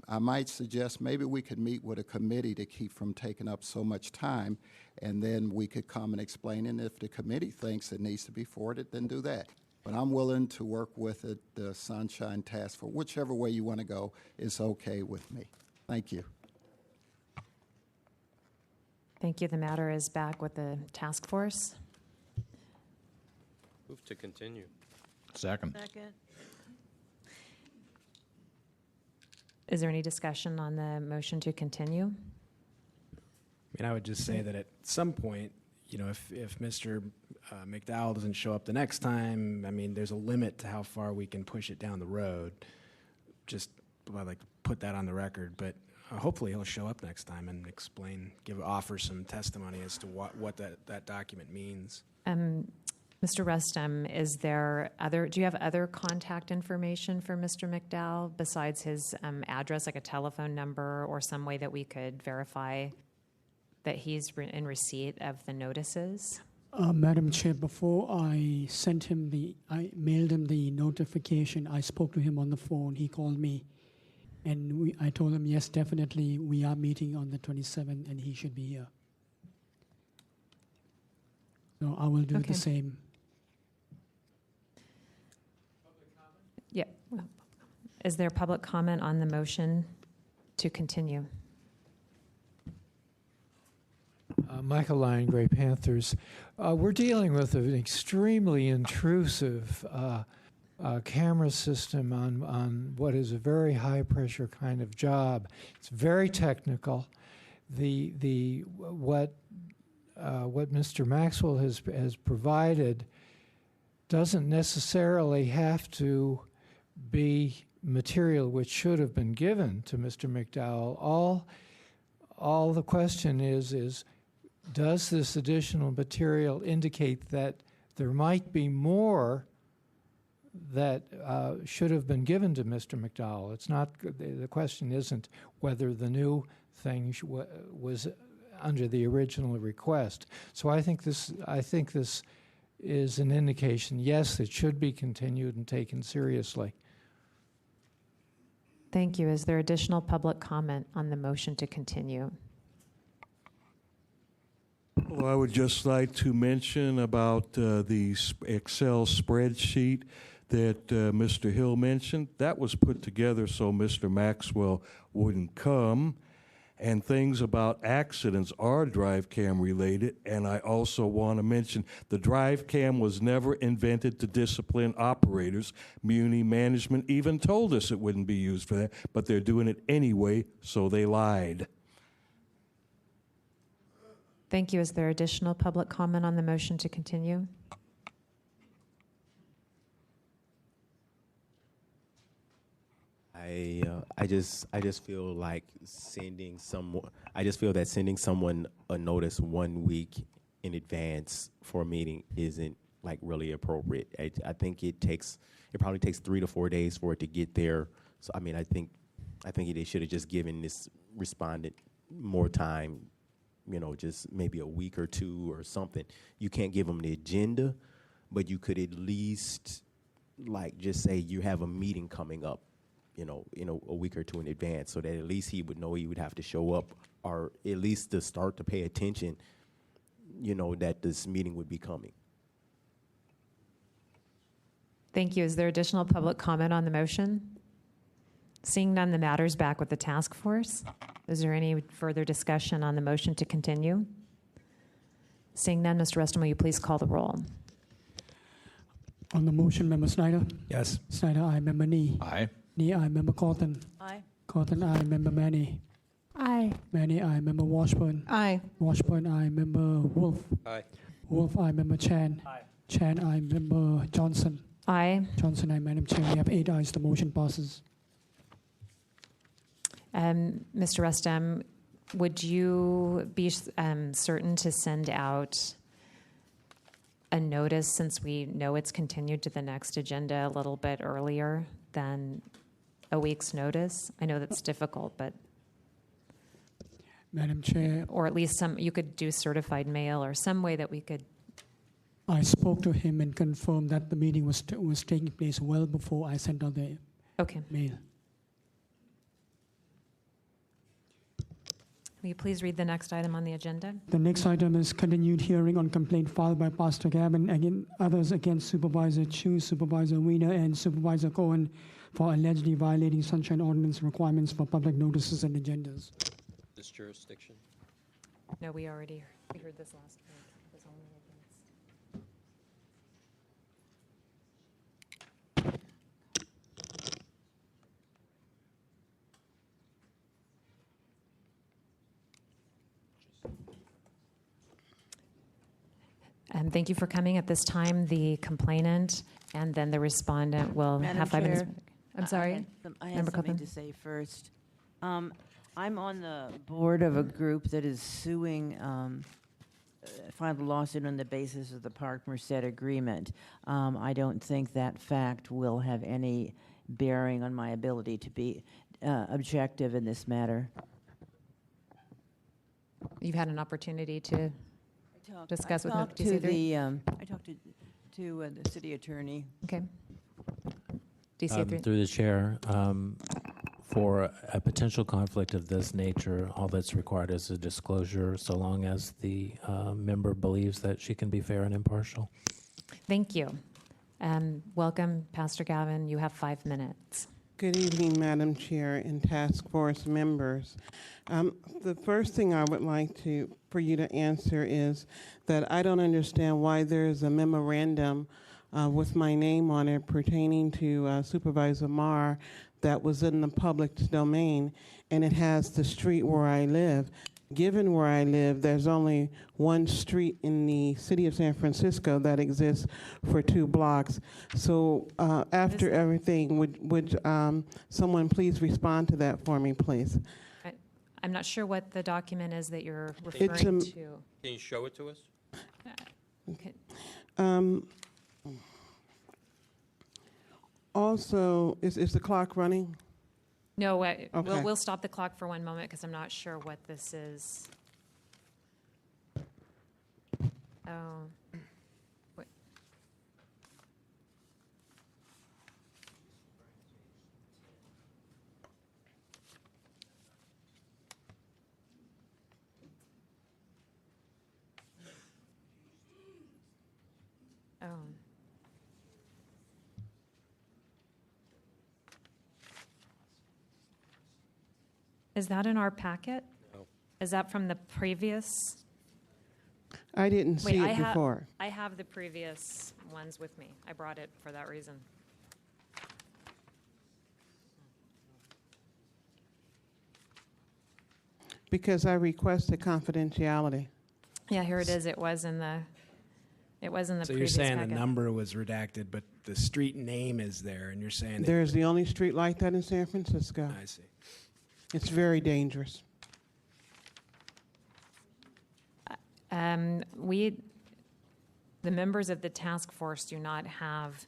I might suggest maybe we could meet with a committee to keep from taking up so much time, and then we could come and explain. And if the committee thinks it needs to be forwarded, then do that. But I'm willing to work with it, the Sunshine Task Force. Whichever way you want to go is okay with me. Thank you. Thank you. The matter is back with the task force. Move to continue. Second. Is there any discussion on the motion to continue? I would just say that at some point, if Mr. McDowell doesn't show up the next time, there's a limit to how far we can push it down the road. Just, I'd like to put that on the record, but hopefully he'll show up next time and offer some testimony as to what that document means. Mr. Rustem, do you have other contact information for Mr. McDowell besides his address, like a telephone number or some way that we could verify that he's in receipt of the notices? Madam Chair, before I mailed him the notification, I spoke to him on the phone. He called me, and I told him, yes, definitely, we are meeting on the 27th, and he should be here. So I will do the same. Yeah. Is there public comment on the motion to continue? Michael Lyon, Gray Panthers. We're dealing with an extremely intrusive camera system on what is a very high pressure kind of job. It's very technical. What Mr. Maxwell has provided doesn't necessarily have to be material which should have been given to Mr. McDowell. All the question is does this additional material indicate that there might be more that should have been given to Mr. McDowell? It's not. The question isn't whether the new thing was under the original request. So I think this is an indication. Yes, it should be continued and taken seriously. Thank you. Is there additional public comment on the motion to continue? Well, I would just like to mention about the Excel spreadsheet that Mr. Hill mentioned. That was put together so Mr. Maxwell wouldn't come. And things about accidents are drive cam related. And I also want to mention the drive cam was never invented to discipline operators. Muni management even told us it wouldn't be used for that, but they're doing it anyway, so they lied. Thank you. Is there additional public comment on the motion to continue? I just feel like sending someone. I just feel that sending someone a notice 1 week in advance for a meeting isn't like really appropriate. I think it probably takes 3 to 4 days for it to get there. So I mean, I think they should have just given this respondent more time. You know, just maybe a week or two or something. You can't give them the agenda, but you could at least like just say you have a meeting coming up. You know, a week or two in advance, so that at least he would know he would have to show up, or at least to start to pay attention, you know, that this meeting would be coming. Thank you. Is there additional public comment on the motion? Seeing none, the matter's back with the task force. Is there any further discussion on the motion to continue? Seeing none, Mr. Rustin, will you please call the roll? On the motion, Member Snyder? Yes. Snyder, aye. Member Nee? Aye. Nee, aye. Member Cawthon? Aye. Cawthon, aye. Member Manny? Aye. Manny, aye. Member Washburn? Aye. Washburn, aye. Member Wolf? Aye. Wolf, aye. Member Chan? Aye. Chan, aye. Member Johnson? Aye. Johnson, aye. Madam Chair, we have 8 ayes. The motion passes. Mr. Rustam, would you be certain to send out a notice, since we know it's continued to the next agenda a little bit earlier than a week's notice? I know that's difficult, but Madam Chair, or at least you could do certified mail or some way that we could. I spoke to him and confirmed that the meeting was taking place well before I sent out the mail. Will you please read the next item on the agenda? The next item is continued hearing on complaint filed by Pastor Gavin and others against Supervisor Chu, Supervisor Wiener, and Supervisor Cohen for allegedly violating Sunshine Ordinance requirements for public notices and agendas. This jurisdiction. No, we heard this last week. It was only against. Thank you for coming. At this time, the complainant and then the respondent will have 5 minutes. I'm sorry. I had something to say first. I'm on the board of a group that is suing, filed a lawsuit on the basis of the Park-Merced agreement. I don't think that fact will have any bearing on my ability to be objective in this matter. You've had an opportunity to discuss with I talked to the city attorney. Okay. DC Through the chair, for a potential conflict of this nature, all that's required is a disclosure, so long as the member believes that she can be fair and impartial. Thank you. Welcome, Pastor Gavin. You have 5 minutes. Good evening, Madam Chair and task force members. The first thing I would like for you to answer is that I don't understand why there's a memorandum with my name on it pertaining to Supervisor Marr that was in the public domain, and it has the street where I live. Given where I live, there's only one street in the city of San Francisco that exists for 2 blocks. So after everything, would someone please respond to that for me, please? I'm not sure what the document is that you're referring to. Can you show it to us? Okay. Also, is the clock running? No, Okay. we'll stop the clock for one moment because I'm not sure what this is. Oh. Wait. Oh. Is that in our packet? No. Is that from the previous? I didn't see it I before. I have the previous ones with me. I brought it for that reason. Because I requested confidentiality. Yeah, here it is. It was in the So previous you're saying packet. the number was redacted, but the street name is there, and you're saying that There's the only street like that in San Francisco. I see. It's very dangerous. The members of the task force do not have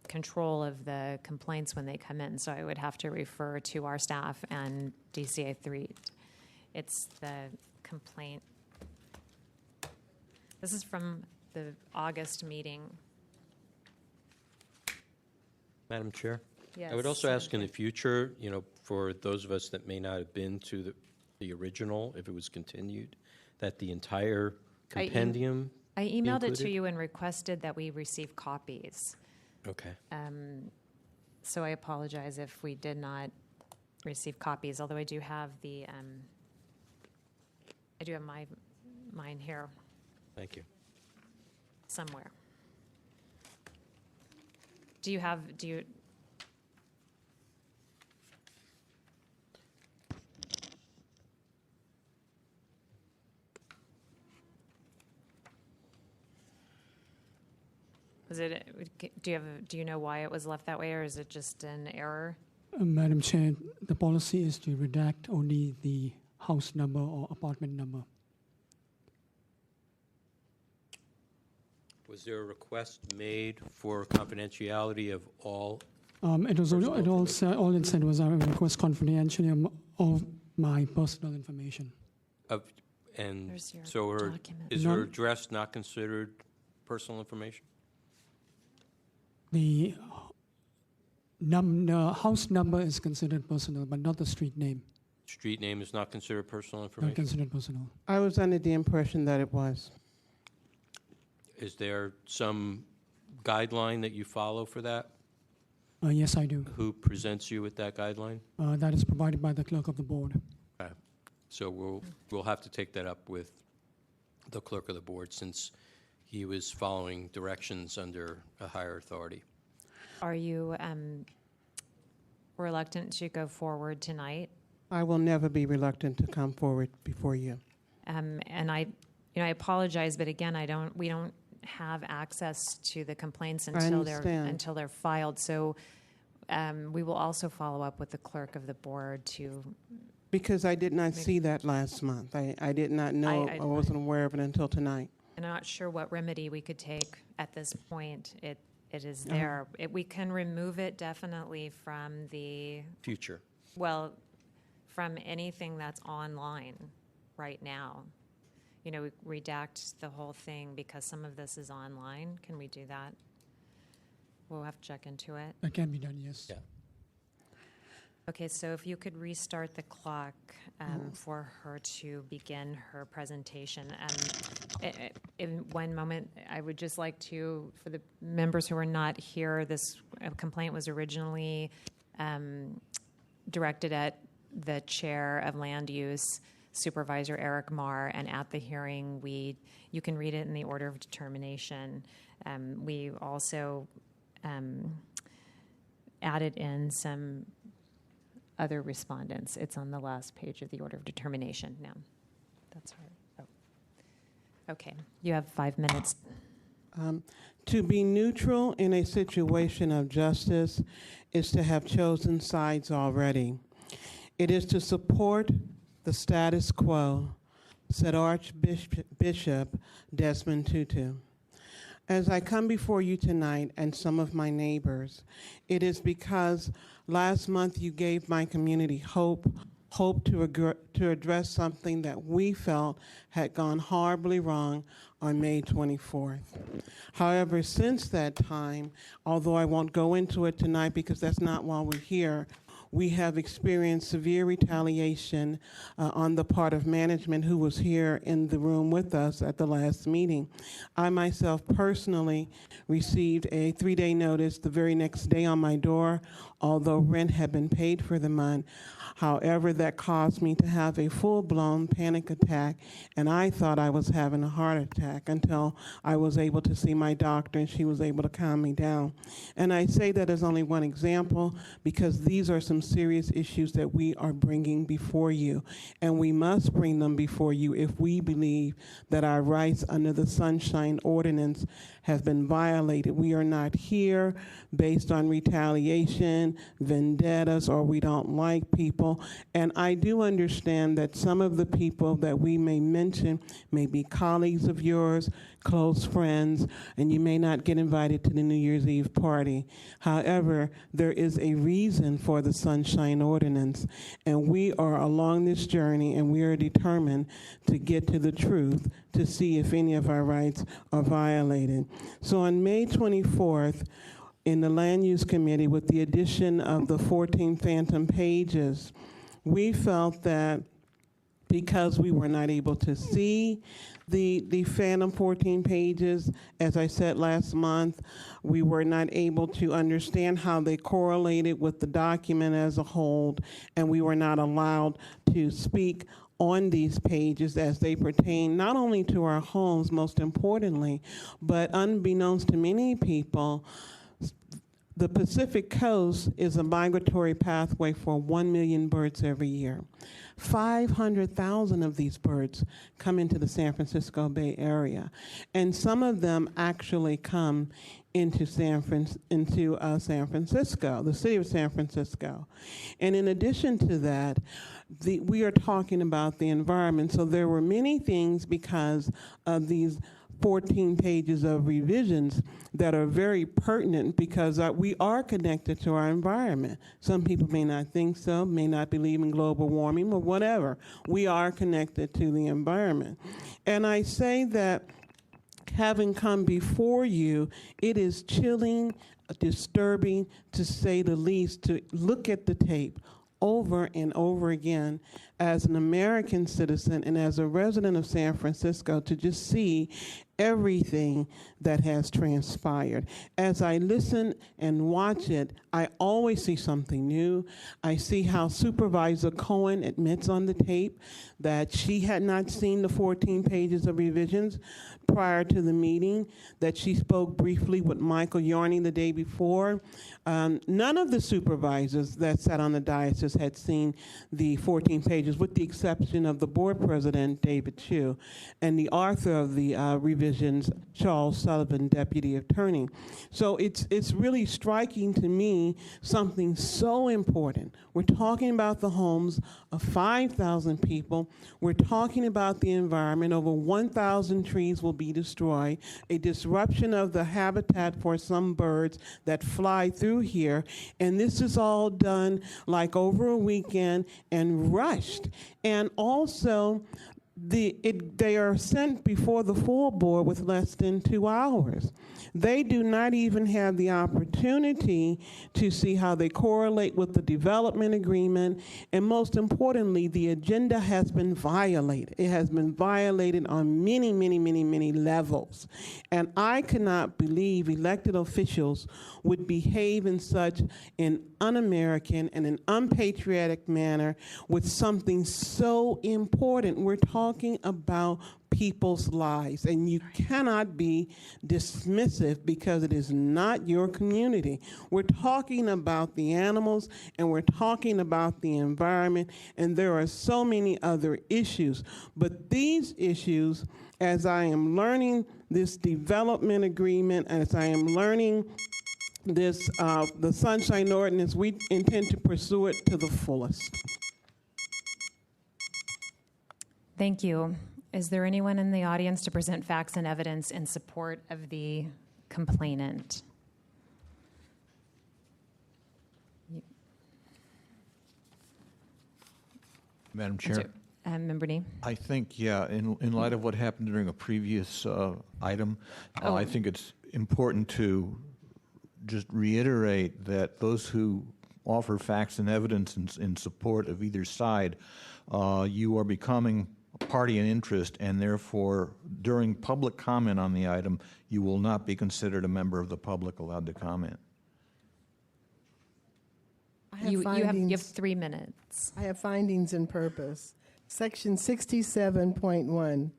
control of the complaints when they come in, so I would have to refer to our staff and DCA 3. It's the complaint. This is from the August meeting. Madam Chair? Yes. I would also ask in the future, for those of us that may not have been to the original, if it was continued, that the entire compendium I be emailed it to included? you and requested that we receive copies. Okay. So I apologize if we did not receive copies, although I do have mine here Thank you. somewhere. Do you do you know why it was left that way, or is it just an error? Madam Chair, the policy is to redact only the house number or apartment number. Was there a request made for confidentiality of all? It was all it said was I request confidentiality of my personal information. And There's your so document. is her address not considered personal information? The house number is considered personal, but not the street name. Street name is not considered personal Not information? considered personal. I was under the impression that it was. Is there some guideline that you follow for that? Yes, I do. Who presents you with that guideline? That is provided by the clerk of the board. Okay. So we'll have to take that up with the clerk of the board, since he was following directions under a higher authority. Are you reluctant to go forward tonight? I will never be reluctant to come forward before you. And I apologize, but again, we don't have access to the complaints until they're filed. So we will also follow up with the clerk of the board to. Because I did not see that last month. I did not know. I wasn't aware of it until tonight. And I'm not sure what remedy we could take at this point. It is there. We can remove it definitely from the future. Well, from anything that's online right now. We redact the whole thing because some of this is online. Can we do that? We'll have to check into it. That can be done, yes. Yeah. Okay, so if you could restart the clock for her to begin her presentation. In one moment, I would just like to, for the members who are not here, this complaint was originally directed at the chair of land use, Supervisor Eric Marr, and at the hearing, you can read it in the order of determination. We also added in some other respondents. It's on the last page of the order of determination now. That's right. Oh. Okay, you have 5 minutes. To be neutral in a situation of justice is to have chosen sides already. It is to support the status quo, said Archbishop Desmond Tutu. As I come before you tonight and some of my neighbors, it is because last month you gave my community hope to address something that we felt had gone horribly wrong on May 24th. However, since that time, although I won't go into it tonight because that's not why we're here, we have experienced severe retaliation on the part of management who was here in the room with us at the last meeting. I myself personally received a 3-day notice the very next day on my door, although rent had been paid for the month. However, that caused me to have a full-blown panic attack, and I thought I was having a heart attack until I was able to see my doctor, and she was able to calm me down. And I say that as only one example because these are some serious issues that we are bringing before you, and we must bring them before you if we believe that our rights under the Sunshine Ordinance have been violated. We are not here based on retaliation, vendettas, or we don't like people. And I do understand that some of the people that we may mention may be colleagues of yours, close friends, and you may not get invited to the New Year's Eve party. However, there is a reason for the Sunshine Ordinance, and we are along this journey, and we are determined to get to the truth to see if any of our rights are violated. So on May 24th, in the Land Use Committee, with the addition of the 14 phantom pages, we felt that because we were not able to see the phantom 14 pages, as I said last month, we were not able to understand how they correlated with the document as a whole, and we were not allowed to speak on these pages as they pertain not only to our homes, most importantly, but unbeknownst to many people, the Pacific Coast is a migratory pathway for 1 million birds every year. 500,000 of these birds come into the San Francisco Bay Area, and some of them actually come into San Francisco, the city of San Francisco. And in addition to that, we are talking about the environment. So there were many things because of these 14 pages of revisions that are very pertinent because we are connected to our environment. Some people may not think so, may not believe in global warming or whatever. We are connected to the environment. And I say that having come before you, it is chilling, disturbing, to say the least, to look at the tape over and over again as an American citizen and as a resident of San Francisco to just see everything that has transpired. As I listen and watch it, I always see something new. I see how Supervisor Cohen admits on the tape that she had not seen the 14 pages of revisions prior to the meeting, that she spoke briefly with Michael Yarney the day before. None of the supervisors that sat on the diocese had seen the 14 pages, with the exception of the board president, David Chu, and the author of the revisions, Charles Sullivan, deputy attorney. So it's really striking to me something so important. We're talking about the homes of 5,000 people. We're talking about the environment. Over 1,000 trees will be destroyed, a disruption of the habitat for some birds that fly through here. And this is all done like over a weekend and rushed. And also, they are sent before the full board with less than 2 hours. They do not even have the opportunity to see how they correlate with the development agreement, and most importantly, the agenda has been violated. It has been violated on many, many, many, many levels. And I cannot believe elected officials would behave in such an un-American and an unpatriotic manner with something so important. We're talking about people's lives, and you cannot be dismissive because it is not your community. We're talking about the animals, and we're talking about the environment, and there are so many other issues. But these issues, as I am learning this development agreement, as I am learning this, the Sunshine Ordinance, we intend to pursue it to the fullest. Thank you. Is there anyone in the audience to present facts and evidence in support of the complainant? Madam Chair. Member Nee? I think, yeah, in light of what happened during a previous item, I think it's important to just reiterate that those who offer facts and evidence in support of either side, you are becoming a party in interest, and therefore, during public comment on the item, you will not be considered a member of the public allowed to comment. You have 3 minutes. I have findings and purpose. Section 67.1.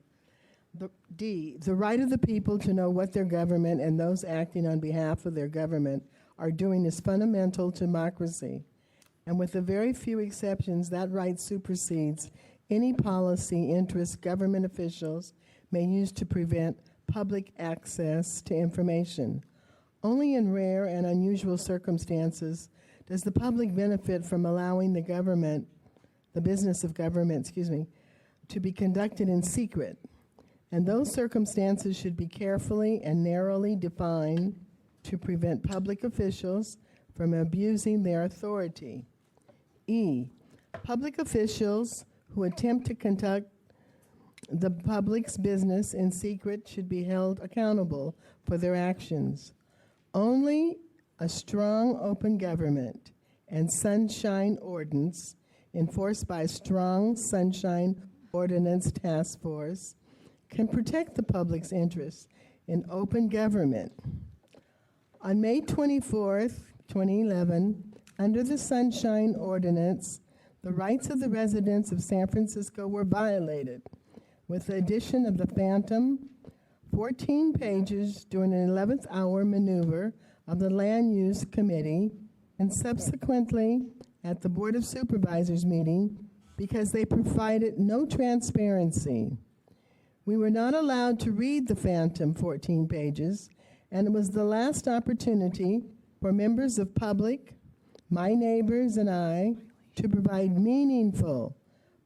D, the right of the people to know what their government and those acting on behalf of their government are doing is fundamental to democracy. And with a very few exceptions, that right supersedes any policy interest government officials may use to prevent public access to information. Only in rare and unusual circumstances does the public benefit from allowing the government, the business of government, to be conducted in secret. And those circumstances should be carefully and narrowly defined to prevent public officials from abusing their authority. E, public officials who attempt to conduct the public's business in secret should be held accountable for their actions. Only a strong open government and sunshine ordinance enforced by a strong sunshine ordinance task force can protect the public's interests in open government. On May 24th, 2011, under the Sunshine Ordinance, the rights of the residents of San Francisco were violated with the addition of the phantom 14 pages during an 11th hour maneuver of the Land Use Committee and subsequently at the Board of Supervisors meeting because they provided no transparency. We were not allowed to read the phantom 14 pages, and it was the last opportunity for members of public, my neighbors and I, to provide meaningful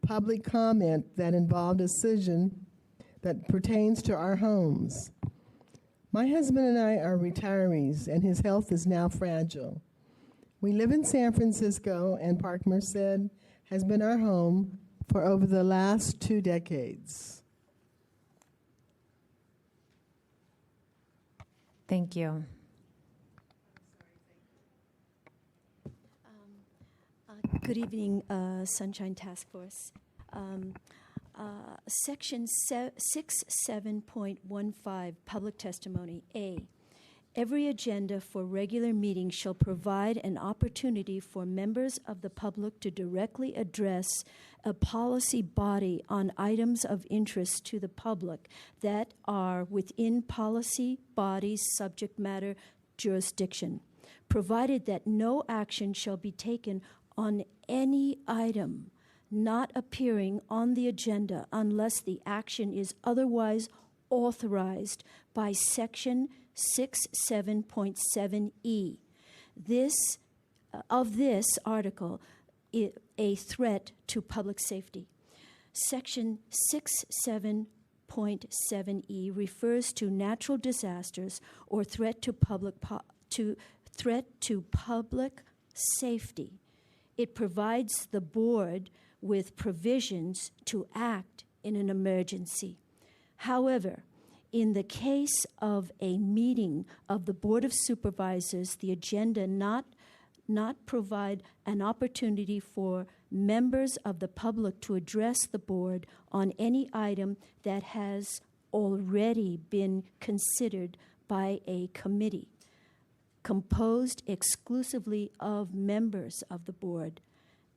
public comment that involved a decision that pertains to our homes. My husband and I are retirees, and his health is now fragile. We live in San Francisco, and Park Merced has been our home for over the last 2 decades. Thank you. Good evening, Sunshine Task Force. Section 67.15, Public Testimony. A, every agenda for regular meetings shall provide an opportunity for members of the public to directly address a policy body on items of interest to the public that are within policy body's subject matter jurisdiction, provided that no action shall be taken on any item not appearing on the agenda unless the action is otherwise authorized by Section 67.7E. This article a threat to public safety. Section 67.7E refers to natural disasters or threat to public safety. It provides the board with provisions to act in an emergency. However, in the case of a meeting of the Board of Supervisors, the agenda not provide an opportunity for members of the public to address the board on any item that has already been considered by a committee composed exclusively of members of the board.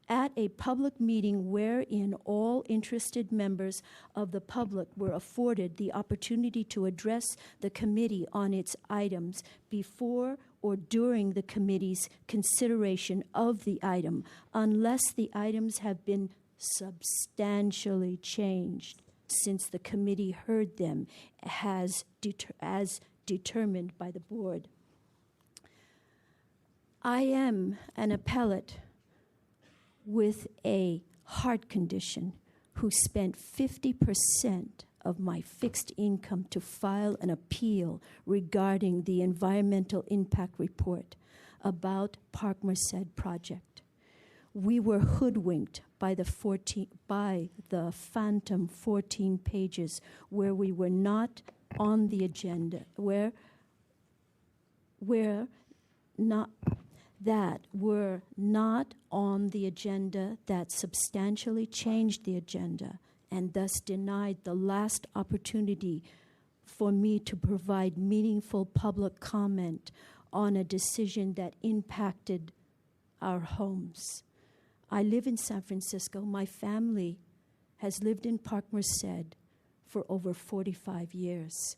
At a public meeting wherein all interested members of the public were afforded the opportunity to address the committee on its items before or during the committee's consideration of the item, unless the items have been substantially changed since the committee heard them as determined by the board. I am an appellate with a heart condition who spent 50% of my fixed income to file an appeal regarding the environmental impact report about Park Merced project. We were hoodwinked by the phantom 14 pages where we were not on the agenda, where not that were not on the agenda, that substantially changed the agenda, and thus denied the last opportunity for me to provide meaningful public comment on a decision that impacted our homes. I live in San Francisco. My family has lived in Park Merced for over 45 years.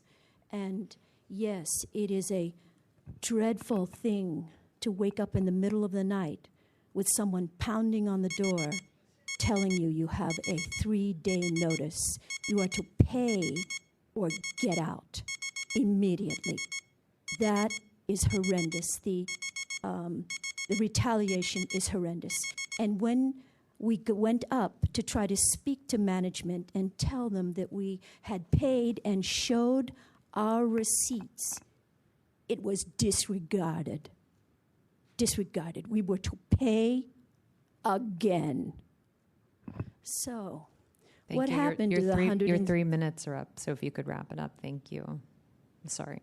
And yes, it is a dreadful thing to wake up in the middle of the night with someone pounding on the door telling you you have a 3-day notice. You are to pay or get out immediately. That is horrendous. The retaliation is horrendous. And when we went up to try to speak to management and tell them that we had paid and showed our receipts, it was disregarded. Disregarded. We were to pay again. So, Thank what you. happened Your to the 100? Your 3 minutes are up, so if you could wrap it up, thank you. I'm sorry.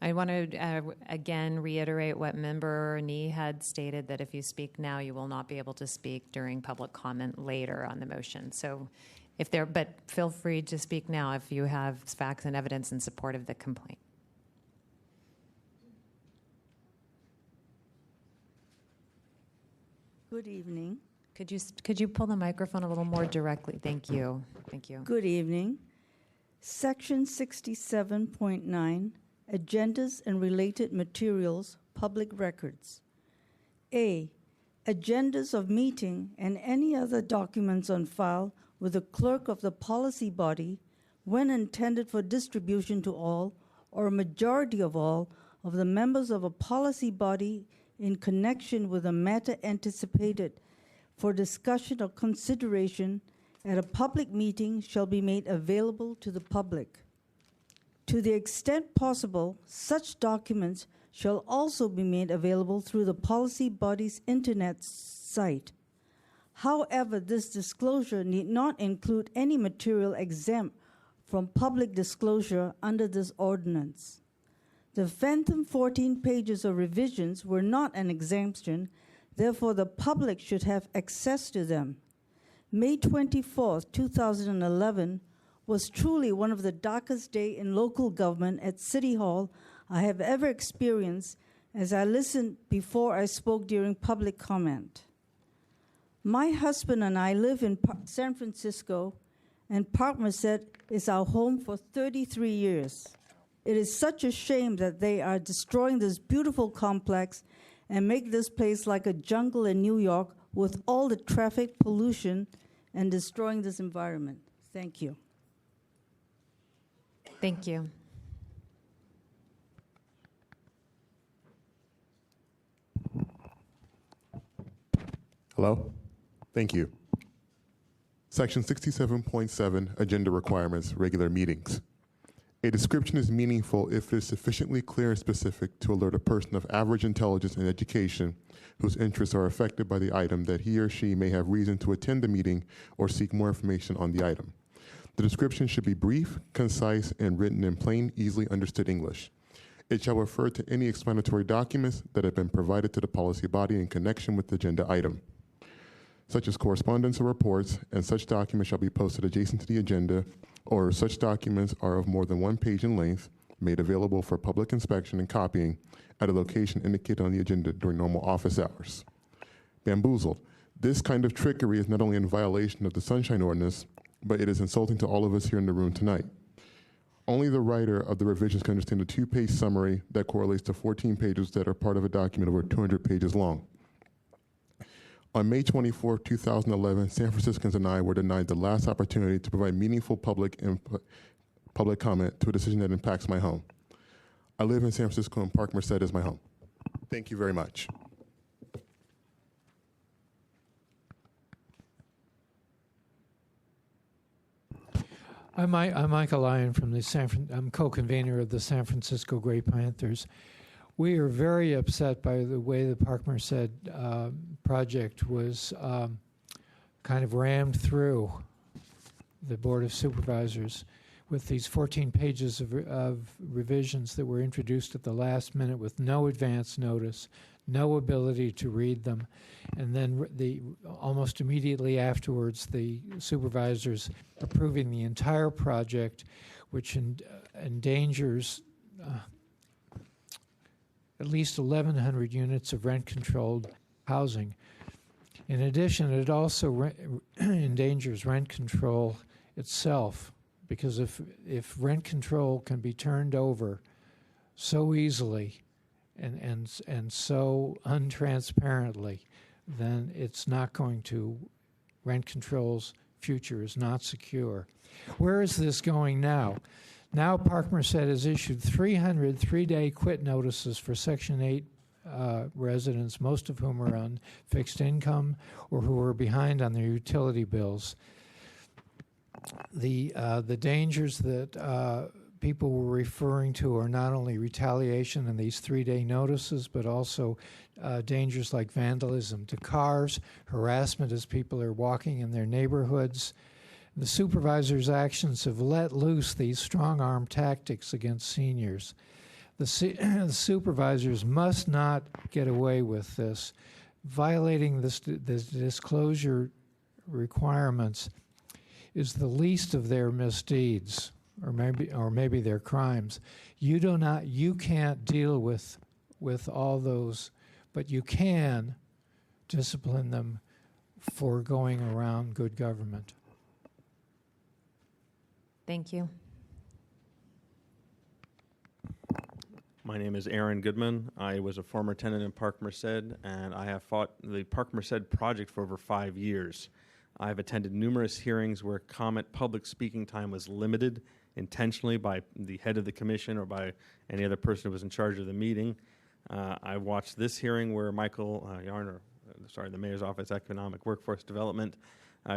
I want to again reiterate what Member Nee had stated, that if you speak now, you will not be able to speak during public comment later on the motion. So, but feel free to speak now if you have facts and evidence in support of the complaint. Good evening. Could you pull the microphone a little more directly? Thank you. Thank you. Good evening. Section 67.9, Agendas and Related Materials, Public Records. A, agendas of meeting and any other documents on file with the clerk of the policy body when intended for distribution to all or a majority of all of the members of a policy body in connection with a matter anticipated for discussion or consideration at a public meeting shall be made available to the public. To the extent possible, such documents shall also be made available through the policy body's internet site. However, this disclosure need not include any material exempt from public disclosure under this ordinance. The phantom 14 pages of revisions were not an exemption, therefore the public should have access to them. May 24th, 2011 was truly one of the darkest days in local government at City Hall I have ever experienced as I listened before I spoke during public comment. My husband and I live in San Francisco, and Park Merced is our home for 33 years. It is such a shame that they are destroying this beautiful complex and make this place like a jungle in New York with all the traffic pollution and destroying this environment. Thank you. Thank you. Hello? Thank you. Section 67.7, Agenda Requirements, Regular Meetings. A description is meaningful if it is sufficiently clear and specific to alert a person of average intelligence and education whose interests are affected by the item that he or she may have reason to attend the meeting or seek more information on the item. The description should be brief, concise, and written in plain, easily understood English. It shall refer to any explanatory documents that have been provided to the policy body in connection with the agenda item, such as correspondence or reports, and such documents shall be posted adjacent to the agenda, or such documents are of more than 1 page in length, made available for public inspection and copying at a location indicated on the agenda during normal office hours. Bamboozled. This kind of trickery is not only in violation of the Sunshine Ordinance, but it is insulting to all of us here in the room tonight. Only the writer of the revisions can understand a 2-page summary that correlates to 14 pages that are part of a document over 200 pages long. On May 24, 2011, San Franciscans and I were denied the last opportunity to provide meaningful public comment to a decision that impacts my home. I live in San Francisco, and Park Merced is my home. Thank you very much. I'm Michael Lyon from the I'm co-convener of the San Francisco Gray Panthers. We are very upset by the way the Park Merced project was kind of rammed through the Board of Supervisors. with these 14 pages of revisions that were introduced at the last minute with no advance notice, no ability to read them, and then almost immediately afterwards, the supervisors approving the entire project, which endangers at least 1,100 units of rent-controlled housing. In addition, it also endangers rent control itself, because if rent control can be turned over so easily and so untransparently, then it's not going to, rent control's future is not secure. Where is this going now? Now Park Merced has issued 300 three-day quit notices for Section 8 residents, most of whom are on fixed income or who are behind on their utility bills. The dangers that people were referring to are not only retaliation in these three-day notices, but also dangers like vandalism to cars, harassment as people are walking in their neighborhoods. The supervisor's actions have let loose these strong-arm tactics against seniors. The supervisors must not get away with this. Violating this disclosure requirements is the least of their misdeeds, or maybe their crimes. You can't deal with all those, but you can discipline them for going around good government. Thank you. My name is Aaron Goodman. I was a former tenant in Park Merced, and I have fought the Park Merced project for over 5 years. I've attended numerous hearings where public speaking time was limited intentionally by the head of the commission or by any other person who was in charge of the meeting. I watched this hearing where Michael Yarner, the Mayor's Office Economic Workforce Development,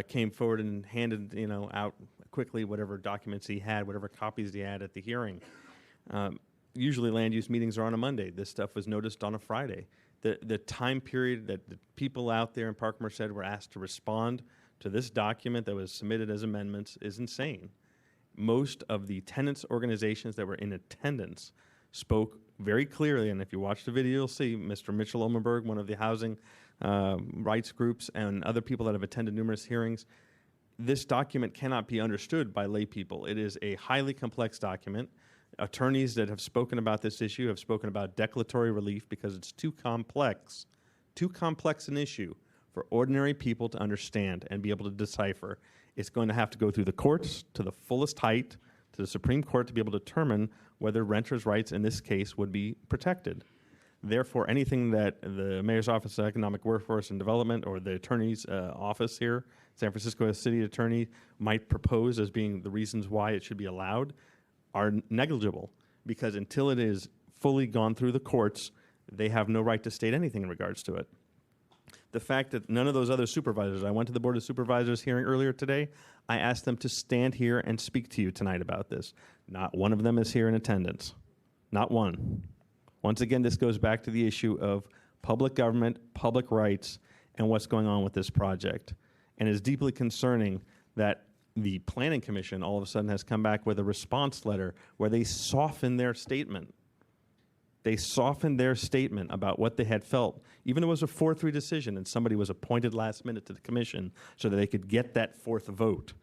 came forward and handed out quickly whatever documents he had, whatever copies he had at the hearing. Usually land use meetings are on a Monday. This stuff was noticed on a Friday. The time period that the people out there in Park Merced were asked to respond to this document that was submitted as amendments is insane. Most of the tenants' organizations that were in attendance spoke very clearly, and if you watch the video, you'll see Mr. Mitchell Omenberg, one of the housing rights groups, and other people that have attended numerous hearings. This document cannot be understood by lay people. It is a highly complex document. Attorneys that have spoken about this issue have spoken about declaratory relief because it's too complex an issue for ordinary people to understand and be able to decipher. It's going to have to go through the courts to the fullest height, to the Supreme Court, to be able to determine whether renters' rights in this case would be protected. Therefore, anything that the Mayor's Office of Economic Workforce and Development or the Attorney's Office here, San Francisco City Attorney, might propose as being the reasons why it should be allowed are negligible, because until it is fully gone through the courts, they have no right to state anything in regards to it. The fact that none of those other supervisors, I went to the Board of Supervisors hearing earlier today, I asked them to stand here and speak to you tonight about this. Not one of them is here in attendance. Not one. Once again, this goes back to the issue of public government, public rights, and what's going on with this project. And it's deeply concerning that the Planning Commission all of a sudden has come back with a response letter where they soften their statement. They softened their statement about what they had felt, even though it was a 4-3 decision and somebody was appointed last minute to the commission so that they could get that fourth vote.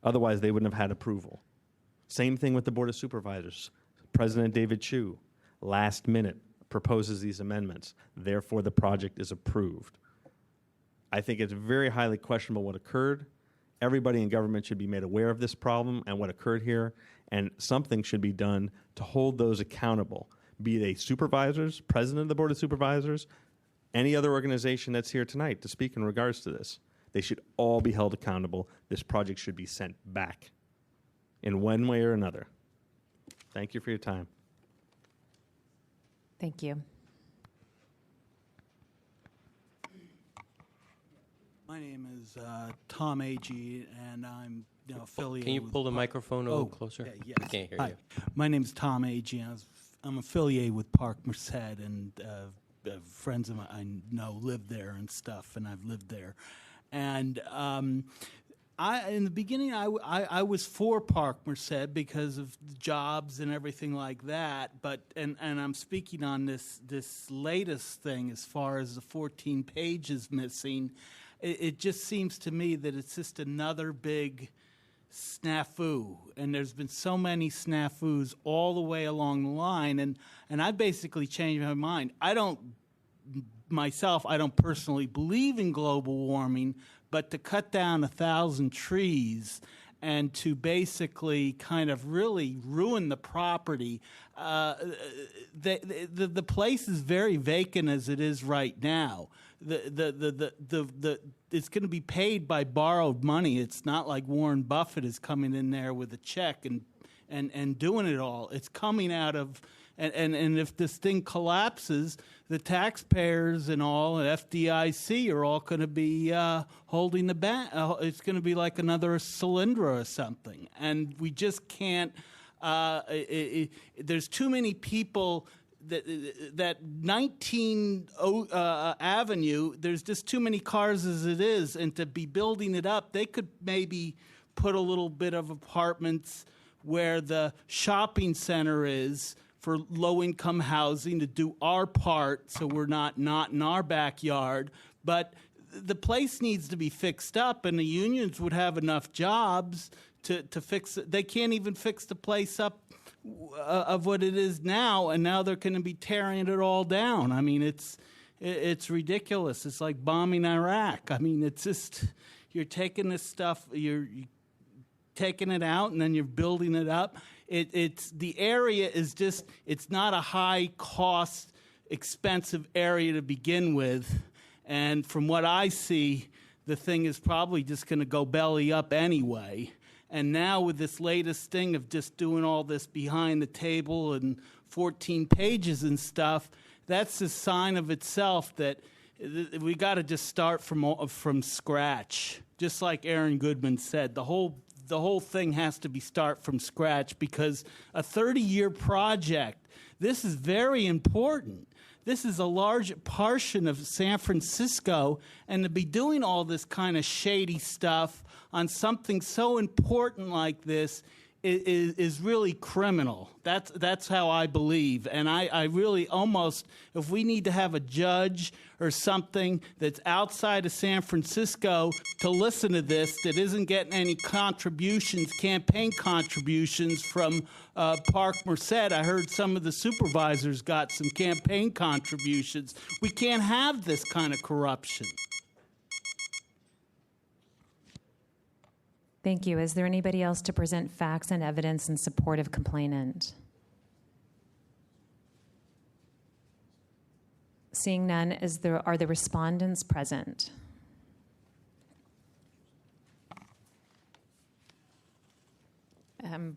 Otherwise, they wouldn't have had approval. Same thing with the Board of Supervisors. President David Chu, last minute, proposes these amendments. Therefore, the project is approved. I think it's very highly questionable what occurred. Everybody in government should be made aware of this problem and what occurred here, and something should be done to hold those accountable, be they supervisors, president of the Board of Supervisors, any other organization that's here tonight to speak in regards to this. They should all be held accountable. This project should be sent back in one way or another. Thank you for your time. Thank you. My name is Tom Agee, and I'm affiliated. Can you pull the microphone a little closer? Yes. We can't hear Hi. you. My name is Tom Agee. I'm affiliated with Park Merced, and friends of mine I know live there and stuff, and I've lived there. And in the beginning, I was for Park Merced because of jobs and everything like that. But and I'm speaking on this latest thing as far as the 14 pages missing. It just seems to me that it's just another big snafu, and there's been so many snafus all the way along the line, and I basically changed my mind. I don't personally believe in global warming, but to cut down 1,000 trees and to basically kind of really ruin the property, the place is very vacant as it is right now. It's going to be paid by borrowed money. It's not like Warren Buffett is coming in there with a check and doing it all. It's coming out of, and if this thing collapses, the taxpayers and all, and FDIC are all going to be holding the bank. It's going to be like another Solyndra or something. And we just can't, there's too many people. That 19 Avenue, there's just too many cars as it is, and to be building it up, they could maybe put a little bit of apartments where the shopping center is for low-income housing to do our part so we're not in our backyard. But the place needs to be fixed up, and the unions would have enough jobs to fix it. They can't even fix the place up of what it is now, and now they're going to be tearing it all down. I mean, it's ridiculous. It's like bombing Iraq. I mean, it's just, you're taking this stuff, you're taking it out, and then you're building it up. It's the area is just, it's not a high cost, expensive area to begin with, and from what I see, the thing is probably just going to go belly up anyway. And now with this latest thing of just doing all this behind the table and 14 pages and stuff, that's a sign of itself that we got to just start from scratch. Just like Aaron Goodman said, the whole thing has to be start from scratch, because a 30-year project, this is very important. This is a large portion of San Francisco, and to be doing all this kind of shady stuff on something so important like this is really criminal. That's how I believe. And I really almost, if we need to have a judge or something that's outside of San Francisco to listen to this, that isn't getting any contributions, campaign contributions from Park Merced. I heard some of the supervisors got some campaign contributions. We can't have this kind of corruption. Thank you. Is there anybody else to present facts and evidence in support of complainant? Seeing none, are the respondents present?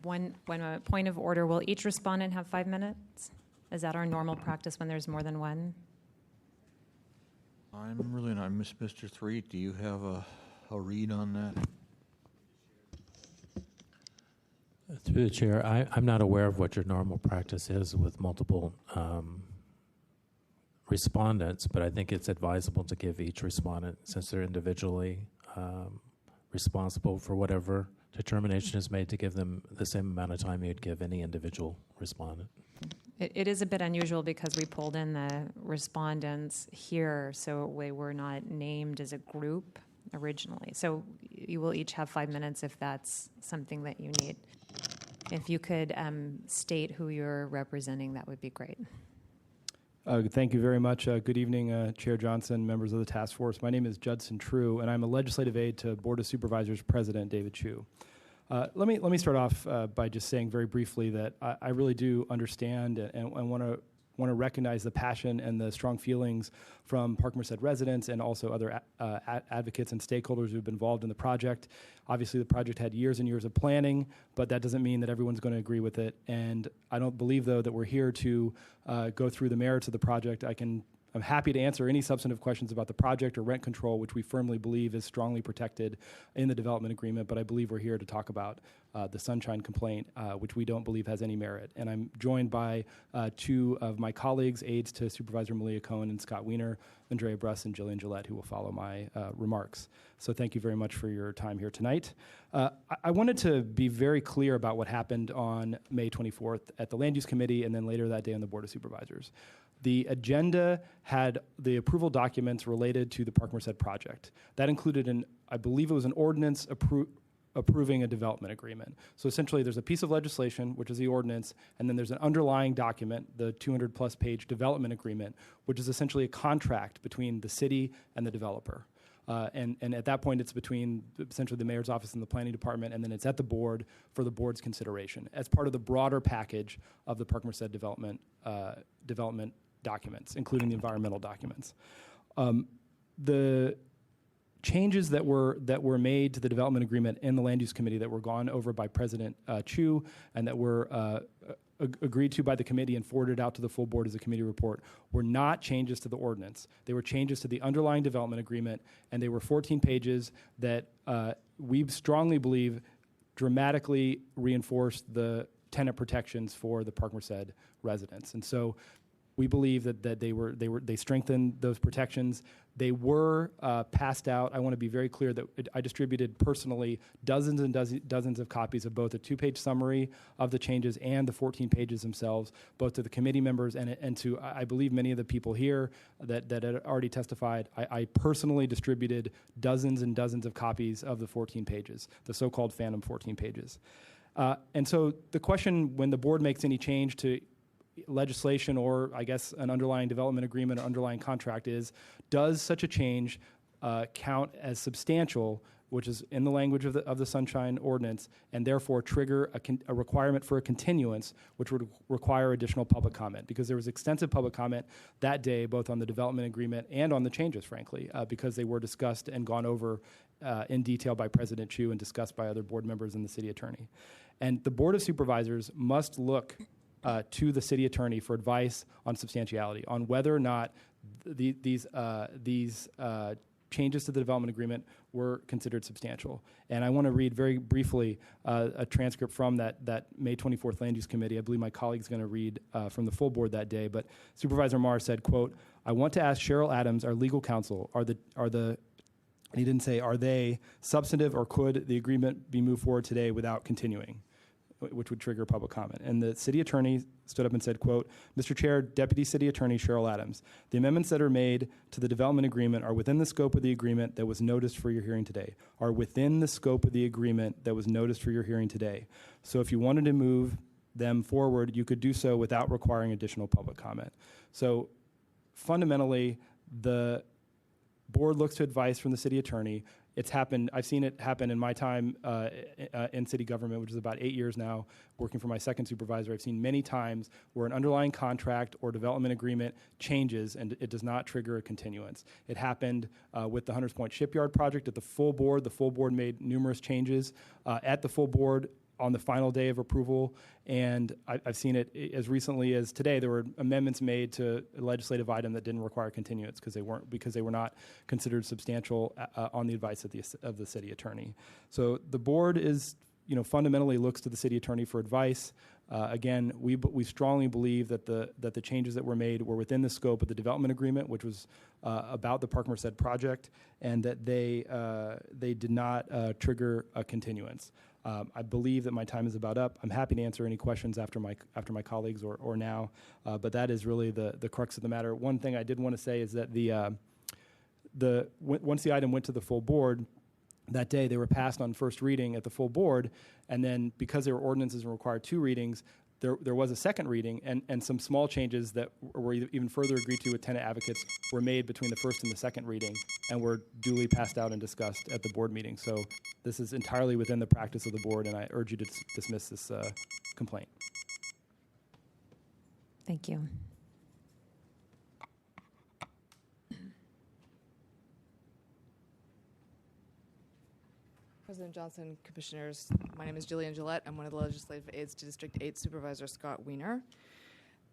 One point of order. Will each respondent have 5 minutes? Is that our normal practice when there's more than one? I'm really not. Mr. Threet, do you have a read on that? Through the chair, I'm not aware of what your normal practice is with multiple respondents, but I think it's advisable to give each respondent, since they're individually responsible for whatever determination is made, to give them the same amount of time you'd give any individual respondent. It is a bit unusual because we pulled in the respondents here, so we were not named as a group originally. So you will each have 5 minutes if that's something that you need. If you could state who you're representing, that would be great. Thank you very much. Good evening, Chair Johnson, members of the task force. My name is Judson True, and I'm a legislative aide to Board of Supervisors President David Chu. Let me start off by just saying very briefly that I really do understand and want to recognize the passion and the strong feelings from Park Merced residents and also other advocates and stakeholders who have been involved in the project. Obviously, the project had years and years of planning, but that doesn't mean that everyone's going to agree with it. And I don't believe, though, that we're here to go through the merits of the project. I'm happy to answer any substantive questions about the project or rent control, which we firmly believe is strongly protected in the development agreement, but I believe we're here to talk about the Sunshine complaint, which we don't believe has any merit. And I'm joined by two of my colleagues, aides to Supervisor Malia Cohen and Scott Wiener. Andrea Bruss and Jillian Gillette, who will follow my remarks. So thank you very much for your time here tonight. I wanted to be very clear about what happened on May 24th at the Land Use Committee and then later that day on the Board of Supervisors. The agenda had the approval documents related to the Park Merced project. That included I believe it was an ordinance approving a development agreement. So essentially there's a piece of legislation, which is the ordinance, and then there's an underlying document, the 200-plus page development agreement, which is essentially a contract between the city and the developer. And at that point, it's between essentially the mayor's office and the planning department, and then it's at the board for the board's consideration as part of the broader package of the Park Merced development documents, including the environmental documents. The changes that were made to the development agreement in the Land Use Committee that were gone over by President Chu and that were agreed to by the committee and forwarded out to the full board as a committee report were not changes to the ordinance. They were changes to the underlying development agreement, and they were 14 pages that we strongly believe dramatically reinforced the tenant protections for the Park Merced residents. And so we believe that they strengthened those protections. They were passed out. I want to be very clear that I distributed personally dozens and dozens of copies of both a 2-page summary of the changes and the 14 pages themselves, both to the committee members and to, I believe, many of the people here that had already testified. I personally distributed dozens and dozens of copies of the 14 pages, the so-called phantom 14 pages. And so the question, when the board makes any change to legislation or, I guess, an underlying development agreement or underlying contract is, does such a change count as substantial, which is in the language of the Sunshine Ordinance, and therefore trigger a requirement for a continuance, which would require additional public comment? Because there was extensive public comment that day, both on the development agreement and on the changes, frankly, because they were discussed and gone over in detail by President Chu and discussed by other board members and the city attorney. And the Board of Supervisors must look to the city attorney for advice on substantiality, on whether or not these changes to the development agreement were considered substantial. And I want to read very briefly a transcript from that May 24th Land Use Committee. I believe my colleague's going to read from the full board that day, but Supervisor Marr said, quote, "I want to ask Cheryl Adams, our legal counsel, and he didn't say, are they substantive, or could the agreement be moved forward today without continuing?" Which would trigger public comment. And the city attorney stood up and said, quote, "Mr. Chair, Deputy City Attorney Cheryl Adams, the amendments that are made to the development agreement are within the scope of the agreement that was noticed for your hearing today. Are within the scope of the agreement that was noticed for your hearing today. So if you wanted to move them forward, you could do so without requiring additional public comment." So fundamentally, the board looks to advice from the city attorney. It's happened. I've seen it happen in my time in city government, which is about 8 years now, working for my second supervisor. I've seen many times where an underlying contract or development agreement changes and it does not trigger a continuance. It happened with the Hunters Point Shipyard project at the full board. The full board made numerous changes at the full board on the final day of approval, and I've seen it as recently as today. There were amendments made to a legislative item that didn't require continuance because they were not considered substantial on the advice of the city attorney. So the board is, fundamentally looks to the city attorney for advice. Again, we strongly believe that the changes that were made were within the scope of the development agreement, which was about the Park Merced project, and that they did not trigger a continuance. I believe that my time is about up. I'm happy to answer any questions after my colleagues or now, but that is really the crux of the matter. One thing I did want to say is that once the item went to the full board, that day they were passed on first reading at the full board, and then because there were ordinances and required 2 readings, there was a second reading, and some small changes that were even further agreed to with tenant advocates were made between the first and the second reading and were duly passed out and discussed at the board meeting. So this is entirely within the practice of the board, and I urge you to dismiss this complaint. Thank you. President Johnson, Commissioners, my name is Jillian Gillette. I'm one of the legislative aides to District 8 Supervisor Scott Wiener.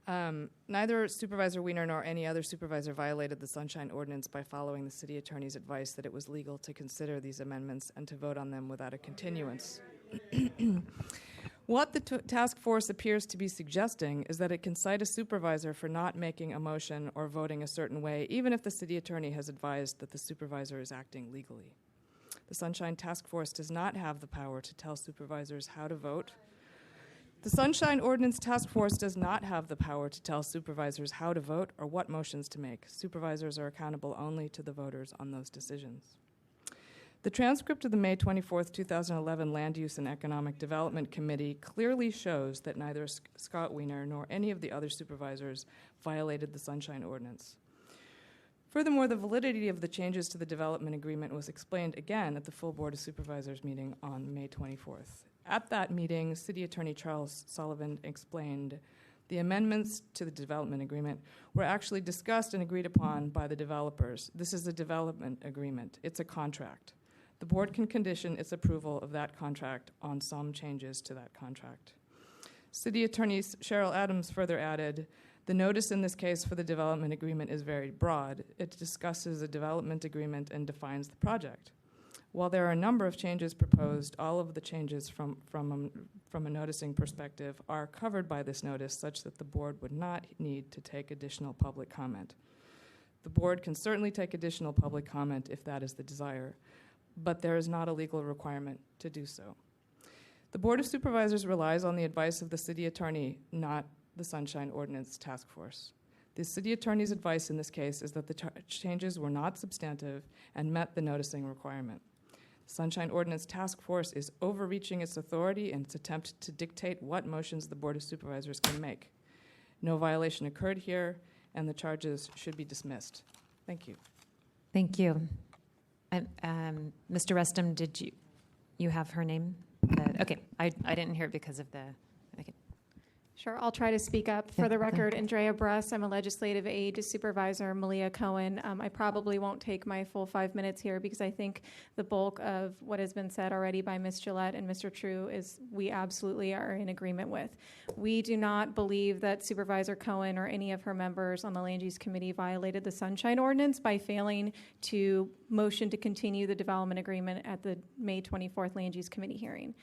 Neither Supervisor Wiener nor any other supervisor violated the Sunshine Ordinance by following the city attorney's advice that it was legal to consider these amendments and to vote on them without a continuance. What the task force appears to be suggesting is that it can cite a supervisor for not making a motion or voting a certain way, even if the city attorney has advised that the supervisor is acting legally. The Sunshine Task Force does not have the power to tell supervisors how to vote. The Sunshine Ordinance Task Force does not have the power to tell supervisors how to vote or what motions to make. Supervisors are accountable only to the voters on those decisions. The transcript of the May 24th, 2011 Land Use and Economic Development Committee clearly shows that neither Scott Wiener nor any of the other supervisors violated the Sunshine Ordinance. Furthermore, the validity of the changes to the development agreement was explained again at the full Board of Supervisors meeting on May 24th. At that meeting, City Attorney Charles Sullivan explained the amendments to the development agreement were actually discussed and agreed upon by the developers. This is a development agreement. It's a contract. The board can condition its approval of that contract on some changes to that contract. City Attorney Cheryl Adams further added, the notice in this case for the development agreement is very broad. It discusses a development agreement and defines the project. While there are a number of changes proposed, all of the changes from a noticing perspective are covered by this notice such that the board would not need to take additional public comment. The board can certainly take additional public comment if that is the desire, but there is not a legal requirement to do so. The Board of Supervisors relies on the advice of the city attorney, not the Sunshine Ordinance Task Force. The city attorney's advice in this case is that the changes were not substantive and met the noticing requirement. The Sunshine Ordinance Task Force is overreaching its authority in its attempt to dictate what motions the Board of Supervisors can make. No violation occurred here, and the charges should be dismissed. Thank you. Thank you. Mr. Restum, did you have her name? Okay, I didn't hear it because of the. Okay. Sure, I'll try to speak up. For the record, Andrea Bruss, I'm a legislative aide to Supervisor Malia Cohen. I probably won't take my full 5 minutes here because I think the bulk of what has been said already by Ms. Gillette and Mr. True is we absolutely are in agreement with. We do not believe that Supervisor Cohen or any of her members on the Land Use Committee violated the Sunshine Ordinance by failing to motion to continue the development agreement at the May 24th Land Use Committee hearing.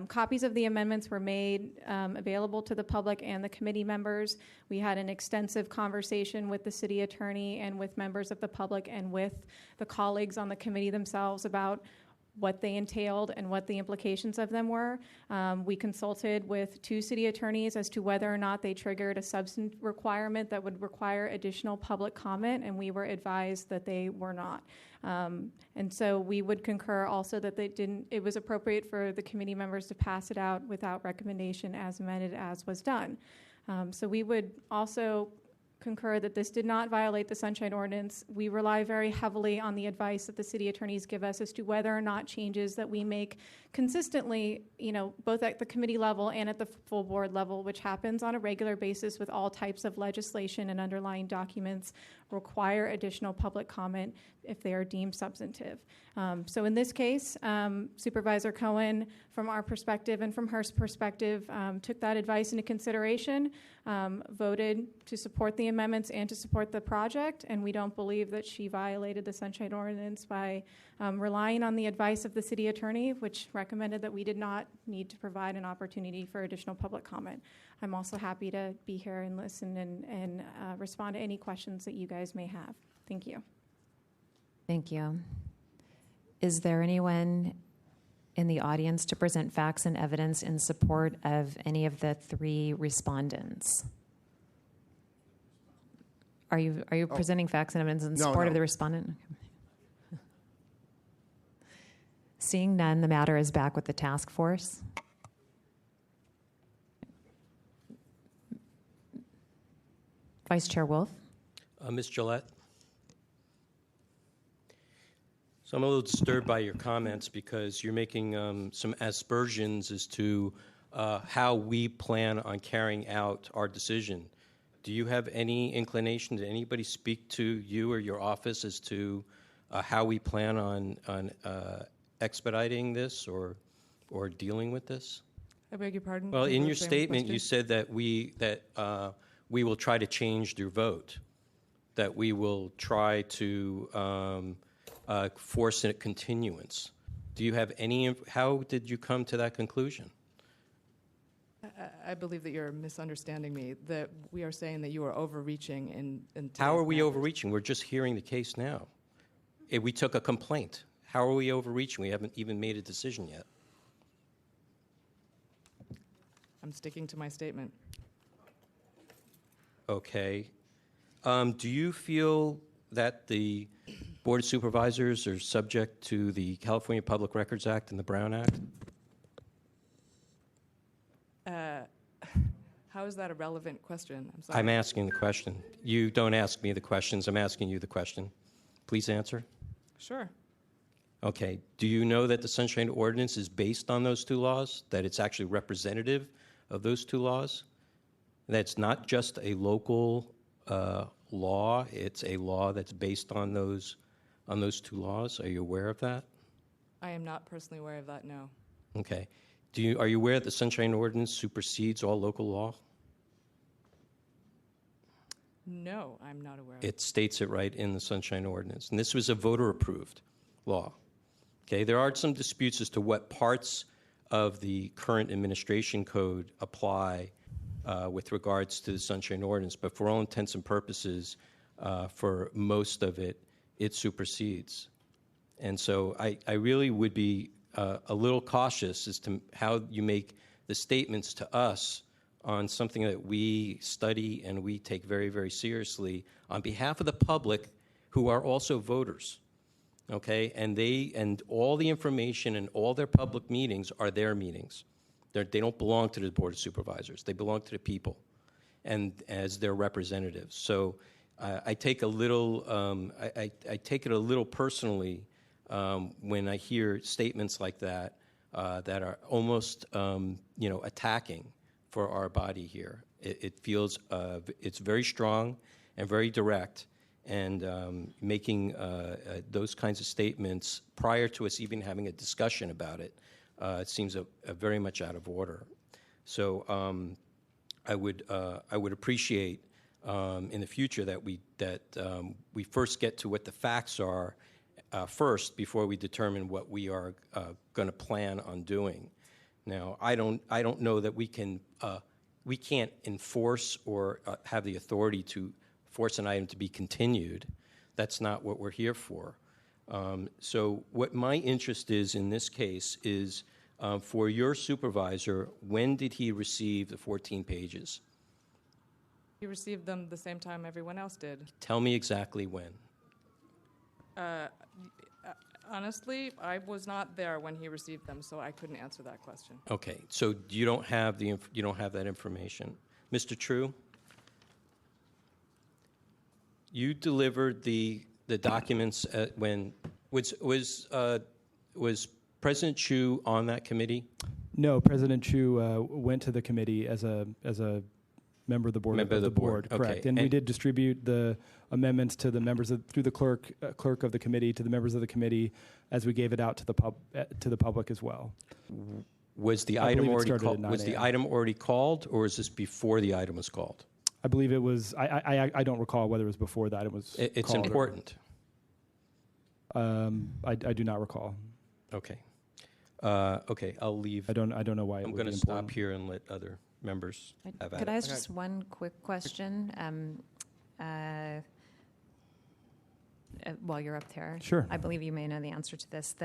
Copies of the amendments were made available to the public and the committee members. We had an extensive conversation with the city attorney and with members of the public and with the colleagues on the committee themselves about what they entailed and what the implications of them were. We consulted with 2 city attorneys as to whether or not they triggered a substantive requirement that would require additional public comment, and we were advised that they were not. And so we would concur also that it was appropriate for the committee members to pass it out without recommendation as amended as was done. So we would also concur that this did not violate the Sunshine Ordinance. We rely very heavily on the advice that the city attorneys give us as to whether or not changes that we make consistently, both at the committee level and at the full board level, which happens on a regular basis with all types of legislation and underlying documents, require additional public comment if they are deemed substantive. So in this case, Supervisor Cohen, from our perspective and from her perspective, took that advice into consideration, voted to support the amendments and to support the project, and we don't believe that she violated the Sunshine Ordinance by relying on the advice of the city attorney, which recommended that we did not need to provide an opportunity for additional public comment. I'm also happy to be here and listen and respond to any questions that you guys may have. Thank you. Thank you. Is there anyone in the audience to present facts and evidence in support of any of the 3 respondents? Are you presenting facts and evidence in support of the respondent? Okay. Seeing none, the matter is back with the task force. Vice Chair Wolf. Ms. Gillette. So I'm a little disturbed by your comments because you're making some aspersions as to how we plan on carrying out our decision. Do you have any inclination? Did anybody speak to you or your office as to how we plan on expediting this or dealing with this? I beg your pardon? Well, in your statement, you said that we will try to change your vote, that we will try to force a continuance. Do you have any? How did you come to that conclusion? I believe that you're misunderstanding me, that we are saying that you are overreaching in How are we today's overreaching? We're just hearing the case now. We took a complaint. How are we overreaching? We haven't even made a decision yet. I'm sticking to my statement. Okay. Do you feel that the Board of Supervisors are subject to the California Public Records Act and the Brown Act? How is that a relevant question? I'm sorry. I'm asking the question. You don't ask me the questions. I'm asking you the question. Please answer. Sure. Okay. Do you know that the Sunshine Ordinance is based on those two laws, that it's actually representative of those two laws? That's not just a local law, it's a law that's based on those two laws. Are you aware of that? I am not personally aware of that, no. Okay. Are you aware that the Sunshine Ordinance supersedes all local law? No, I'm not aware of It states it right in the Sunshine Ordinance. And this was a voter-approved law. Okay, there are some disputes as to what parts of the current administration code apply with regards to the Sunshine Ordinance, but for all intents and purposes, for most of it, it supersedes. And so I really would be a little cautious as to how you make the statements to us on something that we study and we take very, very seriously on behalf of the public who are also voters. Okay, and all the information and all their public meetings are their meetings. They don't belong to the Board of Supervisors. They belong to the people, and as their representatives. So I take a little, I take it a little personally when I hear statements like that that are almost, attacking for our body here. It feels it's very strong and very direct. And making those kinds of statements prior to us even having a discussion about it, it seems very much out of order. So I would appreciate in the future that we first get to what the facts are first before we determine what we are going to plan on doing. Now, I don't know that we can't enforce or have the authority to force an item to be continued. That's not what we're here for. So what my interest is in this case is for your supervisor, when did he receive the 14 pages? He received them the same time everyone else did. Tell me exactly when. Honestly, I was not there when he received them, so I couldn't answer that question. Okay, so you don't have that information. Mr. True? You delivered the documents when was President Chu on that committee? No, President Chu went to the committee as a member of the board. Member of the board. Correct. Okay. And we did distribute the amendments to the members through the clerk of the committee to the members of the committee as we gave it out to the public as well. Was the I item believe it already started at called? 9 Was the a.m. item already called, or is this before the item was called? I believe it was. I don't recall whether it was before the item was. It's called important. I do not recall. Okay. Okay, I'll leave. I don't know why. I'm going to stop here and let other members have at it. Could I ask just one quick question? While you're up there, Sure. I believe you may know the answer to this.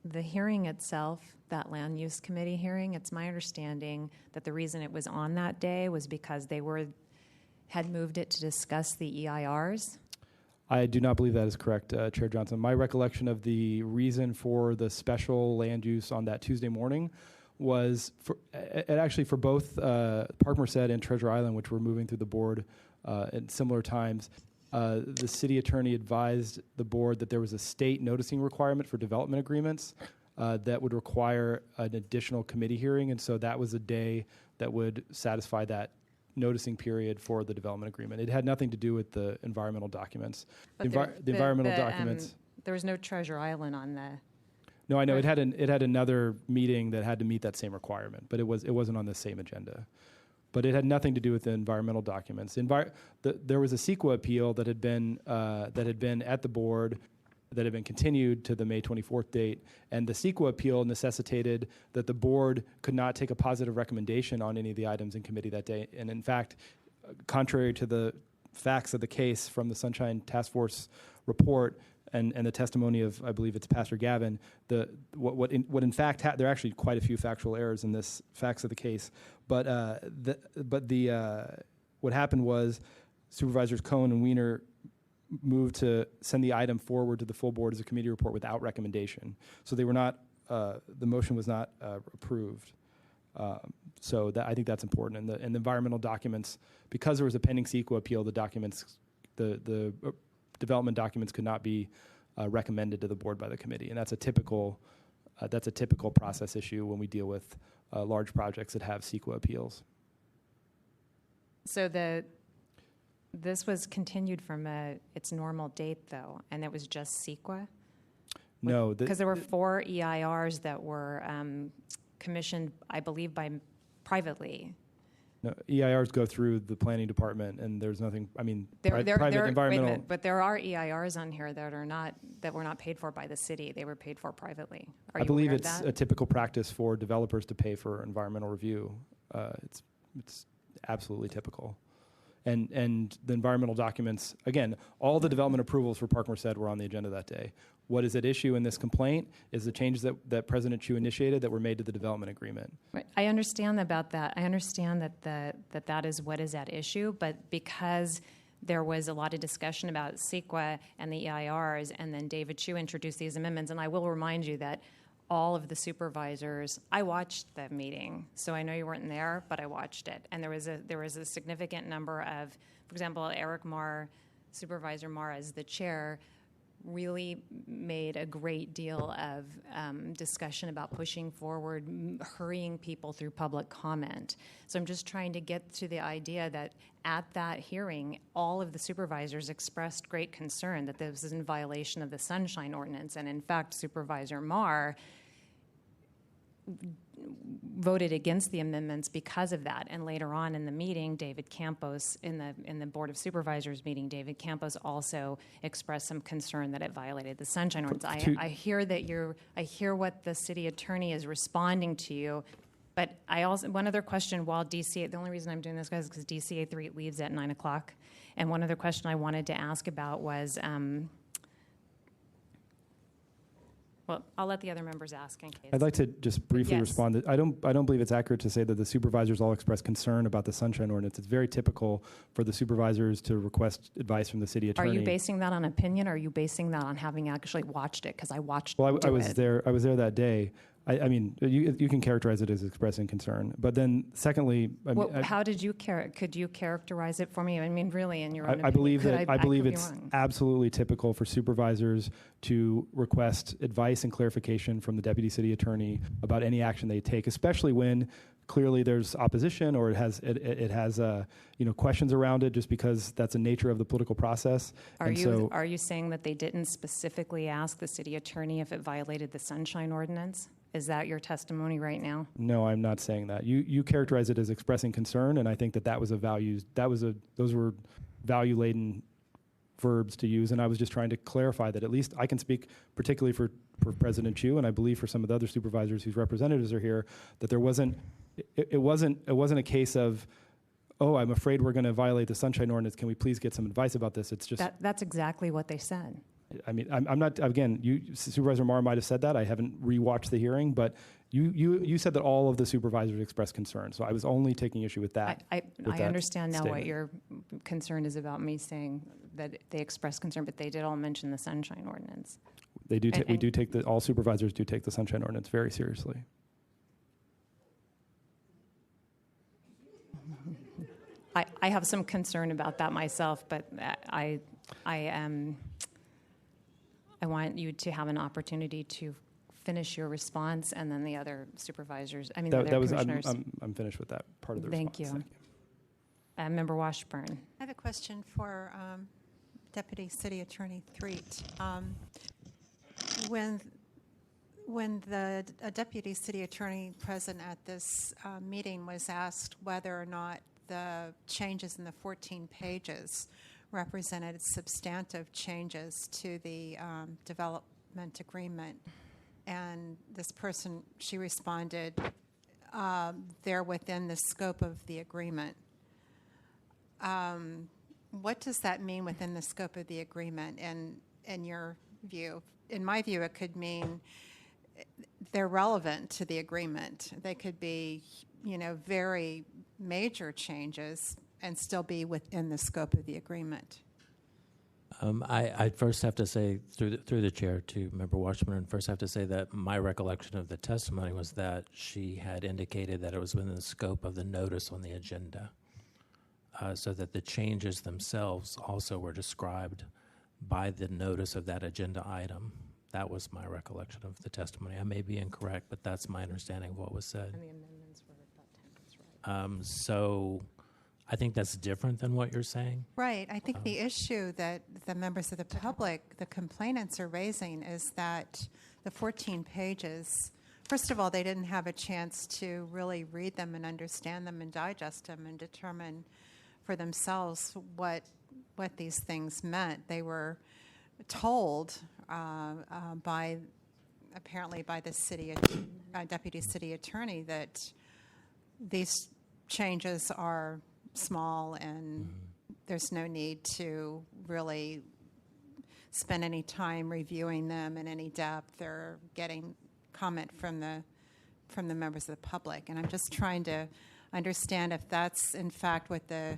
The hearing itself, that land use committee hearing, it's my understanding that the reason it was on that day was because they had moved it to discuss the EIRs. I do not believe that is correct, Chair Johnson. My recollection of the reason for the special land use on that Tuesday morning was actually for both Park Merced and Treasure Island, which were moving through the board at similar times. The city attorney advised the board that there was a state noticing requirement for development agreements that would require an additional committee hearing, and so that was a day that would satisfy that noticing period for the development agreement. It had nothing to do with the environmental documents. But The environmental documents. There was no Treasure Island on the. No, I know it had another meeting that had to meet that same requirement, but it wasn't on the same agenda. But it had nothing to do with the environmental documents. There was a CEQA appeal that had been at the board that had been continued to the May 24th date, and the CEQA appeal necessitated that the board could not take a positive recommendation on any of the items in committee that day. And in fact, contrary to the facts of the case from the Sunshine Task Force report and the testimony of, I believe it's Pastor Gavin, what in fact there are actually quite a few factual errors in this facts of the case, but what happened was Supervisors Cohen and Weiner moved to send the item forward to the full board as a committee report without recommendation. So they were not, the motion was not approved. So I think that's important. And the environmental documents, because there was a pending CEQA appeal, the documents, the development documents could not be recommended to the board by the committee. And that's a typical process issue when we deal with large projects that have CEQA appeals. So this was continued from its normal date, though, and it was just CEQA? No. Because there were 4 EIRs that were commissioned, I believe, privately. No, EIRs go through the planning department, and there's nothing, I mean, private environmental... Wait a minute, but there are EIRs on here that were not paid for by the city. They were paid for privately. I believe it's a typical practice for developers to pay for environmental review. It's absolutely typical. And the environmental documents, again, all the development approvals for Park Merced were on the agenda that day. What is at issue in this complaint is the changes that President Chu initiated that were made to the development agreement. Right. I understand about that. I understand that is what is at issue, but because there was a lot of discussion about CEQA and the EIRs, and then David Chu introduced these amendments, and I will remind you that all of the supervisors, I watched the meeting, so I know you weren't there, but I watched it. And there was a significant number of, for example, Eric Marr, Supervisor Marr as the chair, really made a great deal of discussion about pushing forward, hurrying people through public comment. So I'm just trying to get to the idea that at that hearing, all of the supervisors expressed great concern that this is in violation of the Sunshine Ordinance. And in fact, Supervisor Marr voted against the amendments because of that. And later on in the meeting, David Campos, in the Board of Supervisors meeting, David Campos also expressed some concern that it violated the Sunshine Ordinance. I hear what the city attorney is responding to you, but I also, one other question while DCA, the only reason I'm doing this, guys, is because DCA 3 leaves at 9 o'clock. And one other question I wanted to ask about was, well, I'll let the other members ask in case. I'd like to just briefly respond. I don't believe it's accurate to say that the supervisors all expressed concern about the Sunshine Ordinance. It's very typical for the supervisors to request advice from the city attorney. Are you basing that on opinion, or are you basing that on having actually watched it? Because I watched. Well, I was there. I was there that day. I mean, you can characterize it as expressing concern. But then, secondly, how did you could you characterize it for me? I mean, really, in your own opinion. I believe it's absolutely typical for supervisors to request advice and clarification from the deputy city attorney about any action they take, especially when clearly there's opposition or it has questions around it, just because that's the nature of the political process. Are you saying that they didn't specifically ask the city attorney if it violated the Sunshine Ordinance? Is that your testimony right now? No, I'm not saying that. You characterize it as expressing concern, and I think that was a value. Those were value-laden verbs to use, and I was just trying to clarify that at least I can speak particularly for President Chu, and I believe for some of the other supervisors whose representatives are here, that there wasn't. It wasn't a case of, oh, I'm afraid we're going to violate the Sunshine Ordinance. Can we please get some advice about this? It's just that's exactly what they said. I mean, I'm not, again, Supervisor Marr might have said that. I haven't rewatched the hearing, but you said that all of the supervisors expressed concern. So I was only taking issue with that. I understand now what your concern is about me saying that they expressed concern, but they did all mention the Sunshine Ordinance. They do. All supervisors do take the Sunshine Ordinance very seriously. I have some concern about that myself, but I want you to have an opportunity to finish your response, and then the other supervisors, the other commissioners. I'm finished with that part of the response. Thank you. Member Washburn. I have a question for Deputy City Attorney Threet. When the Deputy City Attorney present at this meeting was asked whether or not the changes in the 14 pages represented substantive changes to the development agreement. And this person, she responded, they're within the scope of the agreement. What does that mean within the scope of the agreement in your view? In my view, it could mean they're relevant to the agreement. They could be, very major changes and still be within the scope of the agreement. I first have to say, through the chair to Member Washburn, first have to say that my recollection of the testimony was that she had indicated that it was within the scope of the notice on the agenda, so that the changes themselves also were described by the notice of that agenda item. That was my recollection of the testimony. I may be incorrect, but that's my understanding of what was said. And the amendments were about 10 minutes, right? So I think that's different than what you're saying. Right. I think the issue that the members of the public, the complainants, are raising is that the 14 pages, first of all, they didn't have a chance to really read them and understand them and digest them and determine for themselves what these things meant. They were told apparently by the city deputy city attorney that these changes are small and there's no need to really spend any time reviewing them in any depth or getting comment from the members of the public. And I'm just trying to understand if that's in fact what the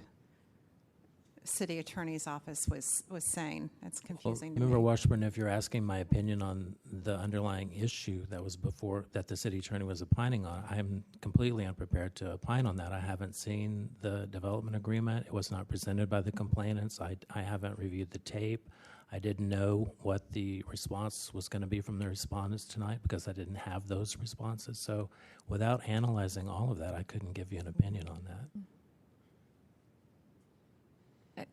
city attorney's office was saying. That's confusing to me. Member Washburn, if you're asking my opinion on the underlying issue that was before, that the city attorney was opining on, I'm completely unprepared to opine on that. I haven't seen the development agreement. It was not presented by the complainants. I haven't reviewed the tape. I didn't know what the response was going to be from the respondents tonight because I didn't have those responses. So without analyzing all of that, I couldn't give you an opinion on that.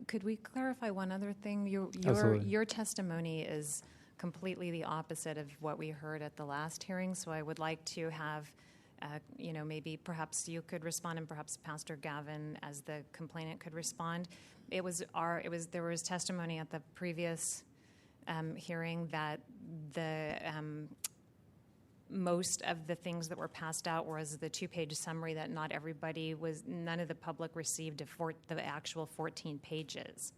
Could we clarify one other thing? Your testimony is completely the opposite of what we heard at the last hearing, so I would like to have, maybe perhaps you could respond and perhaps Pastor Gavin as the complainant could respond. There was testimony at the previous hearing that the most of the things that were passed out was the 2-page summary that none of the public received the actual 14 pages.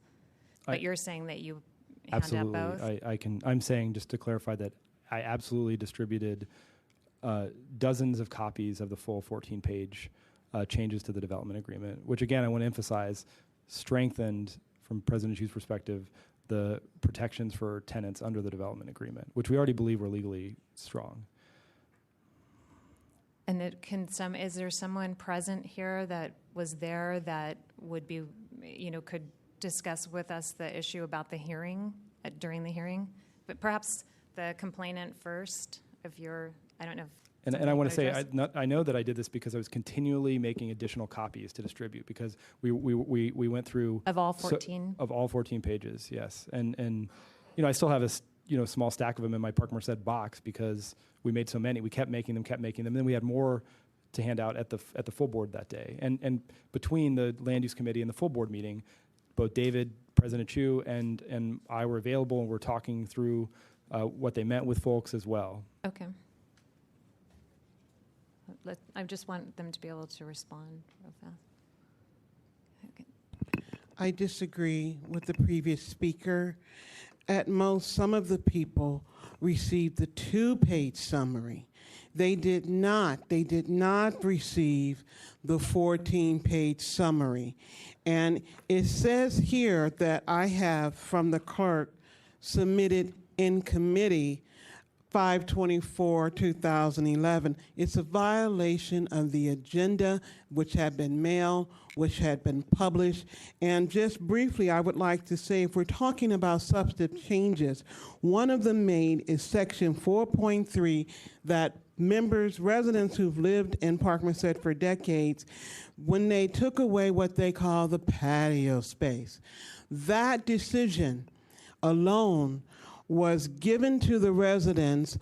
But you're saying that you hand out both? I'm saying, just to clarify, that I absolutely distributed dozens of copies of the full 14-page changes to the development agreement, which again, I want to emphasize, strengthened, from President Chu's perspective, the protections for tenants under the development agreement, which we already believe were legally strong. And is there someone present here that was there that would be, could discuss with us the issue about the hearing, during the hearing? But perhaps the complainant first, I don't know. And I want to say, I know that I did this because I was continually making additional copies to distribute because we went through of all 14 of all 14 pages, yes. And I still have a small stack of them in my Park Merced box because we made so many. We kept making them. Then we had more to hand out at the full board that day. And between the land use committee and the full board meeting, both David, President Chu, and I were available and we're talking through what they meant with folks as well. Okay. I just want them to be able to respond real fast. Okay. I disagree with the previous speaker. At most, some of the people received the 2-page summary. They did not receive the 14-page summary. And it says here that I have, from the clerk, submitted in committee 5/24/2011. It's a violation of the agenda, which had been mailed, which had been published. And just briefly, I would like to say, if we're talking about substantive changes, one of them made is section 4.3 that residents who've lived in Park Merced for decades, when they took away what they call the patio space, that decision alone was given to the residents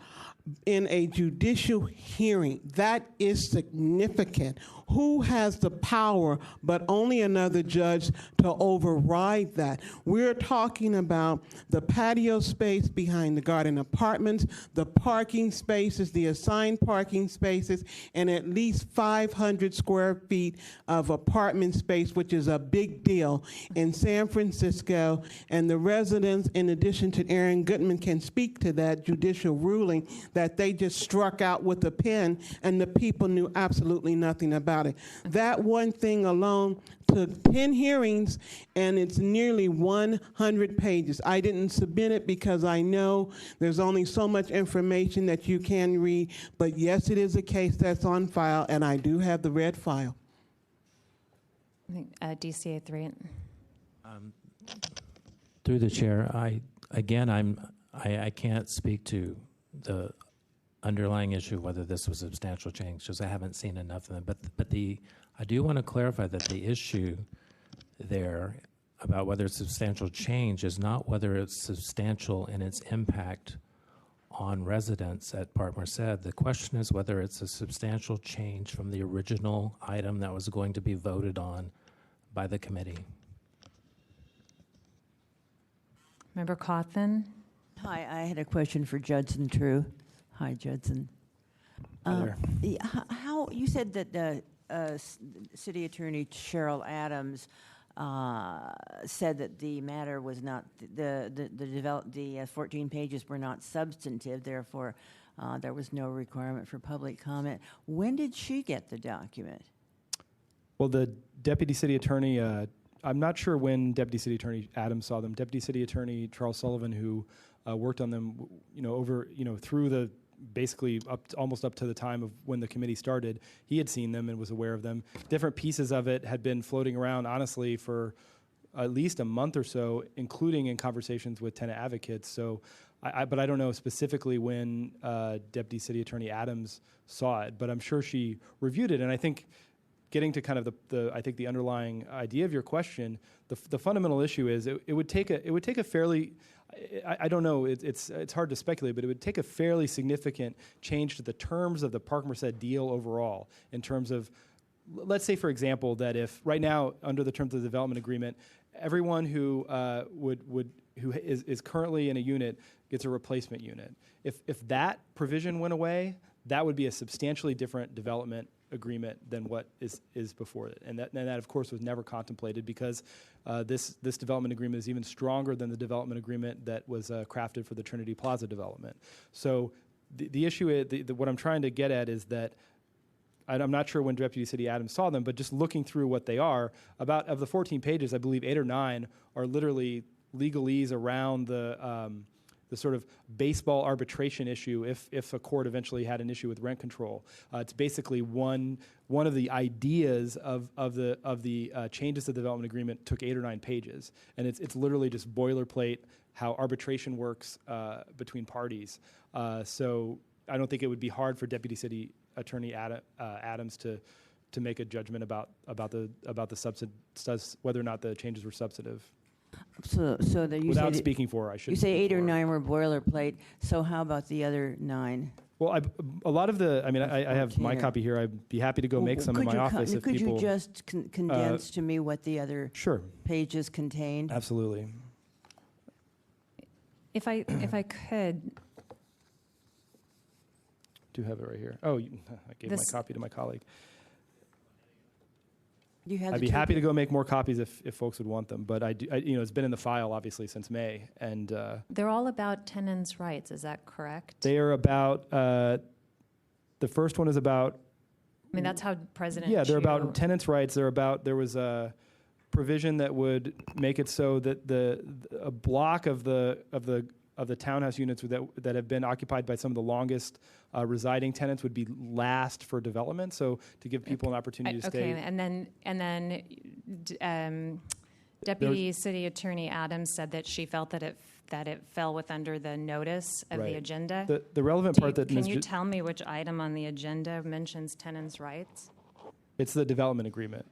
in a judicial hearing. That is significant. who has the power but only another judge to override that? We're talking about the patio space behind the garden apartments, the parking spaces, the assigned parking spaces, and at least 500 square feet of apartment space, which is a big deal in San Francisco. And the residents, in addition to Aaron Goodman, can speak to that judicial ruling that they just struck out with a pen, and the people knew absolutely nothing about it. That one thing alone took 10 hearings, and it's nearly 100 pages. I didn't submit it because I know there's only so much information that you can read, but yes, it is a case that's on file, and I do have the red file. I think DCA 3. Through the chair, I can't speak to the underlying issue of whether this was a substantial change, because I haven't seen enough of them. But I do want to clarify that the issue there about whether it's substantial change is not whether it's substantial in its impact on residents at Park Merced. The question is whether it's a substantial change from the original item that was going to be voted on by the committee. Member Cawthon? Hi, I had a question for Judson True. Hi, Judson. Hi there. How you said that City Attorney Cheryl Adams said that the matter was not the 14 pages were not substantive, therefore there was no requirement for public comment. When did she get the document? Well, the Deputy City Attorney, I'm not sure when Deputy City Attorney Adams saw them. Deputy City Attorney Charles Sullivan, who worked on them, through the basically almost up to the time of when the committee started, he had seen them and was aware of them. Different pieces of it had been floating around, honestly, for at least a month or so, including in conversations with tenant advocates. So, but I don't know specifically when Deputy City Attorney Adams saw it, but I'm sure she reviewed it. And I think getting to kind of the underlying idea of your question, the fundamental issue is it would take a fairly, I don't know, it's hard to speculate, but it would take a fairly significant change to the terms of the Park Merced deal overall, in terms of, let's say, for example, that if right now under the terms of the development agreement, everyone who is currently in a unit gets a replacement unit. If that provision went away, that would be a substantially different development agreement than what is before it, and that of course was never contemplated, because this development agreement is even stronger than the development agreement that was crafted for the Trinity Plaza development. So the issue is, what I'm trying to get at is that I'm not sure when Deputy City Adams saw them, but just looking through what they are, of the 14 pages, I believe 8 or 9 are literally legalese around the sort of baseball arbitration issue if a court eventually had an issue with rent control. It's basically one of the ideas of the changes to the development agreement took 8 or 9 pages, and it's literally just boilerplate how arbitration works between parties. So I don't think it would be hard for Deputy City Attorney Adams to make a judgment about whether or not the changes were substantive. So that you without speaking for her, I should. You say 8 or 9 were boilerplate. So how about the other 9? Well, a lot of the. I mean, I have my copy here. I'd be happy to go make some in my office if people. Could you just condense to me what the other pages contained? Absolutely. If I could. Do have it right here. Oh, I gave my copy to my colleague. I'd be happy to go make more copies if folks would want them, but it's been in the file obviously since May, and they're all about tenants' rights. Is that correct? They are about. The first one is about. I mean, that's how President. Yeah, they're about tenants' rights. There was a provision that would make it so that a block of the townhouse units that have been occupied by some of the longest residing tenants would be last for development. So to give people an opportunity to stay. Okay, and then Deputy City Attorney Adams said that she felt that it fell under the notice of the agenda. The relevant part that can you tell me which item on the agenda mentions tenants' rights? It's the development agreement.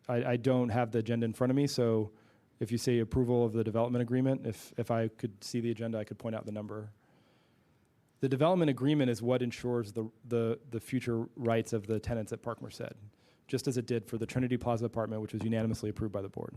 I don't have the agenda in front of me, so. If you say approval of the development agreement, if I could see the agenda, I could point out the number. The development agreement is what ensures the future rights of the tenants at Park Merced. just as it did for the Trinity Plaza apartment, which was unanimously approved by the board.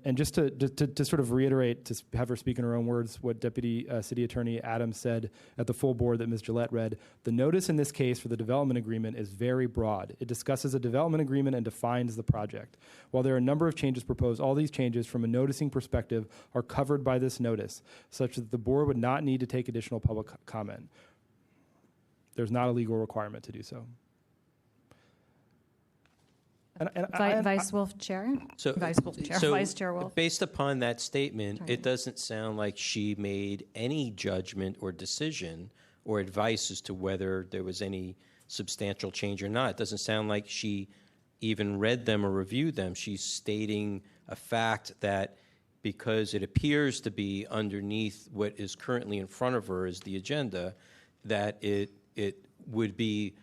And just to sort of reiterate, to have her speak in her own words, what Deputy City Attorney Adams said at the full board that Ms. Gillette read, the notice in this case for the development agreement is very broad. It discusses a development agreement and defines the project. While there are a number of changes proposed, all these changes from a noticing perspective are covered by this notice, such that the board would not need to take additional public comment. There's not a legal requirement to do so. Vice Wolf Chair? So, Vice Chair Wolf? Based upon that statement, it doesn't sound like she made any judgment or decision or advice as to whether there was any substantial change or not. It doesn't sound like she even read them or reviewed them. She's stating a fact that because it appears to be underneath what is currently in front of her as the agenda, that it would be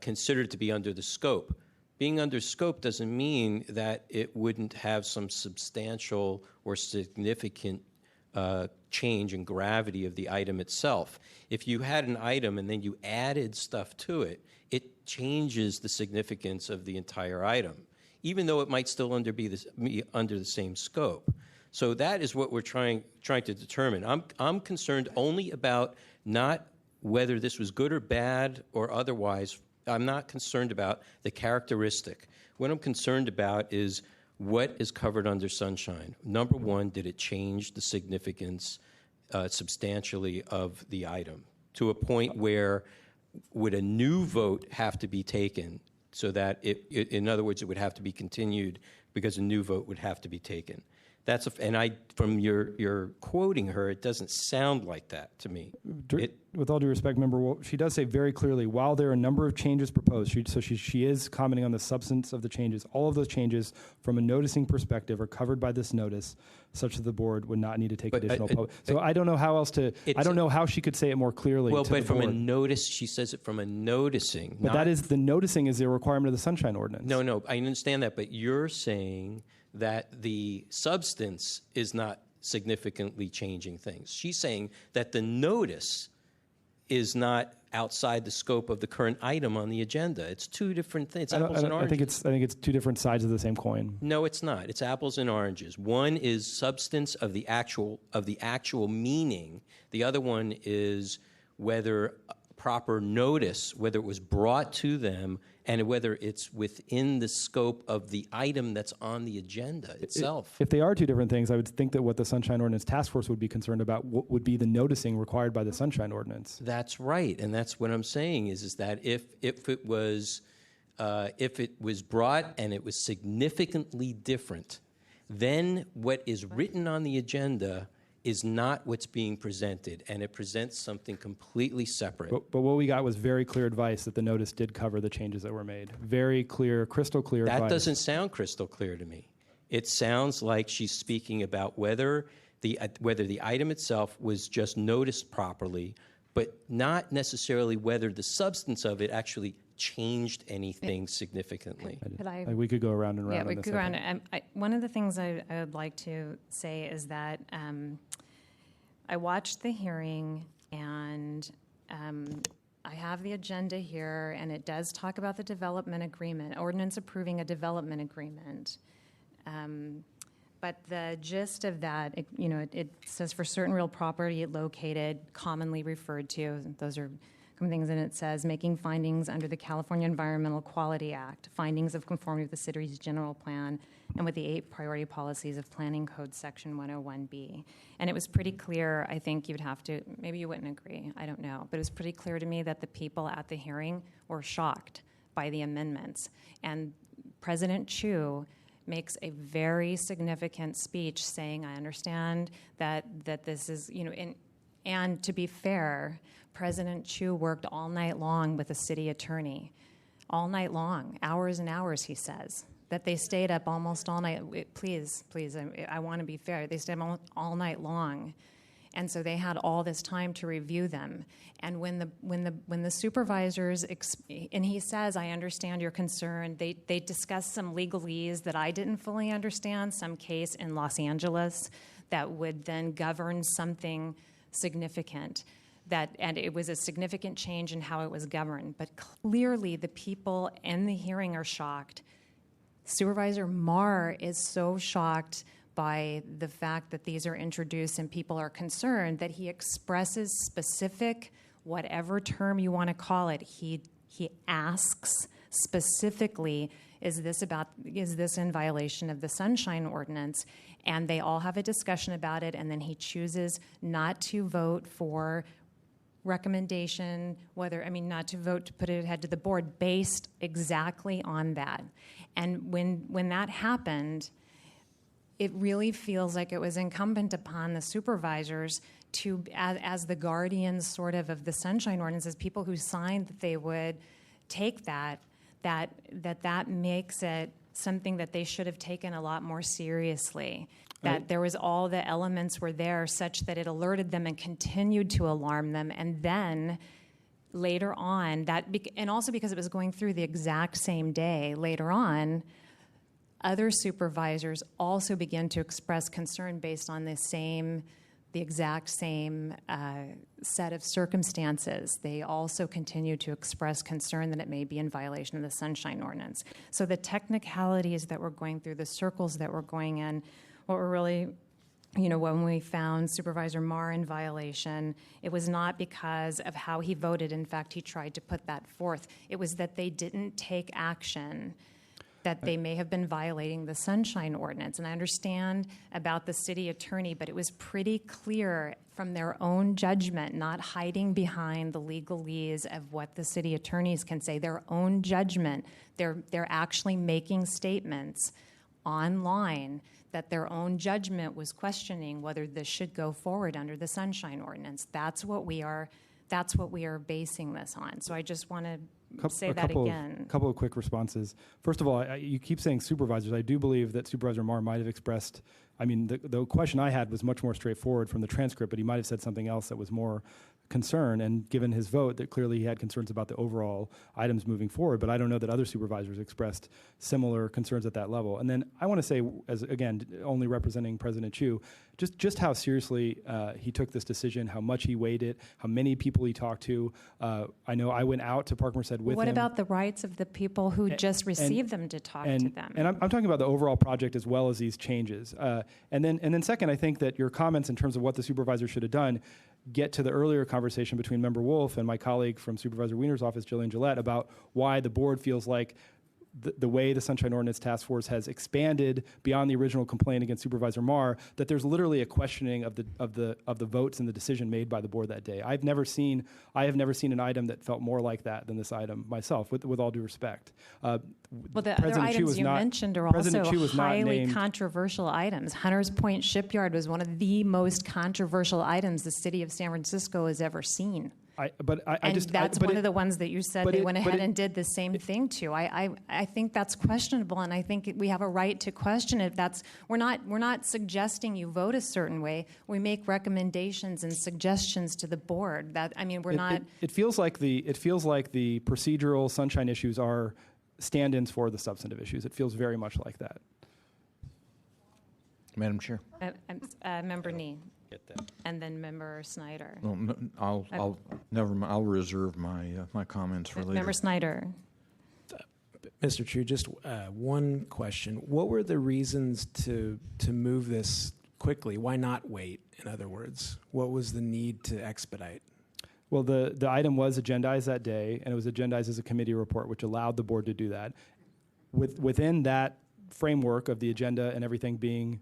considered to be under the scope. Being under scope doesn't mean that it wouldn't have some substantial or significant change in gravity of the item itself. If you had an item and then you added stuff to it, it changes the significance of the entire item, even though it might still under the same scope. So that is what we're trying to determine. I'm concerned only about not whether this was good or bad or otherwise. I'm not concerned about the characteristic. What I'm concerned about is what is covered under sunshine. Number one, did it change the significance substantially of the item to a point where would a new vote have to be taken so that in other words, it would have to be continued because a new vote would have to be taken. From your quoting her, it doesn't sound like that to me. With all due respect, Member Wolf, she does say very clearly, while there are a number of changes proposed, she is commenting on the substance of the changes. All of those changes, from a noticing perspective, are covered by this notice, such that the board would not need to take additional public. So I don't know how else to. I don't know how she could say it more clearly. Well, to but the from board. a notice, she says it from a noticing. But that is the noticing is a requirement of the Sunshine Ordinance. No, I understand that, but you're saying that the substance is not significantly changing things. She's saying that the notice is not outside the scope of the current item on the agenda. It's two different things. Apples and oranges. I think it's two different sides of the same coin. No, it's not. It's apples and oranges. One is substance of the actual meaning. The other one is whether proper notice, whether it was brought to them, and whether it's within the scope of the item that's on the agenda itself. If they are two different things, I would think that what the Sunshine Ordinance Task Force would be concerned about would be the noticing required by the Sunshine Ordinance. That's right, and that's what I'm saying is that if it was brought and it was significantly different, then what is written on the agenda is not what's being presented, and it presents something completely separate. But what we got was very clear advice that the notice did cover the changes that were made. Very clear, crystal clear advice. That doesn't sound crystal clear to me. It sounds like she's speaking about whether the item itself was just noticed properly, but not necessarily whether the substance of it actually changed anything significantly. We could go around and round. Yeah, we could go around. One of the things I would like to say is that I watched the hearing, and I have the agenda here, and it does talk about the development agreement, ordinance approving a development agreement. But the gist of that, it says for certain real property located, commonly referred to, those are things, and it says making findings under the California Environmental Quality Act, findings of conformity with the city's general plan and with the 8 priority policies of Planning Code Section 101B. And it was pretty clear, I think you'd have to, maybe you wouldn't agree, I don't know, but it was pretty clear to me that the people at the hearing were shocked by the amendments. And President Chu makes a very significant speech saying, I understand that this is, and to be fair, President Chu worked all night long with the city attorney, all night long, hours and hours, he says, that they stayed up almost all night. Please, I want to be fair. They stayed all night long. And so they had all this time to review them. And when the supervisors, and he says, I understand your concern, they discussed some legalese that I didn't fully understand, some case in Los Angeles that would then govern something significant. and it was a significant change in how it was governed. But clearly, the people in the hearing are shocked. Supervisor Marr is so shocked by the fact that these are introduced and people are concerned that he expresses specific, whatever term you want to call it, he asks specifically, is this in violation of the Sunshine Ordinance? And they all have a discussion about it, and then he chooses not to vote for recommendation, not to vote to put it ahead to the board based exactly on that. And when that happened, it really feels like it was incumbent upon the supervisors to, as the guardians sort of the Sunshine Ordinance, as people who signed that they would take that makes it something that they should have taken a lot more seriously. That there was all the elements were there such that it alerted them and continued to alarm them. And then later on, and also because it was going through the exact same day, later on, other supervisors also began to express concern based on the exact same set of circumstances. They also continue to express concern that it may be in violation of the Sunshine Ordinance. So the technicalities that we're going through, the circles that we're going in, what were really, when we found Supervisor Marr in violation, it was not because of how he voted. In fact, he tried to put that forth. It was that they didn't take action, that they may have been violating the Sunshine Ordinance. And I understand about the city attorney, but it was pretty clear from their own judgment, not hiding behind the legalese of what the city attorneys can say, their own judgment. They're actually making statements online that their own judgment was questioning whether this should go forward under the Sunshine Ordinance. That's what we are basing this on. So I just want to say that again. A couple of quick responses. First of all, you keep saying supervisors. I do believe that Supervisor Marr might have expressed, the question I had was much more straightforward from the transcript, but he might have said something else that was more concern, and given his vote, that clearly he had concerns about the overall items moving forward, but I don't know that other supervisors expressed similar concerns at that level. And then I want to say, as again, only representing President Chu, just how seriously he took this decision, how much he weighed it, how many people he talked to. I know I went out to Park Merced with him. What about the rights of the people who just received them to talk to them? And I'm talking about the overall project as well as these changes. And then second, I think that your comments in terms of what the supervisor should have done get to the earlier conversation between Member Wolf and my colleague from Supervisor Wiener's office, Jillian Gillette, about why the board feels like the way the Sunshine Ordinance Task Force has expanded beyond the original complaint against Supervisor Marr, that there's literally a questioning of the votes and the decision made by the board that day. I have never seen an item that felt more like that than this item myself, with all due respect. Well, the other items you mentioned are also highly controversial items. Hunters Point Shipyard was one of the most controversial items the city of San Francisco has ever seen. That's one of the ones that you said they went ahead and did the same thing to. I think that's questionable, and I think we have a right to question it. We're not suggesting you vote a certain way. We make recommendations and suggestions to the board. It feels like the procedural Sunshine issues are stand-ins for the substantive issues. It feels very much like that. Madam Chair. Member Nee. And then Member Snyder. Well, I'll reserve my comments for later. Member Snyder. Mr. Chu, just one question. What were the reasons to move this quickly? Why not wait, in other words? What was the need to expedite? Well, the item was agendized that day, and it was agendized as a committee report, which allowed the board to do that. Within that framework of the agenda and everything being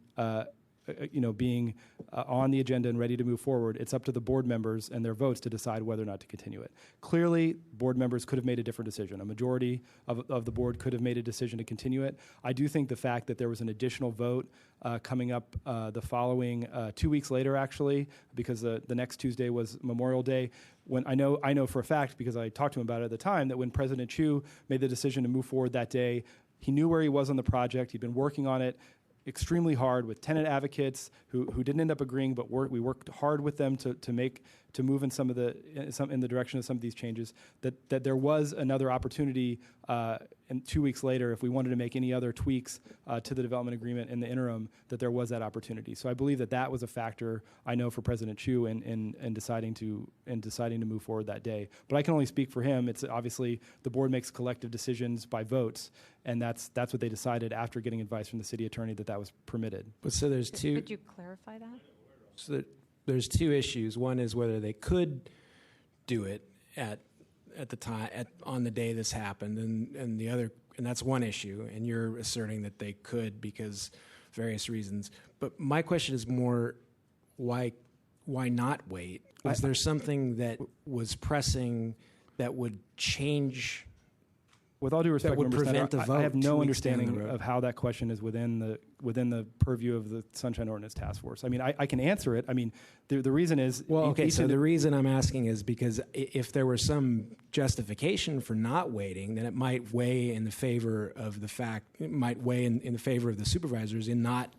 on the agenda and ready to move forward, it's up to the board members and their votes to decide whether or not to continue it. Clearly, board members could have made a different decision. A majority of the board could have made a decision to continue it. I do think the fact that there was an additional vote coming up the following 2 weeks later, actually, because the next Tuesday was Memorial Day. When I know for a fact, because I talked to him about it at the time, that when President Chu made the decision to move forward that day, he knew where he was on the project. He'd been working on it extremely hard with tenant advocates who didn't end up agreeing, but we worked hard with them to move in the direction of some of these changes. That there was another opportunity and 2 weeks later, if we wanted to make any other tweaks to the development agreement in the interim, that there was that opportunity. So I believe that that was a factor, I know, for President Chu in deciding to move forward that day. But I can only speak for him. It's obviously the board makes collective decisions by votes, and that's what they decided after getting advice from the city attorney that was permitted. But so there's two. Could you clarify that? So there's two issues. One is whether they could do it at the time on the day this happened, and the other, and that's one issue. And you're asserting that they could because various reasons. But my question is more, why not wait? Was there something that was pressing that would change? With all due respect, would Member prevent Snyder, the vote I have 2 no weeks down the understanding road? of how that question is within the purview of the Sunshine Ordinance Task Force. I mean, I can answer it. I mean, the reason is... Well, okay, so the reason I'm asking is because if there were some justification for not waiting, then it might weigh in the favor of the supervisors in not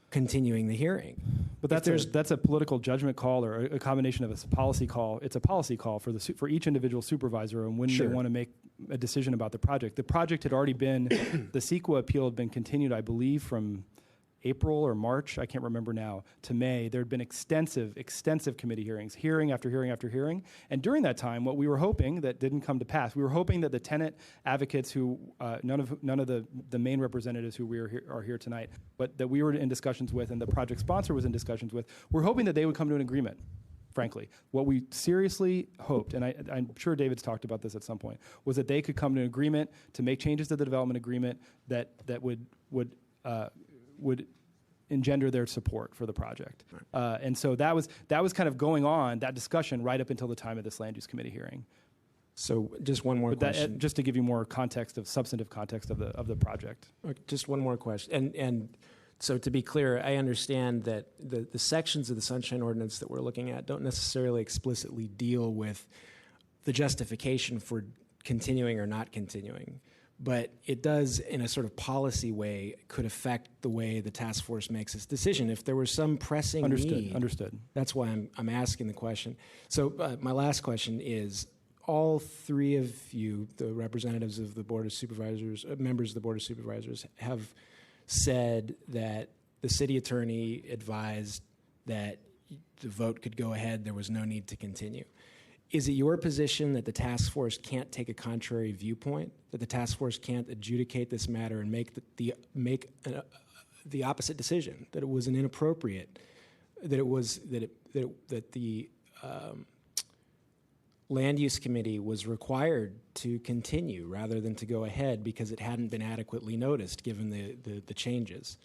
continuing the hearing. But that's a political judgment call or a combination of a policy call. It's a policy call for each individual supervisor and when Sure. they want to make a decision about the project. The project had already been, the CEQA appeal had been continued, I believe, from April or March, I can't remember now, to May. There had been extensive committee hearings, hearing after hearing after hearing. And during that time, what we were hoping that didn't come to pass, we were hoping that the tenant advocates who, none of the main representatives who are here tonight, but that we were in discussions with and the project sponsor was in discussions with, we're hoping that they would come to an agreement, frankly. What we seriously hoped, and I'm sure David's talked about this at some point, was that they could come to an agreement to make changes to the development agreement that would engender their support for the project. And so that was kind of going on, that discussion, right up until the time of this land use committee hearing. So just one more question. Just to give you more substantive context of the project. Just one more question. And so to be clear, I understand that the sections of the Sunshine Ordinance that we're looking at don't necessarily explicitly deal with the justification for continuing or not continuing. But it does, in a sort of policy way, could affect the way the task force makes its decision. If there was some pressing need. Understood. That's why I'm asking the question. So my last question is, all three of you, the representatives of the Board of Supervisors, members of the Board of Supervisors, have said that the city attorney advised that the vote could go ahead, there was no need to continue. Is it your position that the task force can't take a contrary viewpoint, that the task force can't adjudicate this matter and make the opposite decision, that it was an inappropriate, that the land use committee was required to continue rather than to go ahead because it hadn't been adequately noticed given the changes?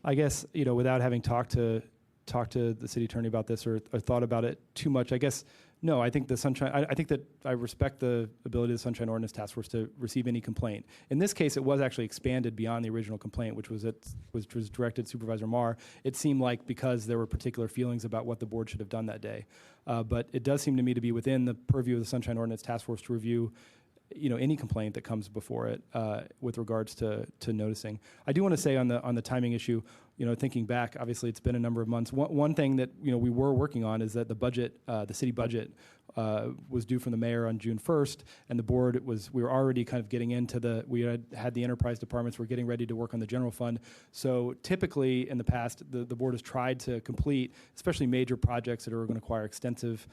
I guess, without having talked to the city attorney about this or thought about it too much, I guess. No, I think I think that I respect the ability of the Sunshine Ordinance Task Force to receive any complaint. In this case, it was actually expanded beyond the original complaint, which was directed at Supervisor Marr. It seemed like because there were particular feelings about what the board should have done that day. But it does seem to me to be within the purview of the Sunshine Ordinance Task Force to review any complaint that comes before it with regards to noticing. I do want to say on the timing issue, thinking back, obviously it's been a number of months. One thing that we were working on is that the budget, the city budget, was due from the mayor on June 1st, and the board we were already kind of getting into we had the enterprise departments, we're getting ready to work on the general fund. So typically in the past, the board has tried to complete, especially major projects that are going to require extensive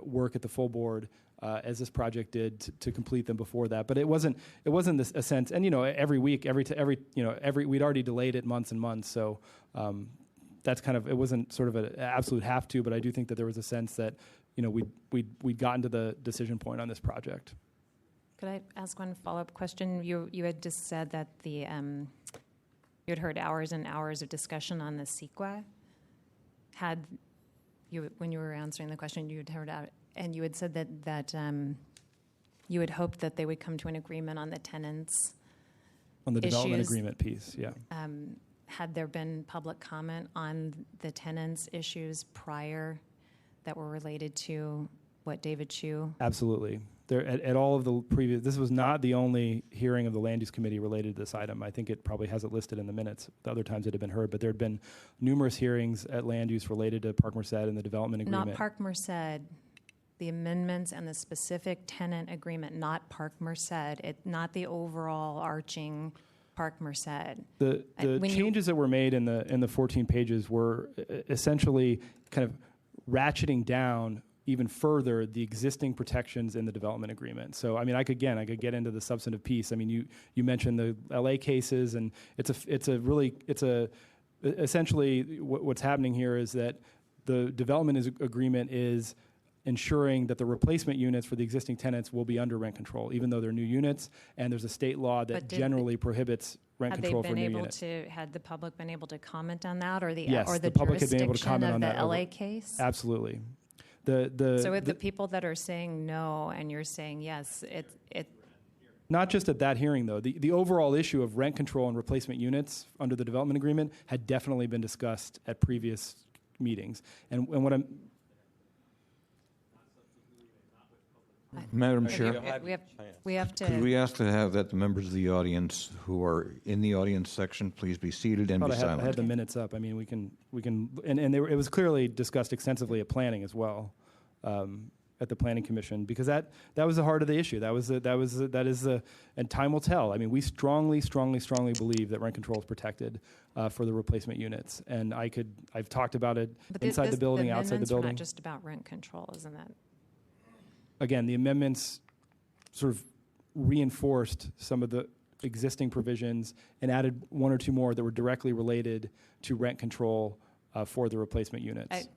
work at the full board, as this project did, to complete them before that. But it wasn't a sense, and every week, we'd already delayed it months and months. So that's kind of, it wasn't sort of an absolute have to, but I do think that there was a sense that we'd gotten to the decision point on this project. Could I ask one follow-up question? You had just said that you had heard hours and hours of discussion on the CEQA. When you were answering the question, you had heard out. And you had said that you had hoped that they would come to an agreement on the tenants' on the development issues. Agreement piece, yeah. Had there been public comment on the tenants' issues prior that were related to what David Chu? Absolutely. At all of the previous, this was not the only hearing of the Land Use Committee related to this item. I think it probably has it listed in the minutes. The other times it had been heard, but there had been numerous hearings at Land Use related to Park Merced and the development agreement. Not Park Merced. the amendments and the specific tenant agreement, not Park Merced, not the overall arching Park Merced. The changes that were made in the 14 pages were essentially kind of ratcheting down even further the existing protections in the development agreement. So, I mean, I could get into the substantive piece. I mean, you mentioned the LA cases, and essentially what's happening here is that the development agreement is ensuring that the replacement units for the existing tenants will be under rent control, even though they're new units, and there's a state law that generally prohibits rent control for new units. Had the public been able to comment on that, or the public had been able to comment on that of the LA case? Absolutely. So with the people that are saying no and you're saying yes, it not just at that hearing, though. The overall issue of rent control and replacement units under the development agreement had definitely been discussed at previous meetings. And what I'm... Madam Chair, we have to... Could we ask to have that the members of the audience who are in the audience section please be seated and be silent? I had the minutes up. I mean, we can, it was clearly discussed extensively at planning as well, at the Planning Commission, because that was the heart of the issue. And time will tell. I mean, we strongly believe that rent control is protected for the replacement units, and I've talked about it inside the building, outside the building. Not just about rent control, isn't that? Again, the amendments sort of reinforced some of the existing provisions and added one or two more that were directly related to rent control for the replacement units.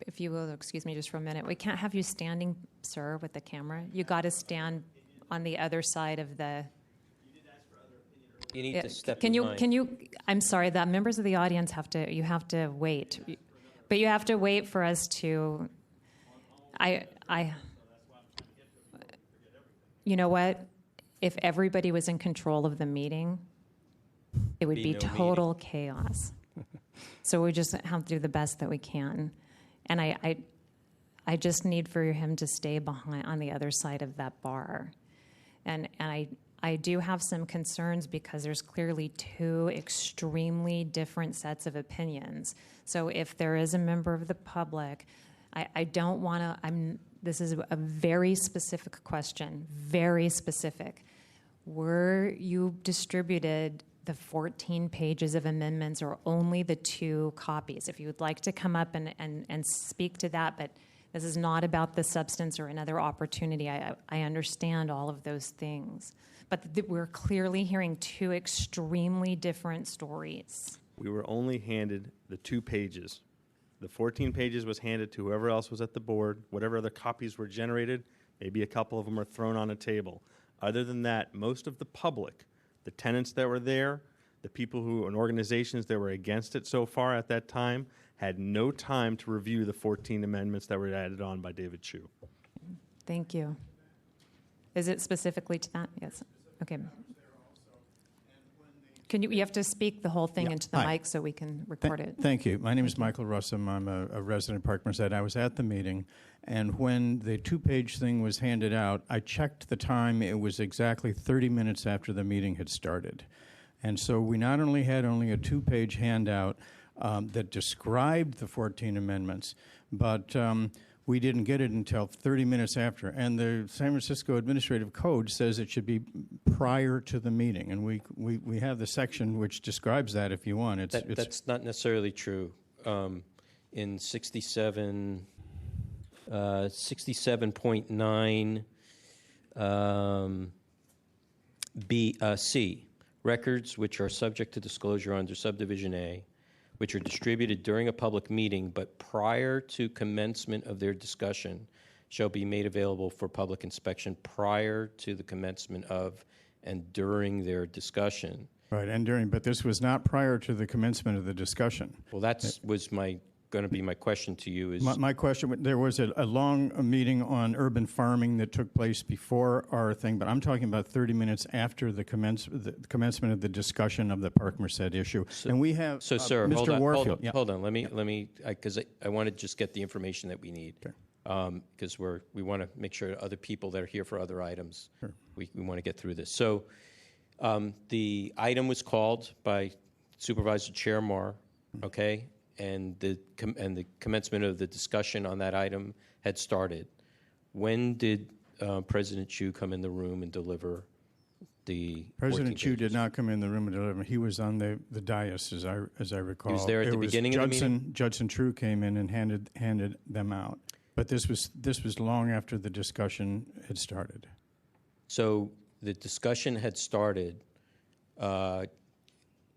If you will excuse me just for a minute, we can't have you standing, sir, with the camera. You got to stand on the other side of the... You need to step Can behind. you, I'm sorry, the members of the audience have to wait. But you have to wait for us to... You know what? If everybody was in control of the meeting, it would be total chaos. So we just have to do the best that we can. And I just need for him to stay behind on the other side of that bar. And I do have some concerns because there's clearly two extremely different sets of opinions. So if there is a member of the public, I don't want to, this is a very specific question, very specific. Were you distributed the 14 pages of amendments or only the 2 copies? If you would like to come up and speak to that, but this is not about the substance or another opportunity. I understand all of those things. But we're clearly hearing 2 extremely different stories. We were only handed the 2 pages. The 14 pages was handed to whoever else was at the board. Whatever other copies were generated, maybe a couple of them are thrown on a table. Other than that, most of the public, the tenants that were there, the people who and organizations that were against it so far at that time, had no time to review the 14 amendments that were added on by David Chu. Thank you. Is it specifically to that? Yes. Okay. You have to speak the whole thing into the mic so we can record it. Thank you. My name is Michael Russum. I'm a resident of Park Merced. I was at the meeting, and when the 2-page thing was handed out, I checked the time. It was exactly 30 minutes after the meeting had started. And so we not only had only a 2-page handout that described the 14 amendments, but we didn't get it until 30 minutes after. And the San Francisco Administrative Code says it should be prior to the meeting. And we have the section which describes that if you want. That's not necessarily true. In 67.9 C, records which are subject to disclosure under subdivision A, which are distributed during a public meeting but prior to commencement of their discussion, shall be made available for public inspection prior to the commencement of and during their discussion. Right, and during, but this was not prior to the commencement of the discussion. Well, that was going to be my question to you. Is my question, there was a long meeting on urban farming that took place before our thing, but I'm talking about 30 minutes after the commencement of the discussion of the Park Merced issue. And we have sir, Mr. Warfield. Hold on. Let me, because I want to just get the information that we need. Because we want to make sure other people that are here for other items, we want to get through this. So the item was called by Supervisor Chair Marr, okay? And the commencement of the discussion on that item had started. when did President Chu come in the room and deliver the President 14 Chu did pages? not come in the room and deliver. He was on the dais, as I recall. He was there at the beginning of the meeting? Judson True came in and handed them out. But this was long after the discussion had started. So the discussion had started.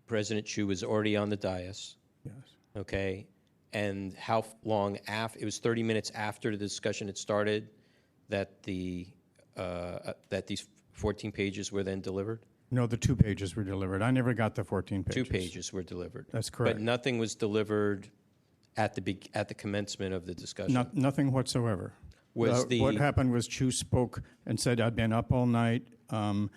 President Chu was already on the dais. Yes. Okay. And how long after? It was 30 minutes after the discussion had started that these 14 pages were then delivered? No, the 2 pages were delivered. I never got the 14 pages. 2 pages were delivered. That's correct. But nothing was delivered at the commencement of the discussion. Nothing whatsoever. What happened was Chu spoke and said, "I've been up all night and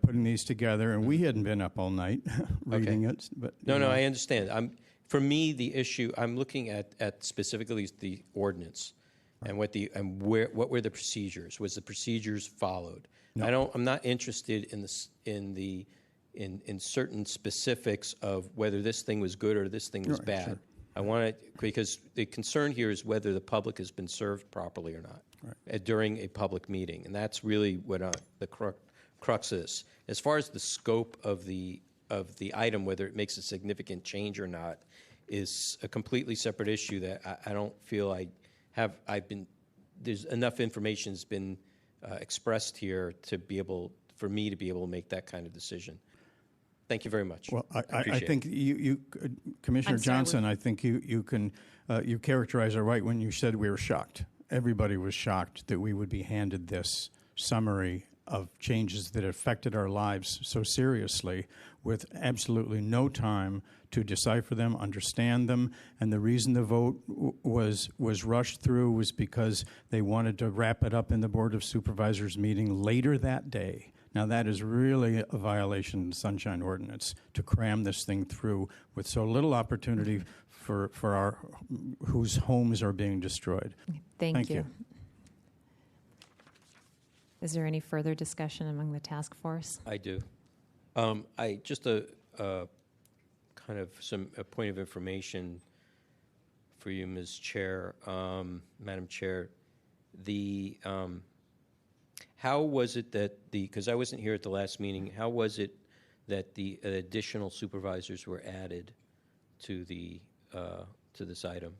putting these together," and we hadn't been up all night reading it. But No, I understand. For me, the issue I'm looking at specifically the ordinance and what were the procedures? Was the procedures followed? No. I'm not interested in certain specifics of whether this thing was good or this thing was bad. Sure. I want to, because the concern here is whether the public has been served properly or not during a public meeting, and that's really what the crux is. As far as the scope of the item, whether it makes a significant change or not, is a completely separate issue that I don't feel there's enough information has been expressed here for me to be able to make that kind of decision. Thank you very much. Well, I think you Commissioner Johnson, I think you characterized it right when you said we were shocked. Everybody was shocked that we would be handed this summary of changes that affected our lives so seriously with absolutely no time to decipher them, understand them. And the reason the vote was rushed through was because they wanted to wrap it up in the Board of Supervisors meeting later that day. Now, that is really a violation of the Sunshine Ordinance, to cram this thing through with so little opportunity for our whose homes are being destroyed. Thank you. Is there any further discussion among the task force? I do. Just a kind of a point of information for you, Ms. Chair, Madam Chair. How was it that because I wasn't here at the last meeting, how was it that the additional supervisors were added to this item,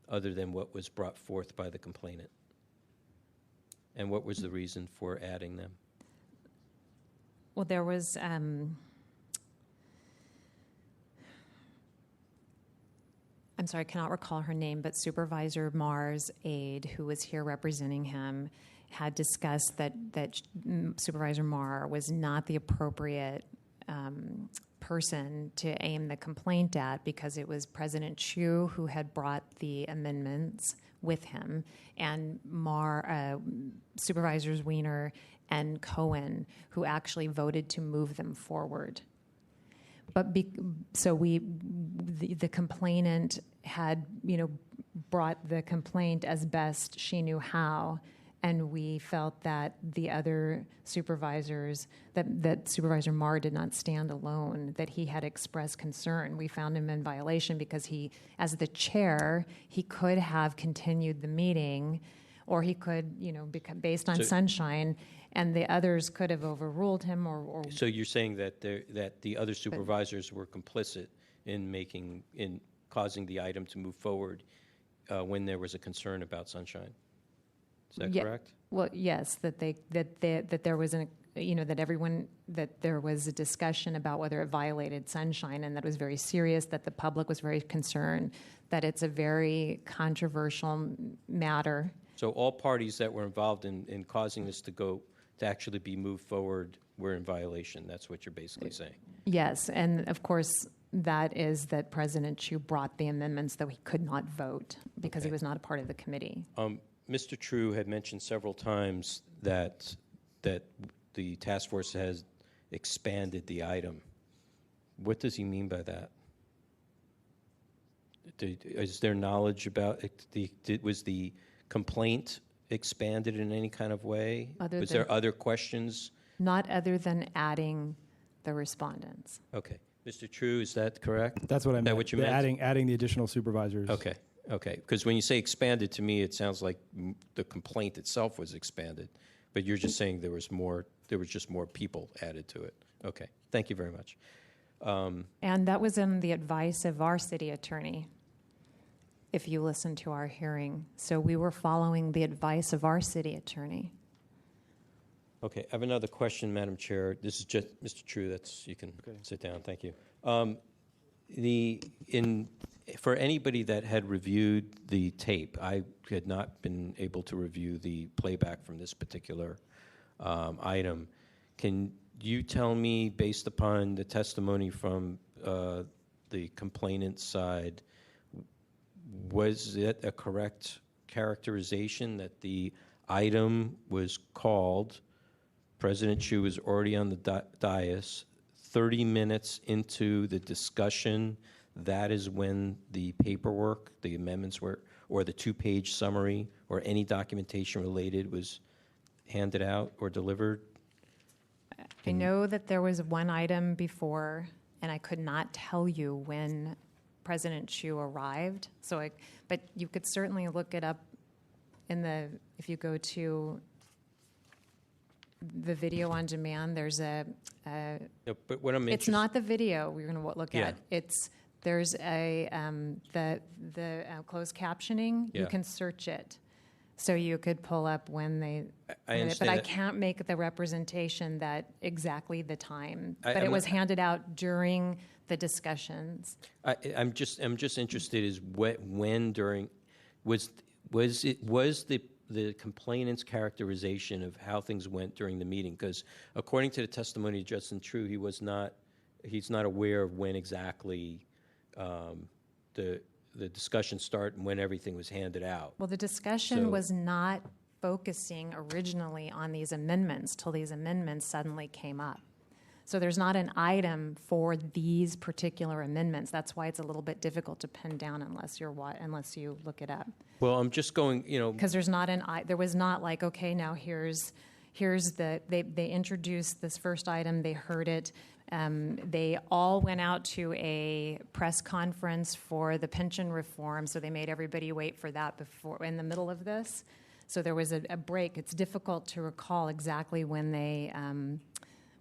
other than what was brought forth by the complainant? And what was the reason for adding them? Well, there was I'm sorry, I cannot recall her name, but Supervisor Marr's aide, who was here representing him, had discussed that Supervisor Marr was not the appropriate person to aim the complaint at, because it was President Chu who had brought the amendments with him, and Supervisors Wiener and Cohen, who actually voted to move them forward. But the complainant had, brought the complaint as best she knew how, and we felt that the other supervisors, that Supervisor Marr did not stand alone, that he had expressed concern. We found him in violation because he, as the chair, he could have continued the meeting, or he could, based on sunshine, and the others could have overruled him. Or So you're saying that the other supervisors were complicit in causing the item to move forward when there was a concern about sunshine? Is that correct? Well, yes, that there was that there was a discussion about whether it violated sunshine, and that it was very serious, that the public was very concerned, that it's a very controversial matter. So all parties that were involved in causing this to actually be moved forward were in violation. That's what you're basically saying. Yes, and of course that is that President Chu brought the amendments, though he could not vote because he was not a part of the committee. Mr. True had mentioned several times that the task force has expanded the item. What does he mean by that? Is there knowledge about it? Was the complaint expanded in any kind of way? Was there other questions? Not other than adding the respondents. Okay. Mr. True, is that correct? That's what I meant. That what you meant? Adding the additional supervisors. Okay. Okay, because when you say expanded, to me, it sounds like the complaint itself was expanded, but you're just saying there was just more people added to it. Okay, thank you very much. And that was in the advice of our city attorney, if you listen to our hearing. So we were following the advice of our city attorney. Okay, I have another question, Madam Chair. This is just, Mr. True, you can sit down, thank you. For anybody that had reviewed the tape, I had not been able to review the playback from this particular item. Can you tell me, based upon the testimony from the complainant's side, was it a correct characterization that the item was called, President Chu was already on the dais, 30 minutes into the discussion, that is when the paperwork, the amendments were, or the two-page summary, or any documentation related was handed out or delivered? I know that there was one item before, and I could not tell you when President Chu arrived. But you could certainly look it up if you go to the video on demand. There's but what I'm it's not the video we're going to look at. There's the closed captioning. Yeah. You can search it. So you could pull up when they, I but I can't make the representation that exactly the time. But it was handed out during the discussions. I'm just interested is when during was the complainant's characterization of how things went during the meeting, because according to the testimony of Justin True, he's not aware of when exactly the discussion started and when everything was handed out. Well, the discussion was not focusing originally on these amendments till these amendments suddenly came up. So there's not an item for these particular amendments. That's why it's a little bit difficult to pin down unless you look it up. Well, I'm just going, because there was not like, okay, now here's they introduced this first item, they heard it. They all went out to a press conference for the pension reform, so they made everybody wait for that in the middle of this. So there was a break. It's difficult to recall exactly when they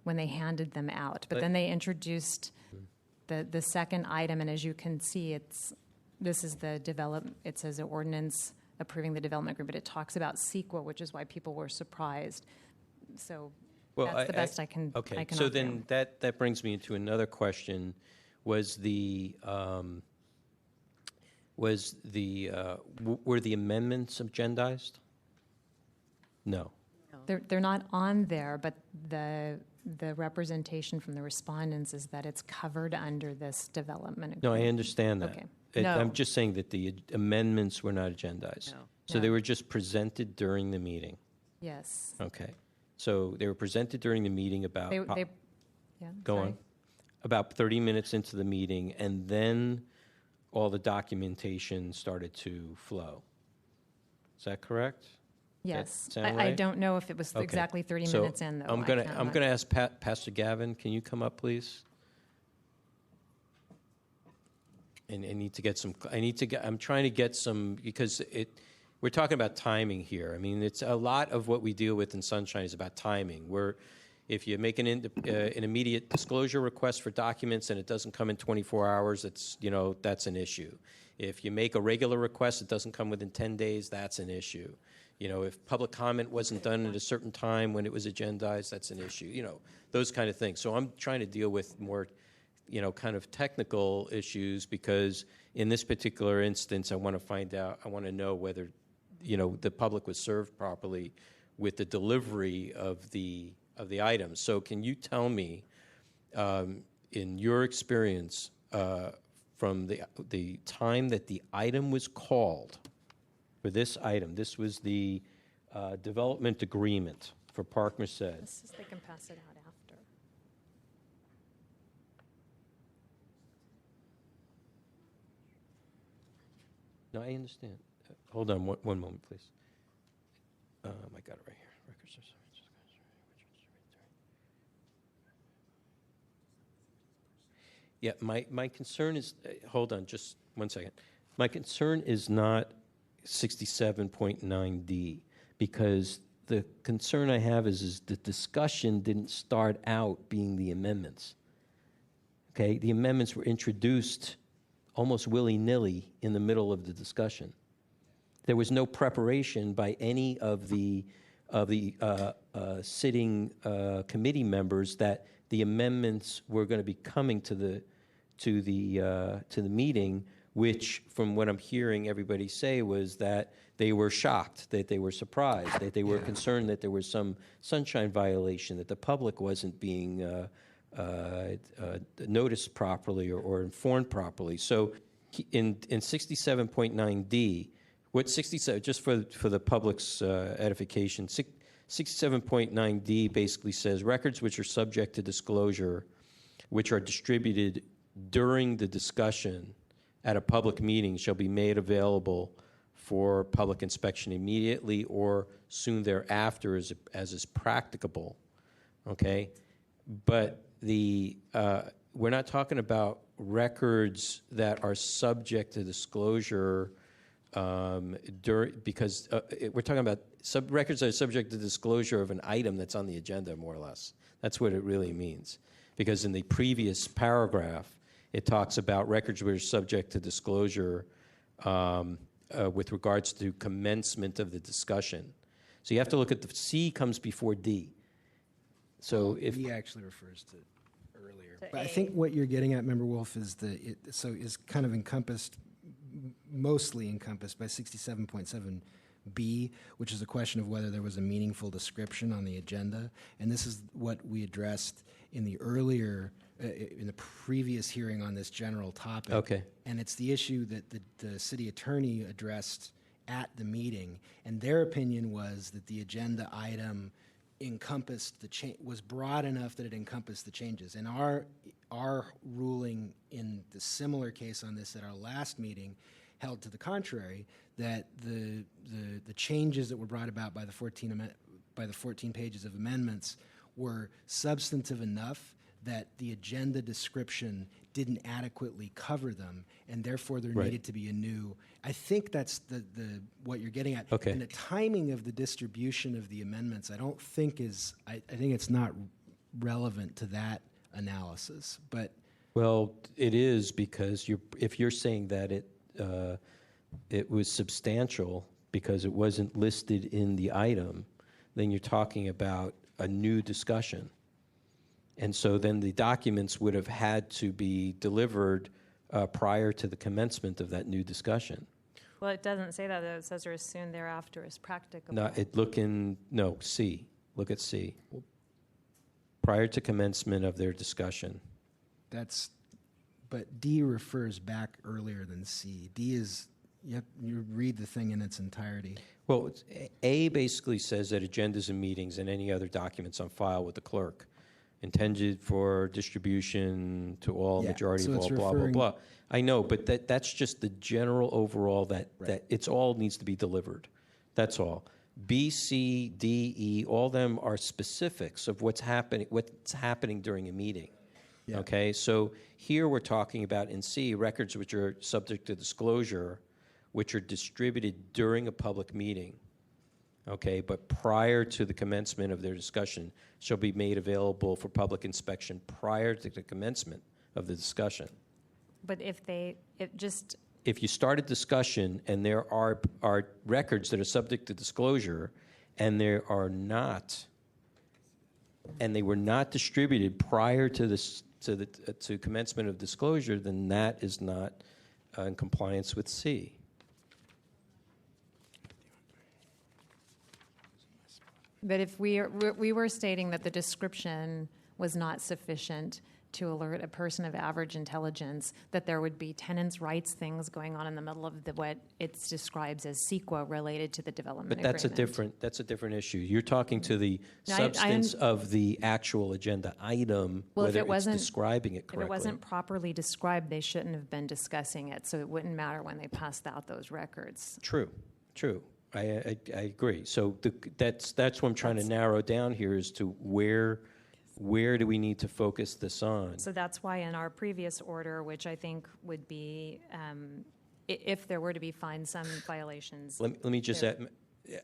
handed them out. But then they introduced the second item, and as you can see, this is it says an ordinance approving the development agreement. It talks about CEQA, which is why people were surprised. So that's the best I can. Okay, I can so offer. then that brings me into another question: were the amendments agendized? No. They're not on there, but the representation from the respondents is that it's covered under this development agreement. No, I understand that. Okay. I'm just saying that the amendments were not agendized. No. So they were just presented during the meeting. Yes. Okay. So they were presented during the meeting about go on. About 30 minutes into the meeting, and then all the documentation started to flow. Is that correct? Yes. That sound I right? don't know if it was exactly 30 So minutes in, though. I'm gonna ask Pastor Gavin, can you come up, please? And I need to get some. I'm trying to get some, because we're talking about timing here. I mean, it's a lot of what we deal with in Sunshine is about timing. If you make an immediate disclosure request for documents and it doesn't come in 24 hours, that's an issue. If you make a regular request, it doesn't come within 10 days, that's an issue. If public comment wasn't done at a certain time when it was agendized, that's an issue. Those kind of things. So I'm trying to deal with more, kind of technical issues, because in this particular instance, I want to know whether, the public was served properly with the delivery of the items. So can you tell me, in your experience, from the time that the item was called, for this item, this was the development agreement for Park Merced. They can pass it out after. No, I understand. Hold on one moment, please. I got it right here. Records. Yeah, my concern is, hold on just 1 second. My concern is not 67.9D, because the concern I have is the discussion didn't start out being the amendments. Okay, the amendments were introduced almost willy-nilly in the middle of the discussion. There was no preparation by any of the sitting committee members that the amendments were going to be coming to the meeting, which, from what I'm hearing everybody say, was that they were shocked, that they were surprised, that they were concerned that there was some sunshine violation, that the public wasn't being noticed properly or informed properly. So in 67.9D, what 67, just for the public's edification, 67.9D basically says records which are subject to disclosure, which are distributed during the discussion at a public meeting, shall be made available for public inspection immediately or soon thereafter as is practicable. Okay, but we're not talking about records that are subject to disclosure because we're talking about records that are subject to disclosure of an item that's on the agenda, more or less. That's what it really means. Because in the previous paragraph, it talks about records which are subject to disclosure with regards to commencement of the discussion. So you have to look at the C comes before D. So if D actually refers to earlier, but I think what you're getting at, Member Wolf, is is kind of mostly encompassed by 67.7B, which is a question of whether there was a meaningful description on the agenda, and this is what we addressed in the earlier. In the previous hearing on this general topic. Okay. And it's the issue that the city attorney addressed at the meeting, and their opinion was that the agenda item encompassed was broad enough that it encompassed the changes. And our ruling in the similar case on this at our last meeting held to the contrary, that the changes that were brought about by the 14 pages of amendments were substantive enough that the agenda description didn't adequately cover them, and therefore there needed to be a new. I think that's the what you're getting at. Okay. And the timing of the distribution of the amendments, I don't think is. I think it's not relevant to that analysis. But well, it is, because if you're saying that it was substantial because it wasn't listed in the item, then you're talking about a new discussion. And so then the documents would have had to be delivered prior to the commencement of that new discussion. Well, it doesn't say that, though. It says, or as soon thereafter as practicable. C. Look at C. Prior to commencement of their discussion. But D refers back earlier than C. D is, you read the thing in its entirety. Well, A basically says that agendas and meetings and any other documents on file with the clerk intended for distribution to all, majority of all, blah, blah, blah. I know, but that's just the general overall that it's all needs to be delivered. That's all. B, C, D, E, all them are specifics of what's happening during a meeting. Yeah. Okay, so here we're talking about in C, records which are subject to disclosure, which are distributed during a public meeting. Okay, but prior to the commencement of their discussion, shall be made available for public inspection prior to the commencement of the discussion. But if you start a discussion and there are records that are subject to disclosure, and they were not distributed prior to to commencement of disclosure, then that is not in compliance with C. But if we were stating that the description was not sufficient to alert a person of average intelligence that there would be tenants' rights things going on in the middle of what it describes as CEQA related to the development agreement. But that's a different issue. You're talking to the substance of the actual agenda item, whether it's describing it correctly. If it wasn't properly described, they shouldn't have been discussing it, so it wouldn't matter when they passed out those records. True. I agree. So that's what I'm trying to narrow down here as to where do we need to focus this on. So that's why in our previous order, which I think would be if there were to be some violations. Let me just there- add,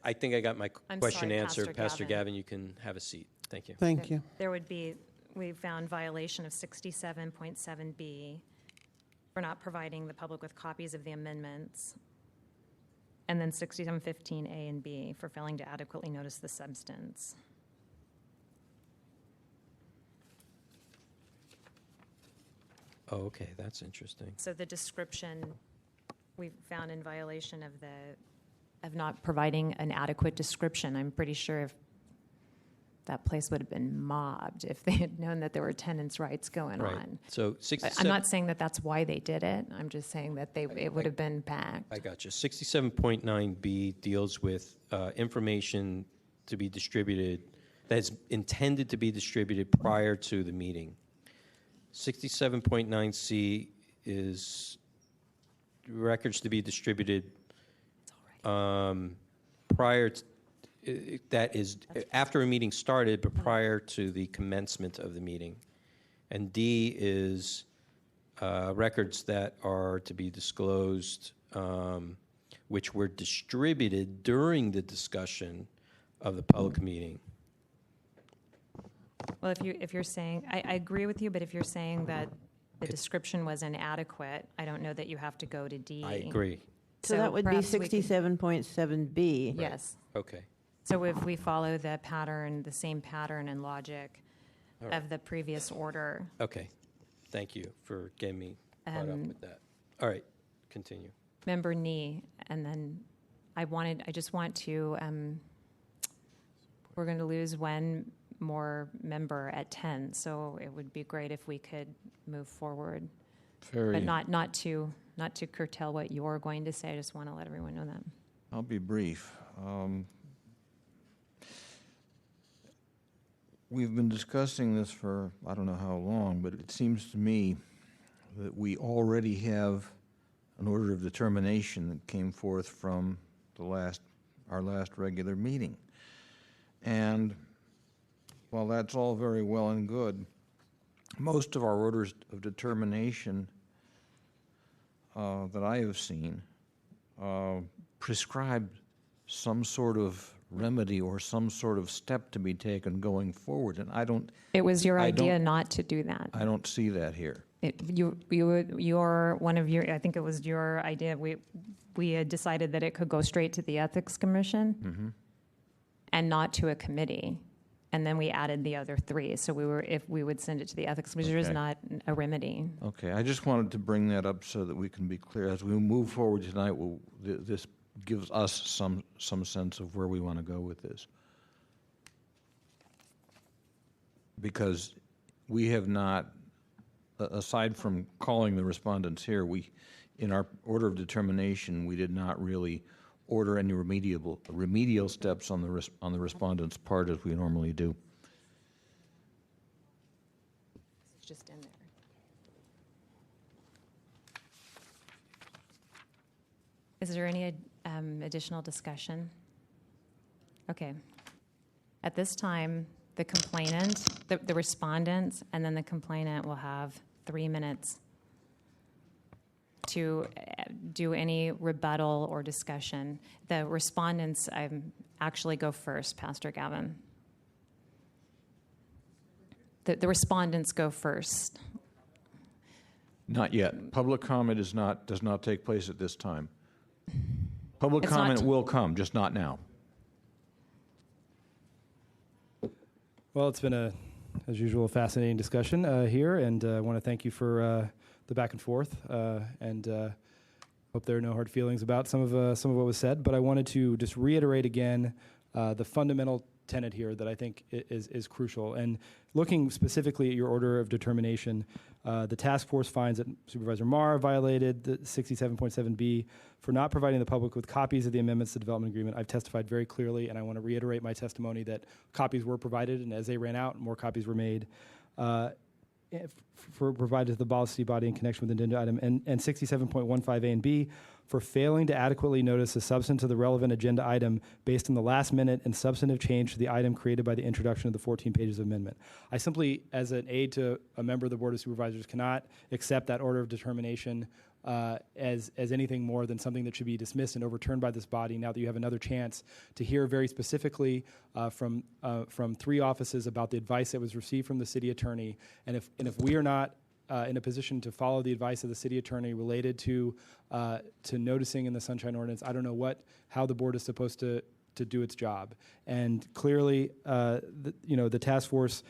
I think I got my I'm question sorry, answered. Pastor Gavin. You can have a seat. Thank you. Thank you. There would be, we found violation of 67.7B for not providing the public with copies of the amendments, and then 6715A and B for failing to adequately notice the substance. Oh, okay, that's interesting. So the description we found in violation of not providing an adequate description. I'm pretty sure if that place would have been mobbed if they had known that there were tenants' rights going Right. on. So I'm not saying that that's why they did it. I'm just saying that it would have been packed. I got you. 67.9B deals with information to be distributed that's intended to be distributed prior to the meeting. 67.9C is records to be distributed prior to, that is after a meeting started, but prior to the commencement of the meeting. And D is records that are to be disclosed, which were distributed during the discussion of the public meeting. Well, if you're saying, I agree with you, but if you're saying that the description was inadequate, I don't know that you have to go to D. I agree. So that would be perhaps we could- 67.7B. Yes. Okay. So if we follow the pattern, the same pattern and logic All right. of the previous order. Okay. Thank you for getting me caught up with that. All right. Continue. Member Nee, and then I just want to, we're going to lose one more member at 10, so it would be great if we could move forward. But not to curtail what you're going to say. I just want to let everyone know that. I'll be brief. We've been discussing this for I don't know how long, but it seems to me that we already have an order of determination that came forth from our last regular meeting. And while that's all very well and good, most of our orders of determination that I have seen prescribe some sort of remedy or some sort of step to be taken going forward, and I don't. It was your idea not to do that. I don't see that here. I think it was your idea. We had decided that it could go straight to the Ethics Commission and not to a committee. And then we added the other three. So if we would send it to the Ethics Commission, there's not a remedy. Okay, I just wanted to bring that up so that we can be clear. As we move forward tonight, this gives us some sense of where we want to go with this. Because we have not, aside from calling the respondents here, in our order of determination, we did not really order any remedial steps on the respondent's part as we normally do. It's just in there. Is there any additional discussion? Okay. At this time, the complainant, the respondent, and then the complainant will have 3 minutes to do any rebuttal or discussion. The respondents actually go first, Pastor Gavin. The respondents go first. Not yet. Public comment does not take place at this time. Public comment will come, just not now. Well, it's been as usual, fascinating discussion here, and I want to thank you for the back and forth, and hope there are no hard feelings about some of what was said. But I wanted to just reiterate again the fundamental tenet here that I think is crucial. And looking specifically at your order of determination, the task force finds that Supervisor Marr violated the 67.7B for not providing the public with copies of the amendments to the development agreement. I've testified very clearly, and I want to reiterate my testimony that copies were provided, and as they ran out, more copies were made. For provided to the policy body in connection with the agenda item, and 67.15A and B for failing to adequately notice the substance of the relevant agenda item based on the last minute and substantive change to the item created by the introduction of the 14 pages of amendment. I simply, as an aide to a member of the Board of Supervisors, cannot accept that order of determination as anything more than something that should be dismissed and overturned by this body. Now that you have another chance to hear very specifically from 3 offices about the advice that was received from the city attorney, and if we are not in a position to follow the advice of the city attorney related to noticing in the Sunshine Ordinance, I don't know how the board is supposed to do its job. And clearly, the task force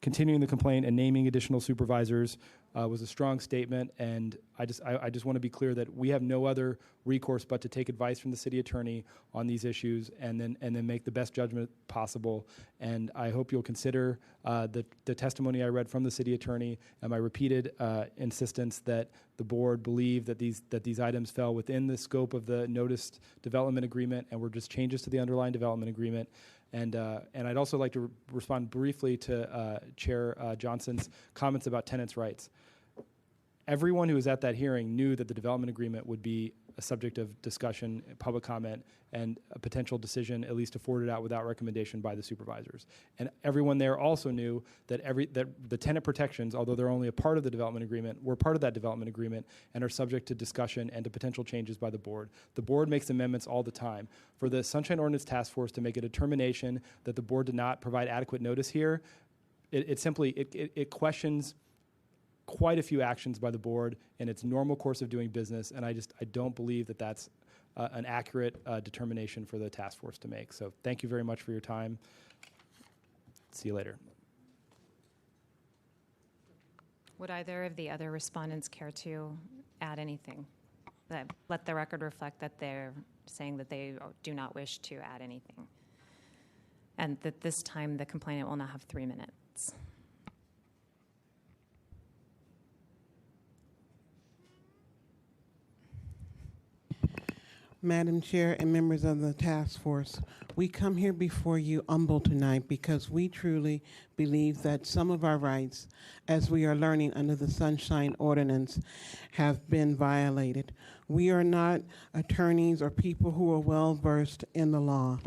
continuing the complaint and naming additional supervisors was a strong statement, and I just want to be clear that we have no other recourse but to take advice from the city attorney on these issues and then make the best judgment possible. And I hope you'll consider the testimony I read from the city attorney and my repeated insistence that the board believe that these items fell within the scope of the noticed development agreement and were just changes to the underlying development agreement. And I'd also like to respond briefly to Chair Johnson's comments about tenants' rights. Everyone who was at that hearing knew that the development agreement would be a subject of discussion, public comment, and a potential decision at least afforded out without recommendation by the supervisors. And everyone there also knew that the tenant protections, although they're only a part of the development agreement, were part of that development agreement and are subject to discussion and to potential changes by the board. The board makes amendments all the time. For the Sunshine Ordinance Task Force to make a determination that the board did not provide adequate notice here, it simply questions quite a few actions by the board in its normal course of doing business, and I don't believe that that's an accurate determination for the task force to make. So thank you very much for your time. See you later. Would either of the other respondents care to add anything? Let the record reflect that they're saying that they do not wish to add anything. And that this time the complainant will now have 3 minutes. Madam Chair and members of the task force, we come here before you humble tonight because we truly believe that some of our rights, as we are learning under the Sunshine Ordinance, have been violated. We are not attorneys or people who are well-versed in the law.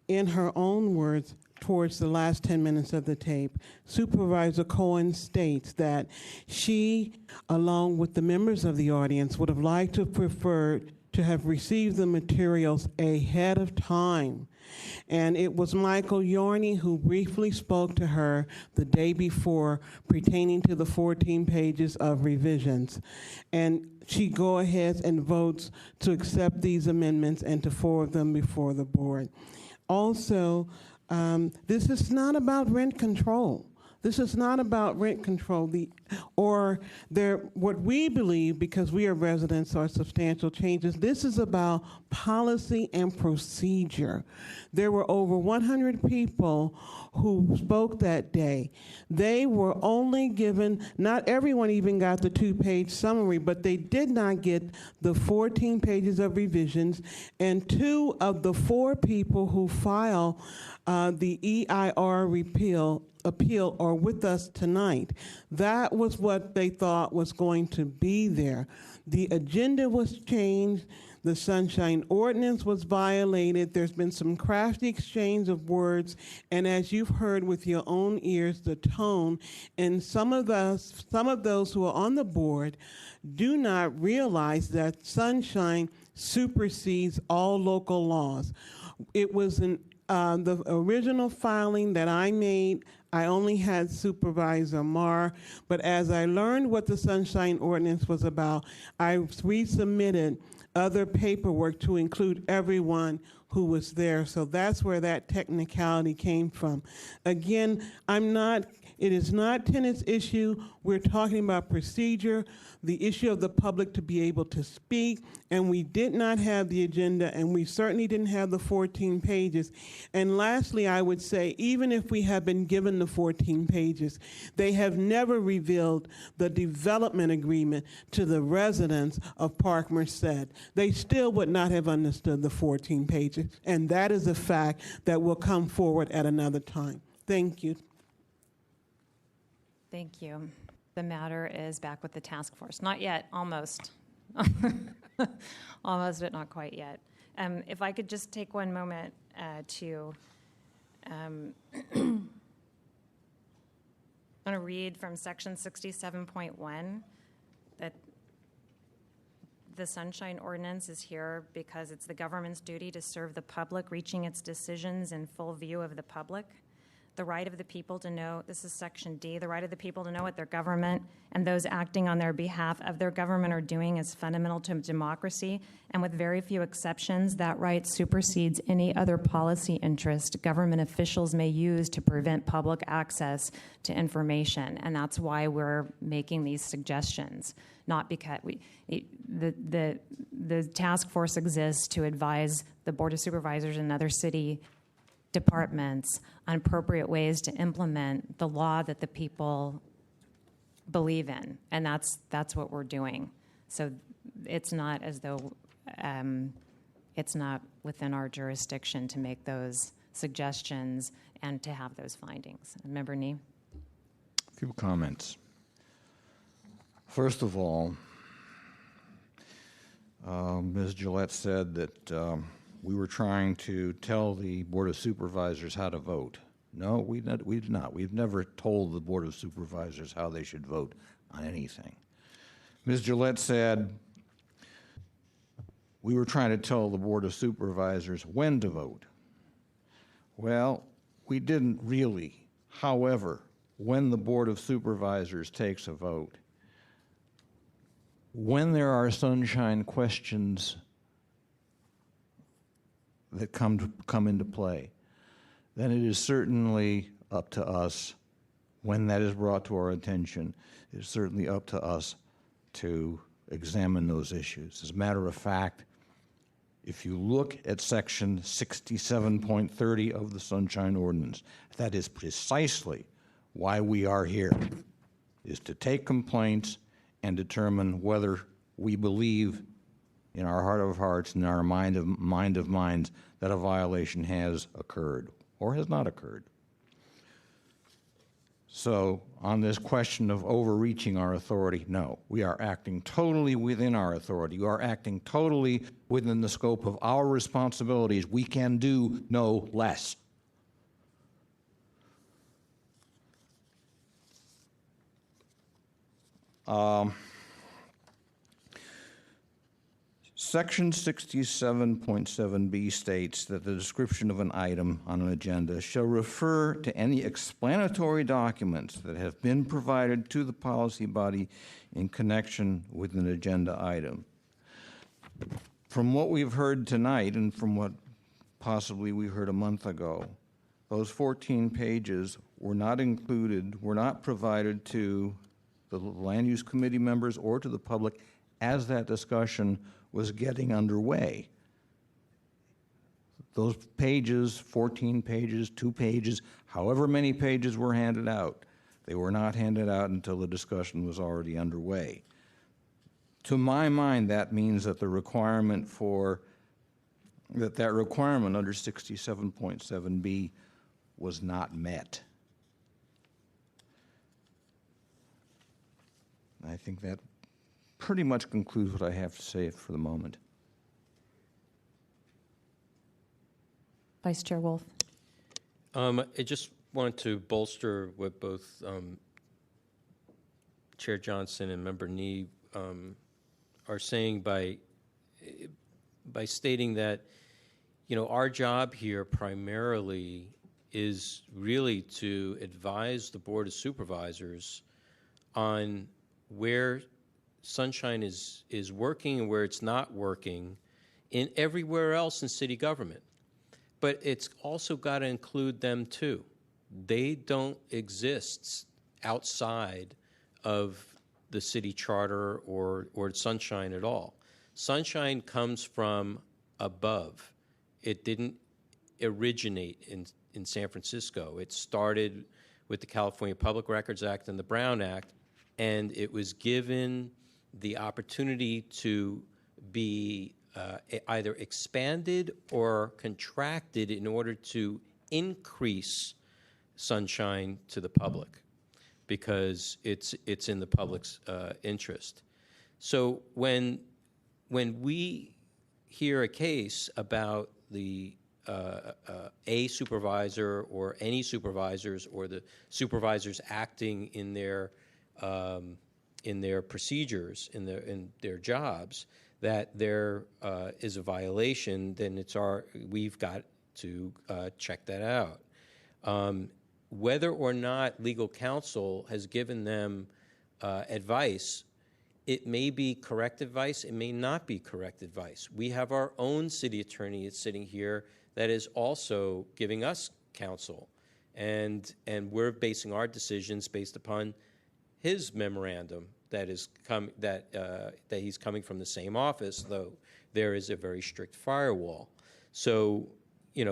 In her own words, towards the last 10 minutes of the tape, Supervisor Cohen states that she, along with the members of the audience, would have liked to prefer to have received the materials ahead of time. And it was Michael Yorney who briefly spoke to her the day before pertaining to the 14 pages of revisions. And she goes ahead and votes to accept these amendments and to forward them before the board. Also, this is not about rent control. This is not about rent control what we believe, because we are residents, are substantial changes. This is about policy and procedure. There were over 100 people who spoke that day. They were only given, not everyone even got the 2-page summary, but they did not get the 14 pages of revisions, and 2 of the 4 people who filed the EIR appeal are with us tonight. That was what they thought was going to be there. The agenda was changed. The Sunshine Ordinance was violated. There's been some crafty exchange of words, and as you've heard with your own ears, the tone, and some of those who are on the board do not realize that Sunshine supersedes all local laws. It was the original filing that I made, I only had Supervisor Marr, but as I learned what the Sunshine Ordinance was about, I resubmitted other paperwork to include everyone who was there. So that's where that technicality came from. Again, it is not tenants' issue. We're talking about procedure, the issue of the public to be able to speak, and we did not have the agenda, and we certainly didn't have the 14 pages. And lastly, I would say, even if we have been given the 14 pages, they have never revealed the development agreement to the residents of Park Merced. They still would not have understood the 14 pages, and that is a fact that will come forward at another time. Thank you. Thank you. The matter is back with the task force. Not yet, almost. Almost, but not quite yet. If I could just take one moment to I'm going to read from section 67.1 that The Sunshine Ordinance is here because it's the government's duty to serve the public, reaching its decisions in full view of the public. The right of the people to know, this is Section D, the right of the people to know what their government and those acting on their behalf of their government are doing is fundamental to democracy, and with very few exceptions, that right supersedes any other policy interest government officials may use to prevent public access to information, and that's why we're making these suggestions. Not because the task force exists to advise the Board of Supervisors and other city departments on appropriate ways to implement the law that the people believe in, and that's what we're doing. So it's not as though it's not within our jurisdiction to make those suggestions and to have those findings. Member Nee? A few comments. First of all, Ms. Gillette said that we were trying to tell the Board of Supervisors how to vote. No, we did not. We've never told the Board of Supervisors how they should vote on anything. Ms. Gillette said we were trying to tell the Board of Supervisors when to vote. Well, we didn't really. However, when the Board of Supervisors takes a vote, when there are sunshine questions that come into play, then it is certainly up to us, when that is brought to our attention, it is certainly up to us to examine those issues. As a matter of fact, if you look at Section 67.30 of the Sunshine Ordinance, that is precisely why we are here, is to take complaints and determine whether we believe in our heart of hearts and our mind of minds that a violation has occurred or has not occurred. So on this question of overreaching our authority, no, we are acting totally within our authority. We are acting totally within the scope of our responsibilities. We can do no less. Section 67.7b states that the description of an item on an agenda shall refer to any explanatory documents that have been provided to the policy body in connection with an agenda item. From what we've heard tonight and from what possibly we heard a month ago, those 14 pages were not included, were not provided to the Land Use Committee members or to the public as that discussion was getting underway. Those pages, 14 pages, 2 pages, however many pages were handed out, they were not handed out until the discussion was already underway. To my mind, that means that the requirement for that requirement under 67.7b was not met. I think that pretty much concludes what I have to say for the moment. Vice Chair Wolf. I just wanted to bolster what both Chair Johnson and Member Nee are saying by stating that, you know, our job here primarily is really to advise the Board of Supervisors on where Sunshine is working and where it's not working in everywhere else in city government. But it's also got to include them too. They don't exist outside of the city charter or Sunshine at all. Sunshine comes from above. It didn't originate in San Francisco. It started with the California Public Records Act and the Brown Act, and it was given the opportunity to be either expanded or contracted in order to increase sunshine to the public because it's in the public's interest. So when we hear a case about the a supervisor or any supervisors or the supervisors acting in their procedures, in their jobs, that there is a violation, then we've got to check that out. Whether or not legal counsel has given them advice, it may be correct advice, it may not be correct advice. We have our own city attorney that's sitting here that is also giving us counsel, and we're basing our decisions based upon his memorandum that he's coming from the same office, though there is a very strict firewall. So, we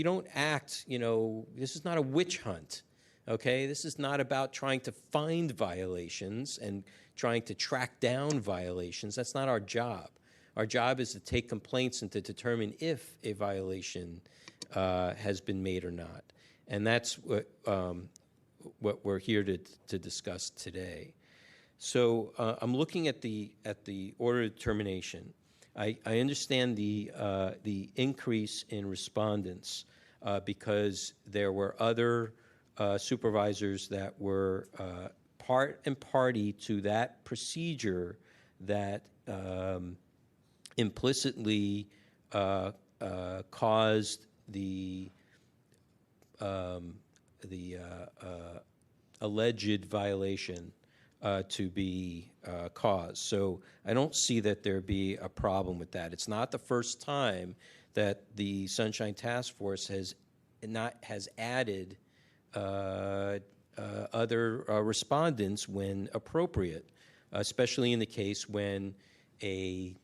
don't act, this is not a witch hunt, okay? This is not about trying to find violations and trying to track down violations. That's not our job. Our job is to take complaints and to determine if a violation has been made or not. And that's what we're here to discuss today. So I'm looking at the order of determination. I understand the increase in respondents because there were other supervisors that were part and party to that procedure that implicitly caused the alleged violation to be caused. So I don't see that there be a problem with that. It's not the first time that the Sunshine Task Force has added other respondents when appropriate, especially in the case when a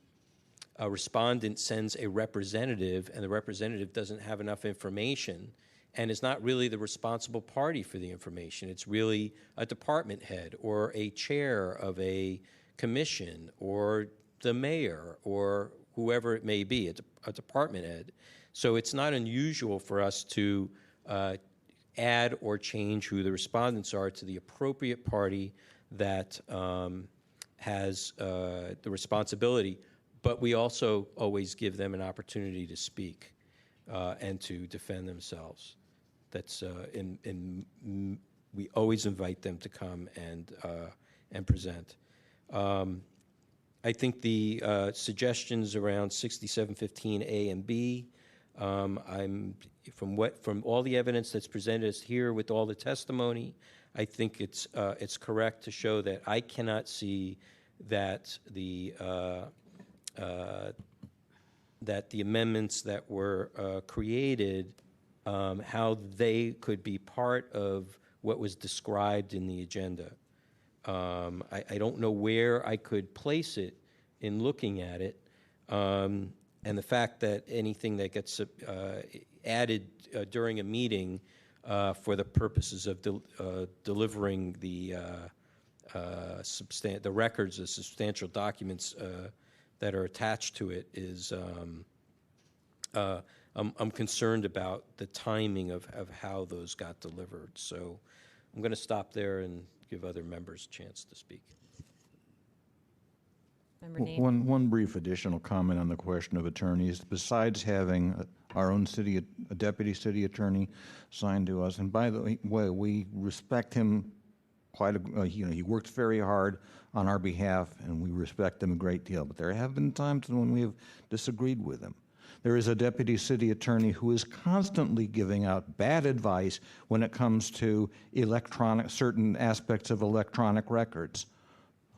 respondent sends a representative and the representative doesn't have enough information and is not really the responsible party for the information. It's really a department head or a chair of a commission or the mayor or whoever it may be, a department head. So it's not unusual for us to add or change who the respondents are to the appropriate party that has the responsibility, but we also always give them an opportunity to speak and to defend themselves. That's we always invite them to come and present. I think the suggestions around 6715A and B, from all the evidence that's presented us here with all the testimony, I think it's correct to show that I cannot see that the amendments that were created, how they could be part of what was described in the agenda. I don't know where I could place it in looking at it, and the fact that anything that gets added during a meeting for the purposes of delivering the records, the substantial documents that are attached to it is, I'm concerned about the timing of how those got delivered. So I'm going to stop there and give other members a chance to speak. Member Nate. One brief additional comment on the question of attorneys. Besides having our own a deputy city attorney signed to us, and by the way, we respect him he works very hard on our behalf, and we respect him a great deal. But there have been times when we have disagreed with him. There is a deputy city attorney who is constantly giving out bad advice when it comes to certain aspects of electronic records.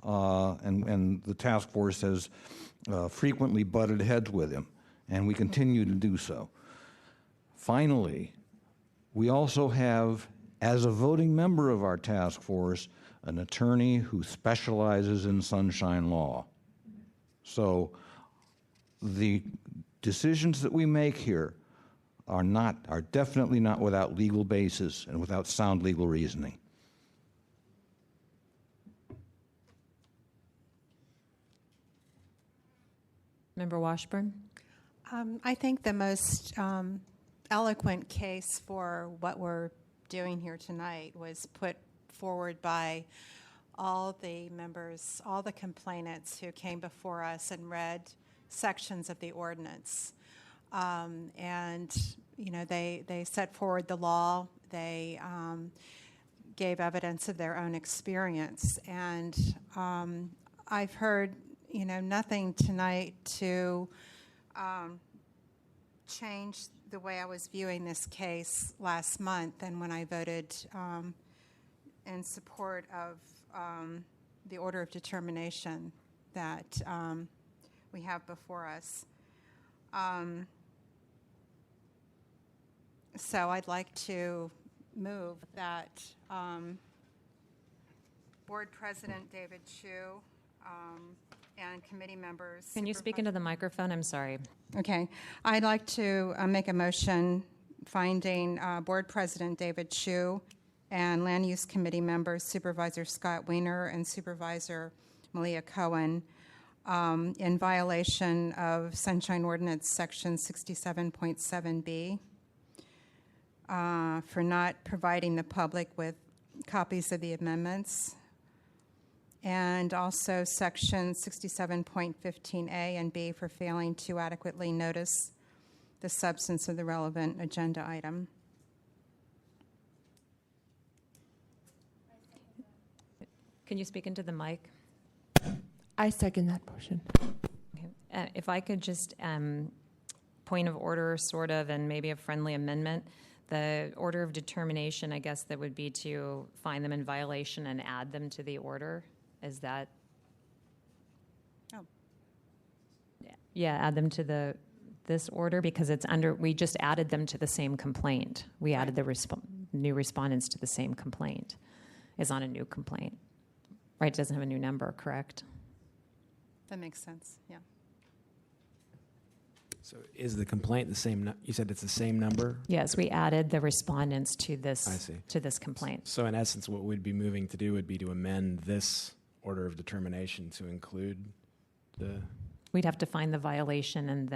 And the task force has frequently butted heads with him, and we continue to do so. Finally, we also have, as a voting member of our task force, an attorney who specializes in sunshine law. So the decisions that we make here are definitely not without legal basis and without sound legal reasoning. Member Washburn? I think the most eloquent case for what we're doing here tonight was put forward by all the members, all the complainants who came before us and read sections of the ordinance. And, they set forward the law. They gave evidence of their own experience. And I've heard nothing tonight to change the way I was viewing this case last month and when I voted in support of the order of determination that we have before us. So I'd like to move that Board President David Chu and committee members. Can you speak into the microphone? I'm sorry. Okay. I'd like to make a motion finding Board President David Chu and Land Use Committee members Supervisor Scott Weiner and Supervisor Malia Cohen in violation of Sunshine Ordinance Section 67.7B for not providing the public with copies of the amendments, and also Section 67.15A and B for failing to adequately notice the substance of the relevant agenda item. Can you speak into the mic? I second that motion. Okay. If I could just, point of order, sort of, and maybe a friendly amendment. The order of determination, I guess that would be to find them in violation and add them to the order. Is that? Oh. Yeah, add them to this order because it's under, we just added them to the same complaint. We added the new respondents to the same complaint. It's on a new complaint. Right, it doesn't have a new number, correct? That makes sense, yeah. So is the complaint the same? You said it's the same number? Yes, we added the respondents to this. I see. To this complaint. So in essence, what we'd be moving to do would be to amend this order of determination to include the... We'd have to find the violation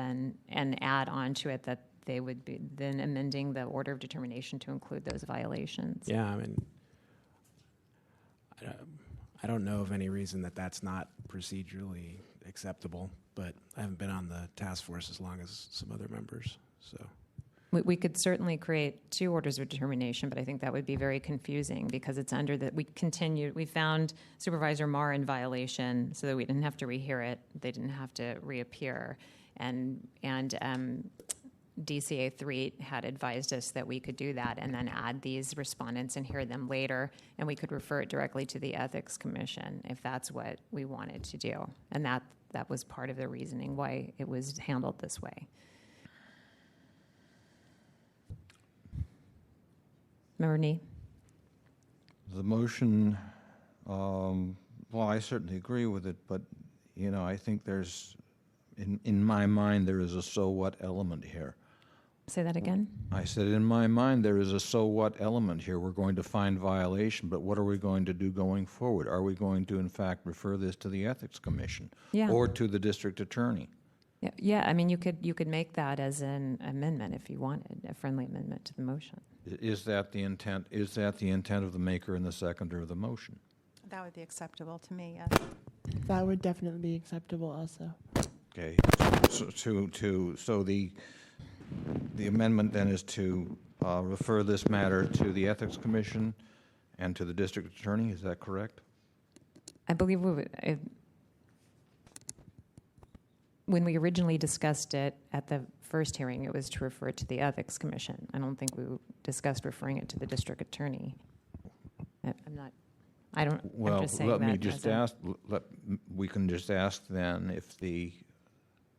and add on to it that they would be then amending the order of determination to include those violations. Yeah, I mean, I don't know of any reason that that's not procedurally acceptable, but I haven't been on the task force as long as some other members, so. We could certainly create two orders of determination, but I think that would be very confusing because it's under that we found Supervisor Marr in violation so that we didn't have to rehear it. They didn't have to reappear. And DCA 3 had advised us that we could do that and then add these respondents and hear them later, and we could refer it directly to the Ethics Commission if that's what we wanted to do. And that was part of the reasoning why it was handled this way. Member Nee? The motion, well, I certainly agree with it, but, I think there's, in my mind, there is a so what element here. Say that again? I said, in my mind, there is a so what element here. We're going to find violation, but what are we going to do going forward? Are we going to, in fact, refer this to the Ethics Commission or to the district attorney? Yeah. I mean, you could make that as an amendment if you wanted, a friendly amendment to the motion. Is that the intent? Is that the intent of the maker and the seconder of the motion? That would be acceptable to me, yes. That would definitely be acceptable also. Okay. So the amendment then is to refer this matter to the Ethics Commission and to the district attorney. Is that correct? I believe when we originally discussed it at the first hearing, it was to refer it to the Ethics Commission. I don't think we discussed referring it to the district attorney. Well, I'm just saying let me that just ask. We can just ask then if the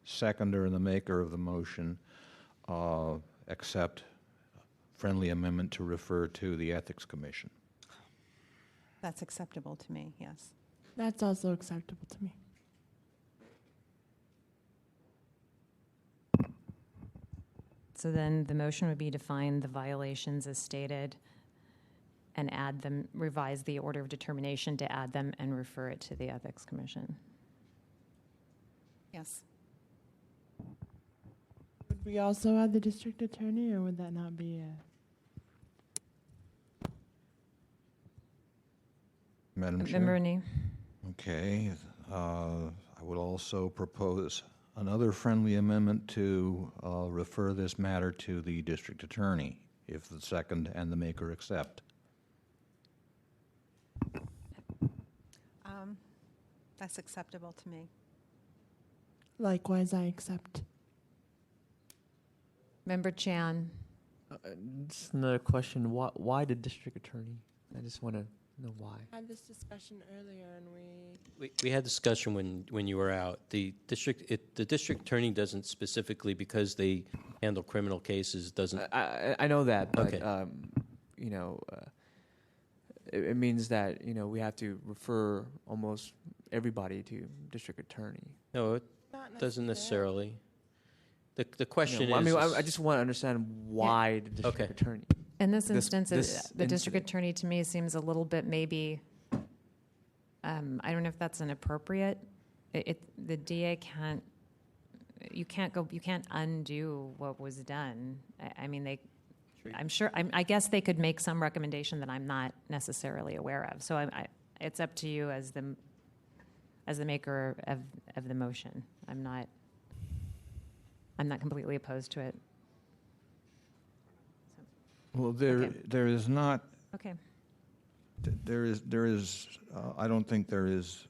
seconder and the maker of the motion accept friendly amendment to refer to the Ethics Commission. That's acceptable to me, yes. That's also acceptable to me. So then the motion would be to find the violations as stated and add them, revise the order of determination to add them and refer it to the Ethics Commission. Yes. Would we also add the district attorney, or would that not be a... Madam Chair? Member Nee? Okay. I would also propose another friendly amendment to refer this matter to the district attorney, if the second and the maker accept. That's acceptable to me. Likewise, I accept. Member Chan. Just another question. Why the district attorney? I just want to know why. I had this discussion earlier, and We had discussion when you were out. The district attorney doesn't specifically, because they handle criminal cases, doesn't. I know that, but Okay. you know, it means that we have to refer almost everybody to district attorney. No, it doesn't necessarily. The question is. I mean, I just want to understand why the district attorney. In this instance, the incident. district attorney to me seems a little bit maybe. I don't know if that's inappropriate. The DA can't. You can't undo what was done. I mean, I'm sure. I guess they could make some recommendation that I'm not necessarily aware of. So it's up to you as the maker of the motion. I'm not completely opposed to it. Well, there is not. Okay. There is. I don't think there is,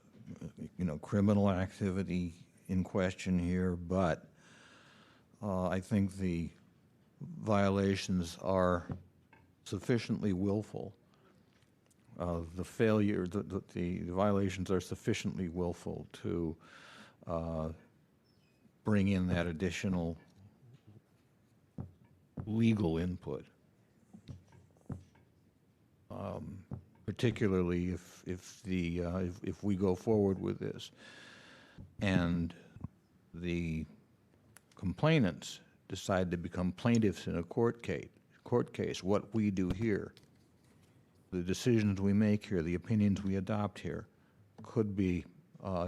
criminal activity in question here, but I think the violations are sufficiently willful. The violations are sufficiently willful to bring in that additional legal input. Particularly if we go forward with this, and the complainants decide to become plaintiffs in a court case, what we do here, the decisions we make here, the opinions we adopt here, could be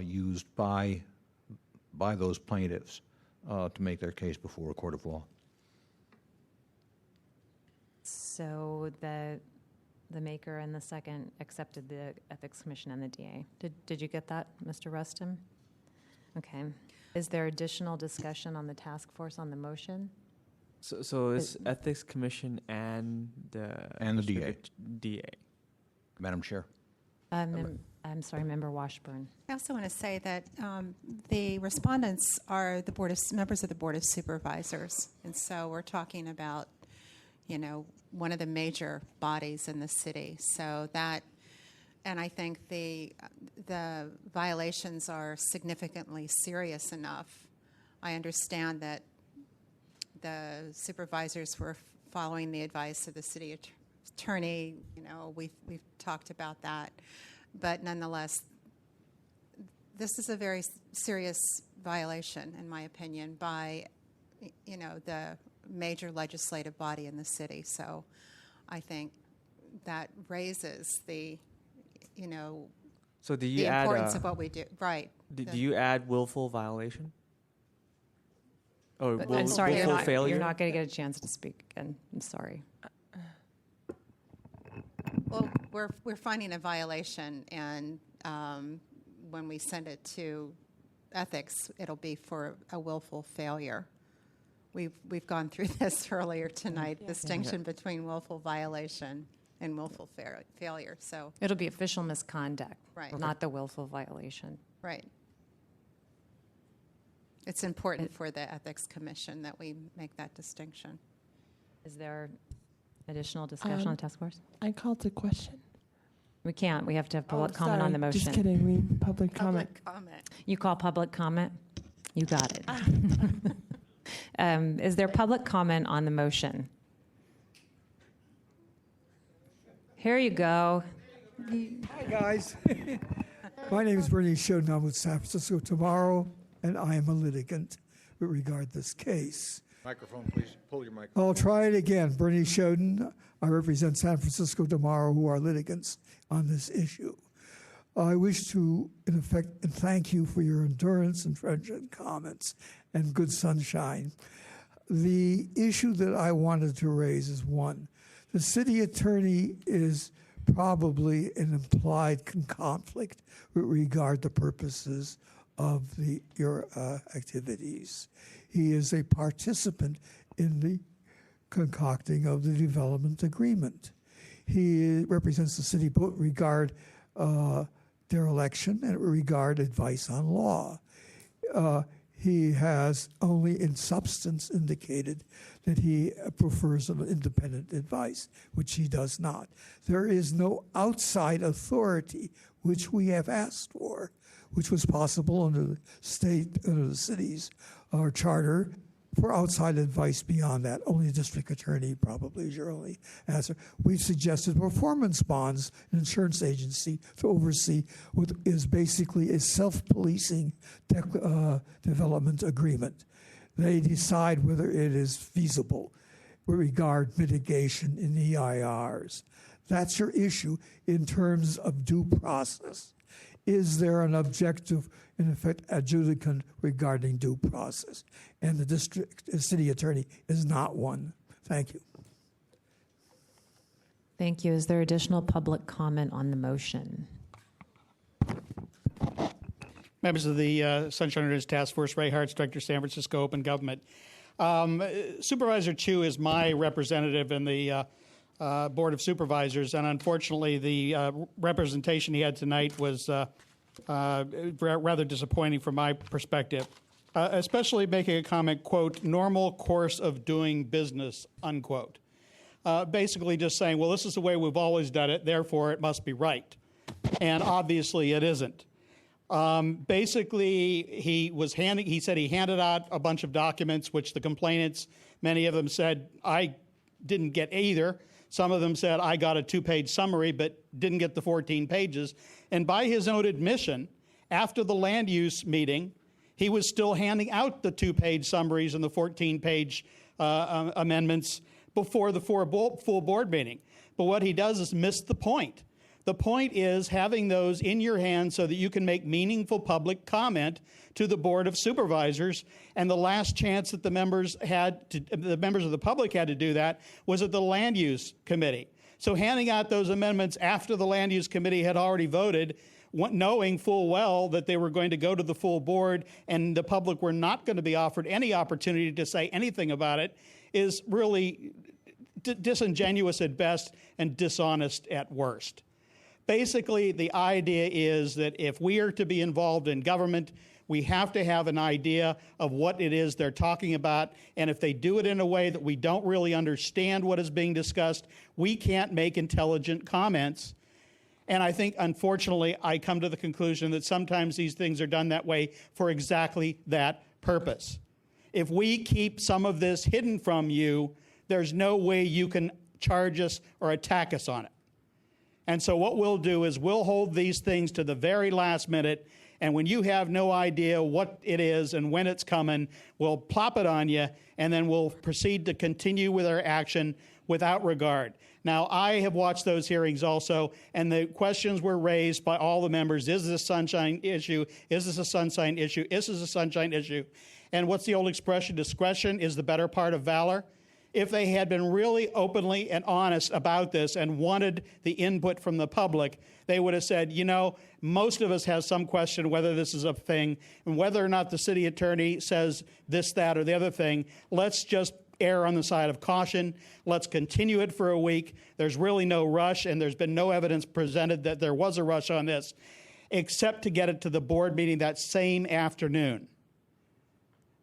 used by those plaintiffs to make their case before a court of law. So the maker and the second accepted the Ethics Commission and the DA. Did you get that, Mr. Rustum? Okay. Is there additional discussion on the task force on the motion? So it's Ethics Commission and the DA. Madam Chair. I'm sorry, Member Washburn. I also want to say that the respondents are members of the Board of Supervisors, and so we're talking about, one of the major bodies in the city. So that, and I think the violations are significantly serious enough. I understand that the supervisors were following the advice of the city attorney. We've talked about that, but nonetheless, this is a very serious violation, in my opinion, by the major legislative body in the city. So I think that raises the So do you the add importance of what we do. Right. Do you add willful violation? Or I'm sorry, willful failure? You're not going to get a chance to speak again. I'm sorry. Well, we're finding a violation, and when we send it to ethics, it'll be for a willful failure. We've gone through this earlier tonight, distinction between willful violation and willful failure. So It'll be official misconduct, Right. not the willful violation. right. It's important for the Ethics Commission that we make that distinction. Is there additional discussion on the task force? I called to question. We can't. We have to have public comment on the motion. Just kidding. We public comment. You call public comment? You got it. Is there public comment on the motion? Here you go. Hi, guys. My name is Bernie Shoden. I'm with San Francisco Tomorrow, and I am a litigant with regard to this case. Microphone, please. Pull your microphone. I'll try it again. Bernie Shoden. I represent San Francisco Tomorrow, who are litigants on this issue. I wish to, in effect, thank you for your endurance and friendship comments and good sunshine. The issue that I wanted to raise is one. The city attorney is probably an implied conflict with regard to purposes of your activities. He is a participant in the concocting of the development agreement. He represents the city both regard their election and regard advice on law. he has only in substance indicated that he prefers an independent advice, which he does not. There is no outside authority, which we have asked for, which was possible under the city's charter, for outside advice beyond that. Only the district attorney probably is your only answer. We've suggested performance bonds, an insurance agency, to oversee what is basically a self-policing development agreement. They decide whether it is feasible with regard mitigation in EIRs. That's your issue in terms of due process. Is there an objective, in effect, adjudicant regarding due process? And the city attorney is not one. Thank you. Thank you. Is there additional public comment on the motion? Members of the Sunshine Ordinance Task Force, Ray Hartz, Director, San Francisco Open Government. Supervisor Chu is my representative in the Board of Supervisors, and unfortunately the representation he had tonight was rather disappointing from my perspective, especially making a comment, quote, normal course of doing business, unquote. Basically just saying, well, this is the way we've always done it, therefore it must be right. And obviously it isn't. Basically, he said he handed out a bunch of documents, which the complainants, many of them said, I didn't get either. Some of them said, I got a 2-page summary, but didn't get the 14 pages. And by his own admission, after the land use meeting, he was still handing out the 2-page summaries and the 14-page amendments before the full board meeting. But what he does is miss the point. The point is having those in your hands so that you can make meaningful public comment to the Board of Supervisors. And the last chance that the members of the public had to do that was at the Land Use Committee. So handing out those amendments after the Land Use Committee had already voted, knowing full well that they were going to go to the full board and the public were not going to be offered any opportunity to say anything about it, is really disingenuous at best and dishonest at worst. Basically, the idea is that if we are to be involved in government, we have to have an idea of what it is they're talking about. And if they do it in a way that we don't really understand what is being discussed, we can't make intelligent comments. And I think, unfortunately, I come to the conclusion that sometimes these things are done that way for exactly that purpose. If we keep some of this hidden from you, there's no way you can charge us or attack us on it. And so what we'll do is we'll hold these things to the very last minute, and when you have no idea what it is and when it's coming, we'll plop it on you, and then we'll proceed to continue with our action without regard. Now, I have watched those hearings also, and the questions were raised by all the members. Is this a sunshine issue? Is this a sunshine issue? Is this a sunshine issue? And what's the old expression? Discretion is the better part of valor. If they had been really openly and honest about this and wanted the input from the public, they would have said, you know, most of us have some question whether this is a thing, and whether or not the city attorney says this, that, or the other thing, let's just err on the side of caution. Let's continue it for a week. There's really no rush, and there's been no evidence presented that there was a rush on this, except to get it to the board meeting that same afternoon.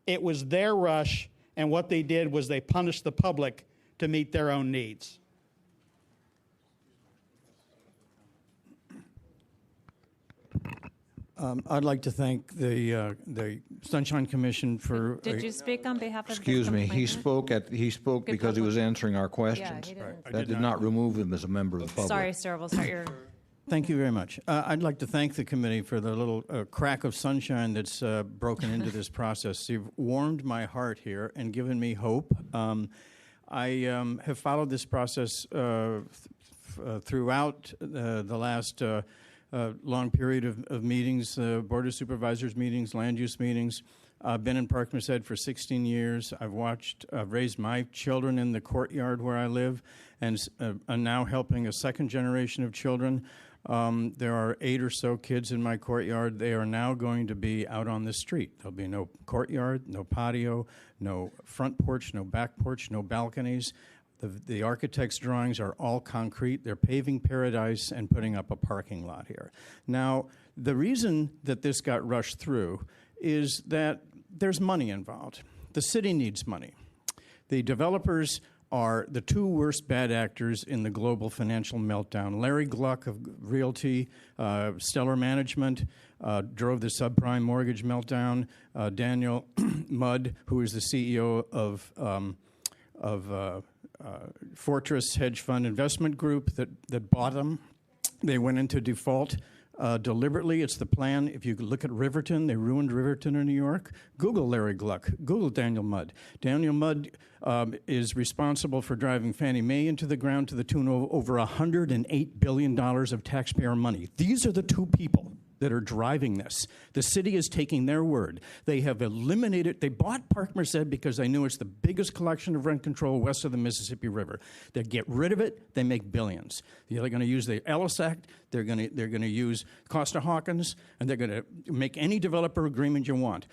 It was their rush. And what they did was they punished the public to meet their own needs. I'd like to thank the Sunshine Commission for. Did you speak on behalf of? Excuse me. He spoke because he was answering our questions. Yeah, he didn't. That did not remove him as a member of the public. Sorry, sir. We'll start your. Thank you very much. I'd like to thank the committee for the little crack of sunshine that's broken into this process. You've warmed my heart here and given me hope. I have followed this process throughout the last long period of meetings, Board of Supervisors meetings, land use meetings. I've been in Park Merced for 16 years. I've raised my children in the courtyard where I live, and I'm now helping a second generation of children. There are 8 or so kids in my courtyard. They are now going to be out on the street. There'll be no courtyard, no patio, no front porch, no back porch, no balconies. The architect's drawings are all concrete. They're paving paradise and putting up a parking lot here. Now, the reason that this got rushed through is that there's money involved. The city needs money. The developers are the two worst bad actors in the global financial meltdown. Larry Gluck of Realty, Stellar Management, drove the subprime mortgage meltdown. Daniel Mudd, who is the CEO of Fortress Hedge Fund Investment Group that bought them. They went into default deliberately. It's the plan. If you look at Riverton, they ruined Riverton in New York. Google Larry Gluck. Google Daniel Mudd. Daniel Mudd is responsible for driving Fannie Mae into the ground to the tune of over $108 billion of taxpayer money. These are the two people that are driving this. The city is taking their word. They have eliminated, they bought Park Merced because they knew it's the biggest collection of rent control west of the Mississippi River. They get rid of it, they make billions. They're going to use the Ellis Act, they're going to use Costa-Hawkins, and they're going to make any developer agreement you want.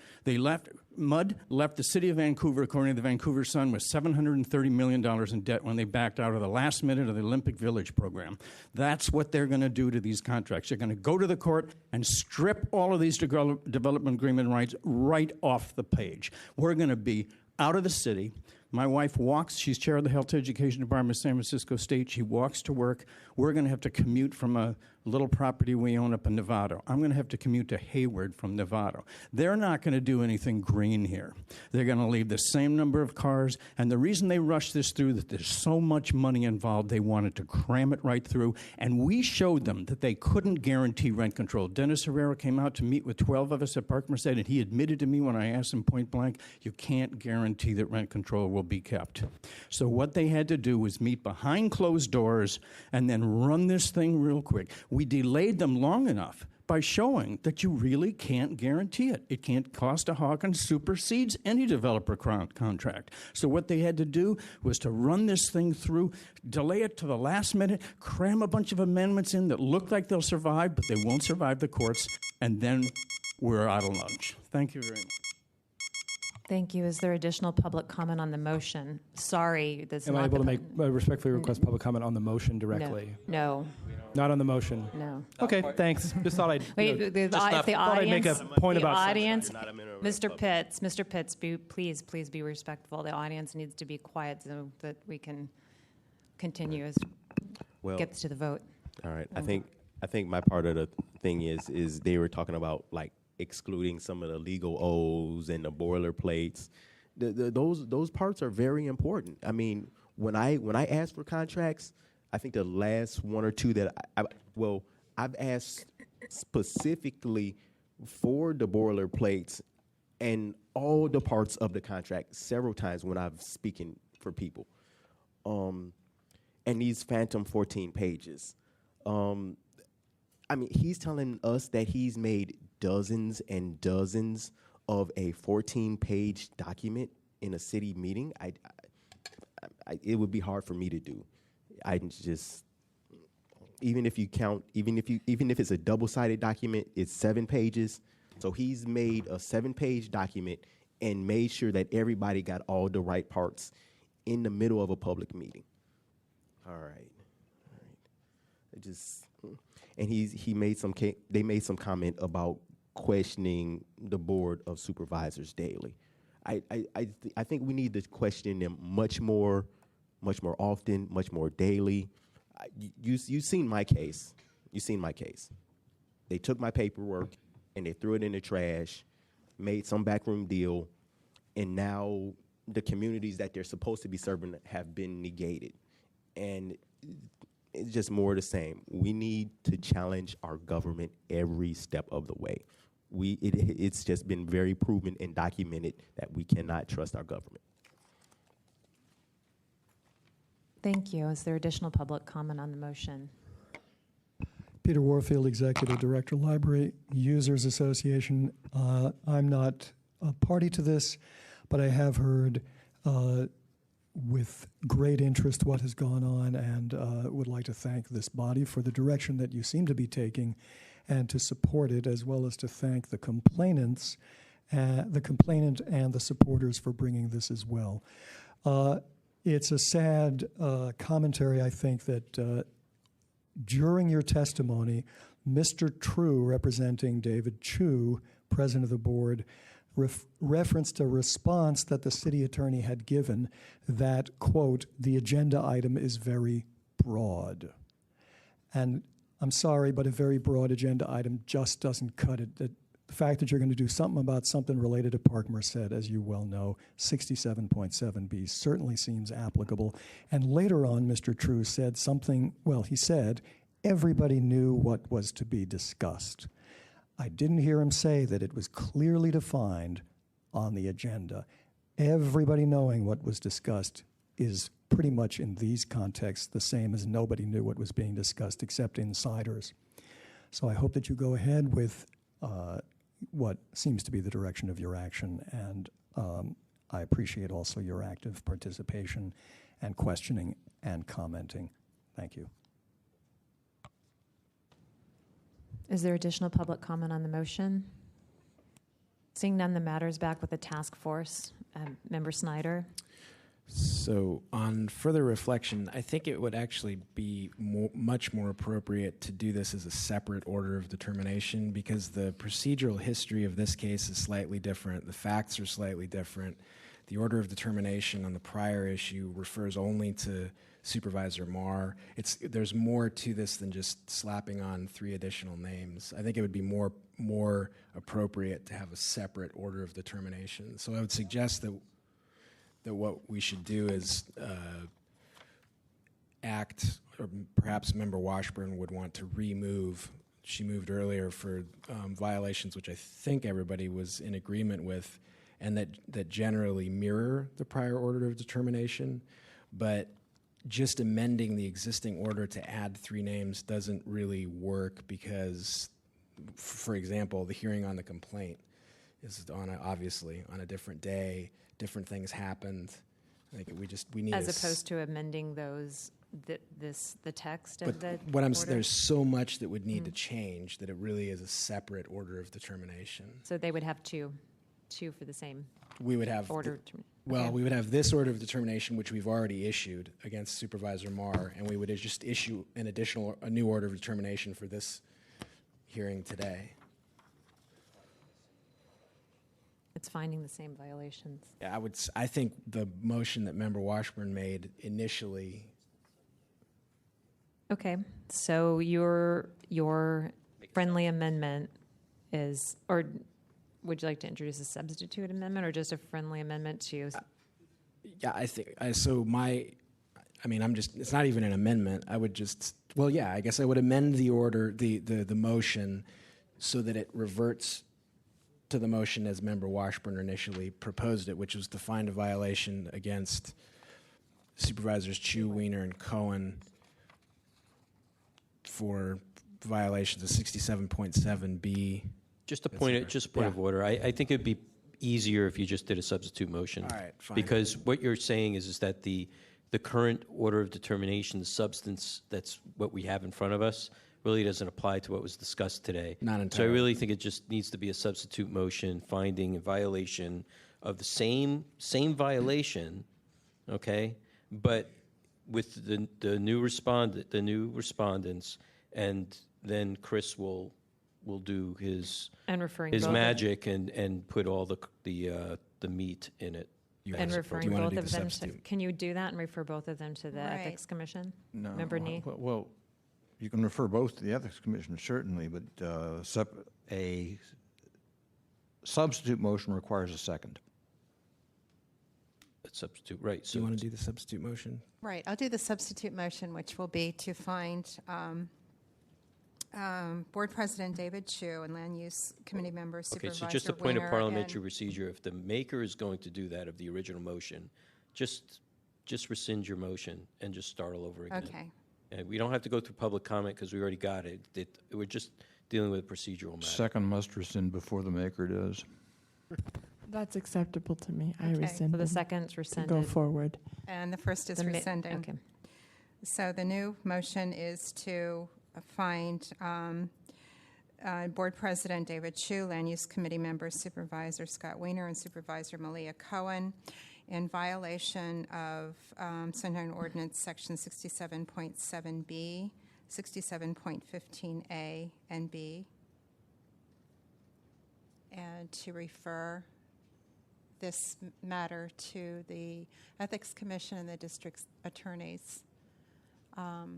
Mudd left the city of Vancouver, according to the Vancouver Sun, with $730 million in debt when they backed out of the last minute of the Olympic Village program. That's what they're going to do to these contracts. They're going to go to the court and strip all of these development agreement rights right off the page. We're going to be out of the city. My wife walks. She's chair of the Health Education Department of San Francisco State. She walks to work. We're going to have to commute from a little property we own up in Novato. I'm going to have to commute to Hayward from Novato. They're not going to do anything green here. They're going to leave the same number of cars. And the reason they rushed this through, that there's so much money involved, they wanted to cram it right through. And we showed them that they couldn't guarantee rent control. Dennis Herrera came out to meet with 12 of us at Park Merced, and he admitted to me when I asked him point blank, you can't guarantee that rent control will be kept. So what they had to do was meet behind closed doors and then run this thing real quick. We delayed them long enough by showing that you really can't guarantee it. It can't. Costa-Hawkins supersedes any developer contract. So what they had to do was to run this thing through, delay it to the last minute, cram a bunch of amendments in that look like they'll survive, but they won't survive the courts, and then we're out of lunch. Thank you very much. Thank you. Is there additional public comment on the motion? Sorry, that's Am not I able the to respectfully request public comment on the motion directly? No. Not on the motion? No. Okay, thanks. Just thought I'd, Wait, you know, the thought I'd make a point the about audience, Mr. Pitts, please be respectful. The audience needs to be quiet so that we can continue as gets to the vote. All right. I think my part of the thing is they were talking about like excluding some of the legal O's and the boilerplates. Those parts are very important. I mean, when I ask for contracts, I think the last one or two that I've asked specifically for the boilerplates and all the parts of the contract several times when I've speaking for people. And these phantom 14 pages. I mean, he's telling us that he's made dozens and dozens of a 14-page document in a city meeting. It would be hard for me to do. I just, even if it's a double-sided document, it's 7 pages. So he's made a 7-page document and made sure that everybody got all the right parts in the middle of a public meeting. All right. And they made some comment about questioning the board of supervisors daily. I think we need to question them much more often, much more daily. You've seen my case. They took my paperwork and they threw it in the trash, made some backroom deal, and now the communities that they're supposed to be serving have been negated. And it's just more of the same. We need to challenge our government every step of the way. It's just been very proven and documented that we cannot trust our government. Thank you. Is there additional public comment on the motion? Peter Warfield, Executive Director, Library Users Association. I'm not a party to this, but I have heard with great interest what has gone on, and would like to thank this body for the direction that you seem to be taking and to support it, as well as to thank the complainant and the supporters for bringing this as well. It's a sad commentary, I think, that during your testimony, Mr. True, representing David Chu, president of the board, referenced a response that the city attorney had given that, quote, the agenda item is very broad. And I'm sorry, but a very broad agenda item just doesn't cut it. The fact that you're going to do something about something related to Park Merced, as you well know, 67.7B certainly seems applicable. And later on, Mr. True said something, well, he said, everybody knew what was to be discussed. I didn't hear him say that it was clearly defined on the agenda. Everybody knowing what was discussed is pretty much in these contexts the same as nobody knew what was being discussed except insiders. So I hope that you go ahead with what seems to be the direction of your action, and I appreciate also your active participation and questioning and commenting. Thank you. Is there additional public comment on the motion? Seeing none, the matter is back with the task force. Member Snyder. So on further reflection, I think it would actually be much more appropriate to do this as a separate order of determination, because the procedural history of this case is slightly different. The facts are slightly different. The order of determination on the prior issue refers only to Supervisor Marr. There's more to this than just slapping on 3 additional names. I think it would be more appropriate to have a separate order of determination. So I would suggest that what we should do is act, or perhaps Member Washburn would want to remove. She moved earlier for violations which I think everybody was in agreement with, and that generally mirror the prior order of determination, but just amending the existing order to add 3 names doesn't really work, because, for example, the hearing on the complaint is obviously on a different day. Different things happened. I think we need as opposed to amending those the text of the order? There's so much that would need to change that it really is a separate order of determination. So they would have two for the same. We would have order. We would have this order of determination, which we've already issued against Supervisor Marr, and we would just issue a new order of determination for this hearing today. It's finding the same violations. Yeah, I think the motion that Member Washburn made initially. Okay, so your friendly amendment is, or would you like to introduce a substitute amendment, or just a friendly amendment to? Yeah, I think it's not even an amendment. I would just, I guess I would amend the order, the motion, so that it reverts to the motion as Member Washburn initially proposed it, which was to find a violation against Supervisors Chu, Weiner, and Cohen for violations of 67.7B. Just a point of order. I think it'd be easier if you just did a substitute motion. All right, fine. Because what you're saying is that the current order of determination, the substance that's what we have in front of us, really doesn't apply to what was discussed today. Not entirely. So I really think it just needs to be a substitute motion finding a violation of the same violation, okay, but with the new respondents, and then Chris will do his magic and put all the meat in it. And referring both of them to, can you do that and refer both of them to the Ethics Commission? No. Member Nee? Well, you can refer both to the Ethics Commission, certainly, but a substitute motion requires a second. A substitute, right. So you want to do the substitute motion? Right. I'll do the substitute motion, which will be to find Board President David Chu and Land Use Committee member Supervisor Okay, so just a point of Weiner parliamentary procedure. If the maker is going to do that of the original motion, just rescind your motion and just start all over again. Okay. And we don't have to go through public comment because we already got it. We're just dealing with a procedural matter. Second must rescind before the maker does. That's acceptable to me. I Okay. rescind. So the second's rescinded. Go forward. And the first is rescinding. Okay. So the new motion is to find Board President David Chu, Land Use Committee members Supervisor Scott Weiner and Supervisor Malia Cohen in violation of Sunshine Ordinance Section 67.7B, 67.15A and B, and to refer this matter to the Ethics Commission and the district attorneys. But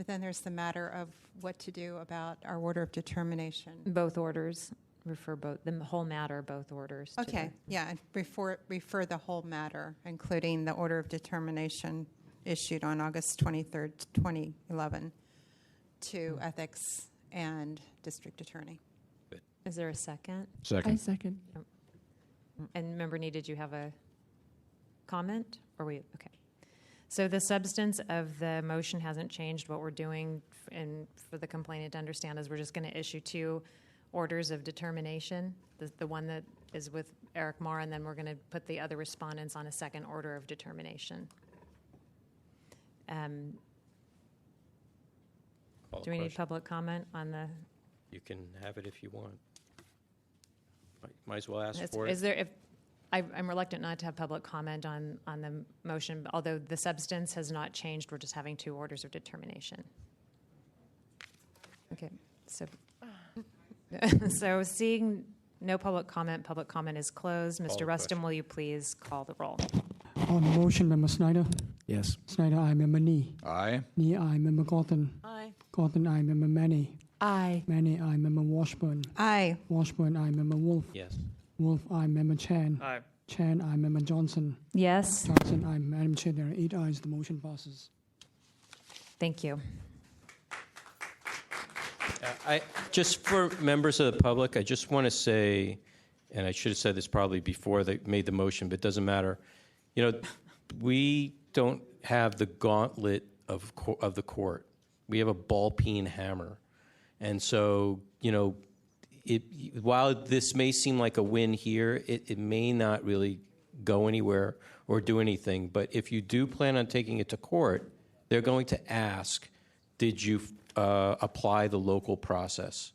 then there's the matter of what to do about our order of determination. Both orders, refer both, the whole matter, both orders. to Okay, yeah, and refer the whole matter, including the order of determination issued on August 23rd, 2011, to ethics and district attorney. Is there a second? I second. And Member Nee, did you have a comment? Or okay. So the substance of the motion hasn't changed. What we're doing, and for the complainant to understand, is we're just going to issue 2 orders of determination. The one that is with Eric Marr, and then we're going to put the other respondents on a second order of determination. Do we need public comment on the? You can have it if you want. Might as well ask for Is it. there, if I'm reluctant not to have public comment on the motion, although the substance has not changed. We're just having 2 orders of determination. Okay, so so seeing no public comment is closed. Mr. Rustin, will you please call the roll? On the motion, Member Snyder? Yes. Snyder, aye. Member Nee? Aye. Nee, aye. Member Gordon? Aye. Gordon, aye. Member Manny? Aye. Manny, aye. Member Washburn? Aye. Washburn, aye. Member Wolf? Yes. Wolf, aye. Member Chan? Aye. Chan, aye. Member Johnson? Yes. Johnson, aye. Madam Chair, there are 8 ayes. The motion passes. Thank you. Just for members of the public, I just want to say, and I should have said this probably before they made the motion, but it doesn't matter. You know, we don't have the gauntlet of the court. We have a ball-peen hammer. And so, you know, while this may seem like a win here, it may not really go anywhere or do anything. But if you do plan on taking it to court, they're going to ask, did you apply the local process?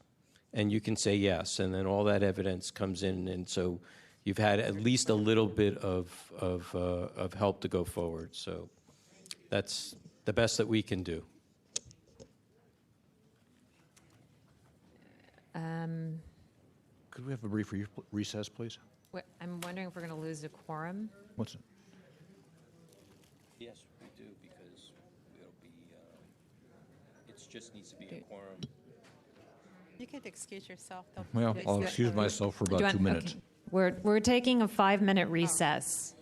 And you can say yes, and then all that evidence comes in, and so you've had at least a little bit of help to go forward. So that's the best that we can do. Could we have a brief recess, please? I'm wondering if we're going to lose a quorum. What's it? Yes, we do, because it'll be, it just needs to be a quorum. You could excuse yourself. Well, I'll excuse myself for about 2 minutes. Okay. We're taking a 5-minute recess.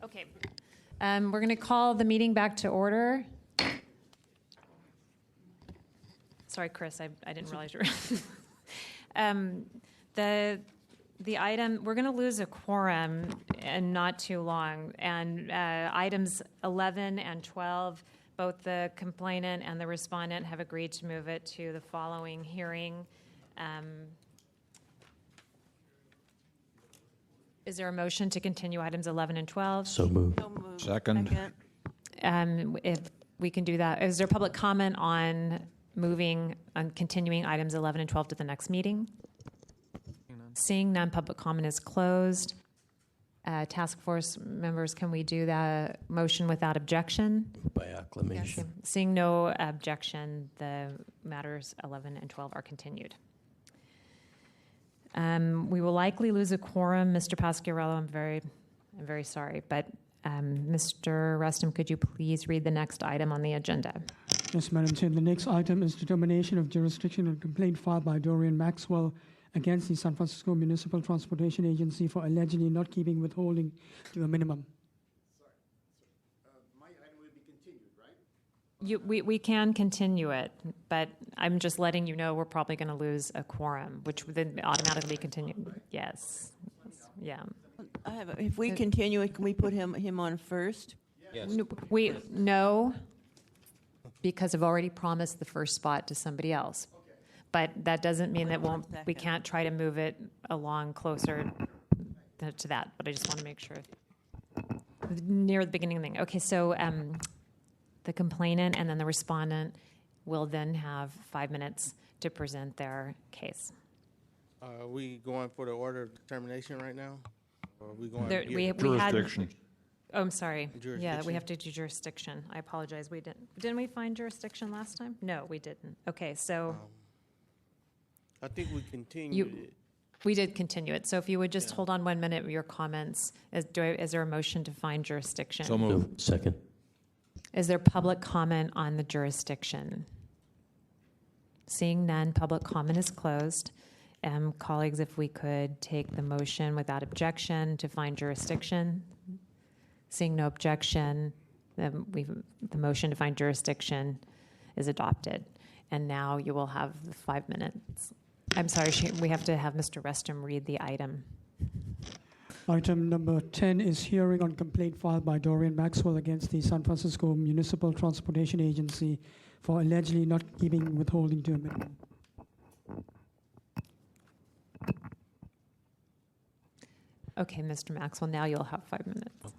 Okay. We're going to call the meeting back to order. Sorry, Chris, I didn't realize you were. The item, we're going to lose a quorum in not too long. And items 11 and 12, both the complainant and the respondent have agreed to move it to the following hearing. Is there a motion to continue items 11 and 12? So moved. Second. If we can do that. Is there public comment on continuing items 11 and 12 to the next meeting? Seeing none, public comment is closed. Task force members, can we do that motion without objection? By acclamation. Yes. Seeing no objection, the matters 11 and 12 are continued. We will likely lose a quorum, Mr. Pasquarello. I'm very sorry, but Mr. Rustum, could you please read the next item on the agenda? Yes, Madam Chair. The next item is determination of jurisdiction on complaint filed by Dorian Maxwell against the San Francisco Municipal Transportation Agency for allegedly not keeping withholding to a minimum. My item will be continued, right? We can continue it, but I'm just letting you know we're probably going to lose a quorum, which would then automatically continue. Yes. Yeah. If we continue it, can we put him on first? Yes. No, because I've already promised the first spot to somebody else. But that doesn't mean that we can't try to move it along closer to that. But I just want to make sure near the beginning of the thing. Okay, so the complainant and then the respondent will then have 5 minutes to present their case. Are we going for the order of determination right now? Or are we going Jurisdiction. Oh, I'm sorry. Yeah, Jurisdiction? we have to do jurisdiction. I apologize. We didn't we find jurisdiction last time? No, we didn't. Okay, so I think we continued it. we did continue it. So if you would just hold on 1 minute with your comments. Is there a motion to find jurisdiction? So moved. Second. Is there public comment on the jurisdiction? Seeing none, public comment is closed. Colleagues, if we could take the motion without objection to find jurisdiction. Seeing no objection, the motion to find jurisdiction is adopted. And now you will have 5 minutes. I'm sorry, we have to have Mr. Rustum read the item. Item number 10 is hearing on complaint filed by Dorian Maxwell against the San Francisco Municipal Transportation Agency for allegedly not keeping withholding to a minimum. Okay, Mr. Maxwell, now you'll have 5 minutes.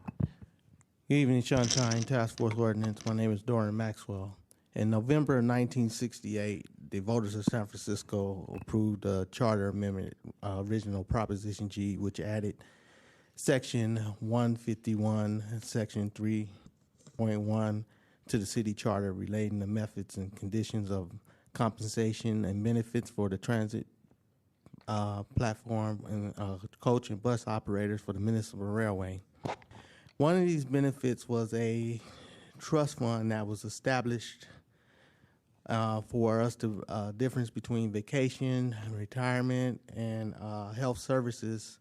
Good evening, Sunshine Task Force Ordinance. My name is Dorian Maxwell. In November of 1968, the voters of San Francisco approved a charter amendment, original Proposition G, which added Section 151, Section 3.1 to the city charter relating to methods and conditions of compensation and benefits for the transit platform and coach and bus operators for the municipal railway. One of these benefits was a trust fund that was established for us to difference between vacation, retirement, and health services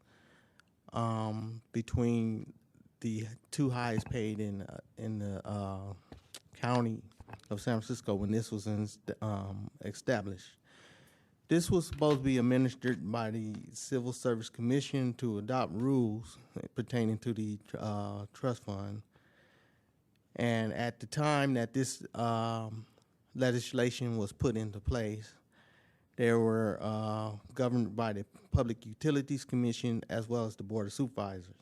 between the two highest paid in the county of San Francisco when this was established. This was supposed to be administered by the Civil Service Commission to adopt rules pertaining to the trust fund. And at the time that this legislation was put into place, they were governed by the Public Utilities Commission as well as the Board of Supervisors.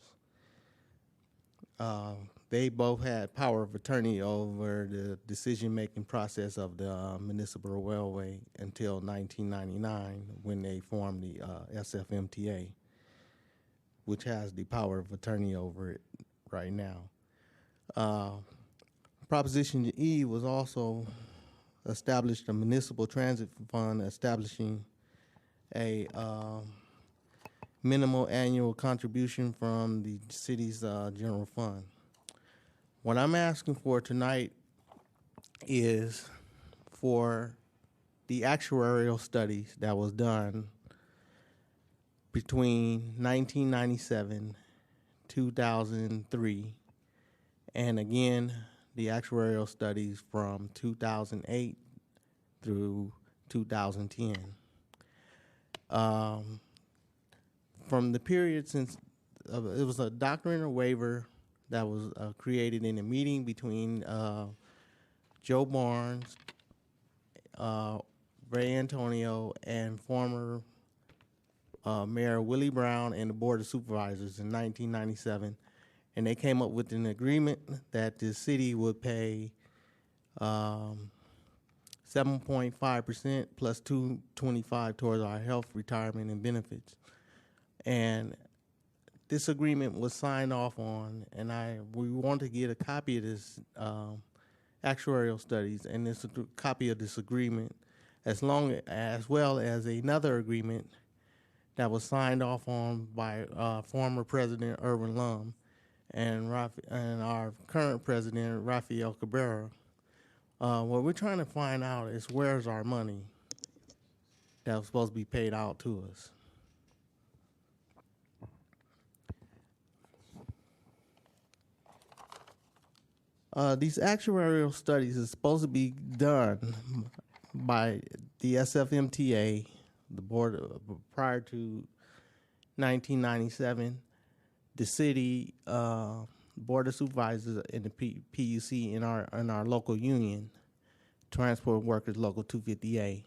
They both had power of attorney over the decision-making process of the municipal railway until 1999 when they formed the SFMTA, which has the power of attorney over it right now. Proposition E was also established a municipal transit fund establishing a minimal annual contribution from the city's general fund. What I'm asking for tonight is for the actuarial studies that was done between 1997, 2003, and again, the actuarial studies from 2008 through 2010. From the period since it was a doctrine waiver that was created in a meeting between Joe Barnes, Ray Antonio, and former Mayor Willie Brown and the Board of Supervisors in 1997. And they came up with an agreement that the city would pay 7.5% plus 2.25 towards our health, retirement, and benefits. And this agreement was signed off on, and we want to get a copy of this actuarial studies and this copy of this agreement, as well as another agreement that was signed off on by former President Irvin Lum and our current president, Rafael Cabrera. What we're trying to find out is where's our money that was supposed to be paid out to us. These actuarial studies are supposed to be done by the SFMTA, the board, prior to 1997. The city, Board of Supervisors, and the PUC in our local union, Transport Workers Local 250A.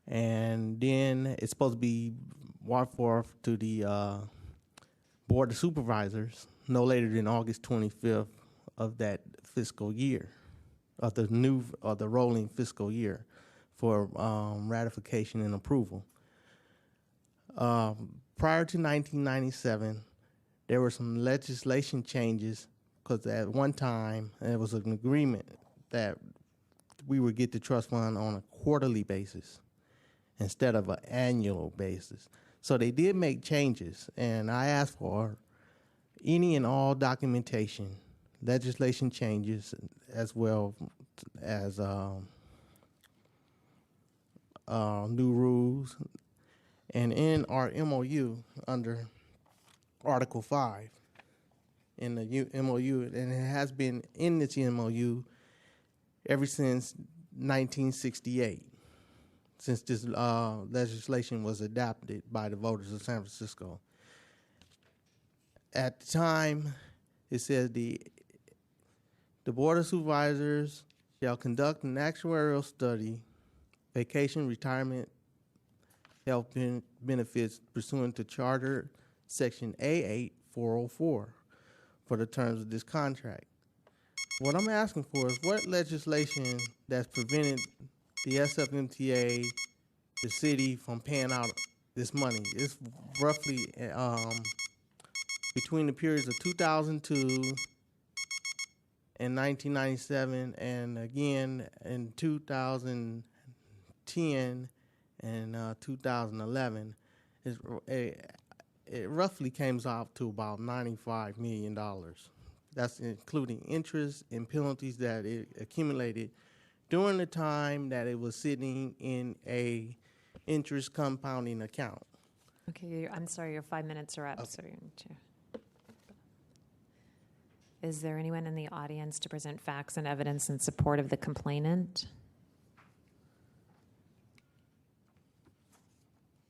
And then it's supposed to be brought forth to the Board of Supervisors no later than August 25th of that fiscal year, of the rolling fiscal year, for ratification and approval. Prior to 1997, there were some legislation changes because at one time there was an agreement that we would get the trust fund on a quarterly basis instead of an annual basis. So they did make changes, and I asked for any and all documentation, legislation changes, as well as new rules. And in our MOU under Article 5 in the MOU, and it has been in this MOU ever since 1968, since this legislation was adopted by the voters of San Francisco. At the time, it says the Board of Supervisors shall conduct an actuarial study, vacation, retirement, health benefits pursuant to Charter Section A8404 for the terms of this contract. What I'm asking for is what legislation that's prevented the SFMTA, the city, from paying out this money. It's roughly between the periods of 2002 and 1997, and again in 2010 and 2011. It roughly comes out to about $95 million. That's including interest and penalties that it accumulated during the time that it was sitting in a interest compounding account. Okay, I'm sorry, your 5 minutes are up. Okay. So you're going to. Is there anyone in the audience to present facts and evidence in support of the complainant?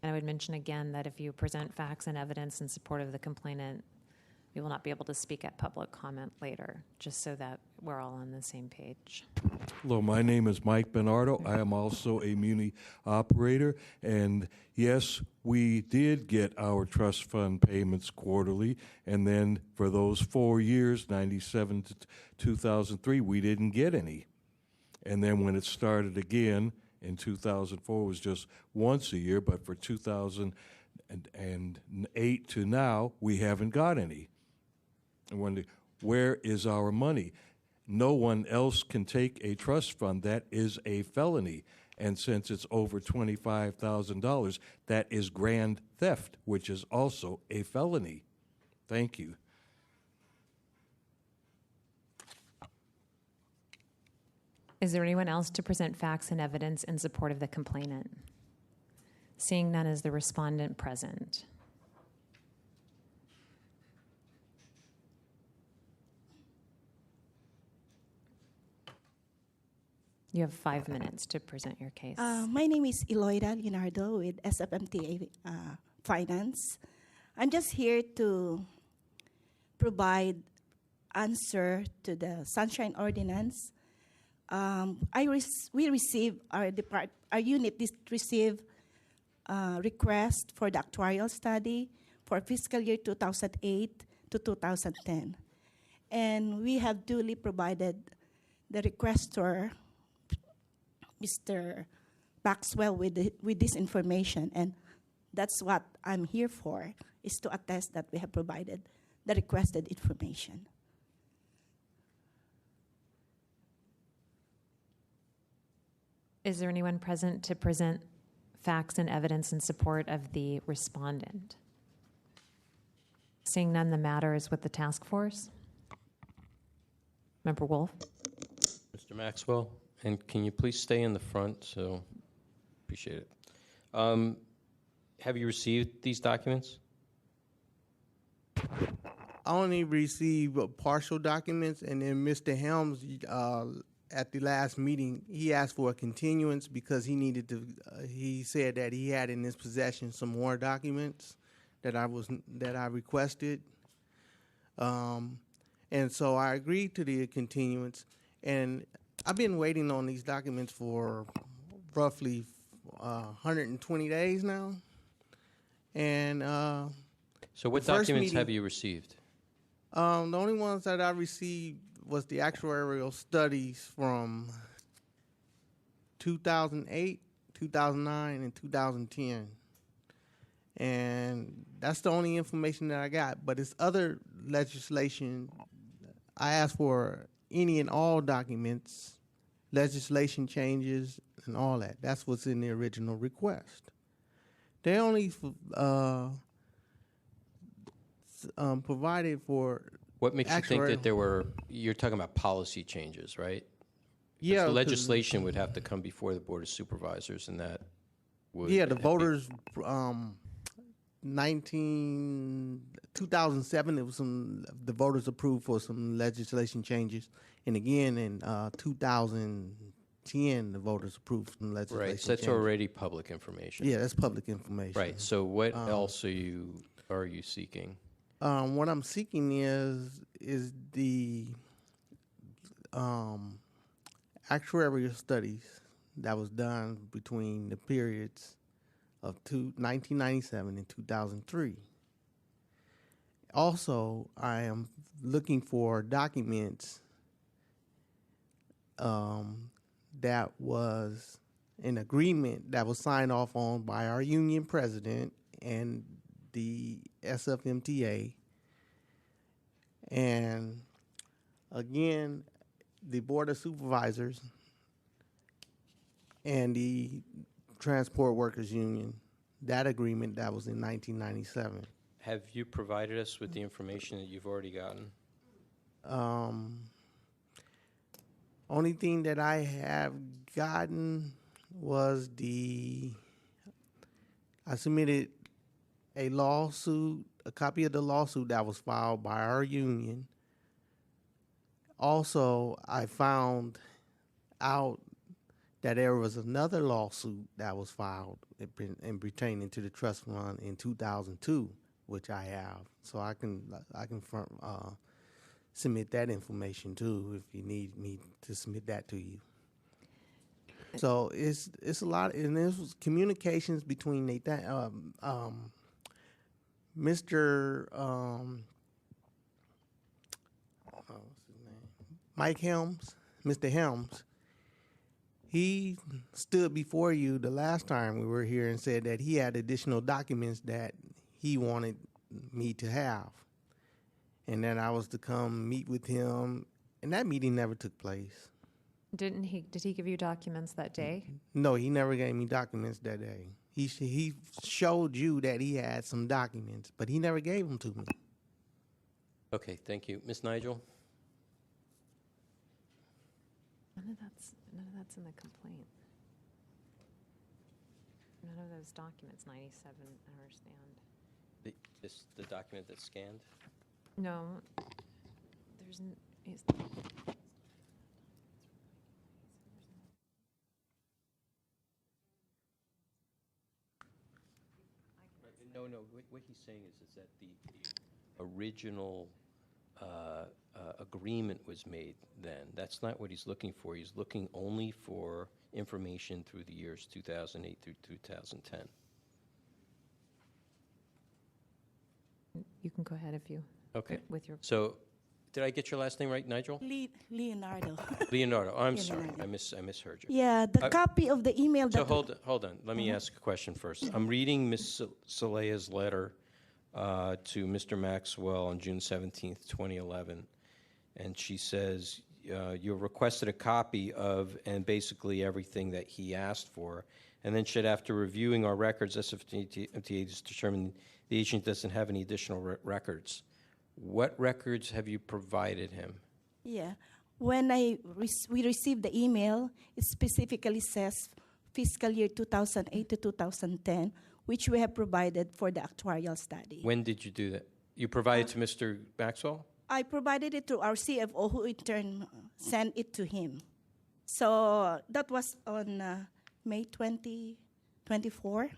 And I would mention again that if you present facts and evidence in support of the complainant, you will not be able to speak at public comment later, just so that we're all on the same page. Hello, my name is Mike Bernardo. I am also a Muni operator, and yes, we did get our trust fund payments quarterly, and then for those 4 years, 97 to 2003, we didn't get any. And then when it started again in 2004, it was just once a year, but for 2008 to now, we haven't got any. I wonder, where is our money? No one else can take a trust fund. That is a felony. And since it's over $25,000, that is grand theft, which is also a felony. Thank you. Is there anyone else to present facts and evidence in support of the complainant? Seeing none, is the respondent present? You have 5 minutes to present your case. My name is Eloida Leonardo with SFMTA Finance. I'm just here to provide answer to the Sunshine Ordinance. We received, our unit received request for the actuarial study for fiscal year 2008 to 2010. And we have duly provided the requestor, Mr. Maxwell, with this information. And that's what I'm here for, is to attest that we have provided the requested information. Is there anyone present to present facts and evidence in support of the respondent? Seeing none, the matter is with the task force. Member Wolf. Mr. Maxwell, and can you please stay in the front? So, appreciate it. Have you received these documents? I only received partial documents, and then Mr. Helms, at the last meeting, he asked for a continuance because he needed to. He said that he had in his possession some more documents that I requested, and so I agreed to the continuance. And I've been waiting on these documents for roughly 120 days now. And so, what documents have you received? The only ones that I received was the actuarial studies from 2008, 2009, and 2010. And that's the only information that I got. But it's other legislation. I asked for any and all documents, legislation changes, and all that. That's what's in the original request. They only provided for. What makes you think that there were? You're talking about policy changes, right? Yeah, the legislation would have to come before the Board of Supervisors, and that would. Yeah, the voters. 2007, it was the voters approved for some legislation changes, and again in 2010, the voters approved some legislation. Right, so that's changes. already public information. Yeah, that's public information. Right. So what else are you seeking? What I'm seeking is the actuarial studies that was done between the periods of 1997 and 2003. Also, I am looking for documents that was an agreement that was signed off on by our union president and the SFMTA. And again, the Board of Supervisors and the Transport Workers Union, that agreement that was in 1997. Have you provided us with the information that you've already gotten? Only thing that I have gotten was I submitted a lawsuit, a copy of the lawsuit that was filed by our union. Also, I found out that there was another lawsuit that was filed in pertaining to the trust fund in 2002, which I have. So I can submit that information too if you need me to submit that to you. So it's a lot, and this was communications between Mr. What's his name? Mike Helms, Mr. Helms. He stood before you the last time we were here and said that he had additional documents that he wanted me to have, and then I was to come meet with him, and that meeting never took place. Did he give you documents that day? No, he never gave me documents that day. He showed you that he had some documents, but he never gave them to me. Okay, thank you. Ms. Nigel? None of that's in the complaint. None of those documents, 97, I understand. The document that's scanned? No, there's what he's saying is that the original agreement was made then. That's not what he's looking for. He's looking only for information through the years 2008 through 2010. You can go ahead if you. Okay. With your. So, did I get your last name right, Nigel? Leonardo. Leonardo. I'm sorry. Leonardo. I misheard you. Yeah, the copy of the email So that. hold on. Let me ask a question first. I'm reading Ms. Salea's letter to Mr. Maxwell on June 17th, 2011, and she says you requested a copy of and basically everything that he asked for, and then said after reviewing our records, SFMTA has determined the agent doesn't have any additional records. What records have you provided him? Yeah. When we received the email, it specifically says fiscal year 2008 to 2010, which we have provided for the actuarial study. When did you do that? You provided to Mr. Maxwell? I provided it to our CFO, who in turn sent it to him. So that was on May 2024.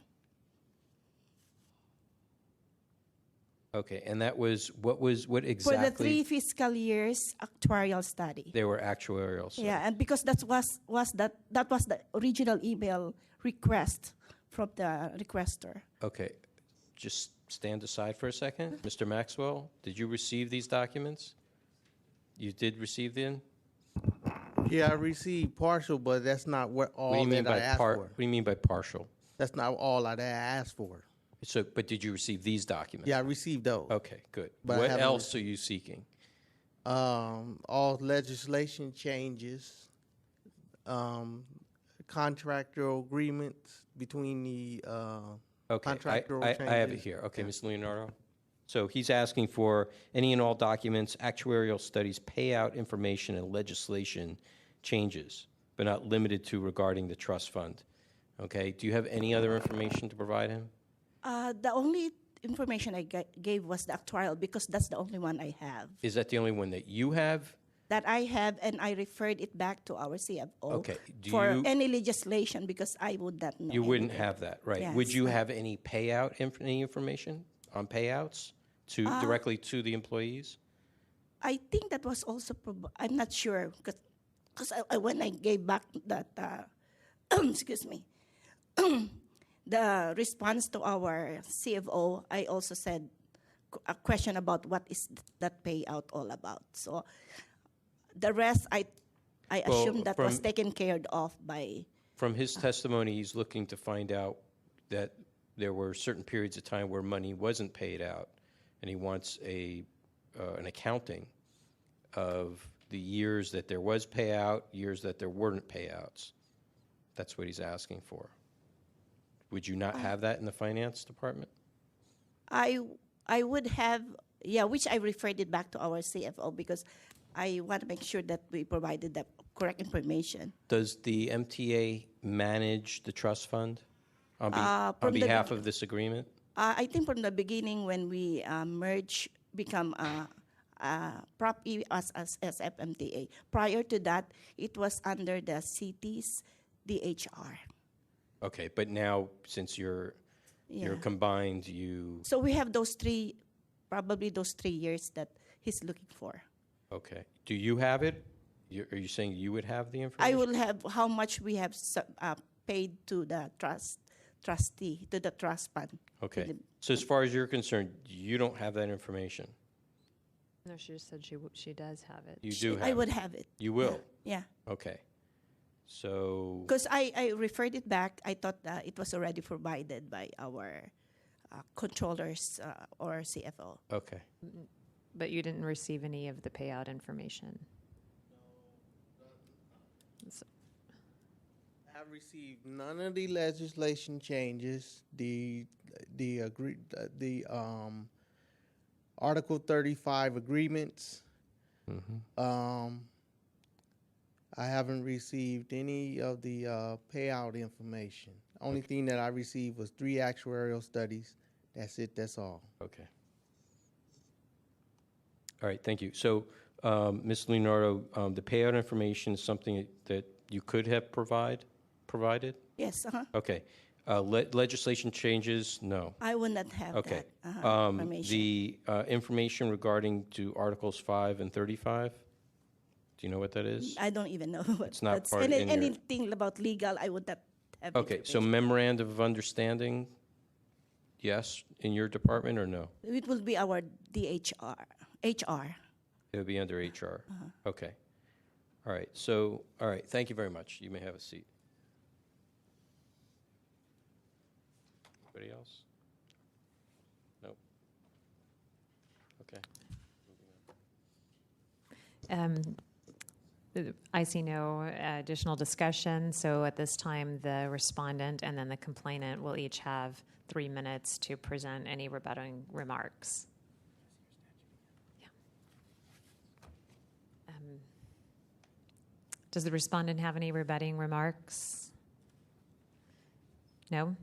Okay, and that was what exactly? For the 3 fiscal years actuarial study. They were actuarial studies. Yeah, and because that was the original email request from the requester. Okay, just stand aside for a second. Mr. Maxwell, did you receive these documents? You did receive them? Yeah, I received partial, but that's not all that I asked for. What do you mean by partial? That's not all that I asked for. So, but did you receive these documents? Yeah, I received those. Okay, good. But What else are you seeking? All legislation changes, contractual agreements between the contractual changes. I have it here. Okay, Ms. Leonardo. So he's asking for any and all documents, actuarial studies, payout information, and legislation changes, but not limited to regarding the trust fund. Okay, do you have any other information to provide him? The only information I gave was the actuarial because that's the only one I have. Is that the only one that you have? That I have, and I referred it back to our CFO Okay. for any legislation because I would not know. You wouldn't anything. have that, right? Yes. Would you have any payout any information on payouts to directly to the employees? I think that was also. I'm not sure because when I gave back that, excuse me, the response to our CFO, I also said a question about what is that payout all about. So the rest, I assume that was taken care of by. From his testimony, he's looking to find out that there were certain periods of time where money wasn't paid out, and he wants an accounting of the years that there was payout, years that there weren't payouts. That's what he's asking for. Would you not have that in the finance department? I would have, which I referred it back to our CFO because I want to make sure that we provided the correct information. Does the MTA manage the trust fund on behalf of this agreement? I think from the beginning when we become Prop E as SFMTA. Prior to that, it was under the city's DHR. Okay, but now since you're combined, So we have probably those 3 years that he's looking for. Okay. Do you have it? Are you saying you would have the information? I will have how much we have paid to the trustee, to the trust fund. Okay. So as far as you're concerned, you don't have that information? No, she just said she does have it. You do have it? I would have it. You will? Yeah. Okay. So... Because I referred it back, I thought it was already provided by our controllers or CFO. Okay. But you didn't receive any of the payout information? I received none of the legislation changes, the Article 35 agreements. Mm-hmm. I haven't received any of the payout information. Only thing that I received was 3 actuarial studies. That's it. That's all. Okay. All right. Thank you. So, Ms. Leonardo, the payout information is something that you could have provided? Yes. Uh-huh. Okay. Legislation changes? No. I will not have Okay. that information. The information regarding to Articles 5 and 35, do you know what that is? I don't even know what It's not that's part in your- anything about legal. I would not have. the Okay, so information. memorandum of understanding, yes, in your department or no? It will be our HR. It would be under HR. Okay. All right. So, all right. Thank you very much. You may have a seat. Anybody else? Nope. Okay. I see no additional discussion, so at this time, the respondent and then the complainant will each have 3 minutes to present any rebutting remarks. Yeah. Does the respondent have any rebutting remarks? No?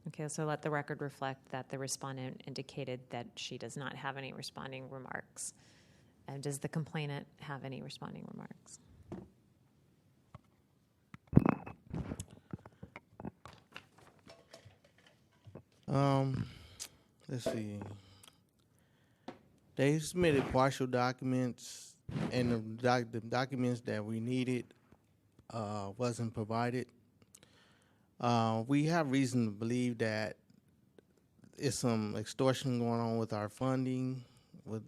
Okay, so let the record reflect that the respondent indicated that she does not have any responding remarks. And does the complainant have any responding remarks? Let's see. They submitted partial documents, and the documents that we needed wasn't provided. We have reason to believe that it's some extortion going on with our funding. We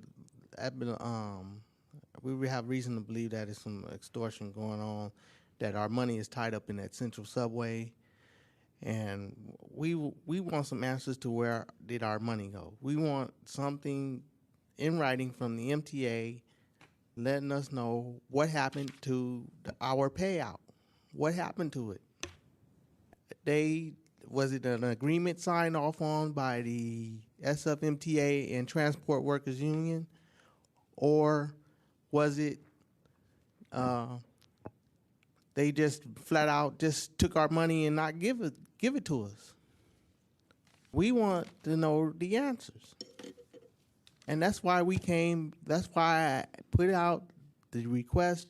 have reason to believe that it's some extortion going on, that our money is tied up in that central subway. And we want some answers to where did our money go. We want something in writing from the MTA letting us know what happened to our payout. What happened to it? Was it an agreement signed off on by the SFMTA and Transport Workers Union? Or was it they just flat out just took our money and not give it to us? We want to know the answers. And that's why that's why I put out the request.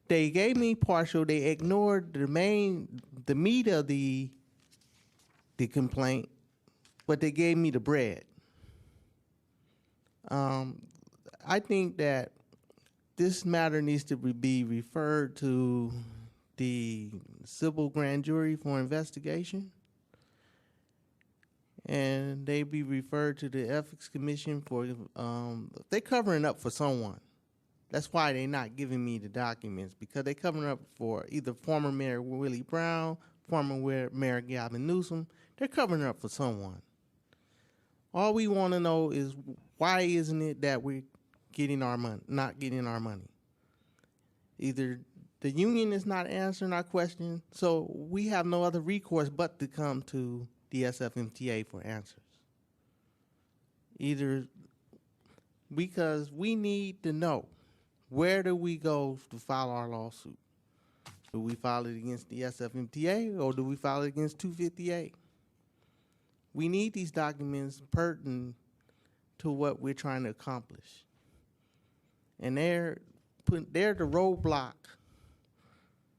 They gave me partial, they ignored the meat of the complaint, but they gave me the bread. I think that this matter needs to be referred to the civil grand jury for investigation, and they be referred to the ethics commission for they're covering up for someone. That's why they're not giving me the documents, because they're covering up for either former Mayor Willie Brown, former Mayor Gavin Newsom. They're covering up for someone. All we want to know is why isn't it that we're getting our money, not getting our money? Either the union is not answering our question, so we have no other recourse but to come to the SFMTA for answers. Either because we need to know, where do we go to file our lawsuit? Do we file it against the SFMTA or do we file it against 258? We need these documents pertinent to what we're trying to accomplish. And they're the roadblock.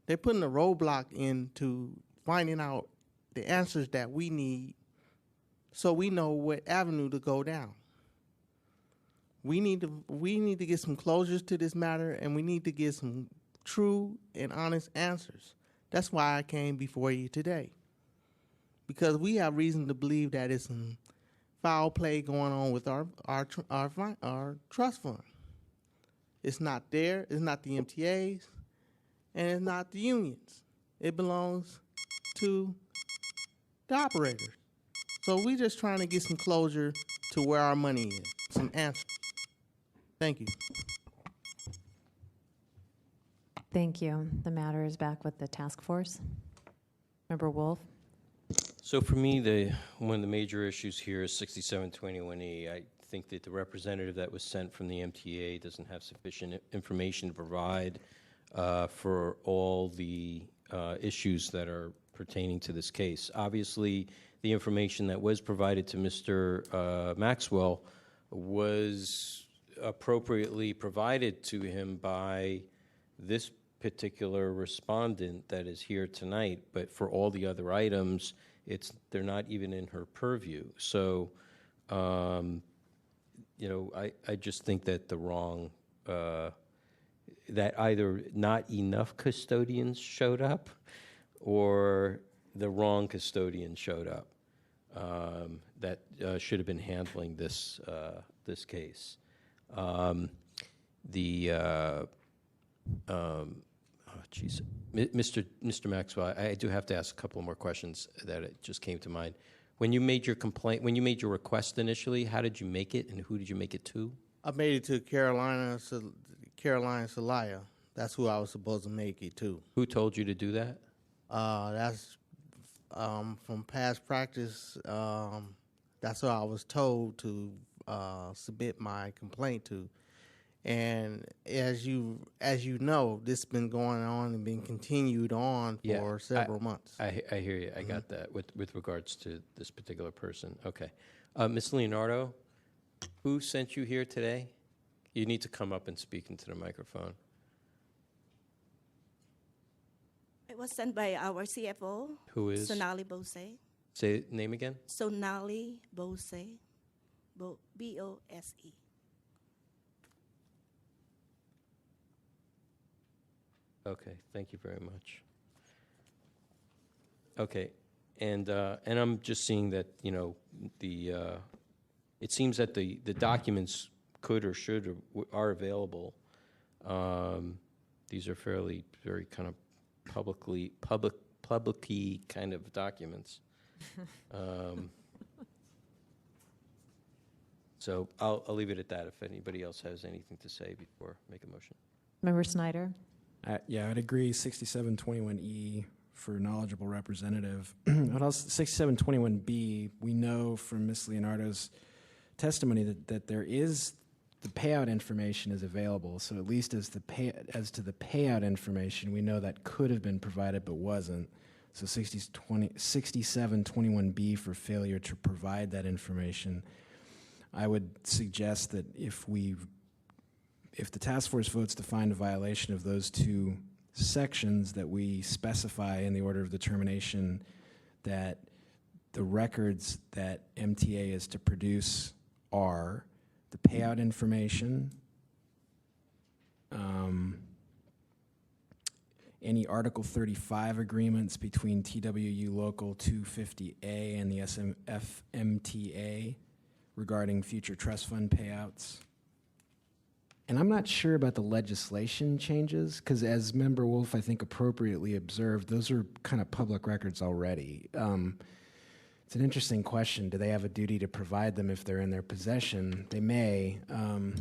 They're putting a roadblock into finding out the answers that we need so we know what avenue to go down. We need to get some closures to this matter, and we need to get some true and honest answers. That's why I came before you today, because we have reason to believe that it's some foul play going on with our trust fund. It's not there. It's not the MTAs, and it's not the unions. It belongs to the operators. So we're just trying to get some closure to where our money is, some answers. Thank you. Thank you. The matter is back with the task force. Member Wolf? So for me, one of the major issues here is 6721E. I think that the representative that was sent from the MTA doesn't have sufficient information to provide for all the issues that are pertaining to this case. Obviously, the information that was provided to Mr. Maxwell was appropriately provided to him by this particular respondent that is here tonight, but for all the other items, they're not even in her purview. So, you know, I just think that the wrong, that either not enough custodians showed up or the wrong custodian showed up that should have been handling this this case. Mr. Maxwell, I do have to ask a couple more questions that it just came to mind. When you made your complaint, when you made your request initially, how did you make it, and who did you make it to? I made it to Caroline Celaya. That's who I was supposed to make it to. Who told you to do that? That's from past practice. That's who I was told to submit my complaint to. And as you know, this has been going on and been continued on for several months. I hear you. I got that with regards to this particular person. Okay. Ms. Leonardo, who sent you here today? You need to come up and speak into the microphone. It was sent by our CFO. Who is? Sonali Bose. Say the name again. Sonali Bose. B-O-S-E. Okay, thank you very much. Okay, and I'm just seeing that, you know, it seems that the documents could or should or are available. These are very kind of publicly kind of documents. So I'll leave it at that. If anybody else has anything to say before I make a motion. Member Snyder? Yeah, I'd agree. 6721E for knowledgeable representative. What else? 6721B, we know from Ms. Leonardo's testimony that there is the payout information is available. So at least as to the payout information, we know that could have been provided but wasn't. So 6721B for failure to provide that information. I would suggest that if the task force votes to find a violation of those two sections, that we specify in the order of determination that the records that MTA is to produce are the payout information, any Article 35 agreements between TWU Local 250A and the FMTA regarding future trust fund payouts. And I'm not sure about the legislation changes, because as Member Wolf, I think, appropriately observed, those are kind of public records already. It's an interesting question. Do they have a duty to provide them if they're in their possession? They may. I'm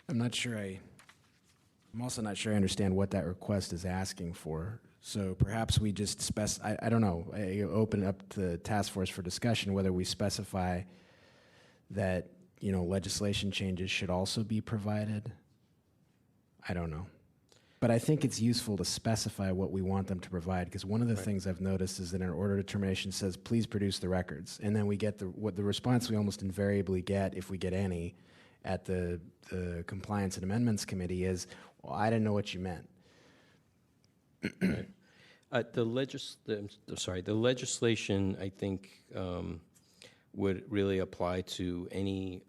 not sure. I'm also not sure I understand what that request is asking for. So perhaps we just I don't know. Open up the task force for discussion whether we specify that, you know, legislation changes should also be provided. I don't know. But I think it's useful to specify what we want them to provide, because one of the things I've noticed is that an order determination says, please produce the records. And then we get the response we almost invariably get, if we get any, at the Compliance and Amendments Committee is, well, I didn't know what you meant. The legislation, I think, would really apply to any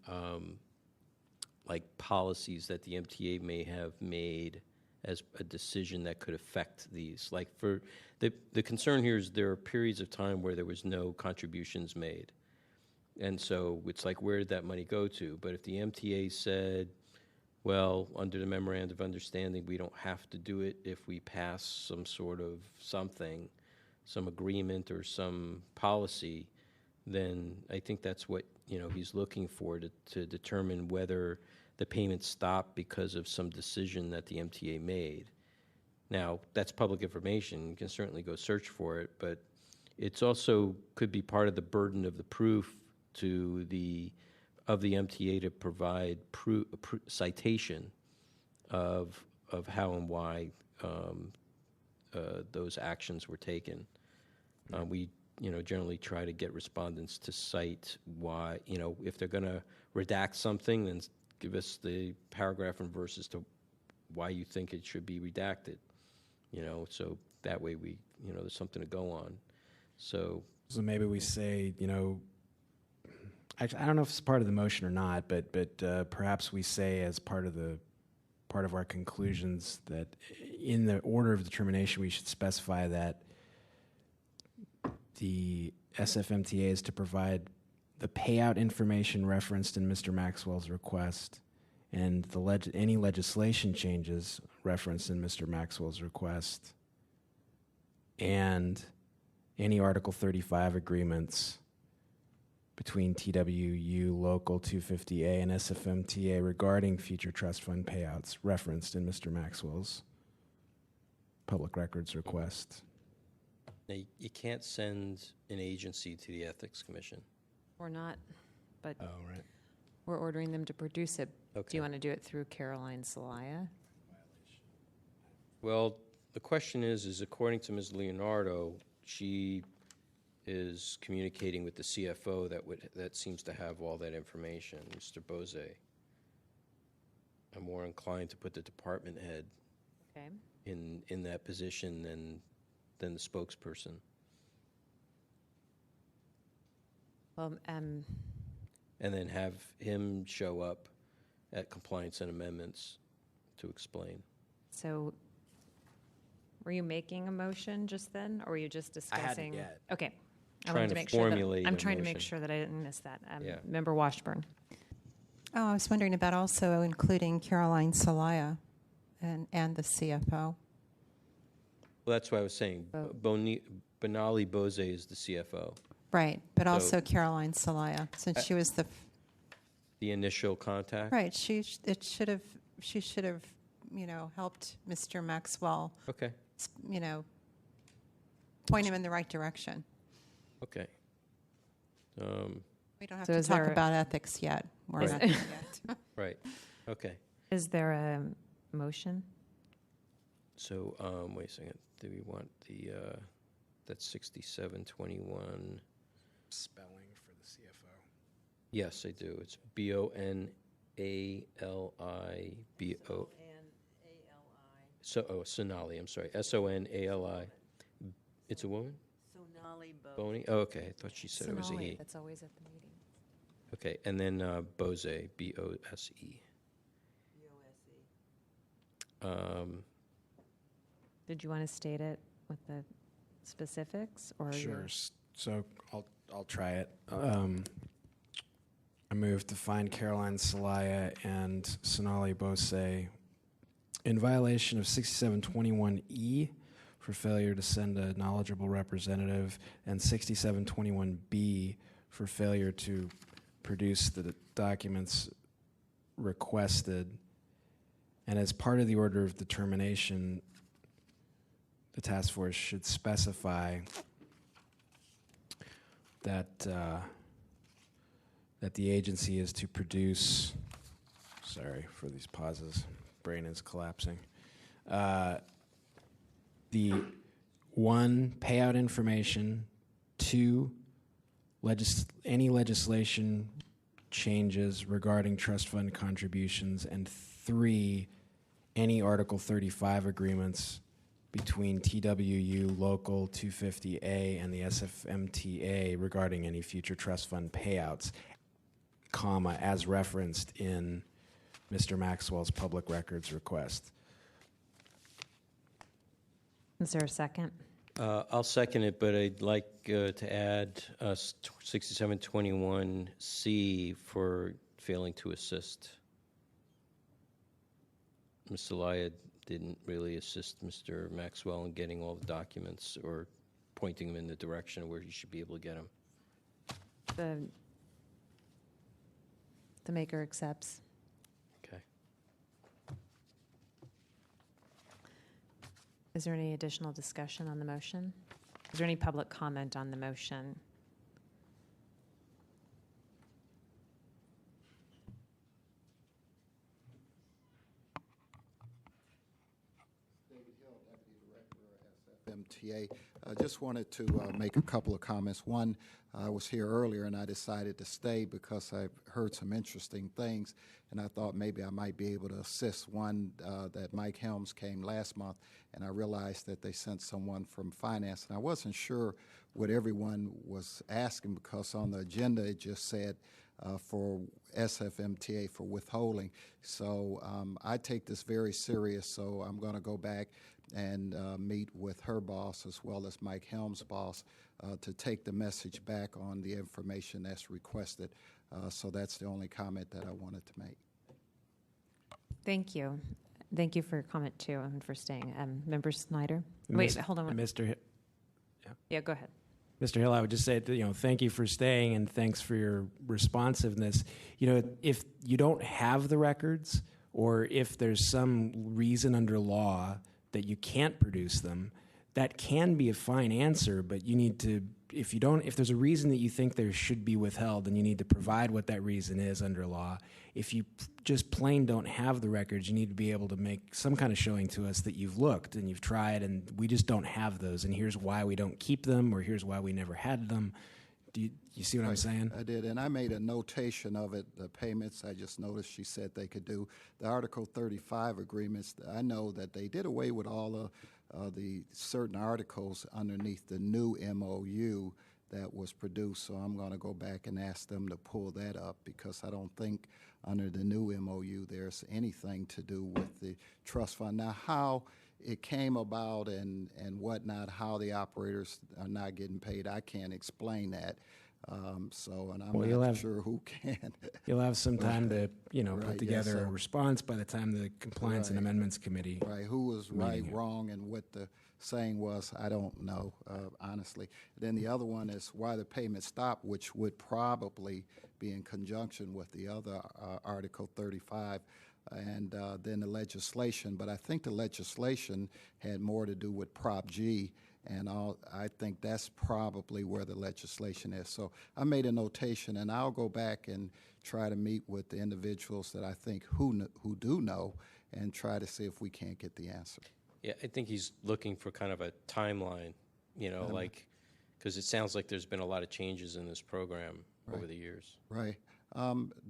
like policies that the MTA may have made as a decision that could affect these. Like, for the concern here is there are periods of time where there was no contributions made. And so it's like, where did that money go to? But if the MTA said, well, under the memorandum of understanding, we don't have to do it if we pass some sort of something, some agreement or some policy, then I think that's what, you know, he's looking for to determine whether the payments stop because of some decision that the MTA made. Now, that's public information. You can certainly go search for it, but it's also could be part of the burden of the proof to the MTA to provide citation of how and why those actions were taken. We, you know, generally try to get respondents to cite why, you know, if they're going to redact something, then give us the paragraph and verses to why you think it should be redacted, you know, so that way we, you know, there's something to go on. So maybe we say, I don't know if it's part of the motion or not, but perhaps we say as part of our conclusions that in the order of determination we should specify that the SFMTA is to provide the payout information referenced in Mr. Maxwell's request and any legislation changes referenced in Mr. Maxwell's request and any Article 35 agreements between TWU Local 250A and SFMTA regarding future trust fund payouts referenced in Mr. Maxwell's public records request. now you can't send an agency to the Ethics Commission. We're not, but right. we're ordering them to produce it. Okay. Do you want to do it through Caroline Celaya? Well, the question is according to Ms. Leonardo, she is communicating with the CFO that seems to have all that information, Mr. Bose. I'm more inclined to put the department head Okay. in that position than the spokesperson. Well, And then have him show up at compliance and amendments to explain. so were you making a motion just then, or were you just I hadn't discussing? yet. Okay. I Trying wanted to make sure that formulate I'm a trying to make motion. sure that I didn't miss that. Yeah. Member Washburn. Oh, I was wondering about also including Caroline Celaya and the CFO. Well, that's why I was saying Bonali Bose is the CFO. Right, but So- also Caroline Celaya, since she was the The initial contact? right. She should have helped Mr. Maxwell. Okay. Point him in the right direction. Okay. We don't have So to is talk there- about ethics yet. We're Right. not there yet. Right. Okay. Is there a motion? So, wait a second. Do we want that's 6721? Spelling for the CFO. Yes, I do. It's Bonali. Sonali. I'm sorry. Sonali. It's a woman? Sonali Boney? Oh, okay. I thought she said it was a Sonali, he. that's always at the meeting. Okay. And then Bose, B-O-S-E. Did you want to state it with the specifics, or Sure. So I'll try it. I move to find Caroline Celaya and Sonali Bose in violation of 6721E for failure to send a knowledgeable representative and 6721B for failure to produce the documents requested. And as part of the order of determination, the task force should specify that that the agency is to produce. Sorry for these pauses. Brain is collapsing. The 1, payout information. 2, any legislation changes regarding trust fund contributions, and 3, any Article 35 agreements between TWU Local 250A and the SFMTA regarding any future trust fund payouts, comma, as referenced in Mr. Maxwell's public records request. is there a second? I'll second it, but I'd like to add 6721C for failing to assist. Ms. Celaya didn't really assist Mr. Maxwell in getting all the documents or pointing him in the direction where he should be able to get them. The maker accepts. Okay. Is there any additional discussion on the motion? Is there any public comment on the motion? SFMTA. I just wanted to make a couple of comments. One, I was here earlier and I decided to stay because I heard some interesting things, and I thought maybe I might be able to assist. One, that Mike Helms came last month, and I realized that they sent someone from finance, and I wasn't sure what everyone was asking because on the agenda it just said for SFMTA for withholding. So I take this very serious, so I'm going to go back and meet with her boss as well as Mike Helms' boss to take the message back on the information that's requested. So that's the only comment that I wanted to make. Thank you. Thank you for your comment, too, and for staying. Member Snyder? Wait, hold on. Yeah, go ahead. Mr. Hill, I would just say, thank you for staying and thanks for your responsiveness. If you don't have the records or if there's some reason under law that you can't produce them, that can be a fine answer, but you need to, if there's a reason that you think there should be withheld, then you need to provide what that reason is under law. If you just plain don't have the records, you need to be able to make some kind of showing to us that you've looked and you've tried and we just don't have those, and here's why we don't keep them, or here's why we never had them. Do you see what I'm saying? I did, and I made a notation of it, the payments. I just noticed she said they could do the Article 35 agreements. I know that they did away with all of the certain articles underneath the new MOU that was produced, so I'm going to go back and ask them to pull that up because I don't think under the new MOU there's anything to do with the trust fund. Now, how it came about and whatnot, how the operators are not getting paid, I can't explain that. And I'm not sure who can. You'll have some time to, Right, put together a response by the time the Compliance and Amendments Committee. Right, who was right, wrong, and what the saying was, I don't know, honestly. Then the other one is why the payment stopped, which would probably be in conjunction with the other Article 35. And then the legislation, but I think the legislation had more to do with Prop G, and I think that's probably where the legislation is. So I made a notation, and I'll go back and try to meet with the individuals that I think who do know and try to see if we can't get the answer. Yeah, I think he's looking for kind of a timeline, because it sounds like there's been a lot of changes in this program over the years. Right.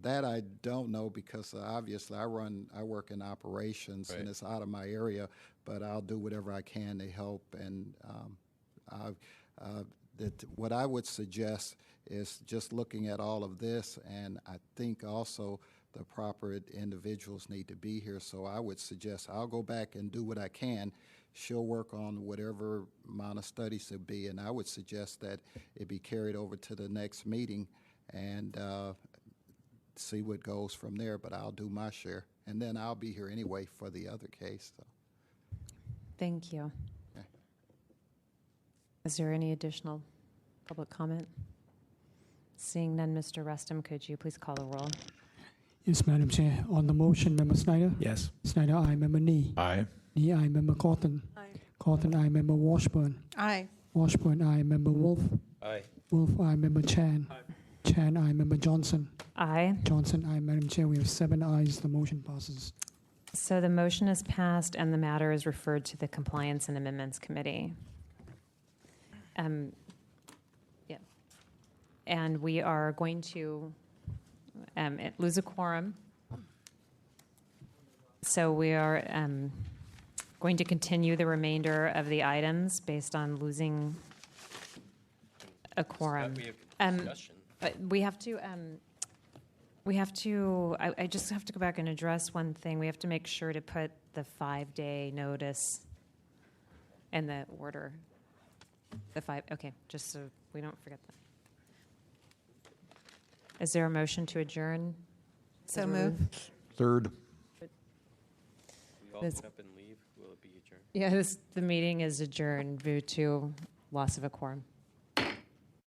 That I don't know because obviously I work in operations and it's out of my area, but I'll do whatever I can to help. And what I would suggest is just looking at all of this, and I think also the proper individuals need to be here. So I would suggest I'll go back and do what I can. She'll work on whatever amount of studies there be, and I would suggest that it be carried over to the next meeting and see what goes from there, but I'll do my share. And then I'll be here anyway for the other case. So. Thank you. Okay. Is there any additional public comment? Seeing none, Mr. Rustum, could you please call the roll? Yes, Madam Chair. On the motion, Member Snyder? Yes. Snyder, aye. Member Nee? Aye. Nee, aye. Member Cawthon? Aye. Cawthon, aye. Member Washburn? Aye. Washburn, aye. Member Wolf? Aye. Wolf, aye. Member Chan? Aye. Chan, aye. Member Johnson? Aye. Johnson, aye. Madam Chair, we have 7 ayes. The motion passes. So the motion is passed and the matter is referred to the Compliance and Amendments Committee. Yeah. And we are going to lose a quorum. So we are going to continue the remainder of the items based on losing a quorum. We have discussion. We have to, I just have to go back and address one thing. We have to make sure to put the 5-day notice in the order. Okay, just so we don't forget that. Is there a motion to adjourn? So move. Third. We all pick up and leave. Will it be adjourned? Yeah, the meeting is adjourned due to loss of a quorum.